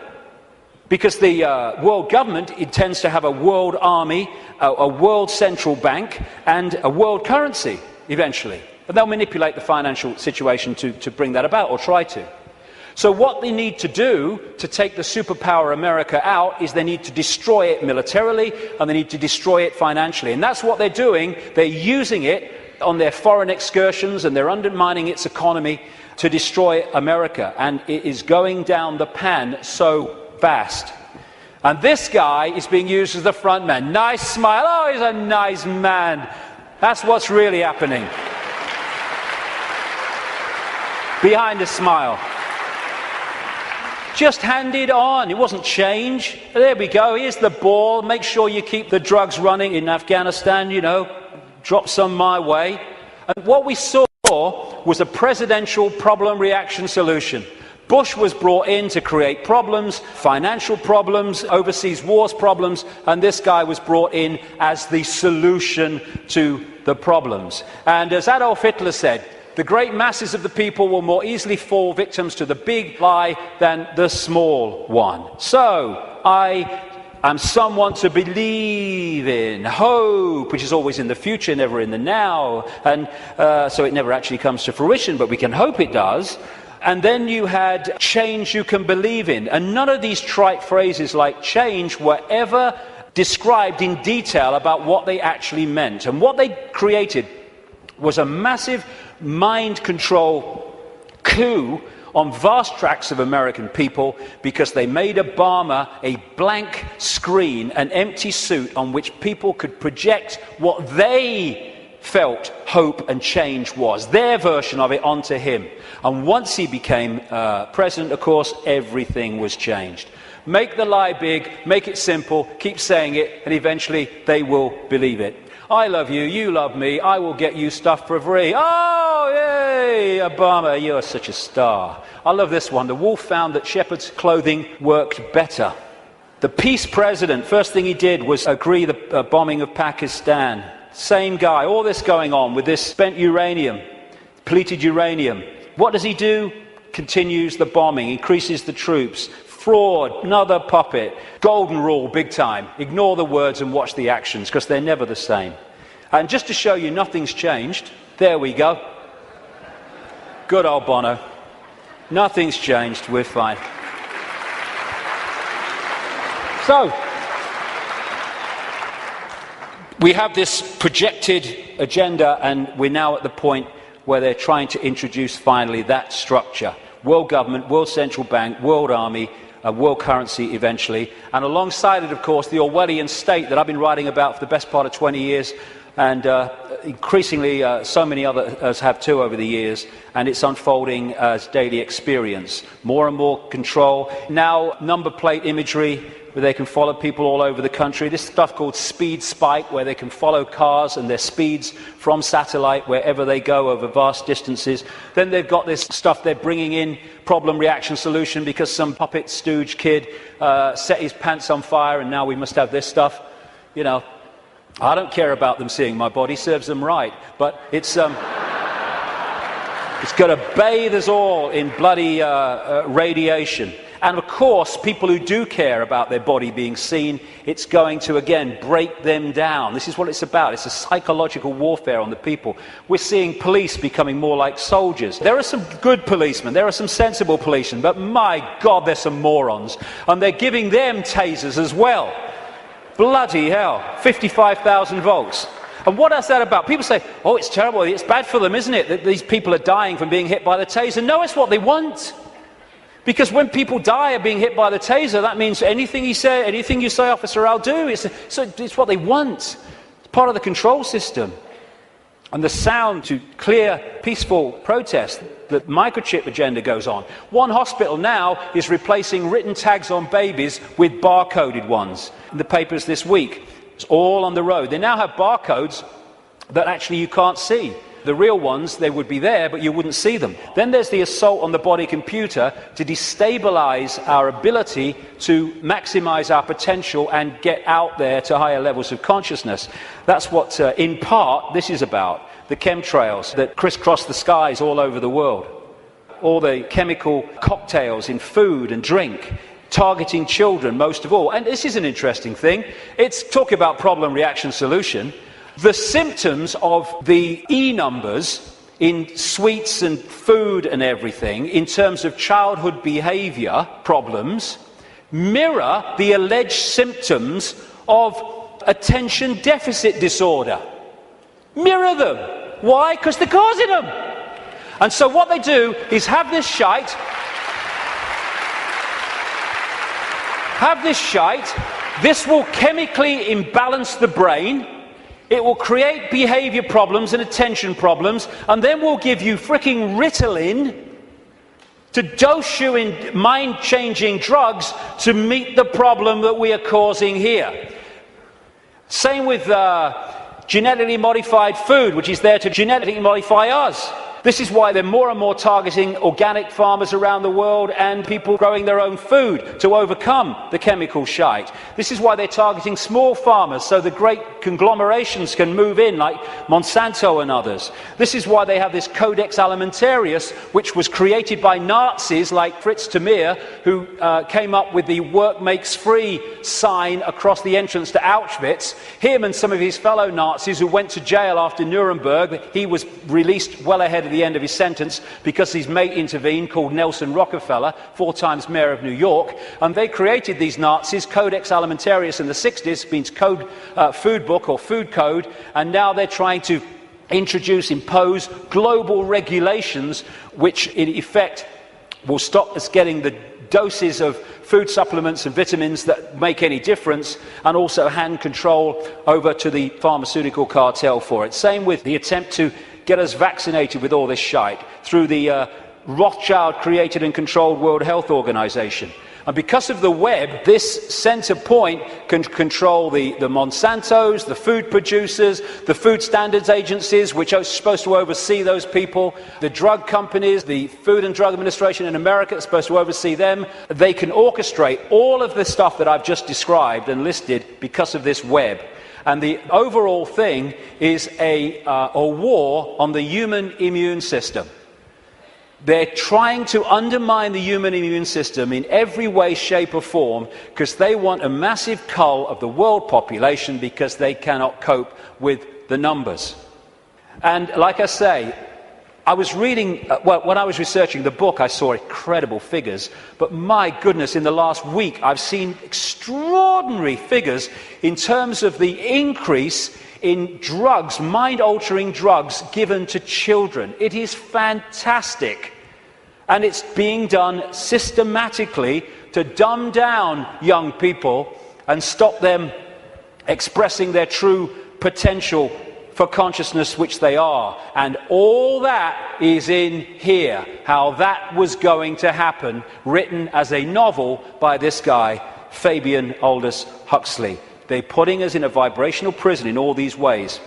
Because the world government intends to have a world army, a world central bank, and a world currency, eventually. And they'll manipulate the financial situation to bring that about, or try to. So what they need to do to take the superpower America out is they need to destroy it militarily, and they need to destroy it financially. And that's what they're doing. They're using it on their foreign excursions, and they're undermining its economy to destroy America. And it is going down the pan so fast. And this guy is being used as the front man. Nice smile. Oh, he's a nice man. That's what's really happening. Behind the smile. Just hand it on. It wasn't change. There we go. Here's the ball. Make sure you keep the drugs running in Afghanistan, you know. Drop some my way. And what we saw was a presidential problem reaction solution. Bush was brought in to create problems, financial problems, overseas wars problems, and this guy was brought in as the solution to the problems. And as Adolf Hitler said, the great masses of the people will more easily fall victims to the big lie than the small one. So, I am someone to believe in. Hope, which is always in the future, never in the now. And so it never actually comes to fruition, but we can hope it does. And then you had change you can believe in. And none of these trite phrases like change were ever described in detail about what they actually meant. And what they created was a massive mind control coup on vast tracts of American people, because they made Obama a blank screen, an empty suit on which people could project what they felt hope and change was, their version of it, onto him. And once he became president, of course, everything was changed. Make the lie big, make it simple, keep saying it, and eventually they will believe it. I love you, you love me, I will get you stuff for free. Oh, yay, Obama, you're such a star. I love this one. The wolf found that shepherd's clothing worked better. The peace president, first thing he did was agree the bombing of Pakistan. Same guy, all this going on with this spent uranium, depleted uranium. What does he do? Continues the bombing, increases the troops. Fraud, another puppet. Golden rule, big time. Ignore the words and watch the actions, because they're never the same. And just to show you nothing's changed, there we go. Good old Bono. Nothing's changed, we're fine. So, we have this projected agenda, and we're now at the point where they're trying to introduce finally that structure. World government, world central bank, world army, world currency eventually, and alongside it, of course, the Orwellian state that I've been writing about for the best part of 20 years, and increasingly so many others have too over the years, and it's unfolding as daily experience. More and more control. Now, number plate imagery, where they can follow people all over the country. This stuff called Speed Spike, where they can follow cars and their speeds from satellite wherever they go over vast distances. Then they've got this stuff they're bringing in, problem, reaction, solution, because some puppet stooge kid set his pants on fire and now we must have this stuff. You know, I don't care about them seeing my body, serves them right, but it's going to bathe us all in bloody radiation. And of course, people who do care about their body being seen, it's going to, again, break them down. This is what it's about. It's a psychological warfare on the people. We're seeing police becoming more like soldiers. There are some good policemen, there are some sensible policemen, but my God, there's some morons. And they're giving them tasers as well. Bloody hell, 55,000 volts. And what is that about? People say, oh, it's terrible, it's bad for them, isn't it, that these people are dying from being hit by the taser. No, it's what they want. Because when people die of being hit by the taser, that means anything you say, officer, I'll do. It's what they want. It's part of the control system. And the sound to clear, peaceful protest, the microchip agenda goes on. One hospital now is replacing written tags on babies with barcoded ones. In the papers this week, it's all on the road. They now have barcodes that actually you can't see. The real ones, they would be there, but you wouldn't see them. Then there's the assault on the body computer to destabilize our ability to maximize our potential and get out there to higher levels of consciousness. That's what, in part, this is about. The chemtrails that crisscross the skies all over the world. All the chemical cocktails in food and drink, targeting children most of all. And this is an interesting thing. It's talking about problem, reaction, solution. The symptoms of the E numbers in sweets and food and everything, in terms of childhood behaviour problems, mirror the alleged symptoms of attention deficit disorder. Mirror them. Why? Because they're causing them. And so what they do is have this shite. This will chemically imbalance the brain. It will create behaviour problems and attention problems, and then we'll give you fricking Ritalin to dose you in mind-changing drugs to meet the problem that we are causing here. Same with genetically modified food, which is there to genetically modify us. This is why they're more and more targeting organic farmers around the world and people growing their own food to overcome the chemical shite. This is why they're targeting small farmers so the great conglomerations can move in, like Monsanto and others. This is why they have this Codex Alimentarius, which was created by Nazis like Fritz Tamir, who came up with the work makes free sign across the entrance to Auschwitz. Him and some of his fellow Nazis who went to jail after Nuremberg, he was released well ahead of at the end of his sentence because his mate intervened, called Nelson Rockefeller, 4 times mayor of New York, and they created these Nazis, Codex Alimentarius in the 60s, means code, food book or food code, and now they're trying to impose global regulations which in effect will stop us getting the doses of food supplements and vitamins that make any difference, and also hand control over to the pharmaceutical cartel for it. Same with the attempt to get us vaccinated with all this shite through the Rothschild created and controlled World Health Organization. And because of the web, this center point can control the Monsantos, the food producers, the food standards agencies, which are supposed to oversee those people, the drug companies, the Food and Drug Administration in America is supposed to oversee them. They can orchestrate all of the stuff that I've just described and listed because of this web. And the overall thing is a war on the human immune system. They're trying to undermine the human immune system in every way, shape or form because they want a massive cull of the world population because they cannot cope with the numbers. And like I say, I was reading, when I was researching the book, I saw incredible figures, but my goodness, in the last week I've seen extraordinary figures in terms of the increase in drugs, mind-altering drugs given to children. It is fantastic. And it's being done systematically to dumb down young people and stop them expressing their true potential for consciousness, which they are. And all that is in here, how that was going to happen, written as a novel by this guy, Fabian Aldous Huxley. They're putting us in a vibrational prison in all these ways.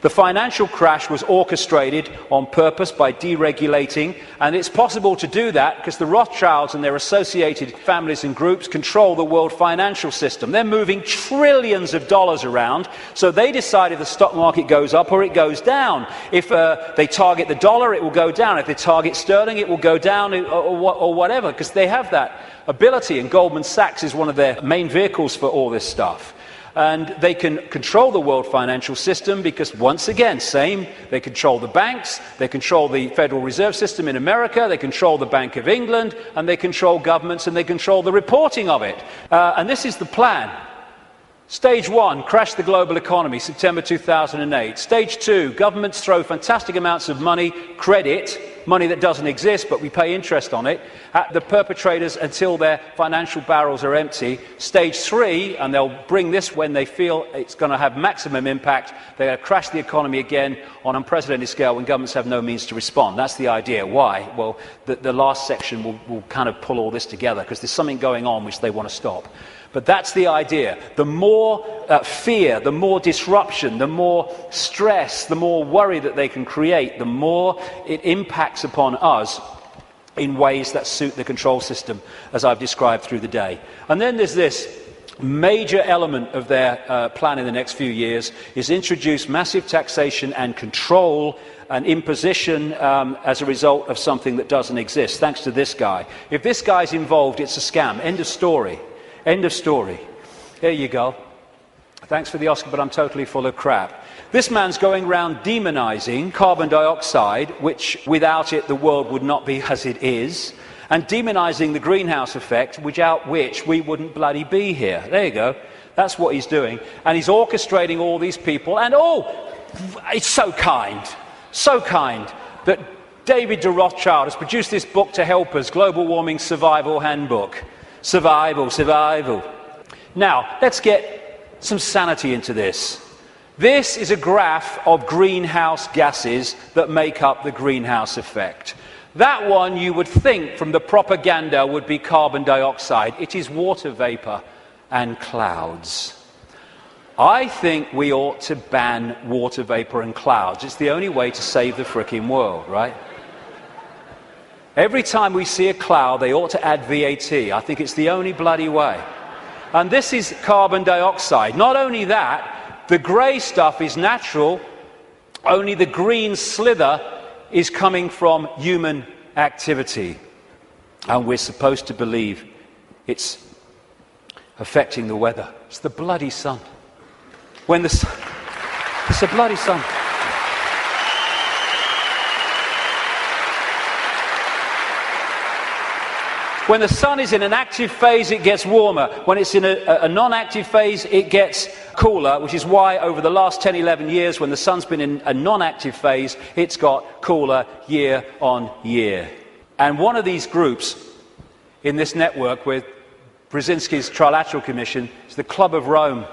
The financial crash was orchestrated on purpose by deregulating, and it's possible to do that because the Rothschilds and their associated families and groups control the world financial system. They're moving trillions of dollars around, so they decide if the stock market goes up or it goes down. If they target the dollar, it will go down. If they target sterling, it will go down or whatever, because they have that ability, and Goldman Sachs is one of their main vehicles for all this stuff. And they can control the world financial system because, once again, they control the banks, they control the Federal Reserve System in America, they control the Bank of England, and they control governments, and they control the reporting of it. And this is the plan. Stage 1, crash the global economy, September 2008. Stage 2, governments throw fantastic amounts of money, credit, money that doesn't exist, but we pay interest on it, at the perpetrators until their financial barrels are empty. Stage 3, and they'll bring this when they feel it's going to have maximum impact, they're going to crash the economy again on an unprecedented scale when governments have no means to respond. That's the idea. Why? Well, the last section will kind of pull all this together because there's something going on which they want to stop. But that's the idea. The more fear, the more disruption, the more stress, the more worry that they can create, the more it impacts upon us in ways that suit the control system, as I've described through the day. And then there's this major element of their plan in the next few years is introduce massive taxation and control and imposition as a result of something that doesn't exist, thanks to this guy. If this guy's involved, it's a scam. End of story. End of story. There you go. Thanks for the Oscar, but I'm totally full of crap. This man's going around demonizing carbon dioxide, which without it the world would not be as it is, and demonizing the greenhouse effect, without which we wouldn't bloody be here. There you go. That's what he's doing. And he's orchestrating all these people. And it's so kind that David de Rothschild has produced this book to help us, Global Warming Survival Handbook. Survival. Now, let's get some sanity into this. This is a graph of greenhouse gases that make up the greenhouse effect. That one, you would think from the propaganda, would be carbon dioxide. It is water vapor and clouds. I think we ought to ban water vapor and clouds. It's the only way to save the frickin' world, right? Every time we see a cloud, they ought to add VAT. I think it's the only bloody way. And this is carbon dioxide. Not only that, the grey stuff is natural, only the green slither is coming from human activity. And we're supposed to believe it's affecting the weather. It's the bloody sun. It's the bloody sun. When the sun is in an active phase, it gets warmer. When it's in a non-active phase, it gets cooler, which is why over the last 10, 11 years, when the sun's been in a non-active phase, it's got cooler year on year. And one of these groups in this network with Brzezinski's Trilateral Commission is the Club of Rome.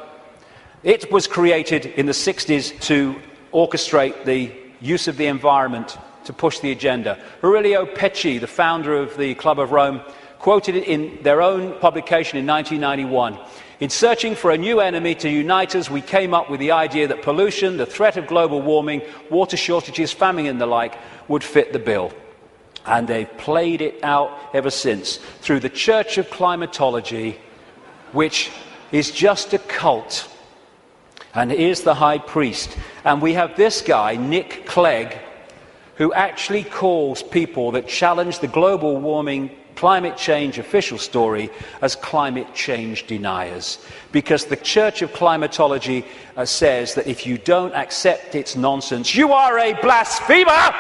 It was created in the 60s to orchestrate the use of the environment to push the agenda. Aurelio Pecci, the founder of the Club of Rome, quoted it in their own publication in 1991. In searching for a new enemy to unite us, we came up with the idea that pollution, the threat of global warming, water shortages, famine and the like would fit the bill. And they've played it out ever since through the Church of Climatology, which is just a cult. And here's the high priest. And we have this guy, Nick Clegg, who actually calls people that challenge the global warming climate change official story as climate change deniers. Because the Church of Climatology says that if you don't accept its nonsense, you are a blasphemer!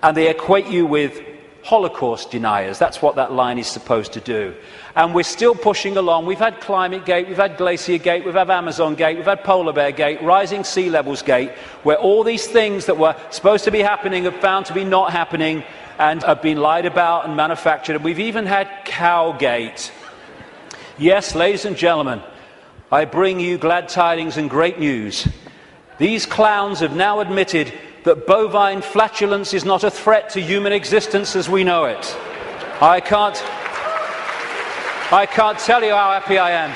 And they equate you with Holocaust deniers. That's what that line is supposed to do. And we're still pushing along. We've had Climate Gate, we've had Glacier Gate, we've had Amazon Gate, we've had Polar Bear Gate, Rising Sea Levels Gate, where all these things that were supposed to be happening have found to be not happening and have been lied about and manufactured. And we've even had Cowgate. Yes, ladies and gentlemen, I bring you glad tidings and great news. These clowns have now admitted that bovine flatulence is not a threat to human existence as we know it. I can't tell you how happy I am.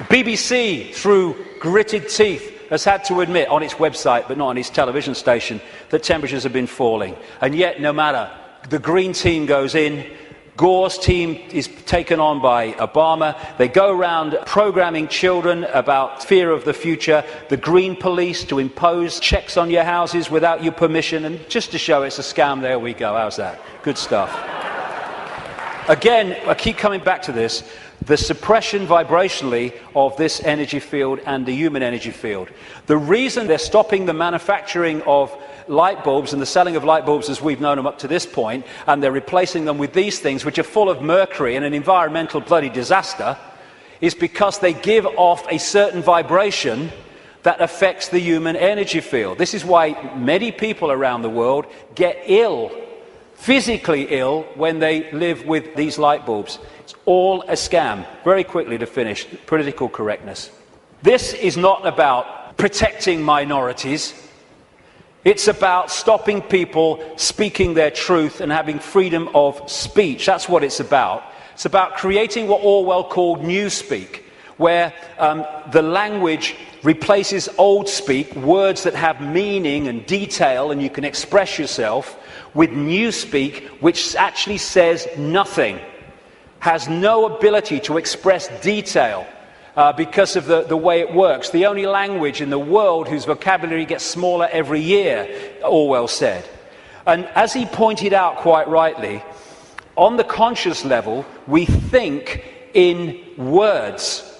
BBC, through gritted teeth, has had to admit on its website, but not on its television station, that temperatures have been falling. And yet, no matter, the Green Team goes in, Gore's team is taken on by Obama. They go around programming children about fear of the future, the Green Police to impose checks on your houses without your permission, and just to show it's a scam, there we go. How's that? Good stuff. Again, I keep coming back to this, the suppression vibrationally of this energy field and the human energy field. The reason they're stopping the manufacturing of light bulbs and the selling of light bulbs as we've known them up to this point, and they're replacing them with these things which are full of mercury and an environmental bloody disaster, is because they give off a certain vibration that affects the human energy field. This is why many people around the world get ill, physically ill, when they live with these light bulbs. It's all a scam. Very quickly to finish, political correctness. This is not about protecting minorities. It's about stopping people speaking their truth and having freedom of speech. That's what it's about. It's about creating what Orwell called newspeak, where the language replaces old speak, words that have meaning and detail and you can express yourself, with newspeak, which actually says nothing, has no ability to express detail. Because of the way it works. The only language in the world whose vocabulary gets smaller every year, Orwell said. And as he pointed out quite rightly, on the conscious level, we think in words.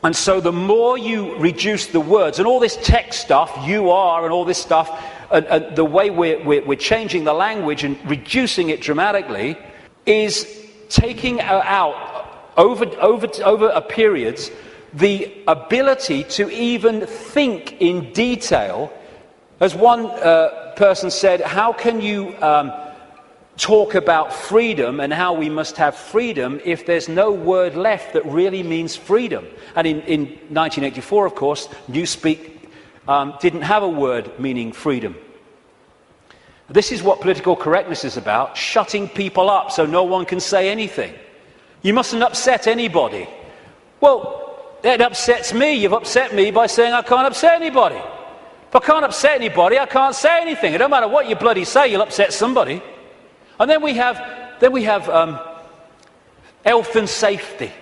And so the more you reduce the words, and all this tech stuff, you are, and all this stuff, and the way we're changing the language and reducing it dramatically, is taking out over a periods, the ability to even think in detail. As one person said, how can you talk about freedom and how we must have freedom if there's no word left that really means freedom? And in 1984, of course, Newspeak didn't have a word meaning freedom. This is what political correctness is about, shutting people up so no one can say anything. You mustn't upset anybody. Well, it upsets me. You've upset me by saying I can't upset anybody. If I can't upset anybody, I can't say anything. It don't matter what you bloody say, you'll upset somebody. And then we have health and safety.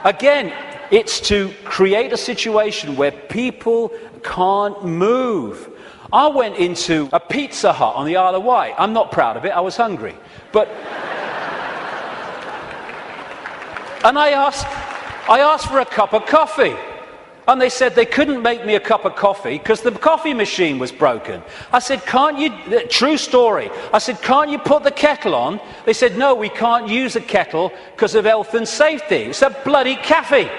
Again, it's to create a situation where people can't move. I went into a Pizza Hut on the Isle of Wight. I'm not proud of it. I was hungry. And I asked for a cup of coffee. And they said they couldn't make me a cup of coffee because the coffee machine was broken. I said, can't you, true story, I said, can't you put the kettle on? They said, no, we can't use a kettle because of health and safety. It's a bloody cafe.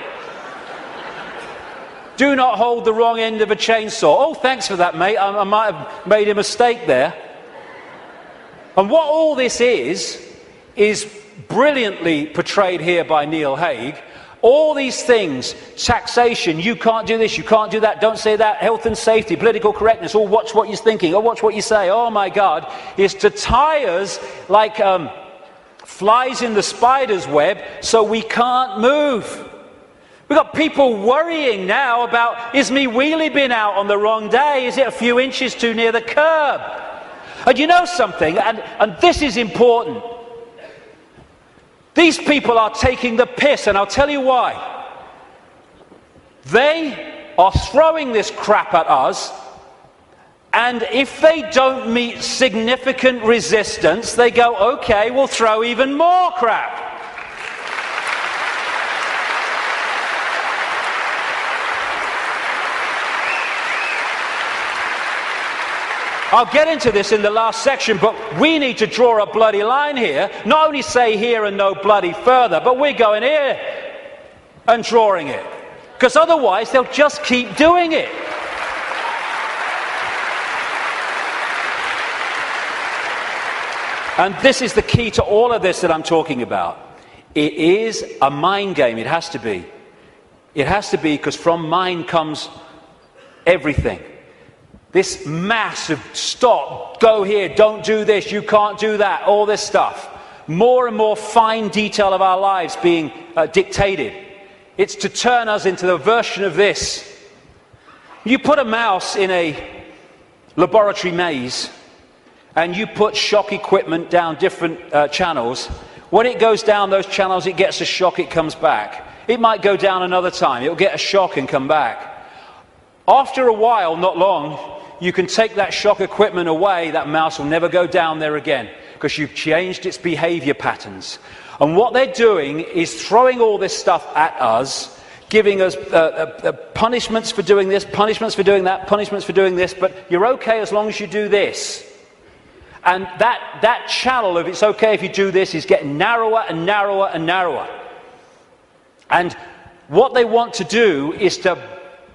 Do not hold the wrong end of a chainsaw. Oh, thanks for that, mate. I might have made a mistake there. And what all this is brilliantly portrayed here by Neil Haig. All these things, taxation, you can't do this, you can't do that, don't say that, health and safety, political correctness, oh, watch what you're thinking, oh, watch what you say, oh my God, is to tie us like flies in the spider's web so we can't move. We've got people worrying now about, is me wheelie bin out on the wrong day? Is it a few inches too near the curb? And you know something, and this is important. These people are taking the piss, and I'll tell you why. They are throwing this crap at us, and if they don't meet significant resistance, they go, okay, we'll throw even more crap. I'll get into this in the last section, but we need to draw a bloody line here. Not only say here and no bloody further, but we're going here and drawing it. Because otherwise they'll just keep doing it. And this is the key to all of this that I'm talking about. It is a mind game. It has to be. It has to be, because from mind comes everything. This mass of stop, go here, don't do this, you can't do that, all this stuff. More and more fine detail of our lives being dictated. It's to turn us into the version of this. You put a mouse in a laboratory maze and you put shock equipment down different channels. When it goes down those channels, it gets a shock, it comes back. It might go down another time, it'll get a shock and come back. After a while, not long, you can take that shock equipment away, that mouse will never go down there again because you've changed its behavior patterns. And what they're doing is throwing all this stuff at us, giving us punishments for doing this, punishments for doing that, punishments for doing this, but you're okay as long as you do this. And that channel of it's okay if you do this is getting narrower and narrower and narrower. And what they want to do is to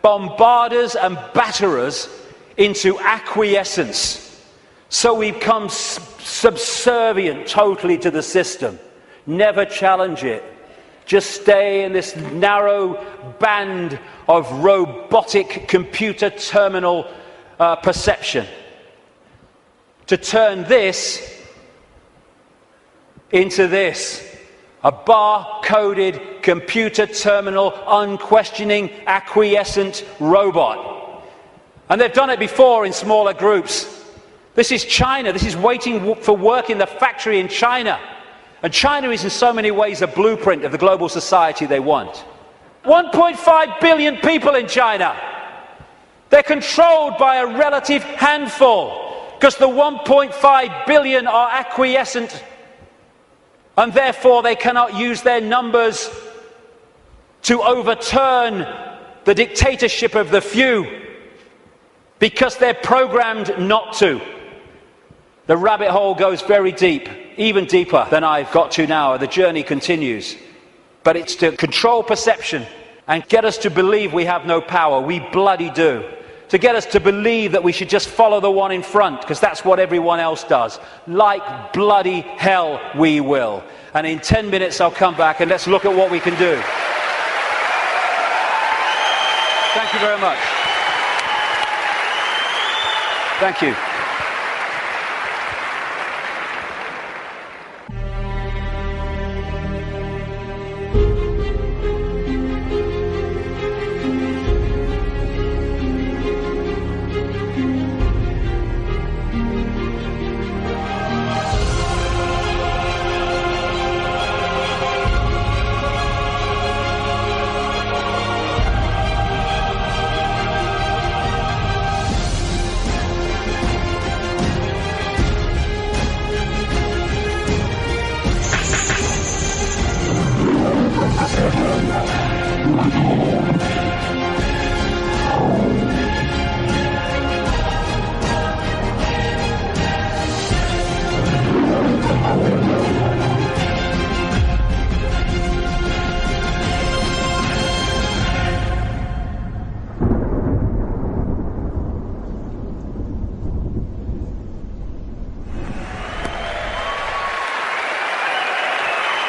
bombard us and batter us into acquiescence, so we become subservient totally to the system. Never challenge it. Just stay in this narrow band of robotic computer terminal perception. To turn this into this. A bar-coded computer terminal, unquestioning, acquiescent robot. And they've done it before in smaller groups. This is China. This is waiting for work in the factory in China. And China is in so many ways a blueprint of the global society they want. 1.5 billion people in China. They're controlled by a relative handful because the 1.5 billion are acquiescent, and therefore they cannot use their numbers to overturn the dictatorship of the few, because they're programmed not to. The rabbit hole goes very deep, even deeper than I've got to now. The journey continues. But it's to control perception and get us to believe we have no power. We bloody do. To get us to believe that we should just follow the one in front, because that's what everyone else does. Like bloody hell we will. And in 10 minutes I'll come back and let's look at what we can do. Thank you very much. Thank you.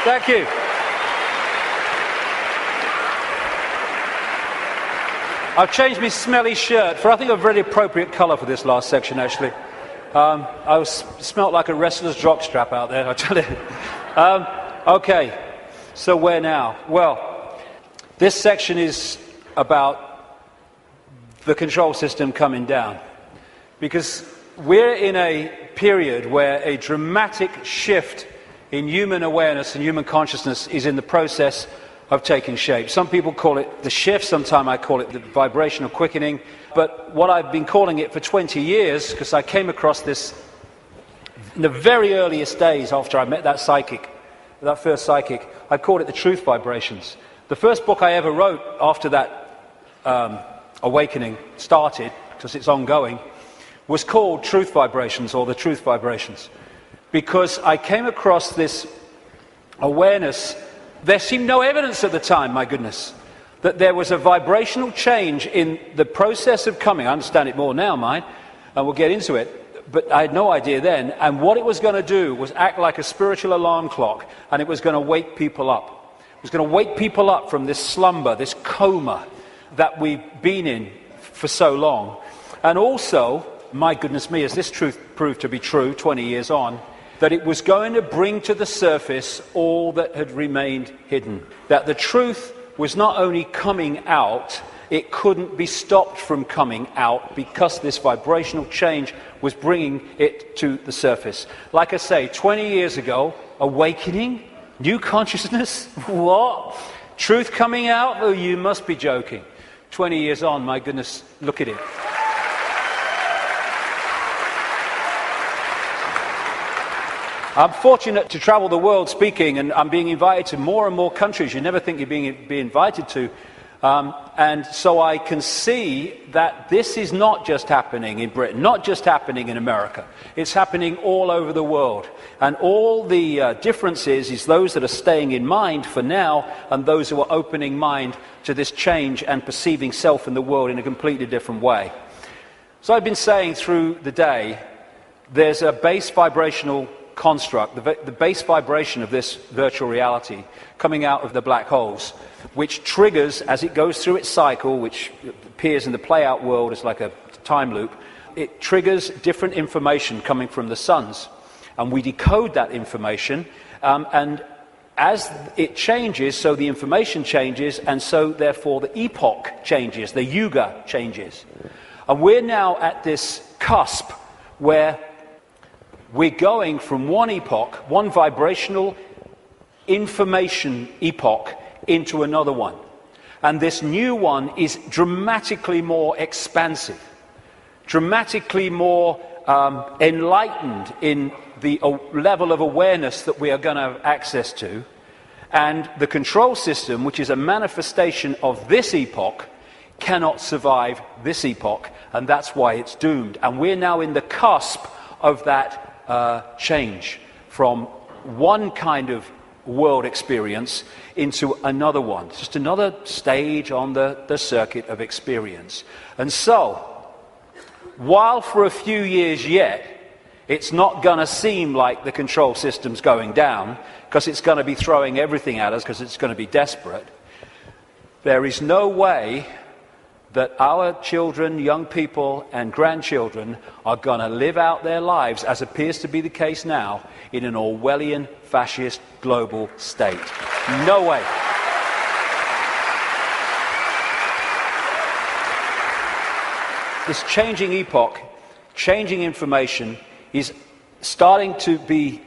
Thank you. I've changed my smelly shirt for, I think, a very appropriate colour for this last section, actually. Smelt like a wrestler's jockstrap out there, I tell you. Okay, so where now? Well, this section is about the control system coming down. Because we're in a period where a dramatic shift in human awareness and human consciousness is in the process of taking shape. Some people call it the shift, sometimes I call it the vibrational quickening, but what I've been calling it for 20 years, because I came across this in the very earliest days after I met that psychic, that first psychic, I called it the truth vibrations. The first book I ever wrote after that awakening started, because it's ongoing, was called Truth Vibrations, or the Truth Vibrations, because I came across this awareness. There seemed no evidence at the time, my goodness, that there was a vibrational change in the process of coming. I understand it more now, mind, and we'll get into it, but I had no idea then. And what it was going to do was act like a spiritual alarm clock, and it was going to wake people up. It was going to wake people up from this slumber, this coma that we've been in for so long. And also, my goodness me, as this truth proved to be true 20 years on, that it was going to bring to the surface all that had remained hidden. That the truth was not only coming out, it couldn't be stopped from coming out because this vibrational change was bringing it to the surface. Like I say, 20 years ago, awakening, new consciousness, what? Truth coming out? Oh, you must be joking. 20 years on, my goodness, look at it. I'm fortunate to travel the world speaking, and I'm being invited to more and more countries you never think you're being invited to. And so I can see that this is not just happening in Britain, not just happening in America. It's happening all over the world. And all the differences is those that are staying in mind for now and those who are opening mind to this change and perceiving self in the world in a completely different way. So I've been saying through the day, there's a base vibrational construct, the base vibration of this virtual reality coming out of the black holes, which triggers as it goes through its cycle, which appears in the play-out world as like a time loop. It triggers different information coming from the suns, and we decode that information, and as it changes, so the information changes, and so therefore the epoch changes, the yuga changes. And we're now at this cusp where we're going from one epoch, one vibrational information epoch, into another one. And this new one is dramatically more expansive, dramatically more enlightened in the level of awareness that we are going to have access to. And the control system, which is a manifestation of this epoch, cannot survive this epoch, and that's why it's doomed. And we're now in the cusp of that change from one kind of world experience into another one. It's just another stage on the circuit of experience. And so, while for a few years yet, it's not going to seem like the control system's going down, because it's going to be throwing everything at us, because it's going to be desperate, there is no way that our children, young people and grandchildren are going to live out their lives, as appears to be the case now, in an Orwellian fascist global state. No way. This changing epoch, changing information, is starting to be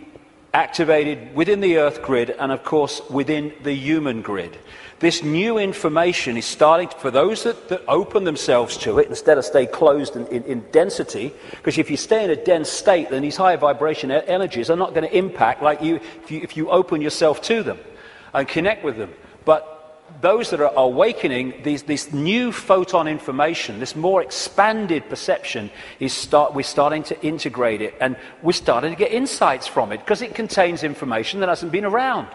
activated within the Earth grid and, of course, within the human grid. This new information is starting, for those that open themselves to it, instead of stay closed in density, because if you stay in a dense state, then these higher vibration energies are not going to impact like you if you open yourself to them and connect with them. But those that are awakening, this new photon information, this more expanded perception, we're starting to integrate it, and we're starting to get insights from it, because it contains information that hasn't been around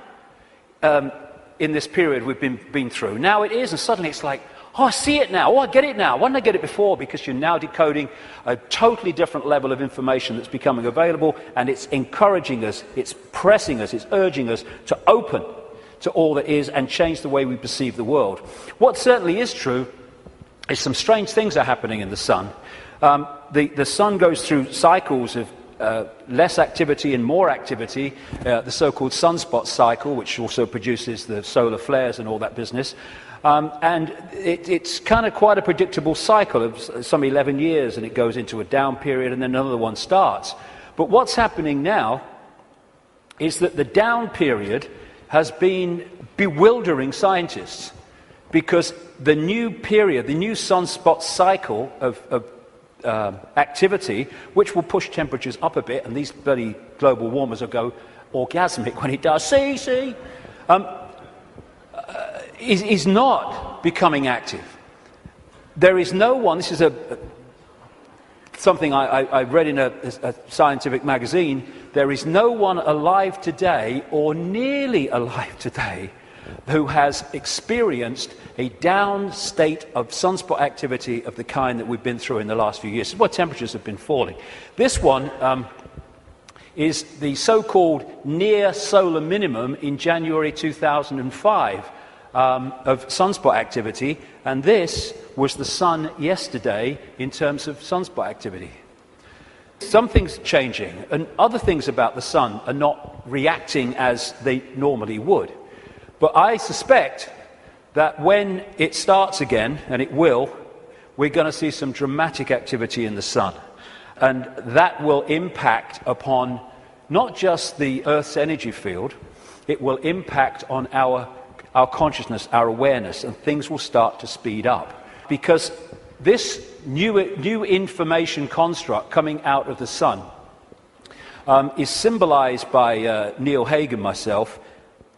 in this period we've been through. Now it is, and suddenly it's like, Oh, I see it now. Oh, I get it now. Why didn't I get it before? Because you're now decoding a totally different level of information that's becoming available, and it's encouraging us, it's pressing us, it's urging us to open to all that is and change the way we perceive the world. What certainly is true is some strange things are happening in the sun. The sun goes through cycles of less activity and more activity, the so-called sunspot cycle, which also produces the solar flares and all that business. And it's kind of quite a predictable cycle of some 11 years, and it goes into a down period and then another one starts. But what's happening now is that the down period has been bewildering scientists, because the new period, the new sunspot cycle of activity, which will push temperatures up a bit, and these bloody global warmers will go orgasmic when it does, see, is not becoming active. There is no one, this is something I read in a scientific magazine, there is no one alive today, or nearly alive today, who has experienced a down state of sunspot activity of the kind that we've been through in the last few years. This is why temperatures have been falling. This one is the so-called near solar minimum in January 2005 of sunspot activity, and this was the sun yesterday in terms of sunspot activity. Something's changing, and other things about the sun are not reacting as they normally would. But I suspect that when it starts again, and it will, we're going to see some dramatic activity in the sun. And that will impact upon not just the Earth's energy field, it will impact on our consciousness, our awareness, and things will start to speed up. Because this new information construct coming out of the sun is symbolized by Neil Haig and myself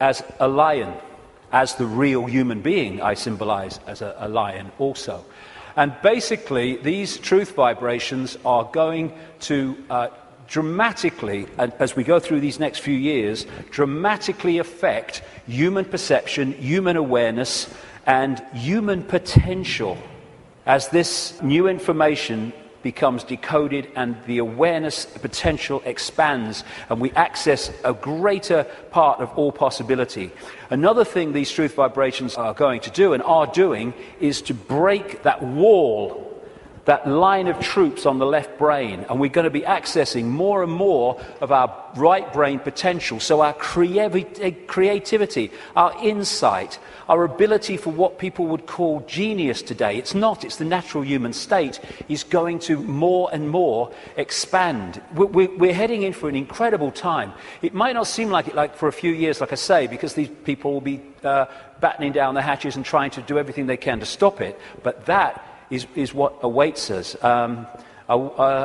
as a lion, as the real human being I symbolize as a lion also. And basically, these truth vibrations are going to dramatically, as we go through these next few years, dramatically affect human perception, human awareness, and human potential as this new information becomes decoded and the awareness potential expands and we access a greater part of all possibility. Another thing these truth vibrations are going to do and are doing is to break that wall, that line of troops on the left brain, and we're going to be accessing more and more of our right brain potential. So our creativity, our insight, our ability for what people would call genius today, it's not, it's the natural human state, is going to more and more expand. We're heading in for an incredible time. It might not seem like it like for a few years, like I say, because these people will be battening down the hatches and trying to do everything they can to stop it, but that is what awaits us.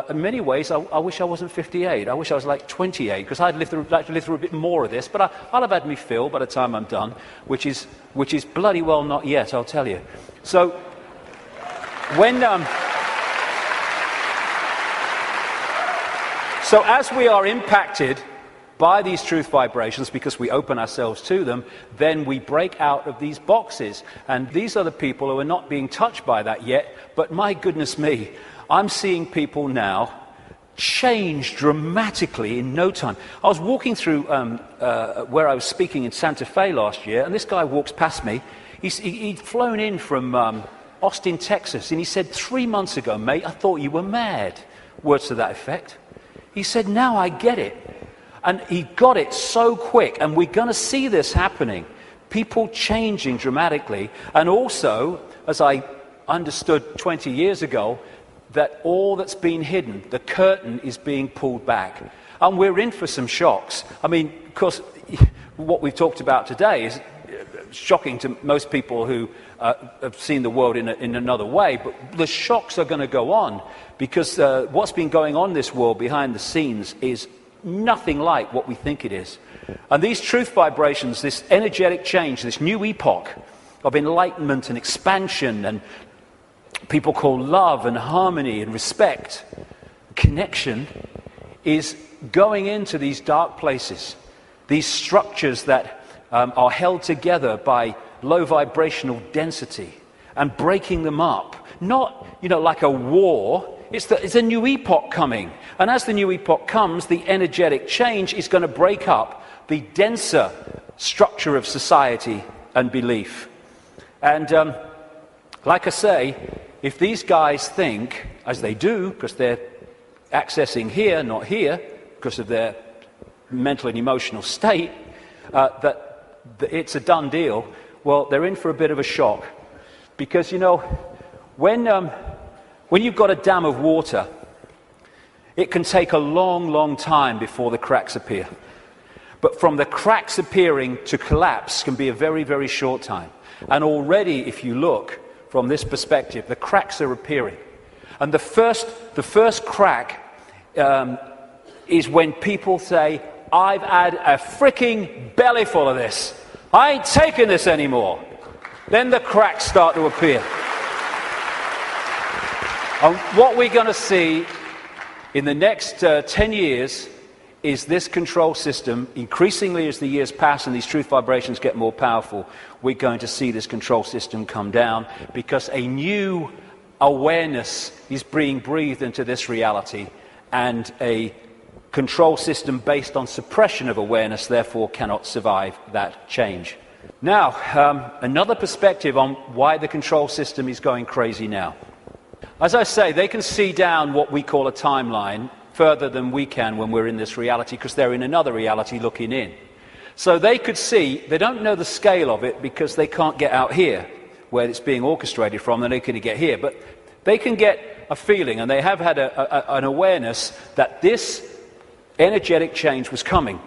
In many ways, I wish I wasn't 58. I wish I was like 28, because I'd like to live through a bit more of this. But I'll have had me fill by the time I'm done, which is bloody well not yet, I'll tell you. So when so as we are impacted by these truth vibrations, because we open ourselves to them, then we break out of these boxes. And these are the people who are not being touched by that yet, but my goodness me, I'm seeing people now change dramatically in no time. I was walking through where I was speaking in Santa Fe last year, and this guy walks past me. He'd flown in from Austin, Texas, and he said, 3 months ago, mate, I thought you were mad. Words to that effect. He said, now I get it. And he got it so quick, and we're going to see this happening. People changing dramatically, and also, as I understood 20 years ago, that all that's been hidden, the curtain is being pulled back. And we're in for some shocks. I mean, of course, what we've talked about today is shocking to most people who have seen the world in another way, but the shocks are going to go on, because what's been going on in this world behind the scenes is nothing like what we think it is. And these truth vibrations, this energetic change, this new epoch of enlightenment and expansion, and people call love and harmony and respect, connection, is going into these dark places, these structures that are held together by low vibrational density. and breaking them up. Not, like a war. It's a new epoch coming. And as the new epoch comes, the energetic change is going to break up the denser structure of society and belief. And like I say, if these guys think, as they do, because they're accessing here, not here, because of their mental and emotional state, that it's a done deal, well, they're in for a bit of a shock. Because, when you've got a dam of water, it can take a long, long time before the cracks appear. But from the cracks appearing to collapse can be a very, very short time. And already, if you look from this perspective, the cracks are appearing. And the first crack is when people say, I've had a freaking belly full of this. I ain't taking this anymore. Then the cracks start to appear. And what we're going to see in the next 10 years is this control system, increasingly as the years pass and these truth vibrations get more powerful, we're going to see this control system come down because a new awareness is being breathed into this reality, and a control system based on suppression of awareness therefore cannot survive that change. Now, another perspective on why the control system is going crazy now. As I say, they can see down what we call a timeline further than we can when we're in this reality, because they're in another reality looking in. So they could see, they don't know the scale of it because they can't get out here where it's being orchestrated from, and they can get here. But they can get a feeling, and they have had an awareness that this energetic change was coming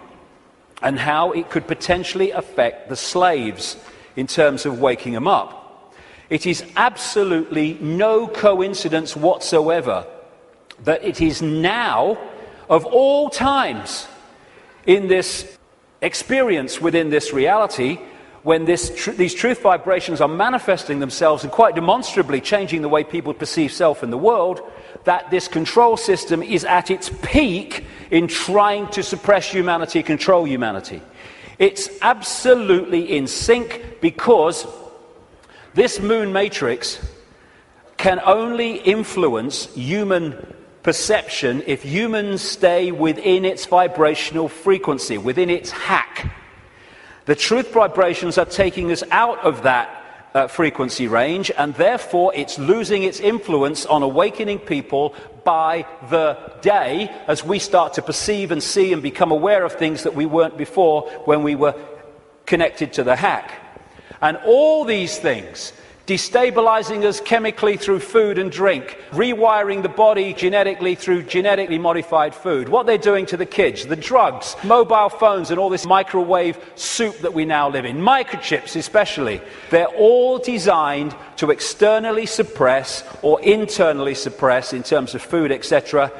and how it could potentially affect the slaves in terms of waking them up. It is absolutely no coincidence whatsoever that it is now, of all times, in this experience within this reality, when these truth vibrations are manifesting themselves and quite demonstrably changing the way people perceive self in the world, that this control system is at its peak in trying to suppress humanity, control humanity. It's absolutely in sync, because this moon matrix can only influence human perception if humans stay within its vibrational frequency, within its hack. The truth vibrations are taking us out of that frequency range, and therefore it's losing its influence on awakening people by the day as we start to perceive and see and become aware of things that we weren't before when we were connected to the hack. And all these things, destabilizing us chemically through food and drink, rewiring the body genetically through genetically modified food, what they're doing to the kids, the drugs, mobile phones, and all this microwave soup that we now live in, microchips especially, they're all designed to externally suppress or internally suppress, in terms of food, etc.,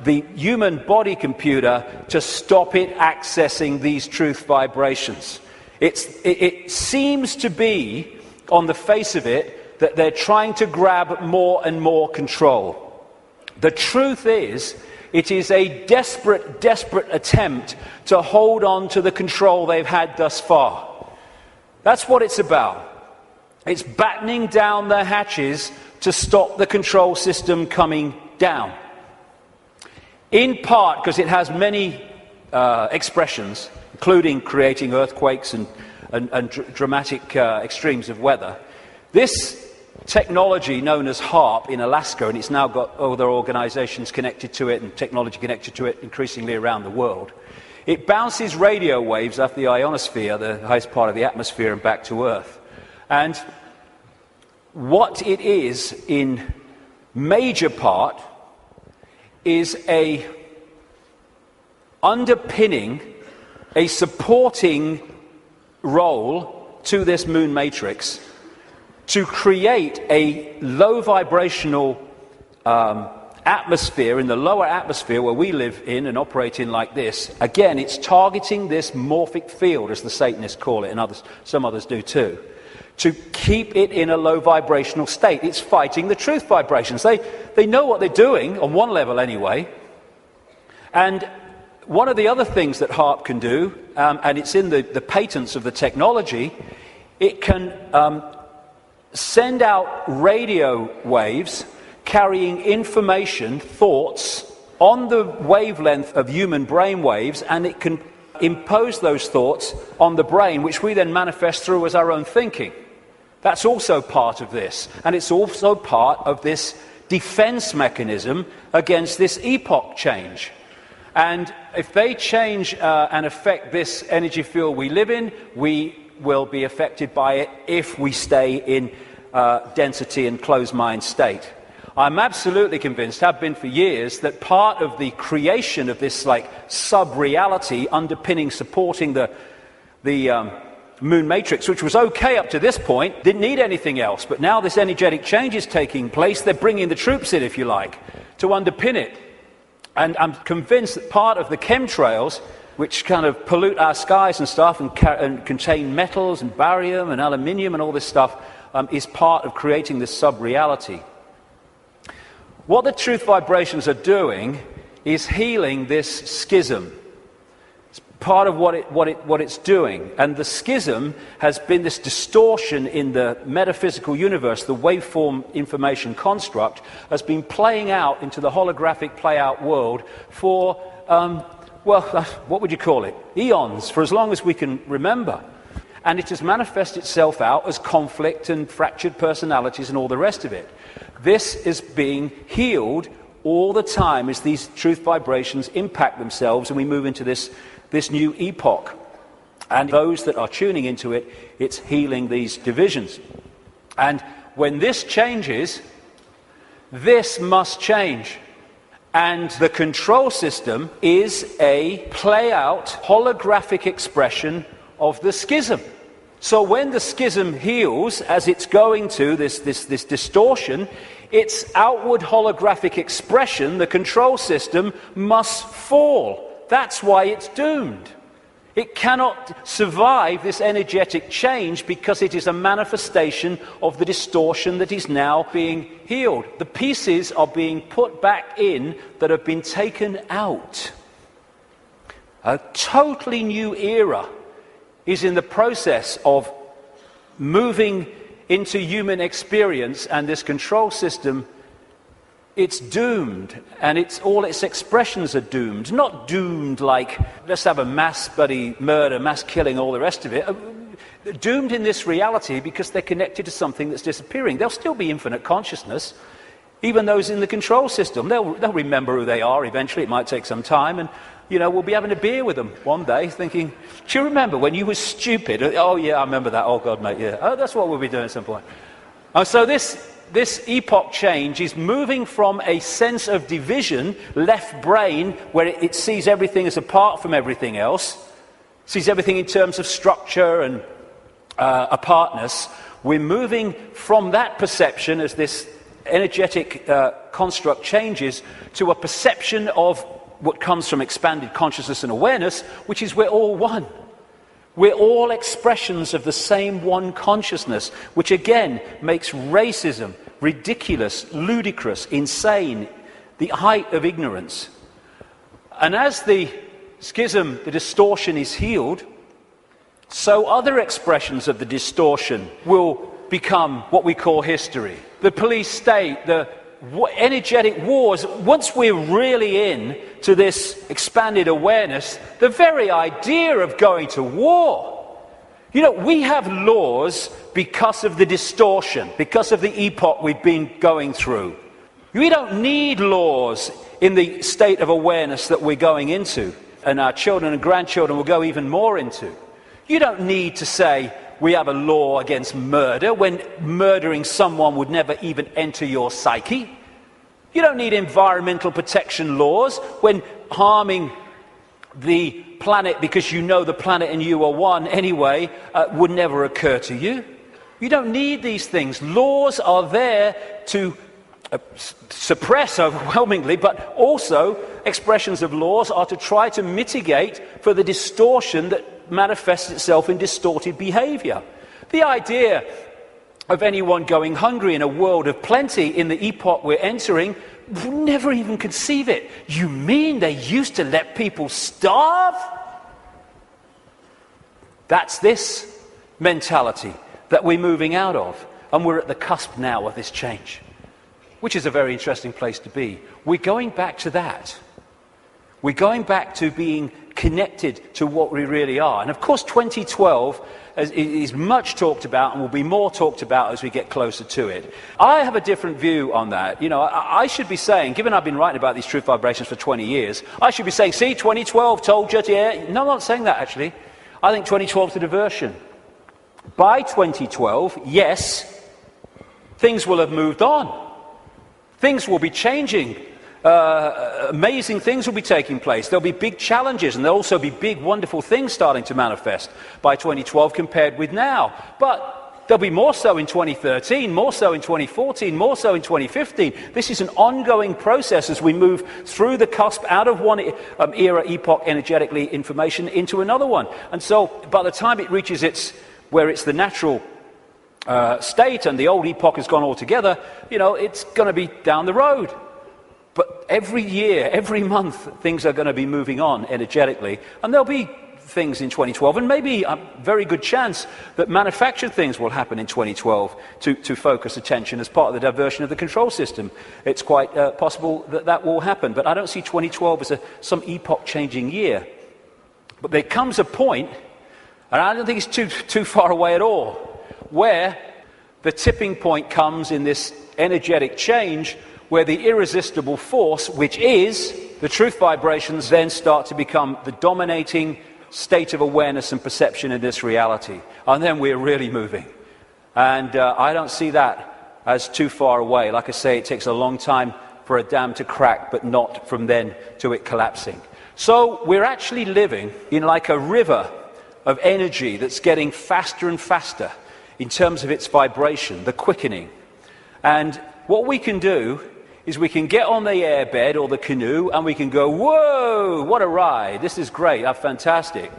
the human body computer to stop it accessing these truth vibrations. It seems to be, on the face of it, that they're trying to grab more and more control. The truth is, it is a desperate, desperate attempt to hold on to the control they've had thus far. That's what it's about. It's battening down the hatches to stop the control system coming down. In part because it has many expressions, including creating earthquakes and dramatic extremes of weather. This technology known as HAARP in Alaska, and it's now got other organizations connected to it and technology connected to it increasingly around the world, it bounces radio waves off the ionosphere, the highest part of the atmosphere, and back to Earth. And what it is in major part is a underpinning, a supporting role to this moon matrix to create a low vibrational atmosphere in the lower atmosphere where we live in and operate in like this. Again, it's targeting this morphic field, as the Satanists call it, and some others do too, to keep it in a low vibrational state. It's fighting the truth vibrations. They know what they're doing, on one level anyway. And one of the other things that HAARP can do, and it's in the patents of the technology, it can send out radio waves carrying information, thoughts, on the wavelength of human brain waves, and it can impose those thoughts on the brain, which we then manifest through as our own thinking. That's also part of this, and it's also part of this defense mechanism against this epoch change. And if they change and affect this energy field we live in, we will be affected by it if we stay in density and closed mind state. I'm absolutely convinced, have been for years, that part of the creation of this like sub-reality underpinning, supporting the moon matrix, which was okay up to this point, didn't need anything else. But now this energetic change is taking place. They're bringing the troops in, if you like, to underpin it. And I'm convinced that part of the chemtrails, which kind of pollute our skies and stuff and contain metals and barium and aluminium and all this stuff, is part of creating this sub-reality. What the truth vibrations are doing is healing this schism. It's part of what it's doing. And the schism has been this distortion in the metaphysical universe, the waveform information construct, has been playing out into the holographic play-out world for, what would you call it? Eons, for as long as we can remember. And it has manifested itself out as conflict and fractured personalities and all the rest of it. This is being healed all the time as these truth vibrations impact themselves and we move into this new epoch. And those that are tuning into it, it's healing these divisions. And when this changes, this must change. And the control system is a play-out holographic expression of the schism. So when the schism heals, as it's going to, this distortion, its outward holographic expression, the control system, must fall. That's why it's doomed. It cannot survive this energetic change because it is a manifestation of the distortion that is now being healed. The pieces are being put back in that have been taken out. A totally new era is in the process of moving into human experience, and this control system, it's doomed, and all its expressions are doomed. Not doomed like, let's have a mass bloody murder, mass killing, all the rest of it. Doomed in this reality because they're connected to something that's disappearing. There'll still be infinite consciousness, even those in the control system. They'll remember who they are eventually. It might take some time, and we'll be having a beer with them one day thinking, do you remember when you were stupid? Oh, yeah, I remember that. Oh, God, mate, yeah. Oh, that's what we'll be doing at some point. So this epoch change is moving from a sense of division, left brain, where it sees everything as apart from everything else, sees everything in terms of structure and apartness. We're moving from that perception as this energetic construct changes to a perception of what comes from expanded consciousness and awareness, which is we're all one. We're all expressions of the same one consciousness, which again makes racism ridiculous, ludicrous, insane, the height of ignorance. And as the schism, the distortion is healed, so other expressions of the distortion will become what we call history. The police state, the energetic wars. Once we're really in to this expanded awareness, the very idea of going to war, we have laws because of the distortion, because of the epoch we've been going through. We don't need laws in the state of awareness that we're going into, and our children and grandchildren will go even more into. You don't need to say we have a law against murder when murdering someone would never even enter your psyche. You don't need environmental protection laws when harming the planet because you know the planet and you are one anyway would never occur to you. You don't need these things. Laws are there to suppress overwhelmingly, but also expressions of laws are to try to mitigate for the distortion that manifests itself in distorted behavior. The idea of anyone going hungry in a world of plenty in the epoch we're entering, we'll never even conceive it. You mean they used to let people starve? That's this mentality that we're moving out of. And we're at the cusp now of this change, which is a very interesting place to be. We're going back to that. We're going back to being connected to what we really are. And of course 2012 is much talked about and will be more talked about as we get closer to it. I have a different view on that. You know, I should be saying, given I've been writing about these truth vibrations for 20 years, I should be saying, see, 2012 told you, yeah. No, I'm not saying that actually. I think 2012 is a diversion. By 2012, yes, things will have moved on. Things will be changing. Amazing things will be taking place. There'll be big challenges, and there'll also be big, wonderful things starting to manifest by 2012 compared with now. But there'll be more so in 2013, more so in 2014, more so in 2015. This is an ongoing process as we move through the cusp out of one era, epoch, energetically, information, into another one. And so by the time it reaches where it's the natural state and the old epoch has gone altogether, you know, it's going to be down the road. But every year, every month, things are going to be moving on energetically. And there'll be things in 2012, and maybe a very good chance that manufactured things will happen in 2012 to focus attention as part of the diversion of the control system. It's quite possible that that will happen. But I don't see 2012 as some epoch-changing year. But there comes a point, and I don't think it's too far away at all, where the tipping point comes in this energetic change, where the irresistible force, which is the truth vibrations, then start to become the dominating state of awareness and perception in this reality. And then we're really moving. And I don't see that as too far away. Like I say, it takes a long time for a dam to crack, but not from then to it collapsing. So we're actually living in like a river of energy that's getting faster and faster in terms of its vibration, the quickening. And what we can do is we can get on the airbed or the canoe and we can go, whoa, what a ride, this is great, that's fantastic.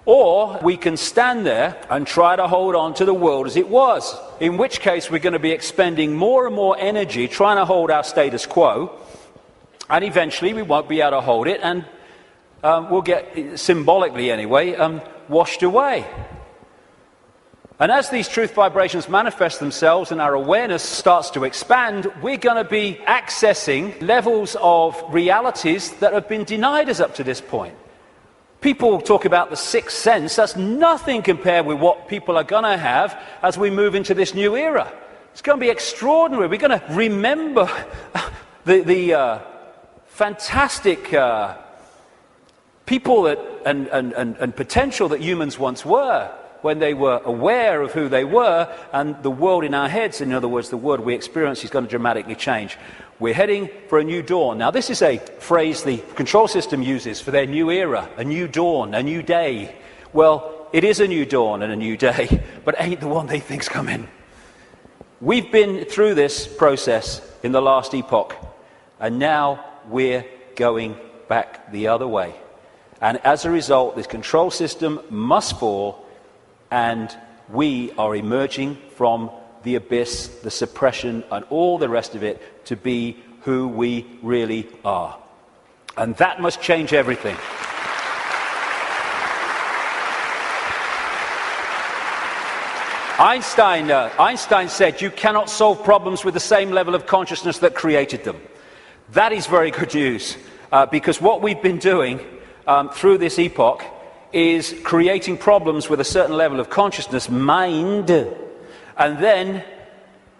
Or we can stand there and try to hold on to the world as it was, in which case we're going to be expending more and more energy trying to hold our status quo, and eventually we won't be able to hold it, and we'll get, symbolically anyway, washed away. And as these truth vibrations manifest themselves and our awareness starts to expand, we're going to be accessing levels of realities that have been denied us up to this point. People talk about the sixth sense. That's nothing compared with what people are going to have as we move into this new era. It's going to be extraordinary. We're going to remember the fantastic people and potential that humans once were, when they were aware of who they were, and the world in our heads, in other words, the world we experience, is going to dramatically change. We're heading for a new dawn. Now, this is a phrase the control system uses for their new era, a new dawn, a new day. Well, it is a new dawn and a new day, but ain't the one they think's coming. We've been through this process in the last epoch, and now we're going back the other way. And as a result, this control system must fall, and we are emerging from the abyss, the suppression, and all the rest of it to be who we really are. And that must change everything. Einstein said, you cannot solve problems with the same level of consciousness that created them. That is very good news, because what we've been doing through this epoch is creating problems with a certain level of consciousness, mind, and then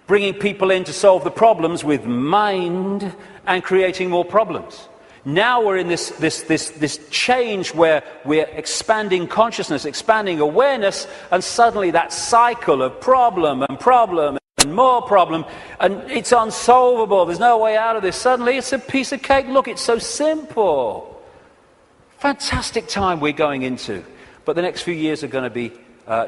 bringing people in to solve the problems with mind and creating more problems. Now we're in this change where we're expanding consciousness, expanding awareness, and suddenly that cycle of problem and more problem, and it's unsolvable, there's no way out of this. Suddenly it's a piece of cake. Look, it's so simple. Fantastic time we're going into, but the next few years are going to be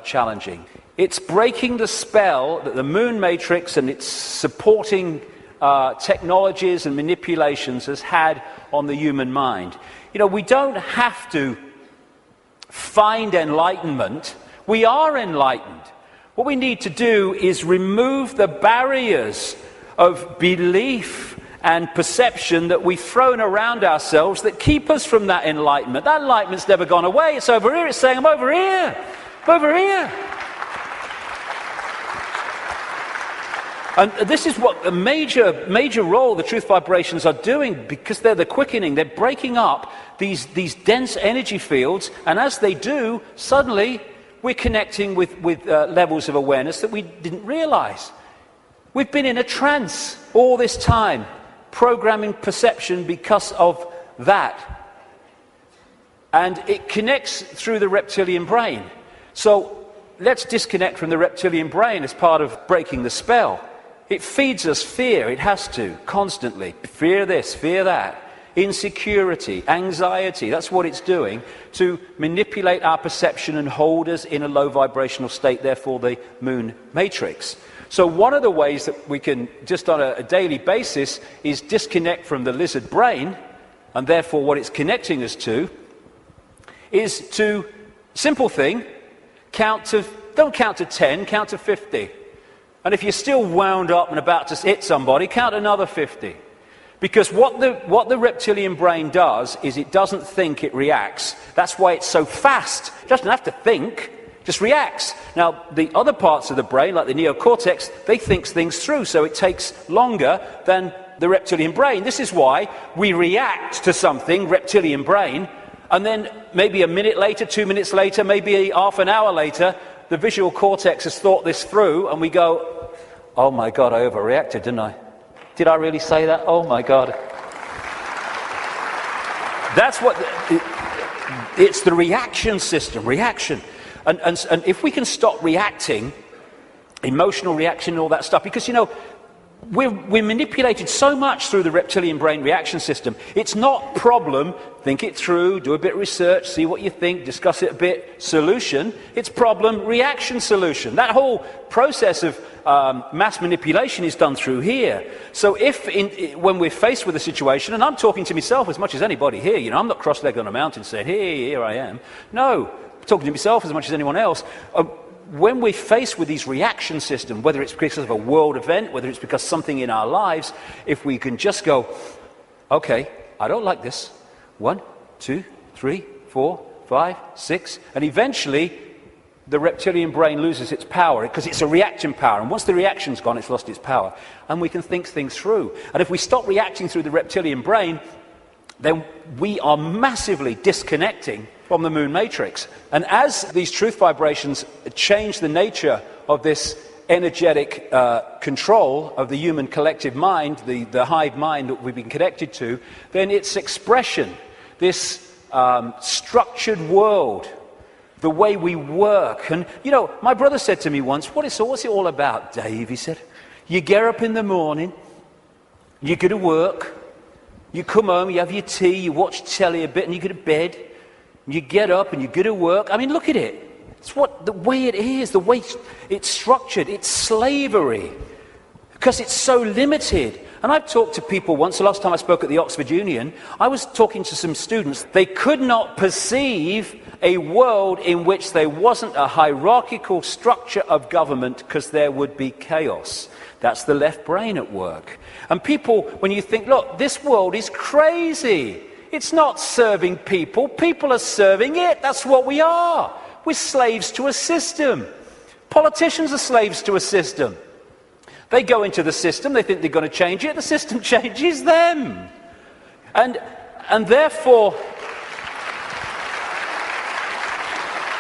challenging. It's breaking the spell that the moon matrix and its supporting technologies and manipulations has had on the human mind. You know, we don't have to find enlightenment. We are enlightened. What we need to do is remove the barriers of belief and perception that we've thrown around ourselves that keep us from that enlightenment. That enlightenment's never gone away. It's over here. It's saying, I'm over here. I'm over here. And this is what a major role the truth vibrations are doing, because they're the quickening. They're breaking up these dense energy fields, and as they do, suddenly we're connecting with levels of awareness that we didn't realize. We've been in a trance all this time, programming perception because of that. And it connects through the reptilian brain. So let's disconnect from the reptilian brain as part of breaking the spell. It feeds us fear, it has to, constantly. Fear this, fear that. Insecurity, anxiety, that's what it's doing to manipulate our perception and hold us in a low vibrational state, therefore the moon matrix. So one of the ways that we can, just on a daily basis, is disconnect from the lizard brain, and therefore what it's connecting us to, is to, simple thing, don't count to 10, count to 50. And if you're still wound up and about to hit somebody, count another 50. Because what the reptilian brain does is it doesn't think, it reacts. That's why it's so fast. It doesn't have to think, just reacts. Now, the other parts of the brain, like the neocortex, they think things through, so it takes longer than the reptilian brain. This is why we react to something, reptilian brain, and then maybe a minute later, 2 minutes later, maybe half an hour later, the visual cortex has thought this through, and we go, oh my God, I overreacted, didn't I? Did I really say that? Oh my God. That's what, it's the reaction system, reaction. And if we can stop reacting, emotional reaction and all that stuff, because, you know, we're manipulated so much through the reptilian brain reaction system. It's not problem, think it through, do a bit of research, see what you think, discuss it a bit, solution. It's problem, reaction, solution. That whole process of mass manipulation is done through here. So when we're faced with a situation, and I'm talking to myself as much as anybody here, you know, I'm not cross-legged on a mountain saying, hey, here I am. No, I'm talking to myself as much as anyone else. When we're faced with these reaction systems, whether it's because of a world event, whether it's because something in our lives, if we can just go, okay, I don't like this. 1, 2, 3, 4, 5, 6, and eventually the reptilian brain loses its power because it's a reaction power, and once the reaction's gone, it's lost its power, and we can think things through. And if we stop reacting through the reptilian brain, then we are massively disconnecting from the moon matrix. And as these truth vibrations change the nature of this energetic control of the human collective mind, the hive mind that we've been connected to, then its expression, this structured world, the way we work. And, you know, my brother said to me once, what's it all about, Dave? He said, you get up in the morning, you go to work, you come home, you have your tea, you watch telly a bit, and you go to bed. You get up and you go to work. I mean, look at it. It's the way it is, the way it's structured. It's slavery because it's so limited. And I've talked to people once, the last time I spoke at the Oxford Union, I was talking to some students. They could not perceive a world in which there wasn't a hierarchical structure of government because there would be chaos. That's the left brain at work. And people, when you think, look, this world is crazy. It's not serving people. People are serving it. That's what we are. We're slaves to a system. Politicians are slaves to a system. They go into the system. They think they're going to change it. The system changes them. And therefore,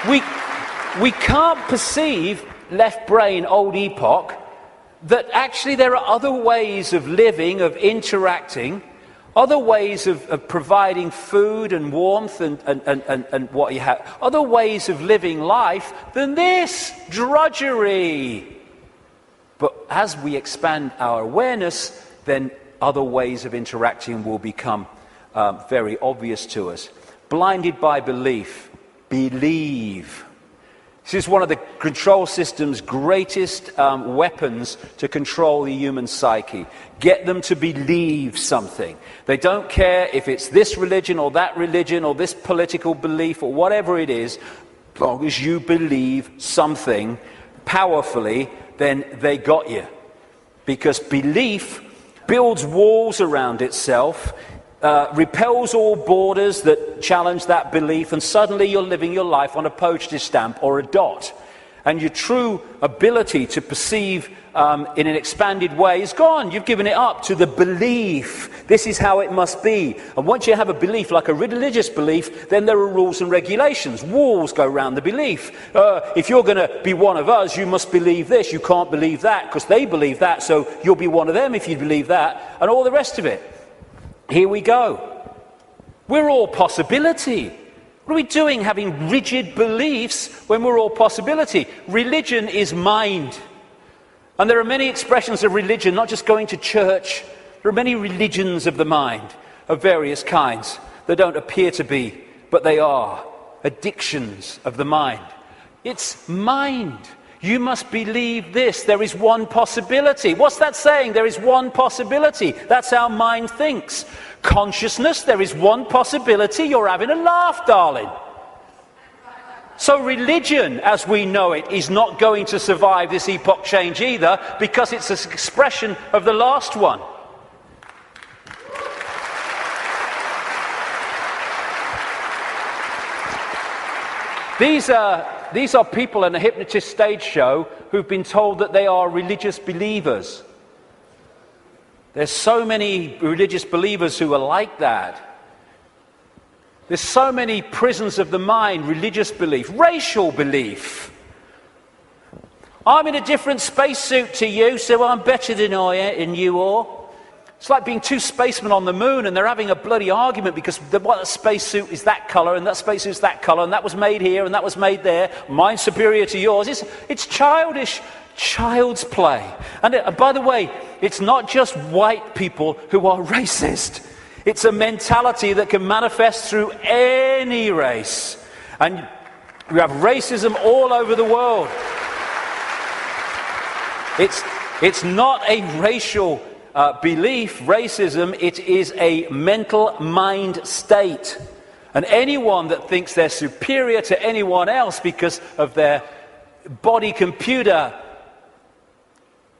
we can't perceive left brain, old epoch, that actually there are other ways of living, of interacting, other ways of providing food and warmth and what you have, other ways of living life than this drudgery. But as we expand our awareness, then other ways of interacting will become very obvious to us. Blinded by belief, believe. This is one of the control system's greatest weapons to control the human psyche. Get them to believe something. They don't care if it's this religion or this political belief or whatever it is. As long as you believe something powerfully, then they got you. Because belief builds walls around itself, repels all borders that challenge that belief, and suddenly you're living your life on a postage stamp or a dot. And your true ability to perceive in an expanded way is gone. You've given it up to the belief. This is how it must be. And once you have a belief, like a religious belief, then there are rules and regulations. Walls go around the belief. If you're going to be one of us, you must believe this. You can't believe that because they believe that, so you'll be one of them if you believe that, and all the rest of it. Here we go. We're all possibility. What are we doing having rigid beliefs when we're all possibility? Religion is mind. And there are many expressions of religion, not just going to church. There are many religions of the mind of various kinds that don't appear to be, but they are. Addictions of the mind. It's mind. You must believe this. There is one possibility. What's that saying? There is one possibility. That's how mind thinks. Consciousness, there is one possibility. You're having a laugh, darling. So religion, as we know it, is not going to survive this epoch change either, because it's an expression of the last one. These are people in a hypnotist stage show who've been told that they are religious believers. There's so many religious believers who are like that. There's so many prisons of the mind, religious belief, racial belief. I'm in a different spacesuit to you, so I'm better than you are. It's like being two spacemen on the moon and they're having a bloody argument because what spacesuit is that colour and that spacesuit is that colour and that was made here and that was made there. Mine's superior to yours. It's childish, child's play. And by the way, it's not just white people who are racist. It's a mentality that can manifest through any race. And you have racism all over the world. It's not a racial belief, racism. It is a mental mind state. And anyone that thinks they're superior to anyone else because of their body computer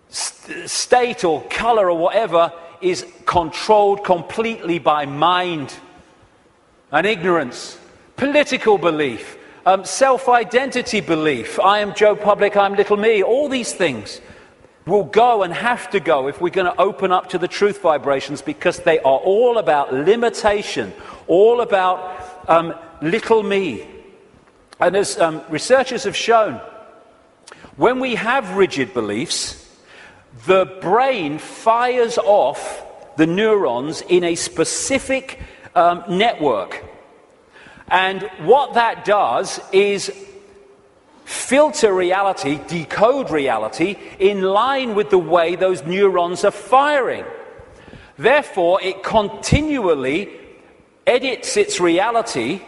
state or colour or whatever is controlled completely by mind and ignorance, political belief, self-identity belief. I am Joe Public, I'm little me. All these things will go and have to go if we're going to open up to the truth vibrations, because they are all about limitation, all about little me. And as researchers have shown, when we have rigid beliefs, the brain fires off the neurons in a specific network. And what that does is filter reality, decode reality, in line with the way those neurons are firing. Therefore, it continually edits its reality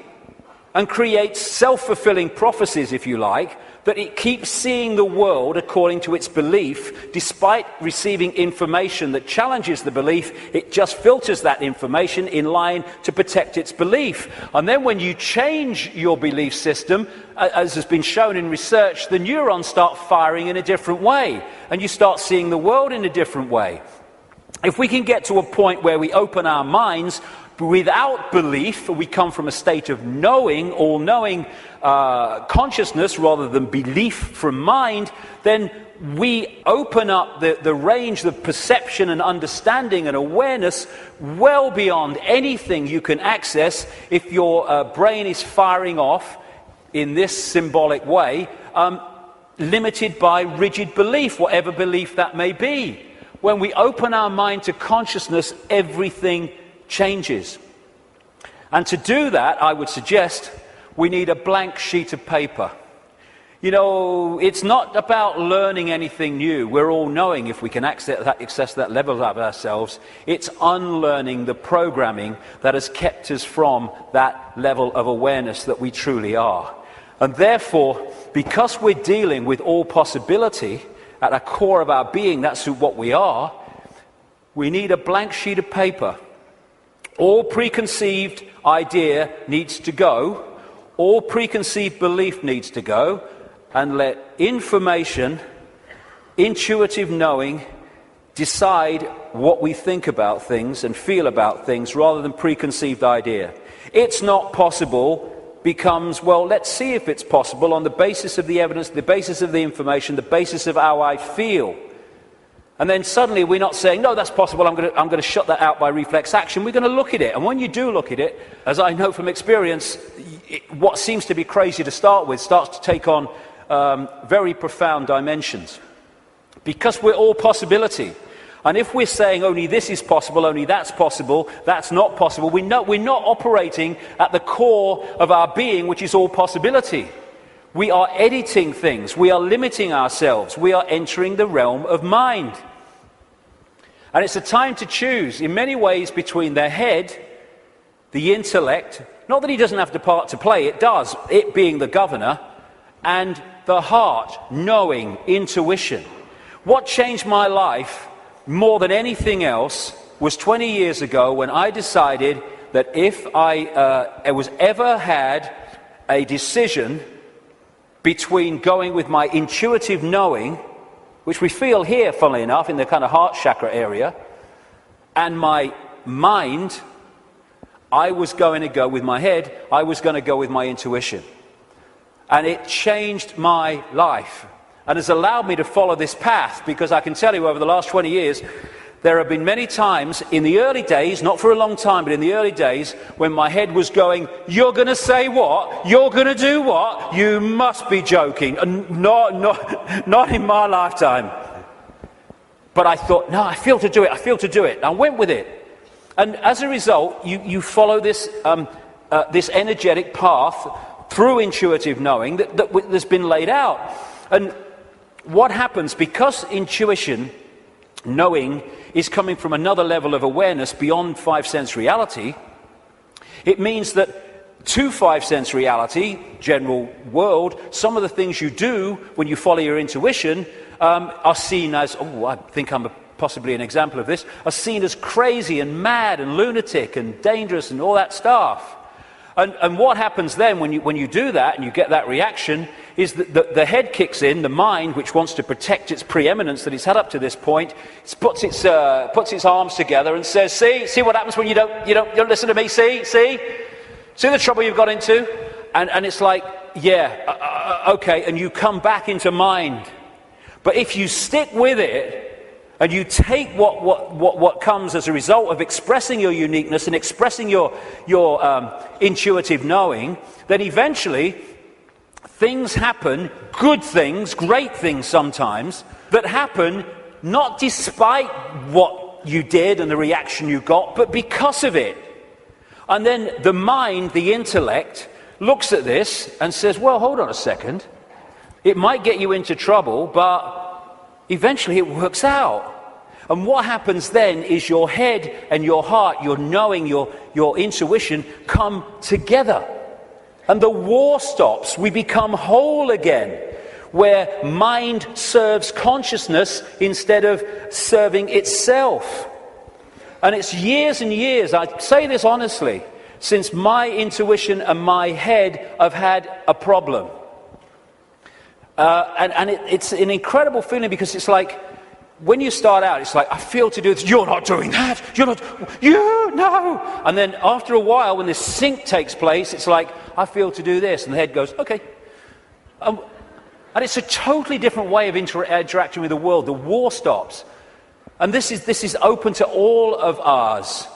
and creates self-fulfilling prophecies, if you like, that it keeps seeing the world according to its belief. Despite receiving information that challenges the belief, it just filters that information in line to protect its belief. And then when you change your belief system, as has been shown in research, the neurons start firing in a different way, and you start seeing the world in a different way. If we can get to a point where we open our minds without belief, we come from a state of knowing, all-knowing consciousness rather than belief from mind, then we open up the range of perception and understanding and awareness well beyond anything you can access if your brain is firing off in this symbolic way, limited by rigid belief, whatever belief that may be. When we open our mind to consciousness, everything changes. And to do that, I would suggest we need a blank sheet of paper. You know, it's not about learning anything new. We're all knowing if we can access that level of ourselves. It's unlearning the programming that has kept us from that level of awareness that we truly are. And therefore, because we're dealing with all possibility at the core of our being, that's what we are, we need a blank sheet of paper. All preconceived idea needs to go. All preconceived belief needs to go. And let information, intuitive knowing, decide what we think about things and feel about things rather than preconceived idea. It's not possible becomes, well, let's see if it's possible on the basis of the evidence, the basis of the information, the basis of how I feel. And then suddenly we're not saying, no, that's possible, I'm going to shut that out by reflex action. We're going to look at it. And when you do look at it, as I know from experience, what seems to be crazy to start with starts to take on very profound dimensions. Because we're all possibility. And if we're saying only this is possible, only that's not possible, we're not operating at the core of our being, which is all possibility. We are editing things, we are limiting ourselves, we are entering the realm of mind. And it's a time to choose, in many ways, between the head, the intellect, not that he doesn't have the part to play, it does, it being the governor, and the heart, knowing, intuition. What changed my life more than anything else was 20 years ago when I decided that if I was ever had a decision between going with my intuitive knowing, which we feel here, funnily enough, in the kind of heart chakra area, and my mind, I was going to go with my head, I was going to go with my intuition. And it changed my life. And has allowed me to follow this path, because I can tell you over the last 20 years, there have been many times in the early days, not for a long time, but in the early days, when my head was going, you're going to say what? You're going to do what? You must be joking. And not in my lifetime. But I thought, no, I feel to do it, And I went with it. And as a result, you follow this, this energetic path through intuitive knowing that's been laid out. And what happens, because intuition, knowing, is coming from another level of awareness beyond five-sense reality, it means that to five-sense reality, general world, some of the things you do when you follow your intuition are seen as, I think I'm possibly an example of this, are seen as crazy and mad and lunatic and dangerous and all that stuff. And what happens then when you do that and you get that reaction is that the head kicks in, the mind, which wants to protect its preeminence that it's had up to this point, puts its arms together and says, see what happens when you don't listen to me, see the trouble you've got into? And it's like, okay, and you come back into mind. But if you stick with it, and you take what comes as a result of expressing your uniqueness and expressing your intuitive knowing, then eventually things happen, good things, great things sometimes, that happen not despite what you did and the reaction you got, but because of it. And then the mind, the intellect, looks at this and says, well, hold on a second. It might get you into trouble, but eventually it works out. And what happens then is your head and your heart, your knowing, your intuition come together. And the war stops. We become whole again, where mind serves consciousness instead of serving itself. And it's years and years, I say this honestly, since my intuition and my head have had a problem. It's an incredible feeling, because it's like, when you start out, it's like, I feel to do this, you're not doing that, no. And then after a while, when this sync takes place, it's like, I feel to do this, and the head goes, okay. And it's a totally different way of interacting with the world. The war stops. And this is open to all of ours.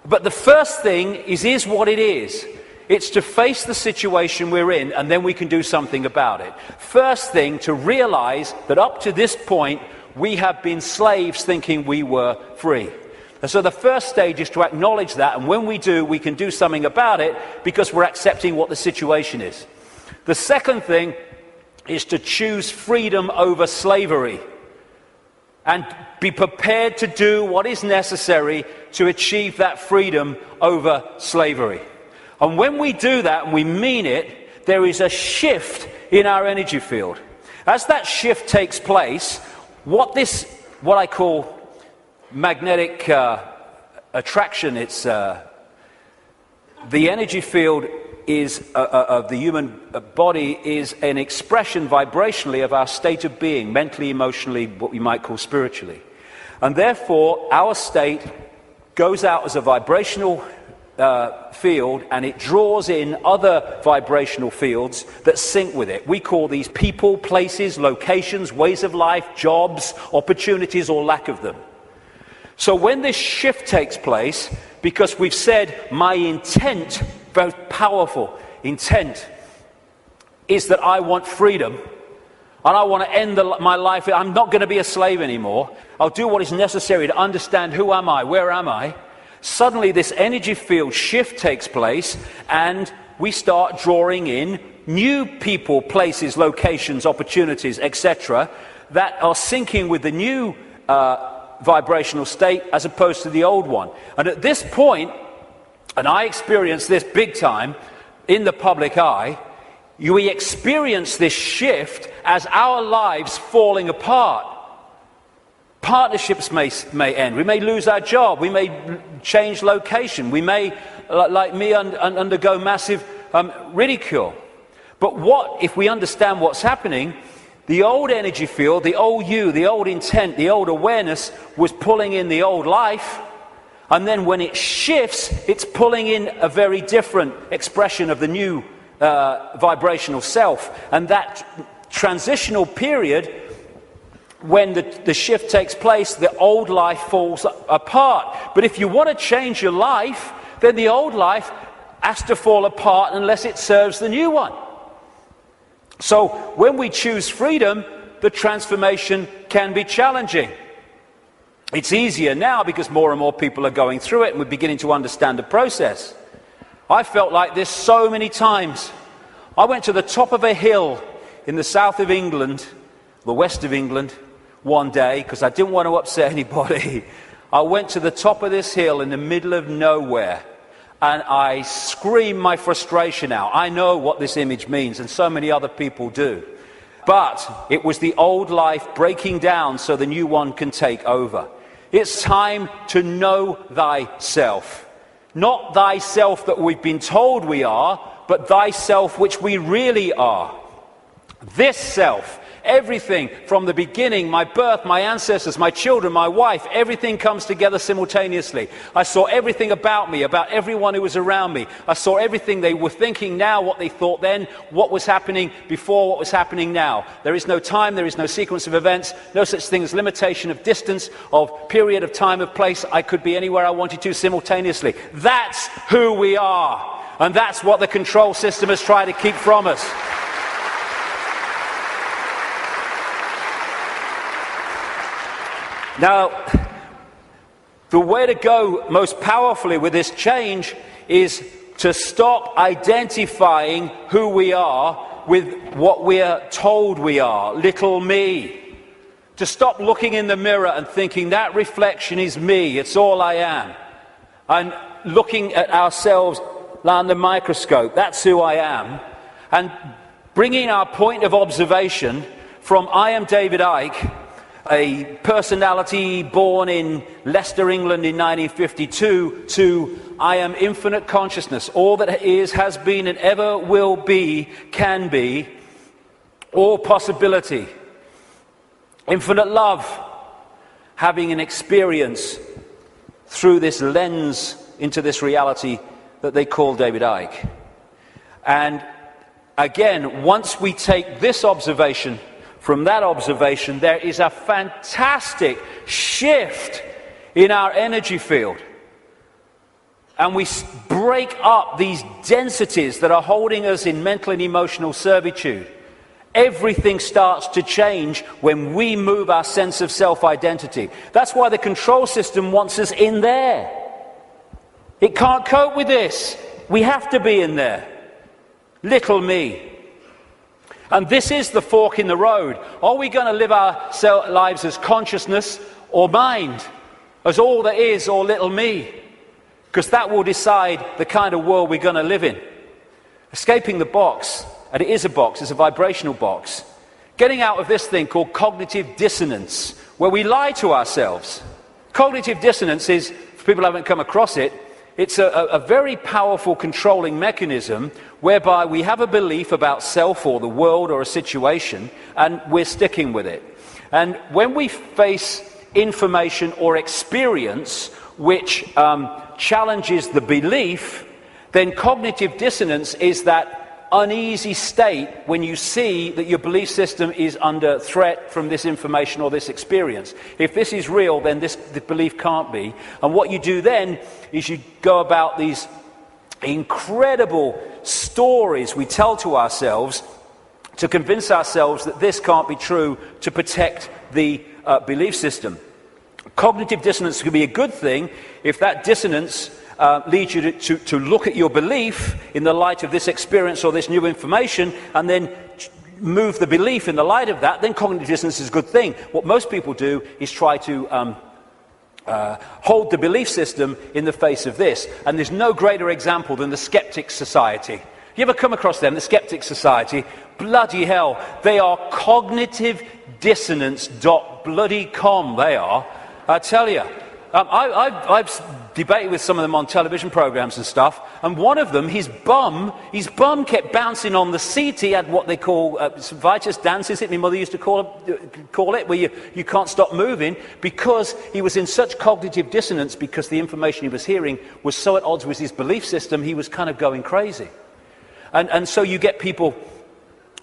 But the first thing is what it is. It's to face the situation we're in, and then we can do something about it. First thing, to realize that up to this point, we have been slaves thinking we were free. And so the first stage is to acknowledge that, and when we do, we can do something about it because we're accepting what the situation is. The second thing is to choose freedom over slavery and be prepared to do what is necessary to achieve that freedom over slavery. And when we do that and we mean it, there is a shift in our energy field. As that shift takes place, what I call magnetic attraction, it's the energy field is of the human body is an expression vibrationally of our state of being, mentally, emotionally, what we might call spiritually. And therefore, our state goes out as a vibrational field, and it draws in other vibrational fields that sync with it. We call these people, places, locations, ways of life, jobs, opportunities, or lack of them. So when this shift takes place, because we've said my intent, very powerful intent, is that I want freedom, and I want to end my life. I'm not going to be a slave anymore. I'll do what is necessary to understand who am I, where am I. Suddenly this energy field shift takes place, and we start drawing in new people, places, locations, opportunities, etc., that are syncing with the new vibrational state as opposed to the old one. And at this point, and I experienced this big time in the public eye, we experience this shift as our lives falling apart. Partnerships may end. We may lose our job. We may change location. We may, like me, undergo massive ridicule. But what if we understand what's happening? The old energy field, the old you, the old intent, the old awareness was pulling in the old life. And then when it shifts, it's pulling in a very different expression of the new vibrational self. And that transitional period, when the shift takes place, the old life falls apart. But if you want to change your life, then the old life has to fall apart unless it serves the new one. So when we choose freedom, the transformation can be challenging. It's easier now because more and more people are going through it and we're beginning to understand the process. I felt like this so many times. I went to the top of a hill in the south of England, the west of England, one day because I didn't want to upset anybody. I went to the top of this hill in the middle of nowhere and I screamed my frustration out. I know what this image means, and so many other people do. But it was the old life breaking down so the new one can take over. It's time to know thyself. Not thyself that we've been told we are, but thyself which we really are. This self, everything from the beginning, my birth, my ancestors, my children, my wife, everything comes together simultaneously. I saw everything about me, about everyone who was around me. I saw everything they were thinking now, what they thought then, what was happening before, what was happening now. There is no time, there is no sequence of events, no such thing as limitation of distance, of period of time, of place. I could be anywhere I wanted to simultaneously. That's who we are. And that's what the control system has tried to keep from us. Now, the way to go most powerfully with this change is to stop identifying who we are with what we are told we are, little me. To stop looking in the mirror and thinking that reflection is me, it's all I am. And looking at ourselves under the microscope, that's who I am. And bringing our point of observation from I am David Icke, a personality born in Leicester, England in 1952, to I am infinite consciousness, all that is, has been, and ever will be, can be, all possibility. Infinite love, having an experience through this lens into this reality that they call David Icke. And again, once we take this observation from that observation, there is a fantastic shift in our energy field. And we break up these densities that are holding us in mental and emotional servitude. Everything starts to change when we move our sense of self-identity. That's why the control system wants us in there. It can't cope with this. We have to be in there. Little me. And this is the fork in the road. Are we going to live our lives as consciousness or mind? As all there is or little me? Because that will decide the kind of world we're going to live in. Escaping the box, and it is a box, it's a vibrational box. Getting out of this thing called cognitive dissonance, where we lie to ourselves. Cognitive dissonance is, for people who haven't come across it, it's a very powerful controlling mechanism whereby we have a belief about self or the world or a situation and we're sticking with it. And when we face information or experience which challenges the belief, then cognitive dissonance is that uneasy state when you see that your belief system is under threat from this information or this experience. If this is real, then the belief can't be. And what you do then is you go about these incredible stories we tell to ourselves to convince ourselves that this can't be true, to protect the belief system. Cognitive dissonance can be a good thing if that dissonance leads you to look at your belief in the light of this experience or this new information, and then move the belief in the light of that. Then cognitive dissonance is a good thing. What most people do is try to hold the belief system in the face of this. And there's no greater example than the Skeptics Society. You ever come across them, the Skeptics Society? Bloody hell, they are cognitive dissonance.com, they are. I tell you. I've debated with some of them on television programs and stuff, and one of them, his bum kept bouncing on the seat. He had what they call vitus dance, is it? My mother used to call it, where you can't stop moving, because he was in such cognitive dissonance, because the information he was hearing was so at odds with his belief system, he was kind of going crazy. And so you get people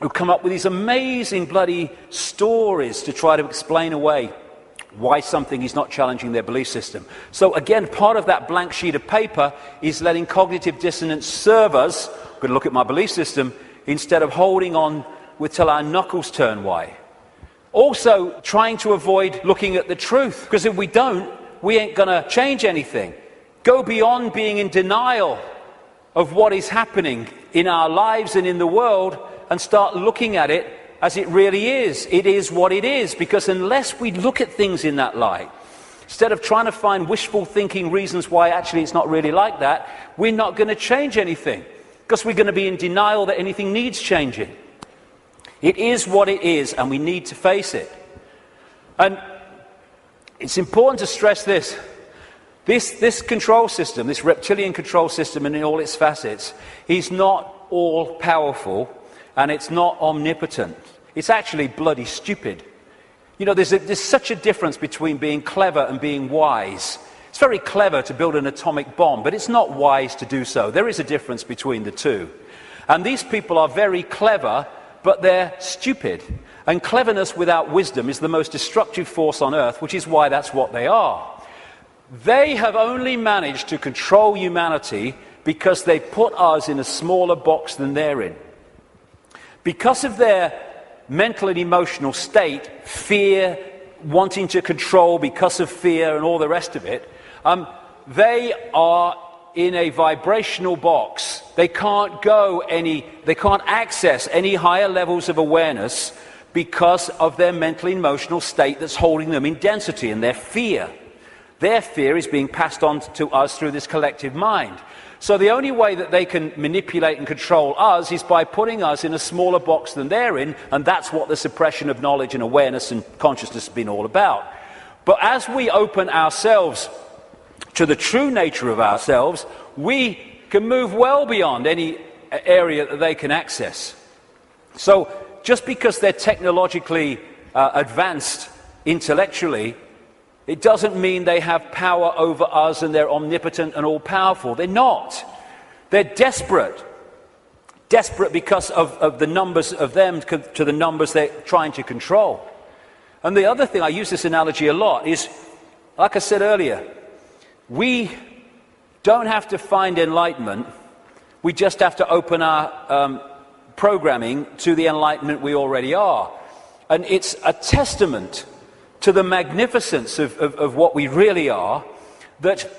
who come up with these amazing bloody stories to try to explain away why something is not challenging their belief system. So again, part of that blank sheet of paper is letting cognitive dissonance serve us. I'm going to look at my belief system instead of holding on till our knuckles turn white. Also, trying to avoid looking at the truth, because if we don't, we ain't going to change anything. Go beyond being in denial of what is happening in our lives and in the world, and start looking at it as it really is. It is what it is, because unless we look at things in that light, instead of trying to find wishful thinking reasons why actually it's not really like that, we're not going to change anything, because we're going to be in denial that anything needs changing. It is what it is, and we need to face it. And it's important to stress this. This control system, this reptilian control system in all its facets, is not all powerful, and it's not omnipotent. It's actually bloody stupid. You know, there's such a difference between being clever and being wise. It's very clever to build an atomic bomb, but it's not wise to do so. There is a difference between the two. And these people are very clever, but they're stupid. And cleverness without wisdom is the most destructive force on earth, which is why that's what they are. They have only managed to control humanity because they put us in a smaller box than they're in. Because of their mental and emotional state, fear, wanting to control because of fear and all the rest of it, they are in a vibrational box. They can't access any higher levels of awareness because of their mental and emotional state that's holding them in density, and their fear. Their fear is being passed on to us through this collective mind. So the only way that they can manipulate and control us is by putting us in a smaller box than they're in, and that's what the suppression of knowledge and awareness and consciousness has been all about. But as we open ourselves to the true nature of ourselves, we can move well beyond any area that they can access. So just because they're technologically advanced intellectually, it doesn't mean they have power over us and they're omnipotent and all-powerful. They're not. They're desperate. Desperate because of the numbers of them to the numbers they're trying to control. And the other thing, I use this analogy a lot, is, like I said earlier, we don't have to find enlightenment. We just have to open our programming to the enlightenment we already are. And it's a testament to the magnificence of what we really are, that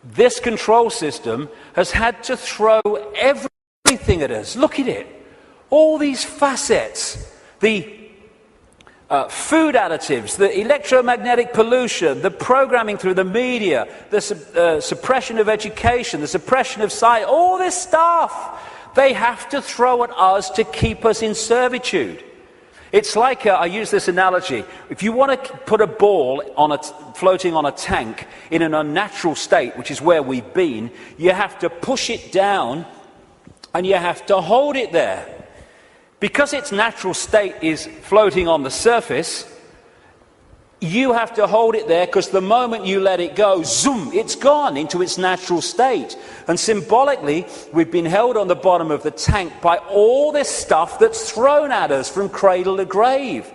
this control system has had to throw everything at us. Look at it. All these facets. The food additives, the electromagnetic pollution, the programming through the media, the suppression of education, the suppression of science, all this stuff they have to throw at us to keep us in servitude. It's like, I use this analogy, if you want to put a ball floating on a tank in an unnatural state, which is where we've been, you have to push it down and you have to hold it there. Because its natural state is floating on the surface, You have to hold it there, because the moment you let it go, zoom, it's gone into its natural state. And symbolically, we've been held on the bottom of the tank by all this stuff that's thrown at us from cradle to grave.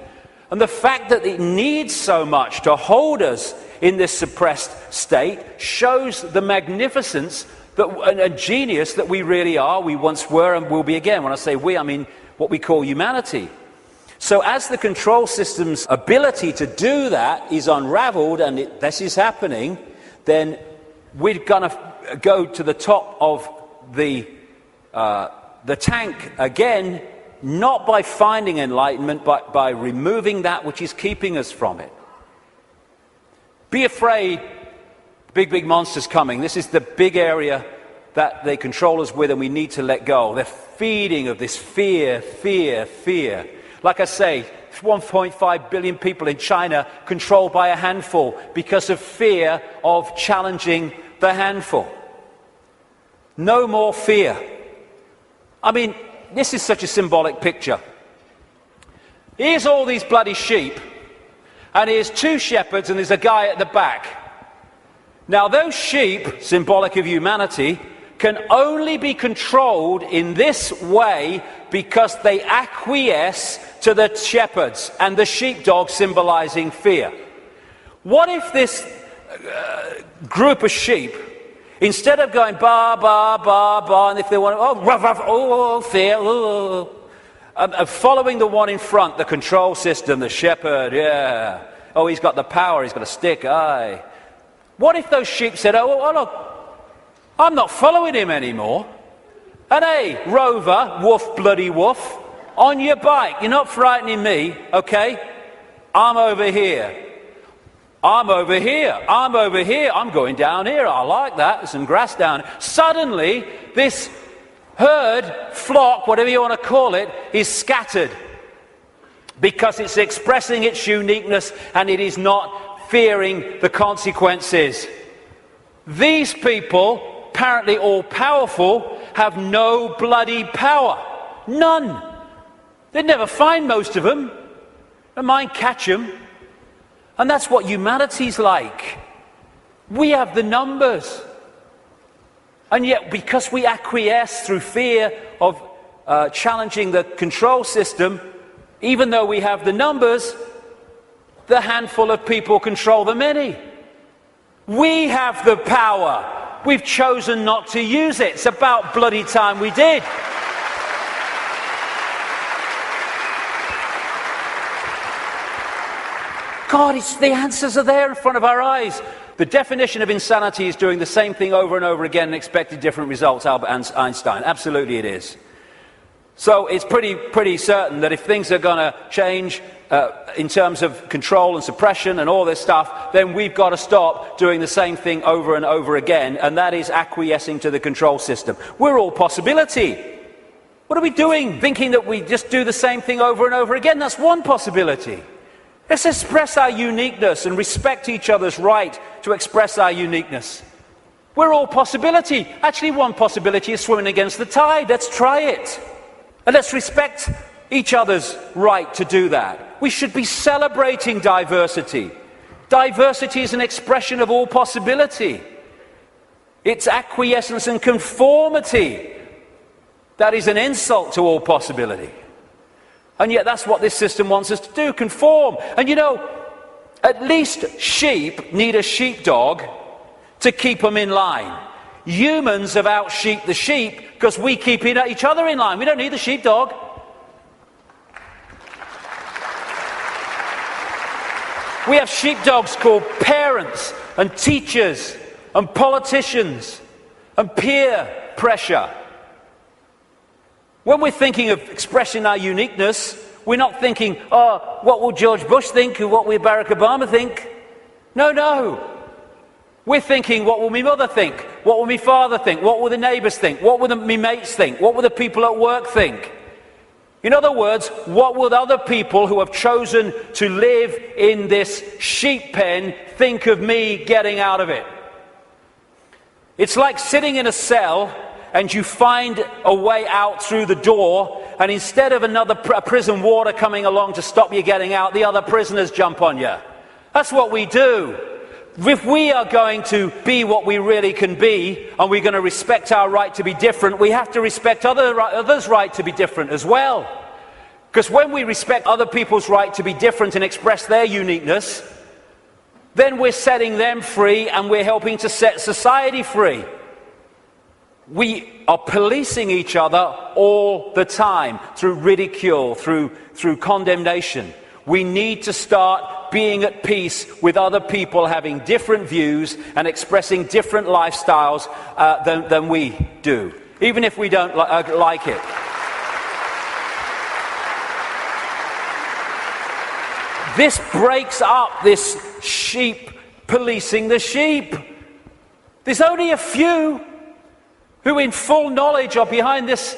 And the fact that it needs so much to hold us in this suppressed state shows the magnificence and genius that we really are, we once were and will be again. When I say we, I mean what we call humanity. So as the control system's ability to do that is unraveled, and this is happening, then we're going to go to the top of the tank again, not by finding enlightenment, but by removing that which is keeping us from it. Be afraid, big monsters coming. This is the big area that they control us with, and we need to let go. They're feeding of this fear. Like I say, 1.5 billion people in China controlled by a handful because of fear of challenging the handful. No more fear. I mean, this is such a symbolic picture. Here's all these bloody sheep, and here's 2 shepherds, and there's a guy at the back. Now those sheep, symbolic of humanity, can only be controlled in this way because they acquiesce to the shepherds, and the sheepdog symbolizing fear. What if this group of sheep, instead of going ba ba ba ba, and if they want to ruff ruff, fear, following the one in front, the control system, the shepherd, yeah, he's got the power, he's got a stick, aye. What if those sheep said, look, I'm not following him anymore. And hey, Rover, woof, bloody woof, on your bike, you're not frightening me, okay? I'm over here. I'm going down here. I like that. There's some grass down. Suddenly, this herd, flock, whatever you want to call it, is scattered because it's expressing its uniqueness and it is not fearing the consequences. These people, apparently all powerful, have no bloody power. None. They'd never find most of them. They might catch them. And that's what humanity's like. We have the numbers. And yet, because we acquiesce through fear of challenging the control system, even though we have the numbers, the handful of people control the many. We have the power. We've chosen not to use it. It's about bloody time we did. God, the answers are there in front of our eyes. The definition of insanity is doing the same thing over and over again and expecting different results, Albert Einstein. Absolutely it is. So it's pretty certain that if things are going to change in terms of control and suppression and all this stuff, then we've got to stop doing the same thing over and over again, and that is acquiescing to the control system. We're all possibility. What are we doing? Thinking that we just do the same thing over and over again? That's one possibility. Let's express our uniqueness and respect each other's right to express our uniqueness. We're all possibility. Actually, one possibility is swimming against the tide. Let's try it. And let's respect each other's right to do that. We should be celebrating diversity. Diversity is an expression of all possibility. It's acquiescence and conformity that is an insult to all possibility. And yet that's what this system wants us to do, conform. And you know, at least sheep need a sheepdog to keep them in line. Humans have out-sheeped the sheep because we keep each other in line. We don't need the sheepdog. We have sheepdogs called parents and teachers and politicians and peer pressure. When we're thinking of expressing our uniqueness, we're not thinking, what will George Bush think or what will Barack Obama think? No. We're thinking, what will my mother think? What will my father think? What will the neighbours think? What will my mates think? What will the people at work think? In other words, what will other people who have chosen to live in this sheep pen think of me getting out of it? It's like sitting in a cell and you find a way out through the door, and instead of a prison warder coming along to stop you getting out, the other prisoners jump on you. That's what we do. If we are going to be what we really can be, and we're going to respect our right to be different, we have to respect others' right to be different as well. Because when we respect other people's right to be different and express their uniqueness, then we're setting them free and we're helping to set society free. We are policing each other all the time through ridicule, through condemnation. We need to start being at peace with other people having different views and expressing different lifestyles than we do, even if we don't like it. This breaks up this sheep policing the sheep. There's only a few who in full knowledge are behind this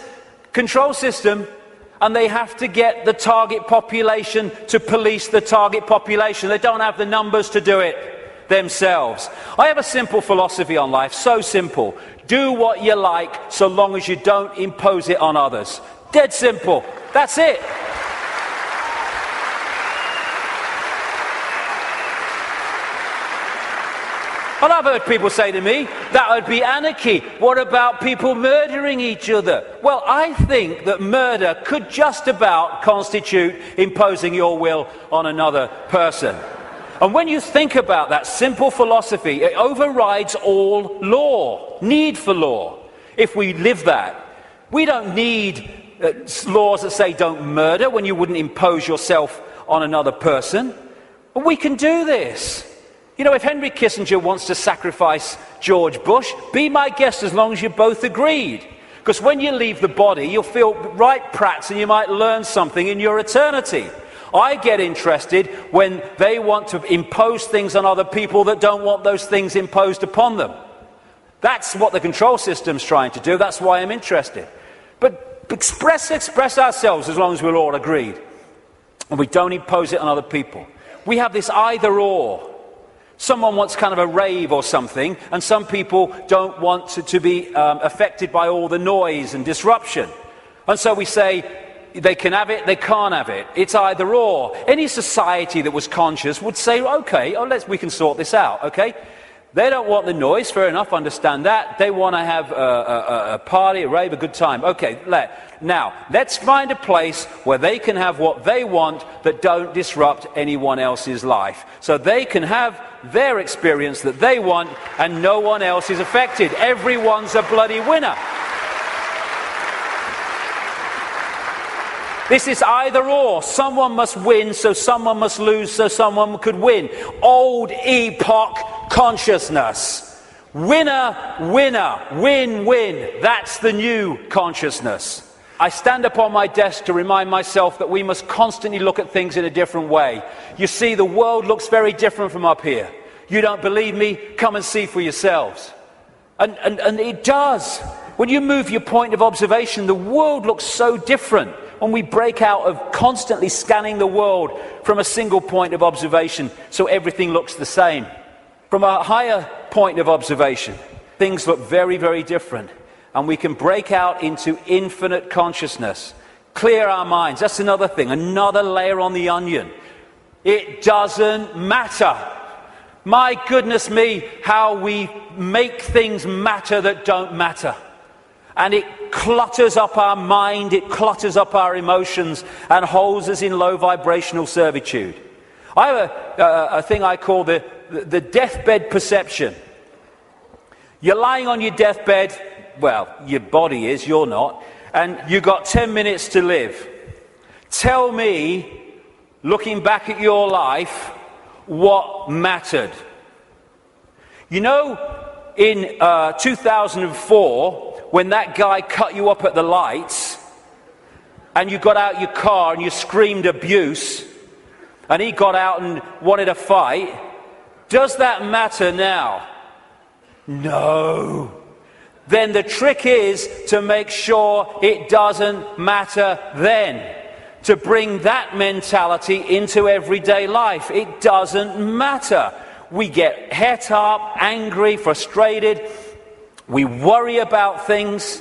control system, and they have to get the target population to police the target population. They don't have the numbers to do it themselves. I have a simple philosophy on life, so simple. Do what you like so long as you don't impose it on others. Dead simple. That's it. Well, I've heard people say to me, that would be anarchy. What about people murdering each other? Well, I think that murder could just about constitute imposing your will on another person. And when you think about that simple philosophy, it overrides all law, need for law. If we live that, we don't need laws that say don't murder when you wouldn't impose yourself on another person. But we can do this. You know, if Henry Kissinger wants to sacrifice George Bush, be my guest as long as you both agreed. Because when you leave the body, you'll feel right prats and you might learn something in your eternity. I get interested when they want to impose things on other people that don't want those things imposed upon them. That's what the control system's trying to do. That's why I'm interested. But express ourselves as long as we're all agreed. And we don't impose it on other people. We have this either or. Someone wants kind of a rave or something, and some people don't want to be affected by all the noise and disruption. And so we say, they can have it, they can't have it. It's either or. Any society that was conscious would say, okay, we can sort this out, okay? They don't want the noise, fair enough, understand that. They want to have a party, a rave, a good time. Okay, now, let's find a place where they can have what they want that don't disrupt anyone else's life. So they can have their experience that they want and no one else is affected. Everyone's a bloody winner. This is either or. Someone must win, so someone must lose, so someone could win. Old epoch consciousness. Winner, winner, win, win. That's the new consciousness. I stand upon my desk to remind myself that we must constantly look at things in a different way. You see, the world looks very different from up here. You don't believe me? Come and see for yourselves. And it does. When you move your point of observation, the world looks so different. When we break out of constantly scanning the world from a single point of observation, so everything looks the same. From a higher point of observation, things look very, very different. And we can break out into infinite consciousness. Clear our minds. That's another thing, another layer on the onion. It doesn't matter. My goodness me, how we make things matter that don't matter. And it clutters up our mind, it clutters up our emotions, and holds us in low vibrational servitude. I have a thing I call the deathbed perception. You're lying on your deathbed, well, your body is, you're not, and you've got 10 minutes to live. Tell me, looking back at your life, what mattered. You know, in 2004, when that guy cut you up at the lights, and you got out your car and you screamed abuse, and he got out and wanted a fight, does that matter now? No. Then the trick is to make sure it doesn't matter then. To bring that mentality into everyday life. It doesn't matter. We get het up, angry, frustrated. We worry about things.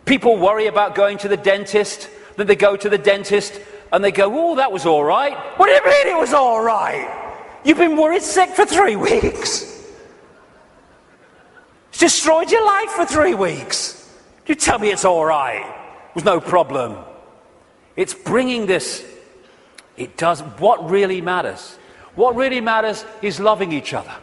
People worry about going to the dentist. Then they go to the dentist and they go, oh, that was all right. What do you mean it was all right? You've been worried sick for 3 weeks. It's destroyed your life for 3 weeks. You tell me it's all right. It was no problem. It's bringing this. It does. What really matters? What really matters is loving each other,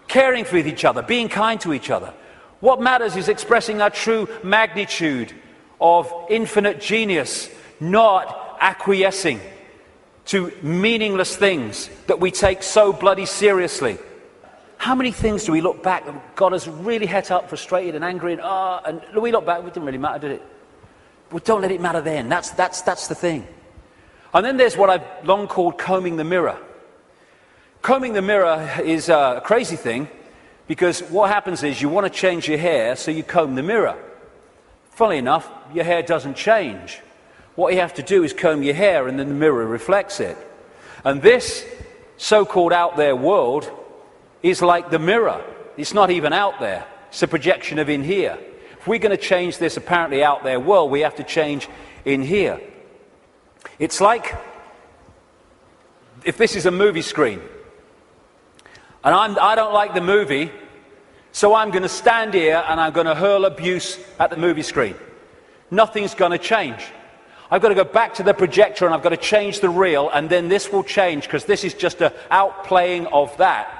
caring for each other, being kind to each other. What matters is expressing our true magnitude of infinite genius, not acquiescing to meaningless things that we take so bloody seriously. How many things do we look back that God has really het up, frustrated and angry, and we look back, it didn't really matter, did it? Well, don't let it matter then. That's the thing. And then there's what I've long called combing the mirror. Combing the mirror is a crazy thing, because what happens is you want to change your hair, so you comb the mirror. Funnily enough, your hair doesn't change. What you have to do is comb your hair, and then the mirror reflects it. And this so-called out there world is like the mirror. It's not even out there. It's a projection of in here. If we're going to change this apparently out there world, we have to change in here. It's like if this is a movie screen, and I don't like the movie, so I'm going to stand here and I'm going to hurl abuse at the movie screen. Nothing's going to change. I've got to go back to the projector and I've got to change the reel, and then this will change, because this is just an outplaying of that.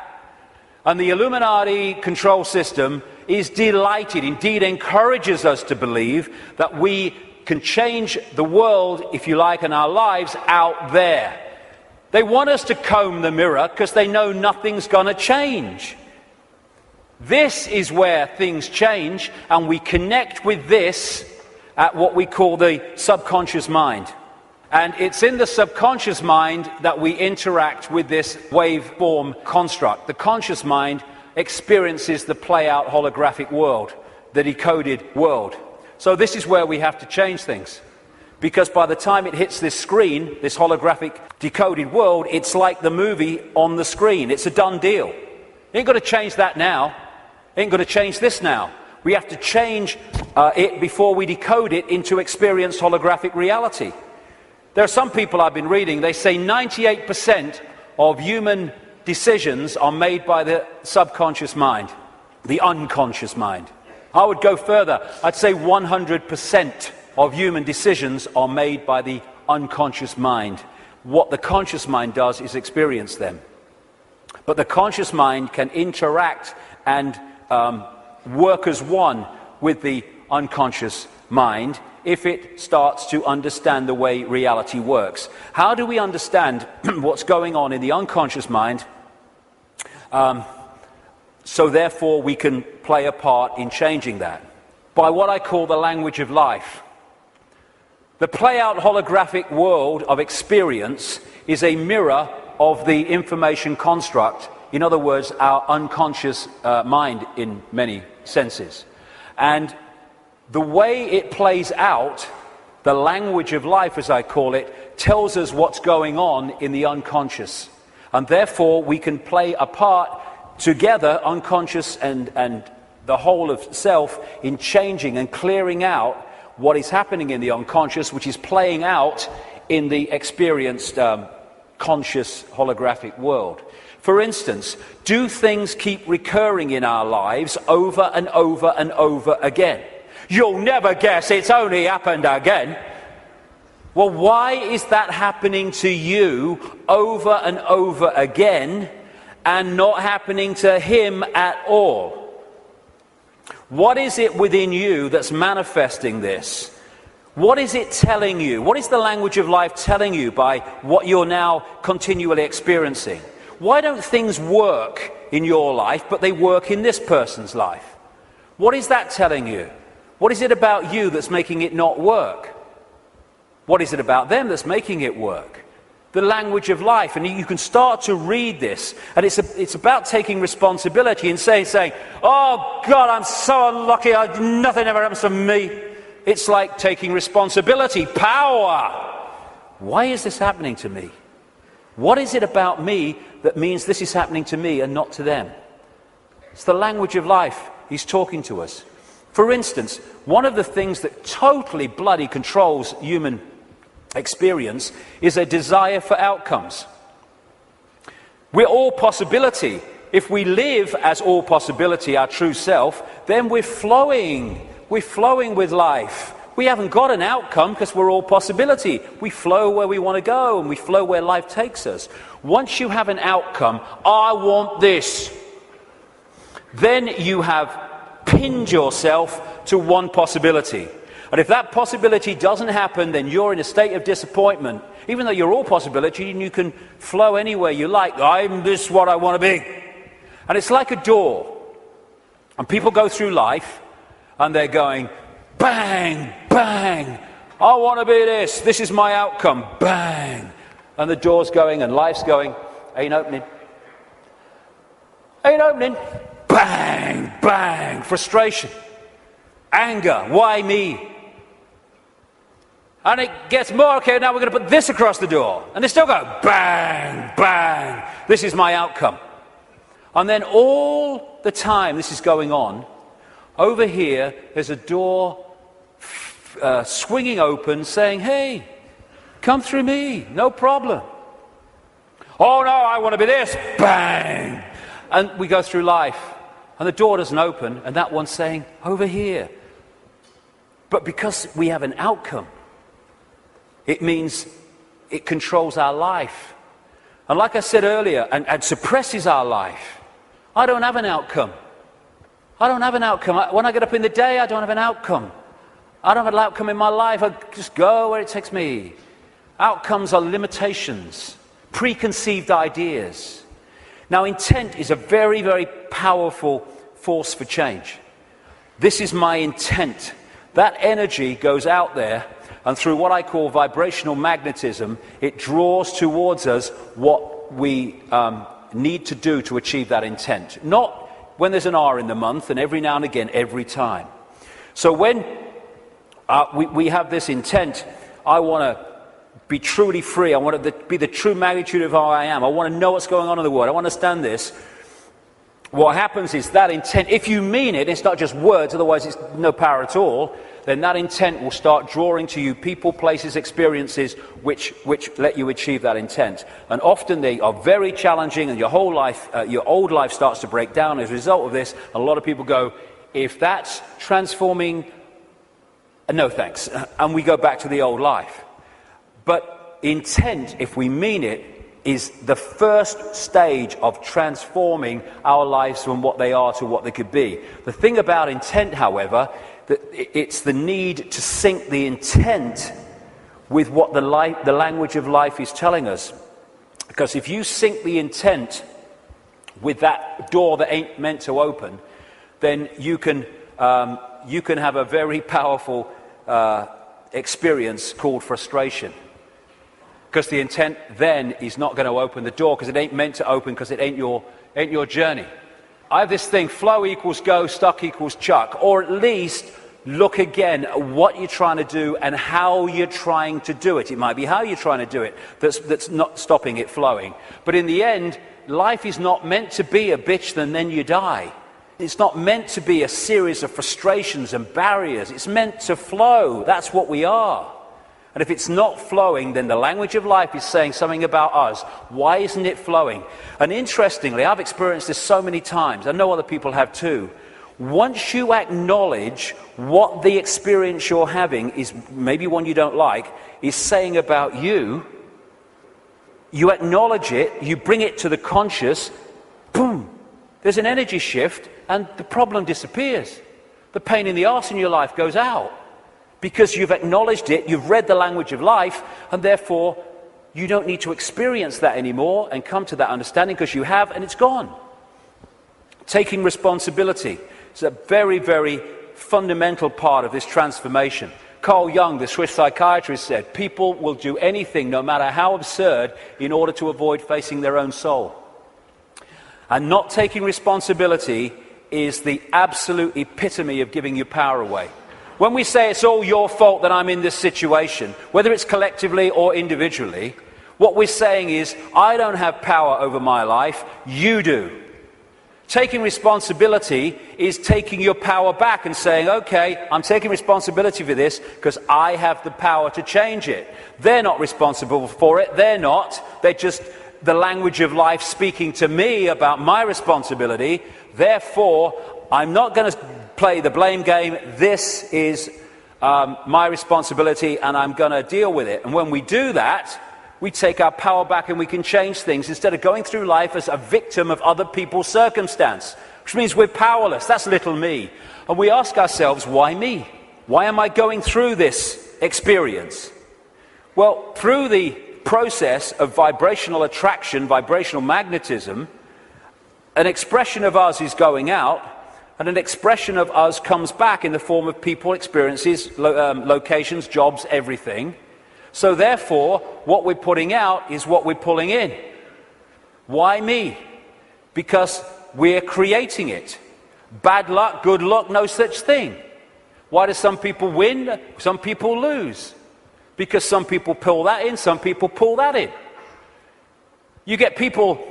And the Illuminati control system is delighted, indeed encourages us to believe that we can change the world, if you like, and our lives out there. They want us to comb the mirror because they know nothing's going to change. This is where things change, and we connect with this at what we call the subconscious mind. And it's in the subconscious mind that we interact with this waveform construct. The conscious mind experiences the play-out holographic world, the decoded world. So this is where we have to change things. Because by the time it hits this screen, this holographic decoded world, it's like the movie on the screen. It's a done deal. You ain't got to change that now. You ain't got to change this now. We have to change it before we decode it into experienced holographic reality. There are some people I've been reading, they say 98% of human decisions are made by the subconscious mind, the unconscious mind. I would go further. I'd say 100% of human decisions are made by the unconscious mind. What the conscious mind does is experience them. But the conscious mind can interact and work as one with the unconscious mind if it starts to understand the way reality works. How do we understand what's going on in the unconscious mind? So therefore we can play a part in changing that. By what I call the language of life. The play-out holographic world of experience is a mirror of the information construct. In other words, our unconscious mind in many senses. And the way it plays out, the language of life as I call it, tells us what's going on in the unconscious. And therefore we can play a part together, unconscious and the whole of self, in changing and clearing out what is happening in the unconscious, which is playing out in the experienced conscious holographic world. For instance, do things keep recurring in our lives over and over and over again? You'll never guess it's only happened again. Well, why is that happening to you over and over again and not happening to him at all? What is it within you that's manifesting this? What is it telling you? What is the language of life telling you by what you're now continually experiencing? Why don't things work in your life, but they work in this person's life? What is that telling you? What is it about you that's making it not work? What is it about them that's making it work? The language of life. And you can start to read this, and it's about taking responsibility and saying, oh God, I'm so unlucky, nothing ever happens to me. It's like taking responsibility, power. Why is this happening to me? What is it about me that means this is happening to me and not to them? It's the language of life. He's talking to us. For instance, one of the things that totally bloody controls human experience is a desire for outcomes. We're all possibility. If we live as all possibility, our true self, then we're flowing. We're flowing with life. We haven't got an outcome because we're all possibility. We flow where we want to go and we flow where life takes us. Once you have an outcome, I want this, then you have pinned yourself to one possibility. And if that possibility doesn't happen, then you're in a state of disappointment. Even though you're all possibility and you can flow anywhere you like. I'm this what I want to be. And it's like a door. And people go through life and they're going, bang, bang. I want to be this. This is my outcome. Bang. And the door's going and life's going, ain't opening. Ain't opening. Bang, bang. Frustration. Anger. Why me? And it gets more, okay, now we're going to put this across the door. And they still go, bang, bang. This is my outcome. And then all the time this is going on, over here there's a door swinging open saying, hey, come through me, no problem. Oh no, I want to be this, bang. And we go through life and the door doesn't open and that one's saying, over here. But because we have an outcome, it means it controls our life. And like I said earlier, and suppresses our life. I don't have an outcome. I don't have an outcome. When I get up in the day, I don't have an outcome. I don't have an outcome in my life. I just go where it takes me. Outcomes are limitations, preconceived ideas. Now, intent is a very, very powerful force for change. This is my intent. That energy goes out there, and through what I call vibrational magnetism, it draws towards us what we need to do to achieve that intent. Not when there's an R in the month and every now and again, every time. So when we have this intent, I want to be truly free. I want to be the true magnitude of how I am. I want to know what's going on in the world. I want to understand this. What happens is that intent, if you mean it, it's not just words, otherwise it's no power at all, then that intent will start drawing to you people, places, experiences which let you achieve that intent. And often they are very challenging and your whole life, your old life starts to break down as a result of this. A lot of people go, if that's transforming, no thanks. And we go back to the old life. But intent, if we mean it, is the first stage of transforming our lives from what they are to what they could be. The thing about intent, however, that it's the need to sync the intent with what the language of life is telling us. Because if you sync the intent with that door that ain't meant to open, then you can have a very powerful experience called frustration. Because the intent then is not going to open the door because it ain't meant to open because it ain't your journey. I have this thing, flow equals go, stuck equals chuck. Or at least look again at what you're trying to do and how you're trying to do it. It might be how you're trying to do it that's not stopping it flowing. But in the end, life is not meant to be a bitch and then you die. It's not meant to be a series of frustrations and barriers. It's meant to flow. That's what we are. And if it's not flowing, then the language of life is saying something about us. Why isn't it flowing? And interestingly, I've experienced this so many times. I know other people have too. Once you acknowledge what the experience you're having is, maybe one you don't like, is saying about you, you acknowledge it, you bring it to the conscious, boom, there's an energy shift and the problem disappears. The pain in the arse in your life goes out. Because you've acknowledged it, you've read the language of life, and therefore you don't need to experience that anymore and come to that understanding because you have, and it's gone. Taking responsibility is a very, very fundamental part of this transformation. Carl Jung, the Swiss psychiatrist, said, people will do anything, no matter how absurd, in order to avoid facing their own soul. And not taking responsibility is the absolute epitome of giving your power away. When we say it's all your fault that I'm in this situation, whether it's collectively or individually, what we're saying is, I don't have power over my life, you do. Taking responsibility is taking your power back and saying, okay, I'm taking responsibility for this because I have the power to change it. They're not responsible for it, they're just the language of life speaking to me about my responsibility. Therefore, I'm not going to play the blame game. This is my responsibility, and I'm going to deal with it. And when we do that, we take our power back and we can change things instead of going through life as a victim of other people's circumstance, which means we're powerless. That's little me. And we ask ourselves, why me? Why am I going through this experience? Well, through the process of vibrational attraction, vibrational magnetism, an expression of us is going out, and an expression of us comes back in the form of people, experiences, locations, jobs, everything. So therefore, what we're putting out is what we're pulling in. Why me? Because we're creating it. Bad luck, good luck, no such thing. Why do some people win, some people lose? Because some people pull that in, some people pull that in. You get people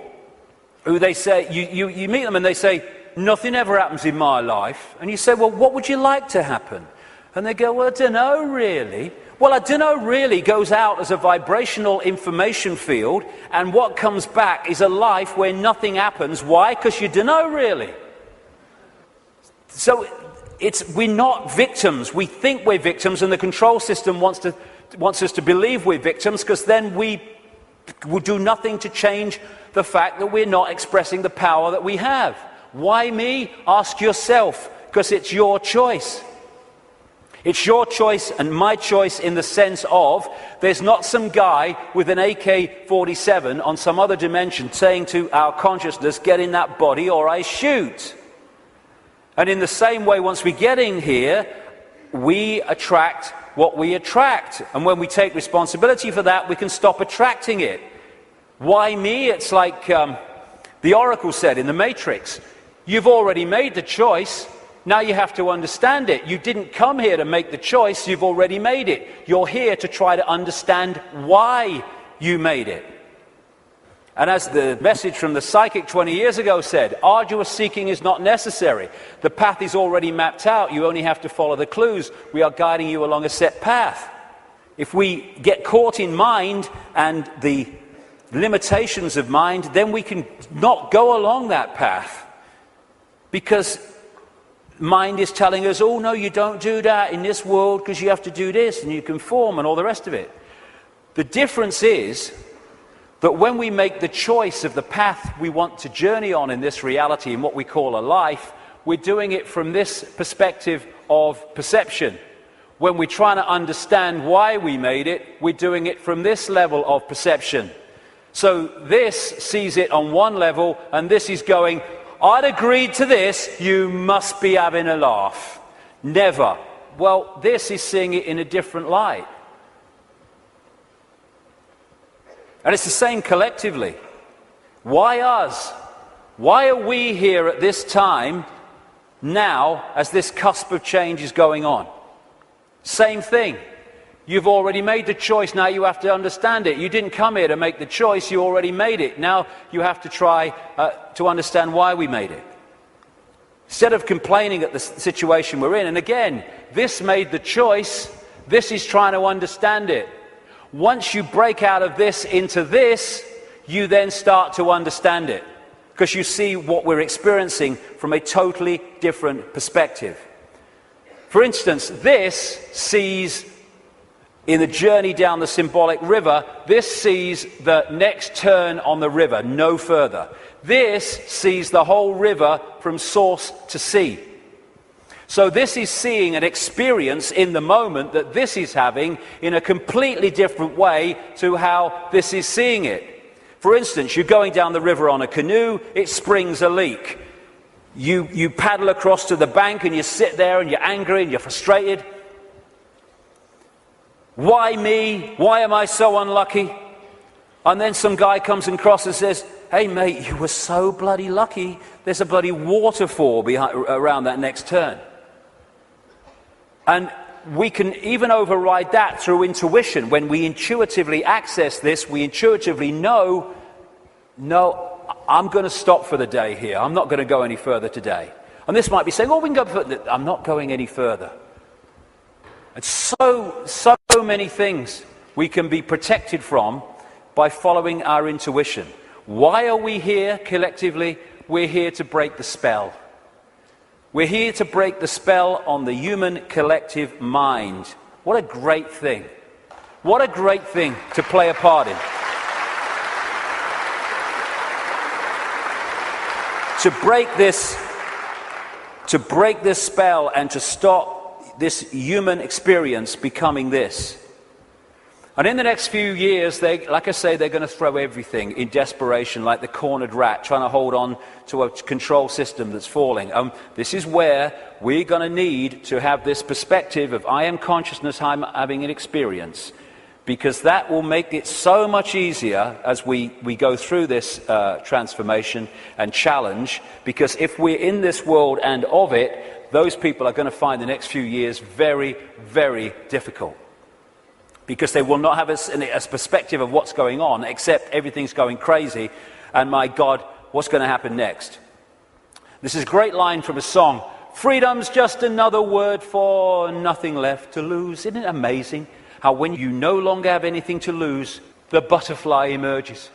who they say, you meet them and they say, nothing ever happens in my life. And you say, well, what would you like to happen? And they go, well, I don't know really. Well, I don't know really goes out as a vibrational information field, and what comes back is a life where nothing happens. Why? Because you don't know really. So we're not victims. We think we're victims, and the control system wants us to believe we're victims, because then we will do nothing to change the fact that we're not expressing the power that we have. Why me? Ask yourself, because it's your choice. It's your choice and my choice in the sense of there's not some guy with an AK-47 on some other dimension saying to our consciousness, get in that body or I shoot. And in the same way, once we get in here, we attract what we attract. And when we take responsibility for that, we can stop attracting it. Why me? It's like the Oracle said in the Matrix. You've already made the choice. Now you have to understand it. You didn't come here to make the choice. You've already made it. You're here to try to understand why you made it. And as the message from the psychic 20 years ago said, arduous seeking is not necessary. The path is already mapped out. You only have to follow the clues. We are guiding you along a set path. If we get caught in mind and the limitations of mind, then we can not go along that path. Because mind is telling us, oh no, you don't do that in this world because you have to do this and you conform and all the rest of it. The difference is that when we make the choice of the path we want to journey on in this reality, in what we call a life, we're doing it from this perspective of perception. When we're trying to understand why we made it, we're doing it from this level of perception. So this sees it on one level, and this is going, I'd agreed to this, you must be having a laugh. Never. Well, this is seeing it in a different light. And it's the same collectively. Why us? Why are we here at this time now as this cusp of change is going on? Same thing. You've already made the choice, now you have to understand it. You didn't come here to make the choice, you already made it. Now you have to try to understand why we made it. Instead of complaining at the situation we're in, and again, this made the choice, this is trying to understand it. Once you break out of this into this, you then start to understand it. Because you see what we're experiencing from a totally different perspective. For instance, this sees, in the journey down the symbolic river, this sees the next turn on the river, no further. This sees the whole river from source to sea. So this is seeing an experience in the moment that this is having in a completely different way to how this is seeing it. For instance, you're going down the river on a canoe, it springs a leak. You paddle across to the bank and you sit there and you're angry and you're frustrated. Why me? Why am I so unlucky? And then some guy comes across and says, hey mate, you were so bloody lucky. There's a bloody waterfall around that next turn. And we can even override that through intuition. When we intuitively access this, we intuitively know, no, I'm going to stop for the day here. I'm not going to go any further today. And this might be saying, oh, we can go further. I'm not going any further. And so many things we can be protected from by following our intuition. Why are we here collectively? We're here to break the spell. We're here to break the spell on the human collective mind. What a great thing. What a great thing to play a part in. To break this spell and to stop this human experience becoming this. And in the next few years, like I say, they're going to throw everything in desperation, like the cornered rat, trying to hold on to a control system that's falling. This is where we're going to need to have this perspective of I am consciousness, I'm having an experience, because that will make it so much easier as we go through this transformation and challenge, because if we're in this world and of it, those people are going to find the next few years very, very difficult. Because they will not have a perspective of what's going on, except everything's going crazy, and my God, what's going to happen next? This is a great line from a song. Freedom's just another word for nothing left to lose. Isn't it amazing how when you no longer have anything to lose, the butterfly emerges?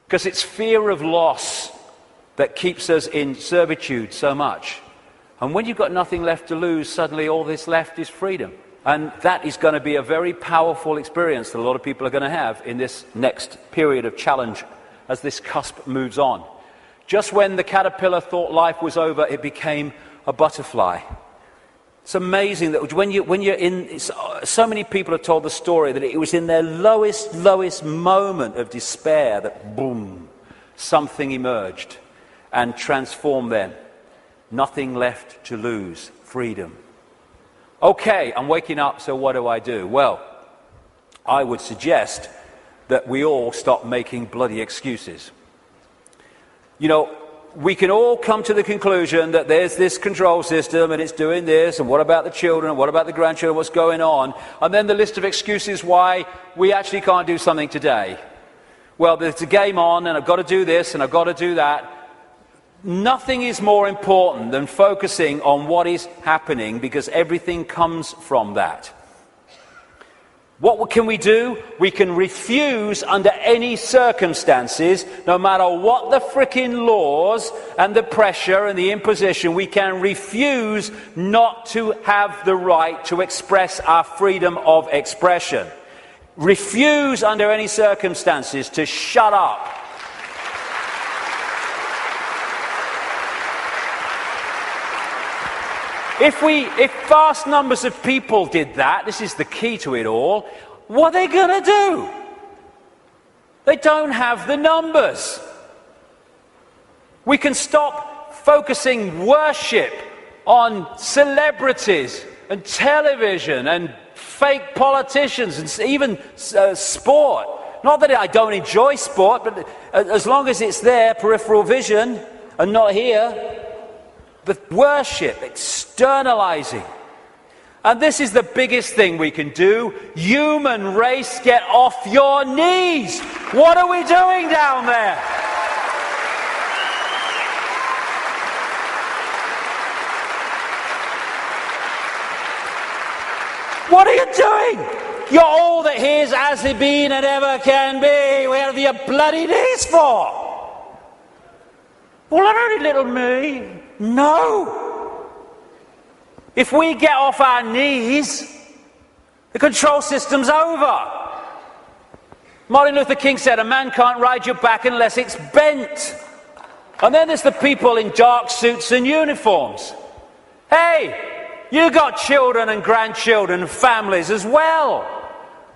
Because it's fear of loss that keeps us in servitude so much. And when you've got nothing left to lose, suddenly all that's left is freedom. And that is going to be a very powerful experience that a lot of people are going to have in this next period of challenge as this cusp moves on. Just when the caterpillar thought life was over, it became a butterfly. It's amazing that when you're in, so many people have told the story that it was in their lowest moment of despair that boom, something emerged and transformed them. Nothing left to lose, freedom. Okay, I'm waking up, so what do I do? Well, I would suggest that we all stop making bloody excuses. You know, we can all come to the conclusion that there's this control system and it's doing this, and what about the children, and what about the grandchildren, what's going on? And then the list of excuses why we actually can't do something today. Well, there's a game on, and I've got to do this, and I've got to do that. Nothing is more important than focusing on what is happening, because everything comes from that. What can we do? We can refuse under any circumstances, no matter what the frickin' laws and the pressure and the imposition, we can refuse not to have the right to express our freedom of expression. Refuse under any circumstances to shut up. If vast numbers of people did that, this is the key to it all, what are they going to do? They don't have the numbers. We can stop focusing worship on celebrities and television and fake politicians and even sport. Not that I don't enjoy sport, but as long as it's there, peripheral vision, and not here. But worship, externalizing. And this is the biggest thing we can do. Human race, get off your knees. What are we doing down there? What are you doing? You're all that here's as it been and ever can be. Where have your bloody knees for? Well, I'm only little me. No! If we get off our knees, the control system's over. Martin Luther King said, a man can't ride your back unless it's bent. And then there's the people in dark suits and uniforms. Hey, you got children and grandchildren and families as well.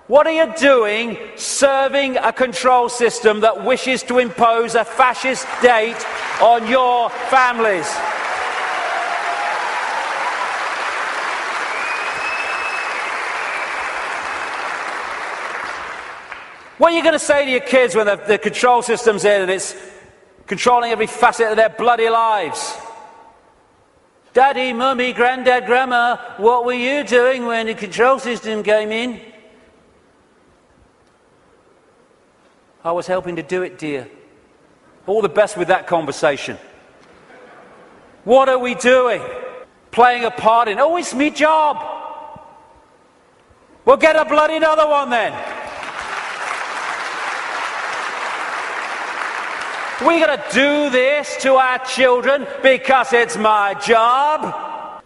What are you doing serving a control system that wishes to impose a fascist state on your families? What are you going to say to your kids when the control system's in and it's controlling every facet of their bloody lives? Daddy, Mummy, Granddad, Grandma, what were you doing when the control system came in? I was helping to do it, dear. All the best with that conversation. What are we doing? Playing a part in, oh, it's me job. Well, get a bloody another one then. We gotta do this to our children because it's my job.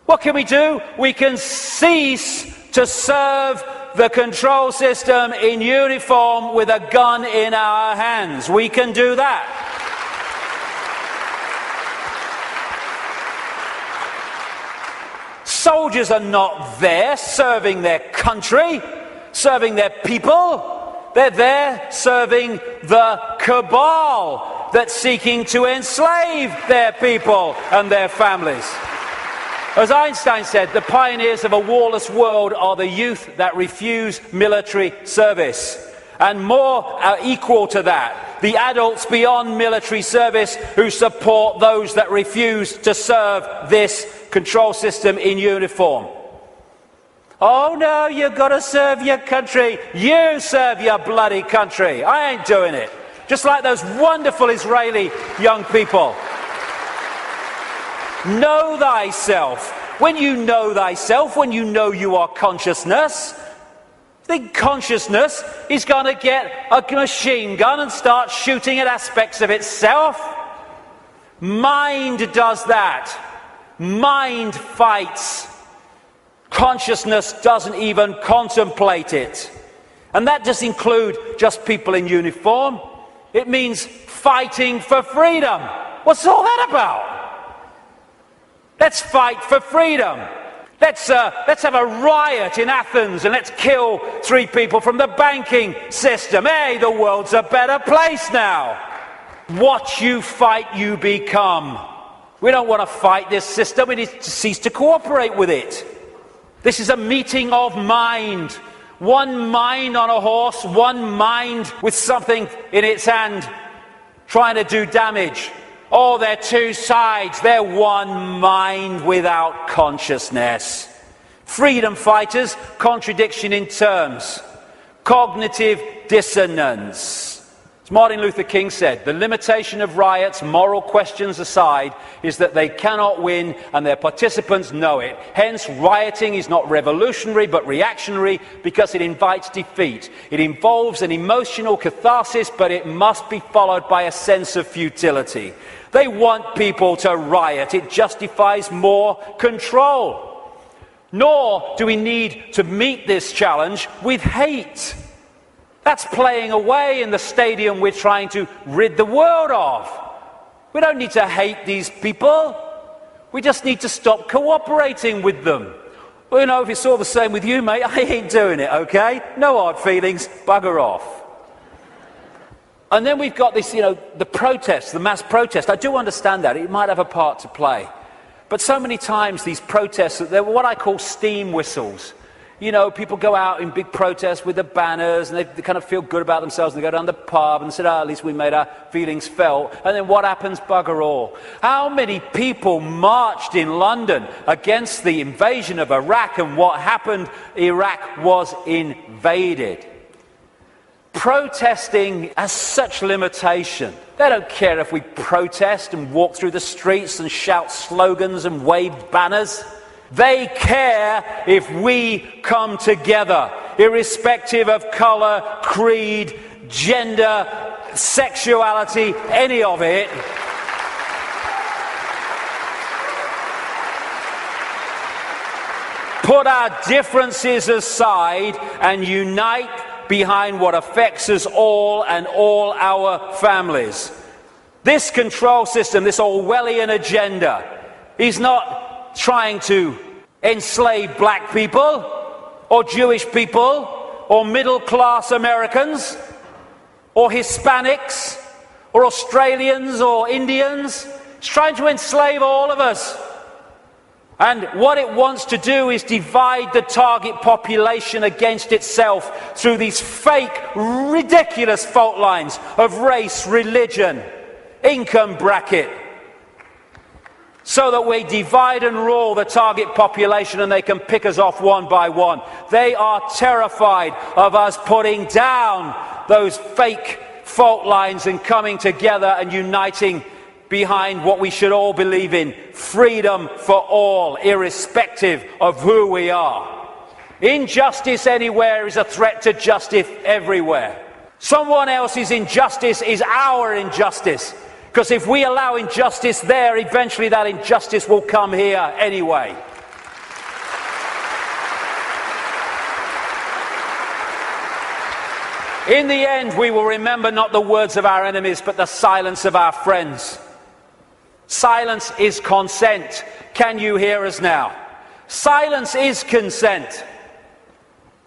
What can we do? We can cease to serve the control system in uniform with a gun in our hands. We can do that. Soldiers are not there serving their country, serving their people. They're there serving the cabal that's seeking to enslave their people and their families. As Einstein said, the pioneers of a warless world are the youth that refuse military service. And more are equal to that, the adults beyond military service who support those that refuse to serve this control system in uniform. Oh no, you've got to serve your country. You serve your bloody country. I ain't doing it. Just like those wonderful Israeli young people. Know thyself. When you know thyself, when you know you are consciousness, the consciousness is going to get a machine gun and start shooting at aspects of itself. Mind does that. Mind fights. Consciousness doesn't even contemplate it. And that doesn't include just people in uniform. It means fighting for freedom. What's all that about? Let's fight for freedom. Let's have a riot in Athens and let's kill 3 people from the banking system. Hey, the world's a better place now. What you fight, you become. We don't want to fight this system. We need to cease to cooperate with it. This is a meeting of mind. One mind on a horse, one mind with something in its hand trying to do damage. Oh, they're 2 sides. They're one mind without consciousness. Freedom fighters, contradiction in terms. Cognitive dissonance. As Martin Luther King said, the limitation of riots, moral questions aside, is that they cannot win and their participants know it. Hence, rioting is not revolutionary but reactionary because it invites defeat. It involves an emotional catharsis, but it must be followed by a sense of futility. They want people to riot. It justifies more control. Nor do we need to meet this challenge with hate. That's playing away in the stadium we're trying to rid the world of. We don't need to hate these people. We just need to stop cooperating with them. Well, you know, if it's all the same with you, mate, I ain't doing it, okay? No hard feelings, bugger off. And then we've got this, the protest, the mass protest. I do understand that. It might have a part to play. But so many times these protests, they're what I call steam whistles. You know, people go out in big protests with the banners and they kind of feel good about themselves and they go down the pub and say, at least we made our feelings felt. And then what happens? Bugger all. How many people marched in London against the invasion of Iraq, and what happened? Iraq was invaded. Protesting has such limitation. They don't care if we protest and walk through the streets and shout slogans and wave banners. They care if we come together, irrespective of colour, creed, gender, sexuality, any of it. Put our differences aside and unite behind what affects us all and all our families. This control system, this Orwellian agenda, is not trying to enslave black people or Jewish people or middle-class Americans or Hispanics or Australians or Indians. It's trying to enslave all of us. And what it wants to do is divide the target population against itself through these fake, ridiculous fault lines of race, religion, income bracket, so that we divide and rule the target population and they can pick us off one by one. They are terrified of us putting down those fake fault lines and coming together and uniting behind what we should all believe in: freedom for all, irrespective of who we are. Injustice anywhere is a threat to justice everywhere. Someone else's injustice is our injustice. Because if we allow injustice there, eventually that injustice will come here anyway. In the end, we will remember not the words of our enemies, but the silence of our friends. Silence is consent. Can you hear us now? Silence is consent.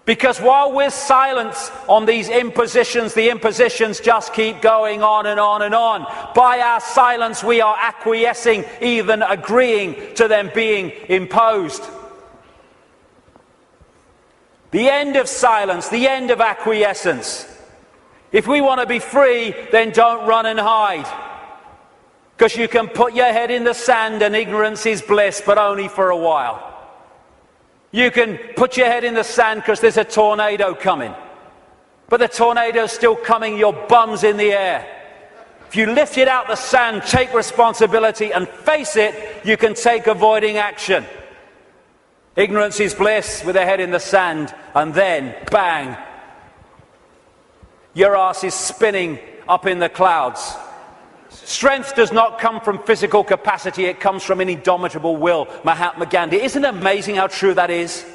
Because while we're silent on these impositions, the impositions just keep going on and on and on. By our silence, we are acquiescing, even agreeing to them being imposed. The end of silence, the end of acquiescence. If we want to be free, then don't run and hide. Because you can put your head in the sand and ignorance is bliss, but only for a while. You can put your head in the sand because there's a tornado coming. But the tornado's still coming, your bum's in the air. If you lift it out the sand, take responsibility and face it, you can take avoiding action. Ignorance is bliss with a head in the sand, and then, bang, your ass is spinning up in the clouds. Strength does not come from physical capacity, it comes from an indomitable will. Mahatma Gandhi. Isn't it amazing how true that is?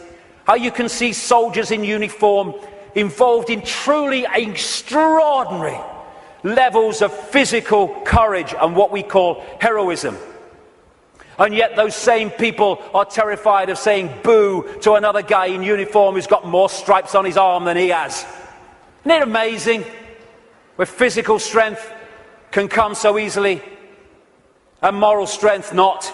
How you can see soldiers in uniform involved in truly extraordinary levels of physical courage and what we call heroism. And yet those same people are terrified of saying boo to another guy in uniform who's got more stripes on his arm than he has. Isn't it amazing? Where physical strength can come so easily and moral strength not.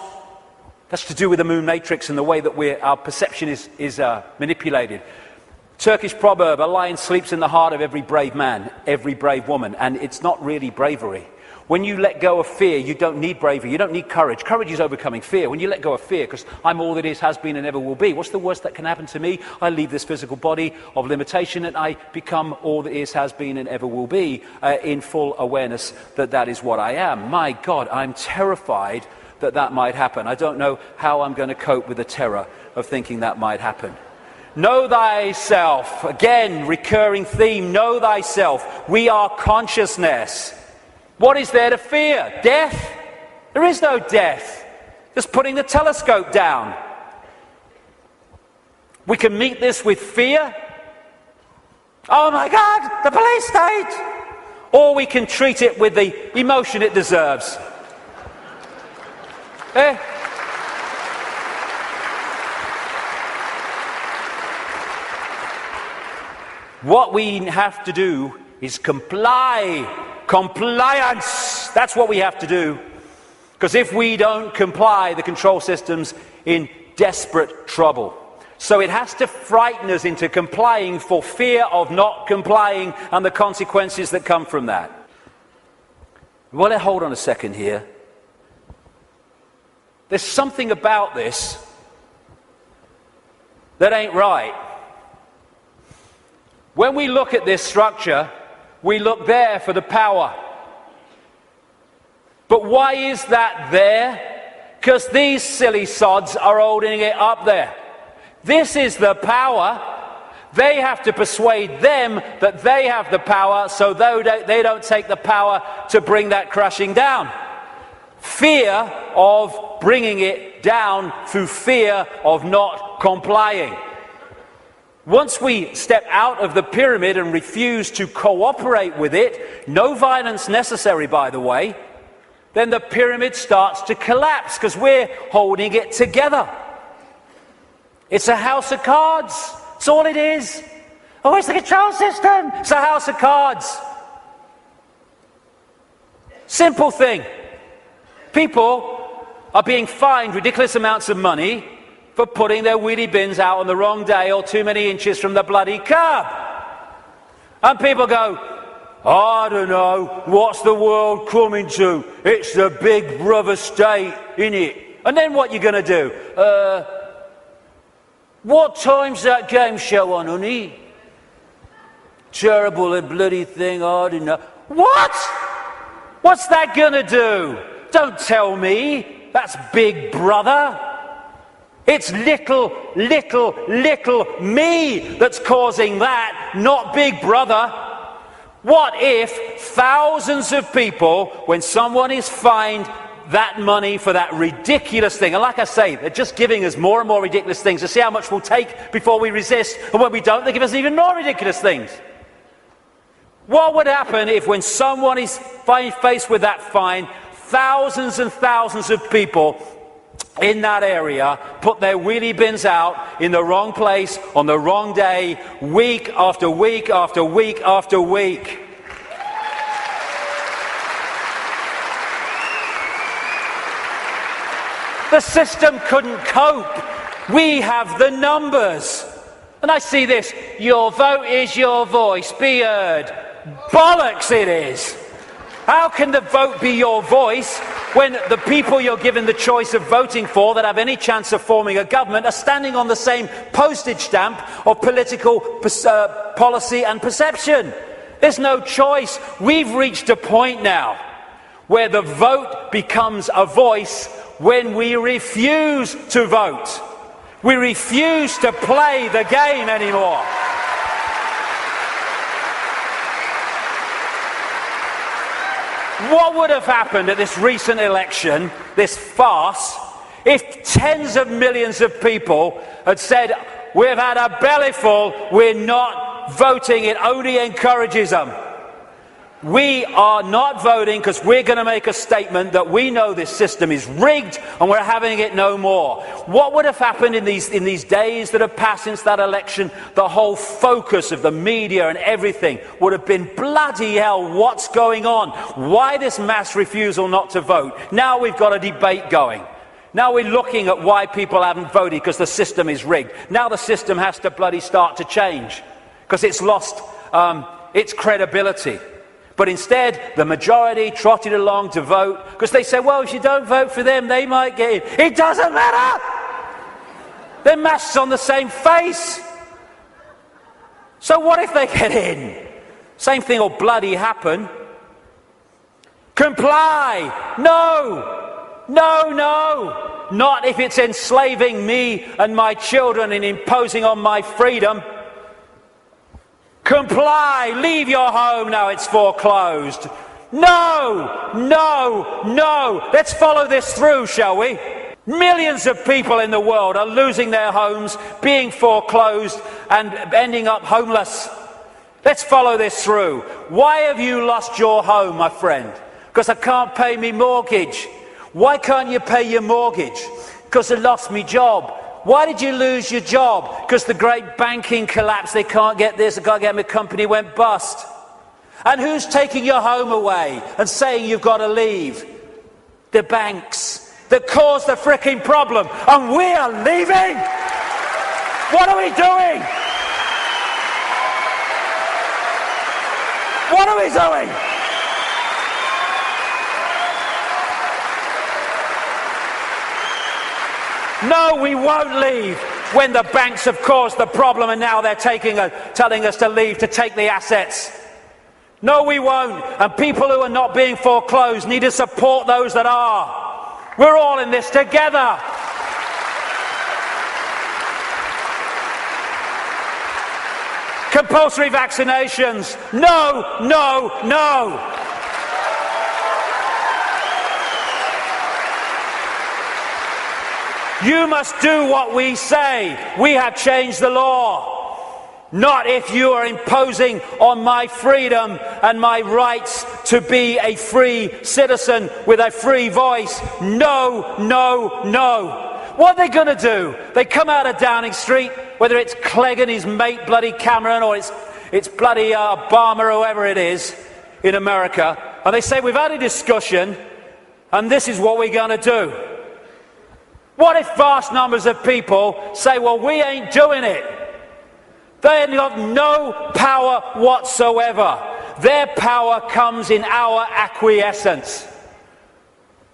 That's to do with the moon matrix and the way that our perception is manipulated. Turkish proverb, a lion sleeps in the heart of every brave man, every brave woman, and it's not really bravery. When you let go of fear, you don't need bravery, you don't need courage. Courage is overcoming fear. When you let go of fear, because I'm all that is, has been, and ever will be, what's the worst that can happen to me? I leave this physical body of limitation and I become all that is, has been, and ever will be, in full awareness that that is what I am. My God, I'm terrified that that might happen. I don't know how I'm going to cope with the terror of thinking that might happen. Know thyself. Again, recurring theme, know thyself. We are consciousness. What is there to fear? Death? There is no death. Just putting the telescope down. We can meet this with fear. Oh my God, the police state! Or we can treat it with the emotion it deserves. What we have to do is comply. Compliance! That's what we have to do. Because if we don't comply, the control system's in desperate trouble. So it has to frighten us into complying for fear of not complying and the consequences that come from that. Well, hold on a second here. There's something about this that ain't right. When we look at this structure, we look there for the power. But why is that there? Because these silly sods are holding it up there. This is the power. They have to persuade them that they have the power, so they don't take the power to bring that crashing down. Fear of bringing it down through fear of not complying. Once we step out of the pyramid and refuse to cooperate with it, no violence necessary, by the way, then the pyramid starts to collapse because we're holding it together. It's a house of cards. That's all it is. Oh, it's the control system. It's a house of cards. Simple thing. People are being fined ridiculous amounts of money for putting their wheelie bins out on the wrong day or too many inches from the bloody curb. And people go, I don't know, what's the world coming to? It's the big brother state, innit? And then what you going to do? What time's that game show on, honey? Terrible and bloody thing, I don't know. What? What's that going to do? Don't tell me. That's Big Brother. It's little me that's causing that, not Big Brother. What if thousands of people, when someone is fined that money for that ridiculous thing, and like I say, they're just giving us more and more ridiculous things to see how much we'll take before we resist, and when we don't, they give us even more ridiculous things. What would happen if, when someone is faced with that fine, thousands and thousands of people in that area put their wheelie bins out in the wrong place on the wrong day, week after week after week after week? The system couldn't cope. We have the numbers. And I see this, your vote is your voice, be heard. Bollocks it is. How can the vote be your voice when the people you're given the choice of voting for that have any chance of forming a government are standing on the same postage stamp of political policy and perception? There's no choice. We've reached a point now where the vote becomes a voice when we refuse to vote. We refuse to play the game anymore. What would have happened at this recent election, this farce, if tens of millions of people had said, we've had a bellyful, we're not voting, it only encourages them. We are not voting because we're going to make a statement that we know this system is rigged and we're having it no more. What would have happened in these days that have passed since that election? The whole focus of the media and everything would have been, bloody hell, what's going on? Why this mass refusal not to vote? Now we've got a debate going. Now we're looking at why people haven't voted because the system is rigged. Now the system has to bloody start to change because it's lost its credibility. But instead, the majority trotted along to vote because they said, well, if you don't vote for them, they might get in. It doesn't matter! They're masks on the same face. So what if they get in? Same thing will bloody happen. Comply! No! No, no! Not if it's enslaving me and my children and imposing on my freedom. Comply, leave your home now it's foreclosed. No, no, no. Let's follow this through, shall we? Millions of people in the world are losing their homes, being foreclosed and ending up homeless. Let's follow this through. Why have you lost your home, my friend? Because I can't pay me mortgage. Why can't you pay your mortgage? Because I lost my job. Why did you lose your job? Because the great banking collapse, they can't get this, they can't get my company went bust. And who's taking your home away and saying you've got to leave? The banks that caused the fricking problem. And we are leaving? What are we doing? What are we doing? No, we won't leave when the banks have caused the problem and now they're telling us to leave to take the assets. No, we won't. And people who are not being foreclosed need to support those that are. We're all in this together. Compulsory vaccinations. No, no, no. You must do what we say. We have changed the law. Not if you are imposing on my freedom and my rights to be a free citizen with a free voice. No, no, no. What are they going to do? They come out of Downing Street, whether it's Clegg and his mate bloody Cameron or it's bloody Obama or whoever it is in America, and they say, we've had a discussion and this is what we're going to do. What if vast numbers of people say, well, we ain't doing it? They have no power whatsoever. Their power comes in our acquiescence.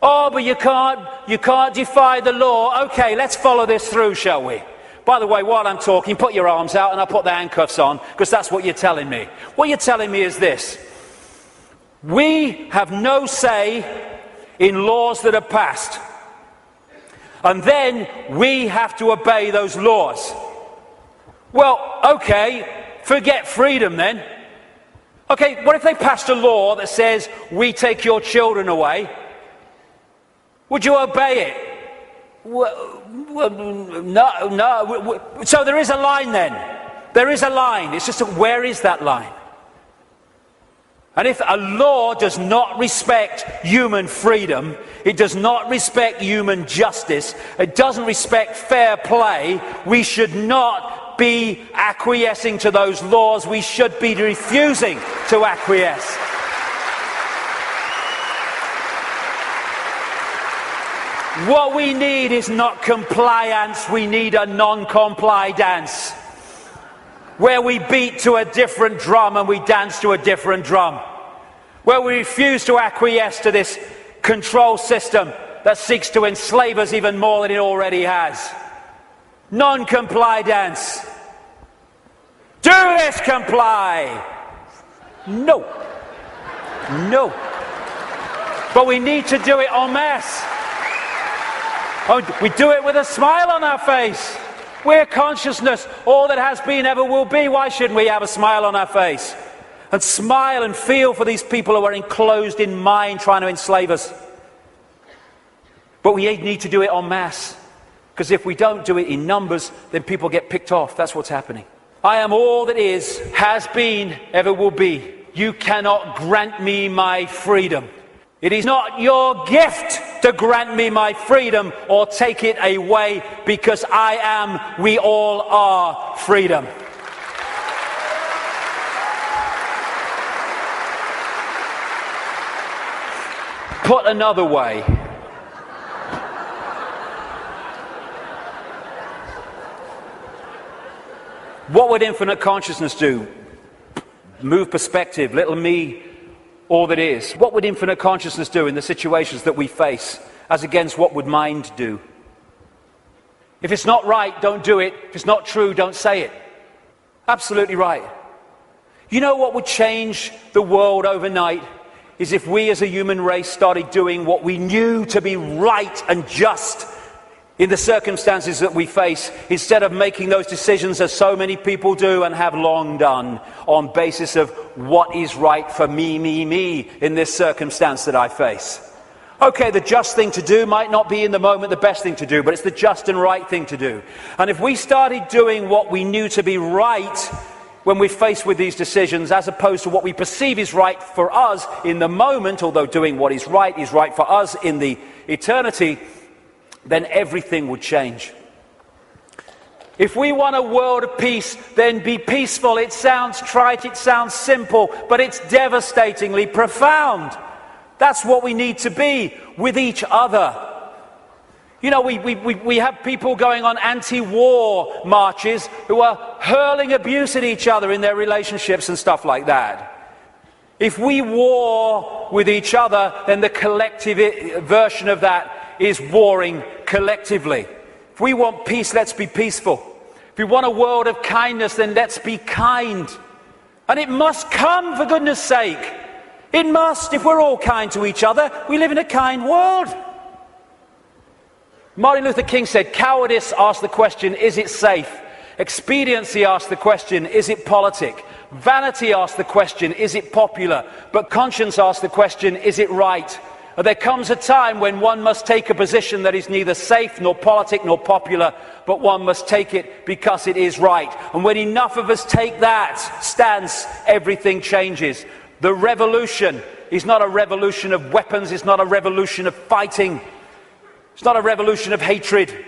Oh, but you can't defy the law. Okay, let's follow this through, shall we? By the way, while I'm talking, put your arms out and I'll put the handcuffs on, because that's what you're telling me. What you're telling me is this. We have no say in laws that are passed. And then we have to obey those laws. Well, okay, forget freedom then. Okay, what if they passed a law that says, we take your children away? Would you obey it? Well, no. So there is a line then. There is a line. It's just where is that line? And if a law does not respect human freedom, it does not respect human justice, it doesn't respect fair play, we should not be acquiescing to those laws. We should be refusing to acquiesce. What we need is not compliance, we need a non-comply dance. Where we beat to a different drum and we dance to a different drum. Where we refuse to acquiesce to this control system that seeks to enslave us even more than it already has. Non-comply dance. Do this, comply! No. No. But we need to do it en masse. Oh, we do it with a smile on our face. We're consciousness, all that has been, ever will be. Why shouldn't we have a smile on our face? And smile and feel for these people who are enclosed in mind trying to enslave us. But we need to do it en masse. Because if we don't do it in numbers, then people get picked off. That's what's happening. I am all that is, has been, ever will be. You cannot grant me my freedom. It is not your gift to grant me my freedom or take it away, because I am, we all are, freedom. Put another way, what would infinite consciousness do? Move perspective, little me, all that is. What would infinite consciousness do in the situations that we face, as against what would mind do? If it's not right, don't do it. If it's not true, don't say it. Absolutely right. You know what would change the world overnight? Is if we as a human race started doing what we knew to be right and just in the circumstances that we face, instead of making those decisions as so many people do and have long done on basis of what is right for me in this circumstance that I face. Okay, the just thing to do might not be in the moment the best thing to do, but it's the just and right thing to do. And if we started doing what we knew to be right when we're faced with these decisions, as opposed to what we perceive is right for us in the moment, although doing what is right for us in the eternity, then everything would change. If we want a world of peace, then be peaceful. It sounds trite, it sounds simple, but it's devastatingly profound. That's what we need to be with each other. You know, we have people going on anti-war marches who are hurling abuse at each other in their relationships and stuff like that. If we war with each other, then the collective version of that is warring collectively. If we want peace, let's be peaceful. If we want a world of kindness, then let's be kind. And it must come, for goodness sake. It must. If we're all kind to each other, we live in a kind world. Martin Luther King said, cowardice asks the question, is it safe? Expediency asks the question, is it politic? Vanity asks the question, is it popular? But conscience asks the question, is it right? And there comes a time when one must take a position that is neither safe nor politic nor popular, but one must take it because it is right. And when enough of us take that stance, everything changes. The revolution is not a revolution of weapons, it's not a revolution of fighting. It's not a revolution of hatred,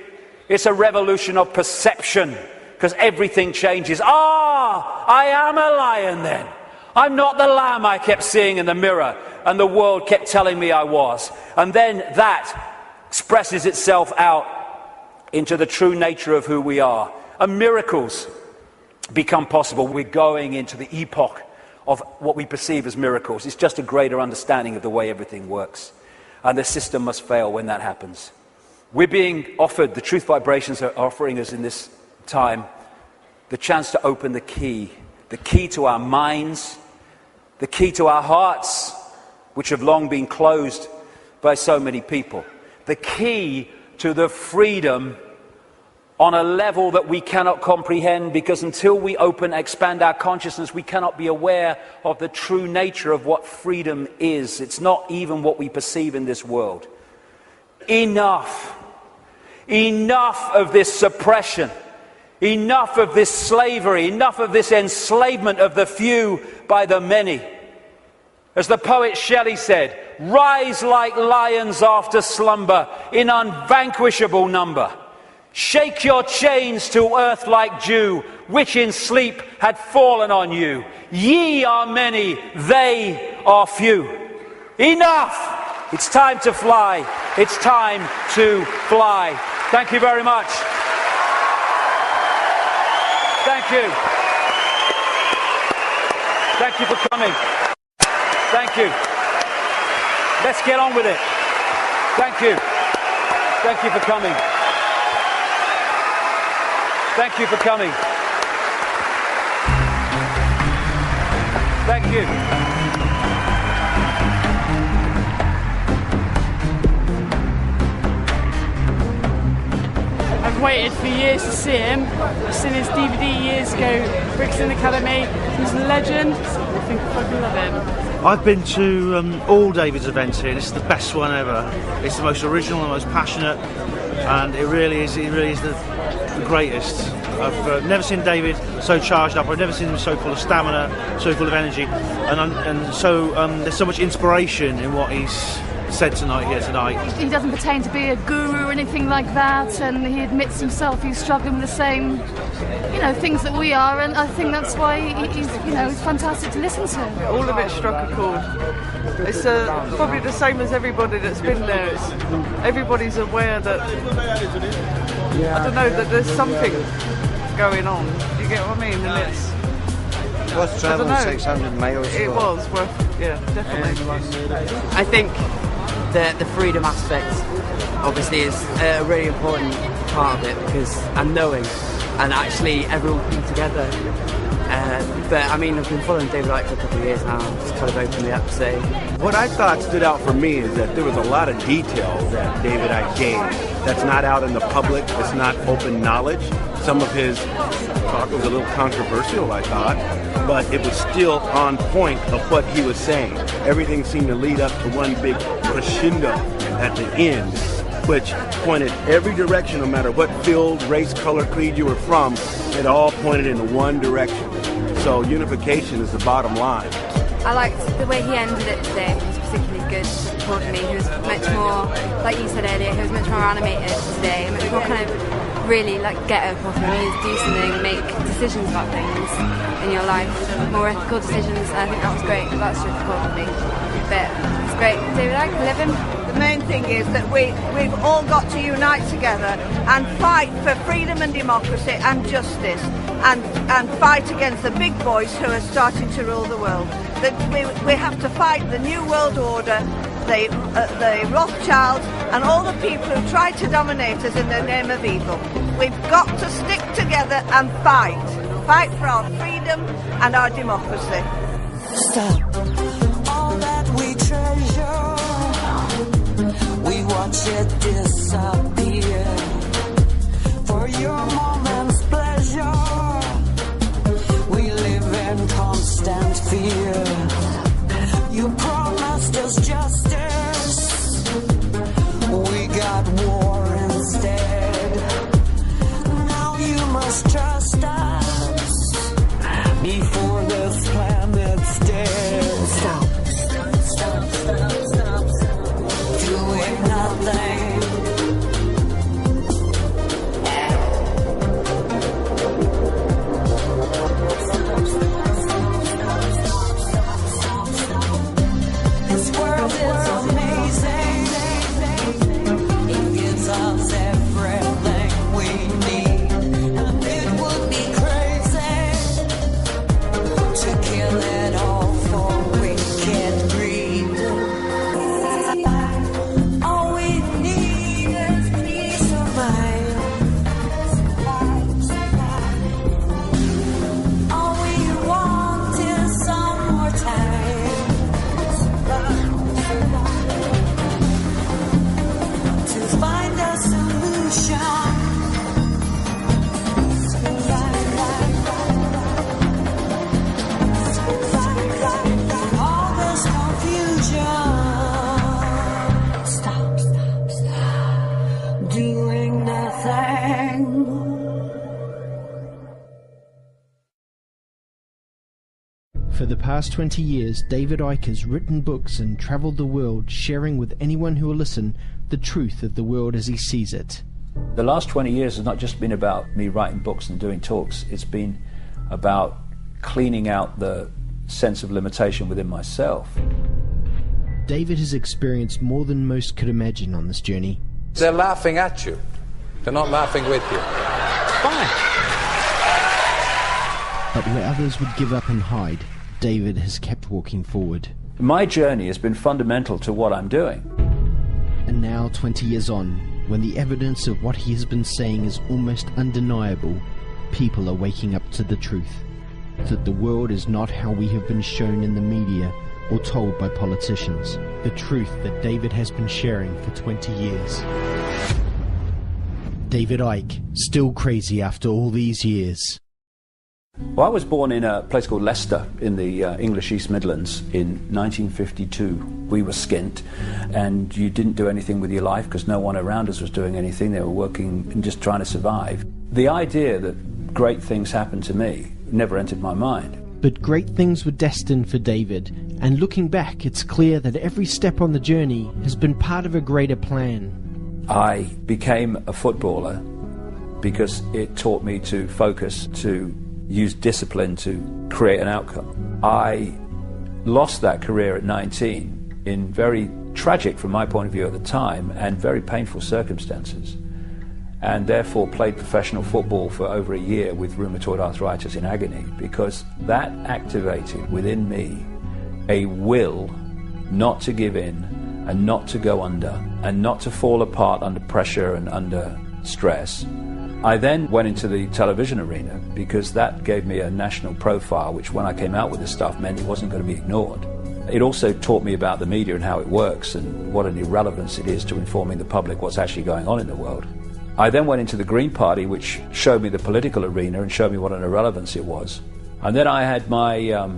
it's a revolution of perception, because everything changes. I am a lion then. I'm not the lamb I kept seeing in the mirror and the world kept telling me I was. And then that expresses itself out into the true nature of who we are. And miracles become possible. We're going into the epoch of what we perceive as miracles. It's just a greater understanding of the way everything works. And the system must fail when that happens. We're being offered, the truth vibrations are offering us in this time, the chance to open the key to our minds, the key to our hearts, which have long been closed by so many people, the key to the freedom on a level that we cannot comprehend, because until we expand our consciousness, we cannot be aware of the true nature of what freedom is. It's not even what we perceive in this world. Enough. Enough of this suppression. Enough of this slavery. Enough of this enslavement of the few by the many. As the poet Shelley said, rise like lions after slumber in unvanquishable number. Shake your chains to earth like dew, which in sleep had fallen on you. Ye are many, they are few. Enough! It's time to fly. It's time to fly. Thank you very much. Thank you. Thank you for coming. Thank you. Let's get on with it. Thank you. Thank you for coming. Thank you for coming. Thank you. I've waited for years to see him. I've seen his DVD years ago, Brixton Academy. He's a legend. I think I fucking love him. I've been to all David's events here. This is the best one ever. It's the most original, the most passionate, and it really is the greatest. I've never seen David so charged up. I've never seen him so full of stamina, so full of energy, and so there's so much inspiration in what he's said here tonight. He doesn't pretend to be a guru or anything like that, and he admits himself he's struggling with the same, things that we are, and I think that's why he's fantastic to listen to. All of it struck a chord. It's probably the same as everybody that's been there. Everybody's aware that, I don't know, that there's something going on. You get what I mean? And it's worth travelling 600 miles. It was worth, yeah, definitely. I think the freedom aspect obviously is a really important part of it, because I'm knowing and actually everyone coming together. But I mean, I've been following David Icke for a couple of years now. I'm just kind of openly up to say. What I thought stood out for me is that there was a lot of detail that David Icke gave that's not out in the public. It's not open knowledge. Some of his talk was a little controversial, I thought, but it was still on point of what he was saying. Everything seemed to lead up to one big crescendo at the end, which pointed every direction, no matter what field, race, color, creed you were from. It all pointed in one direction. So unification is the bottom line. I liked the way he ended it today. It was particularly good for me. He was much more, like you said earlier, he was much more animated today, much more kind of really like get up off your knees, do something, make decisions about things in your life, more ethical decisions. I think that was great. That's just cool for me. But it's great. David Icke, I love him. The main thing is that we've all got to unite together and fight for freedom and democracy and justice, and fight against the big boys who are starting to rule the world. That we have to fight the New World Order, the Rothschilds, and all the people who try to dominate us in the name of evil. We've got to stick together and fight for our freedom and our democracy. Stop all that we treasure. We watch it disappear for your moment's pleasure. We live in constant fear. You promised us justice. We got war instead. Now you must trust us before this planet's dead. Stop. Doing nothing. For the past 20 years, David Icke has written books and travelled the world, sharing with anyone who will listen the truth of the world as he sees it. The last 20 years has not just been about me writing books and doing talks, it's been about cleaning out the sense of limitation within myself. David has experienced more than most could imagine on this journey. They're laughing at you. They're not laughing with you. Fine. But where others would give up and hide, David has kept walking forward. My journey has been fundamental to what I'm doing. And now, 20 years on, when the evidence of what he has been saying is almost undeniable, people are waking up to the truth. That the world is not how we have been shown in the media or told by politicians. The truth that David has been sharing for 20 years. David Icke, still crazy after all these years. Well, I was born in a place called Leicester in the English East Midlands in 1952. We were skint, and you didn't do anything with your life because no one around us was doing anything. They were working and just trying to survive. The idea that great things happened to me never entered my mind. But great things were destined for David, and looking back, it's clear that every step on the journey has been part of a greater plan. I became a footballer because it taught me to focus, to use discipline to create an outcome. I lost that career at 19 in very tragic, from my point of view at the time, and very painful circumstances, and therefore played professional football for over a year with rheumatoid arthritis in agony, because that activated within me a will not to give in and not to go under and not to fall apart under pressure and under stress. I then went into the television arena because that gave me a national profile, which when I came out with this stuff meant it wasn't going to be ignored. It also taught me about the media and how it works and what an irrelevance it is to informing the public what's actually going on in the world. I then went into the Green Party, which showed me the political arena and showed me what an irrelevance it was. And then I had my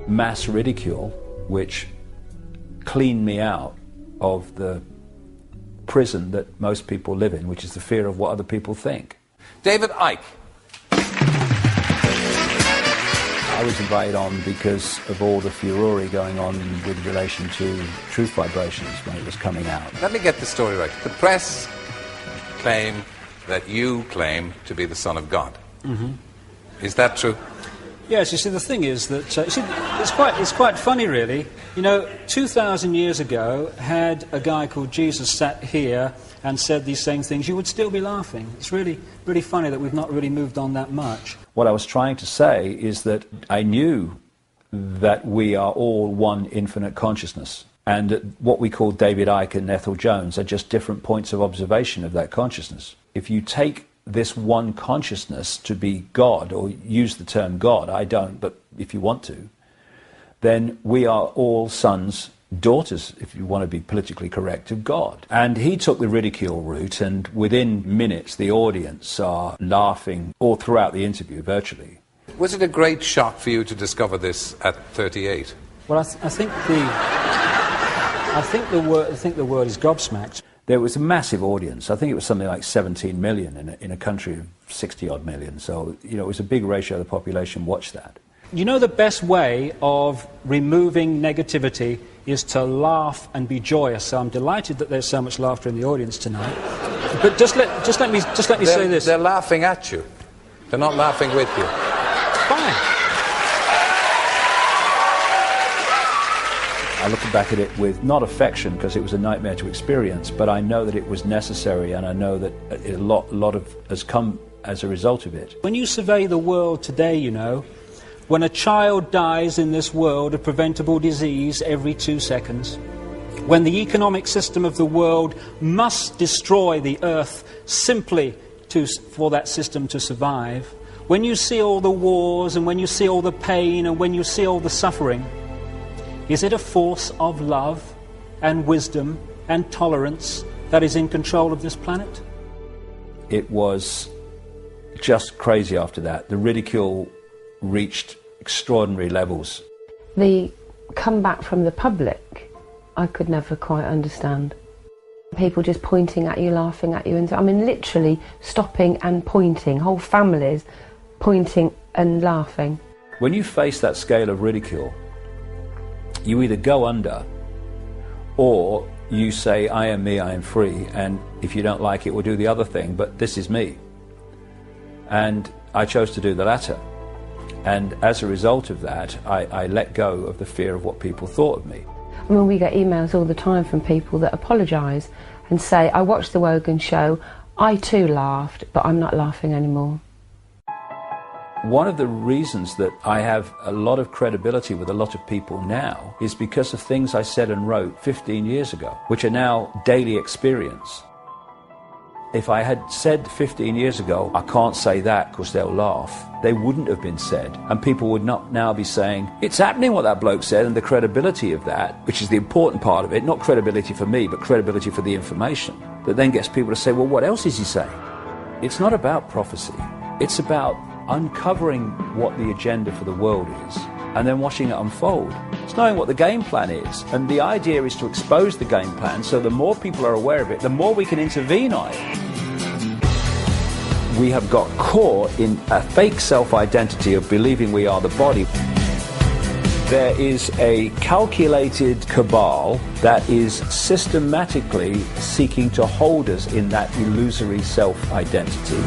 mass ridicule, which cleaned me out of the prison that most people live in, which is the fear of what other people think. David Icke. I was invited on because of all the furore going on with relation to Truth Vibrations when it was coming out. Let me get the story right. The press claim that you claim to be the Son of God. Mm-hmm. Is that true? Yes, you see, the thing is that it's quite funny, really. You know, 2,000 years ago, had a guy called Jesus sat here and said these same things, you would still be laughing. It's really, really funny that we've not really moved on that much. What I was trying to say is that I knew that we are all one infinite consciousness, and that what we call David Icke and Ethel Jones are just different points of observation of that consciousness. If you take this one consciousness to be God, or use the term God, I don't, but if you want to, then we are all sons, daughters, if you want to be politically correct, of God. And he took the ridicule route, and within minutes the audience are laughing all throughout the interview, virtually. Was it a great shock for you to discover this at 38? Well, I think the word is gobsmacked. There was a massive audience. I think it was something like 17 million in a country of 60-odd million. So, you know, it was a big ratio of the population watched that. You know, the best way of removing negativity is to laugh and be joyous. So I'm delighted that there's so much laughter in the audience tonight. But just let me say this. They're laughing at you. They're not laughing with you. Fine. I look back at it with not affection, because it was a nightmare to experience, but I know that it was necessary, and I know that a lot of has come as a result of it. When you survey the world today, you know, when a child dies in this world of preventable disease every 2 seconds, when the economic system of the world must destroy the earth simply for that system to survive, when you see all the wars and when you see all the pain and when you see all the suffering, is it a force of love and wisdom and tolerance that is in control of this planet? It was just crazy after that. The ridicule reached extraordinary levels. The comeback from the public, I could never quite understand. People just pointing at you, laughing at you, and I mean literally stopping and pointing, whole families pointing and laughing. When you face that scale of ridicule, you either go under or you say, I am me, I am free, and if you don't like it, we'll do the other thing, but this is me. And I chose to do the latter. And as a result of that, I let go of the fear of what people thought of me. I mean, we get emails all the time from people that apologise and say, I watched the Wogan show, I too laughed, but I'm not laughing anymore. One of the reasons that I have a lot of credibility with a lot of people now is because of things I said and wrote 15 years ago, which are now daily experience. If I had said 15 years ago, I can't say that because they'll laugh, they wouldn't have been said. And people would not now be saying, it's happening what that bloke said, and the credibility of that, which is the important part of it, not credibility for me, but credibility for the information, that then gets people to say, well, what else is he saying? It's not about prophecy. It's about uncovering what the agenda for the world is and then watching it unfold. It's knowing what the game plan is. And the idea is to expose the game plan so the more people are aware of it, the more we can intervene on it. We have got caught in a fake self-identity of believing we are the body. There is a calculated cabal that is systematically seeking to hold us in that illusory self-identity.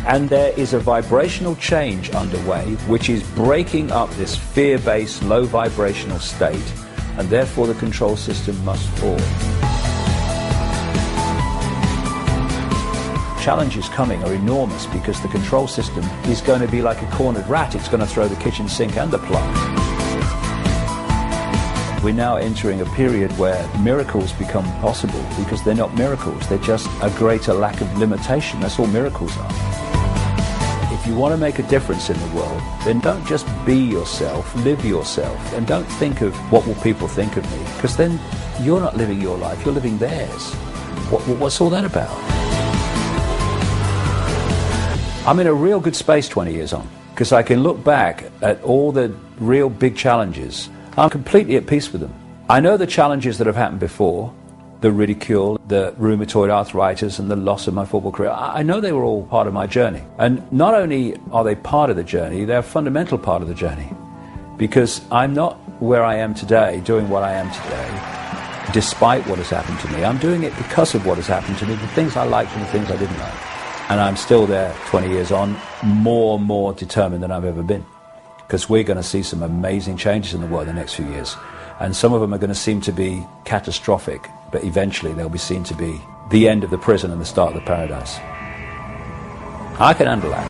And there is a vibrational change underway which is breaking up this fear-based, low vibrational state, and therefore the control system must fall. Challenges coming are enormous because the control system is going to be like a cornered rat. It's going to throw the kitchen sink and the plug. We're now entering a period where miracles become possible because they're not miracles. They're just a greater lack of limitation. That's all miracles are. If you want to make a difference in the world, then don't just be yourself, live yourself, and don't think of what will people think of me, because then you're not living your life, you're living theirs. What's all that about? I'm in a real good space 20 years on, because I can look back at all the real big challenges. I'm completely at peace with them. I know the challenges that have happened before, the ridicule, the rheumatoid arthritis, and the loss of my football career. I know they were all part of my journey. And not only are they part of the journey, they're a fundamental part of the journey. Because I'm not where I am today, doing what I am today, despite what has happened to me. I'm doing it because of what has happened to me, the things I liked and the things I didn't like. And I'm still there 20 years on, more and more determined than I've ever been. Because we're going to see some amazing changes in the world in the next few years. And some of them are going to seem to be catastrophic, but eventually they'll be seen to be the end of the prison and the start of the paradise. I can handle that.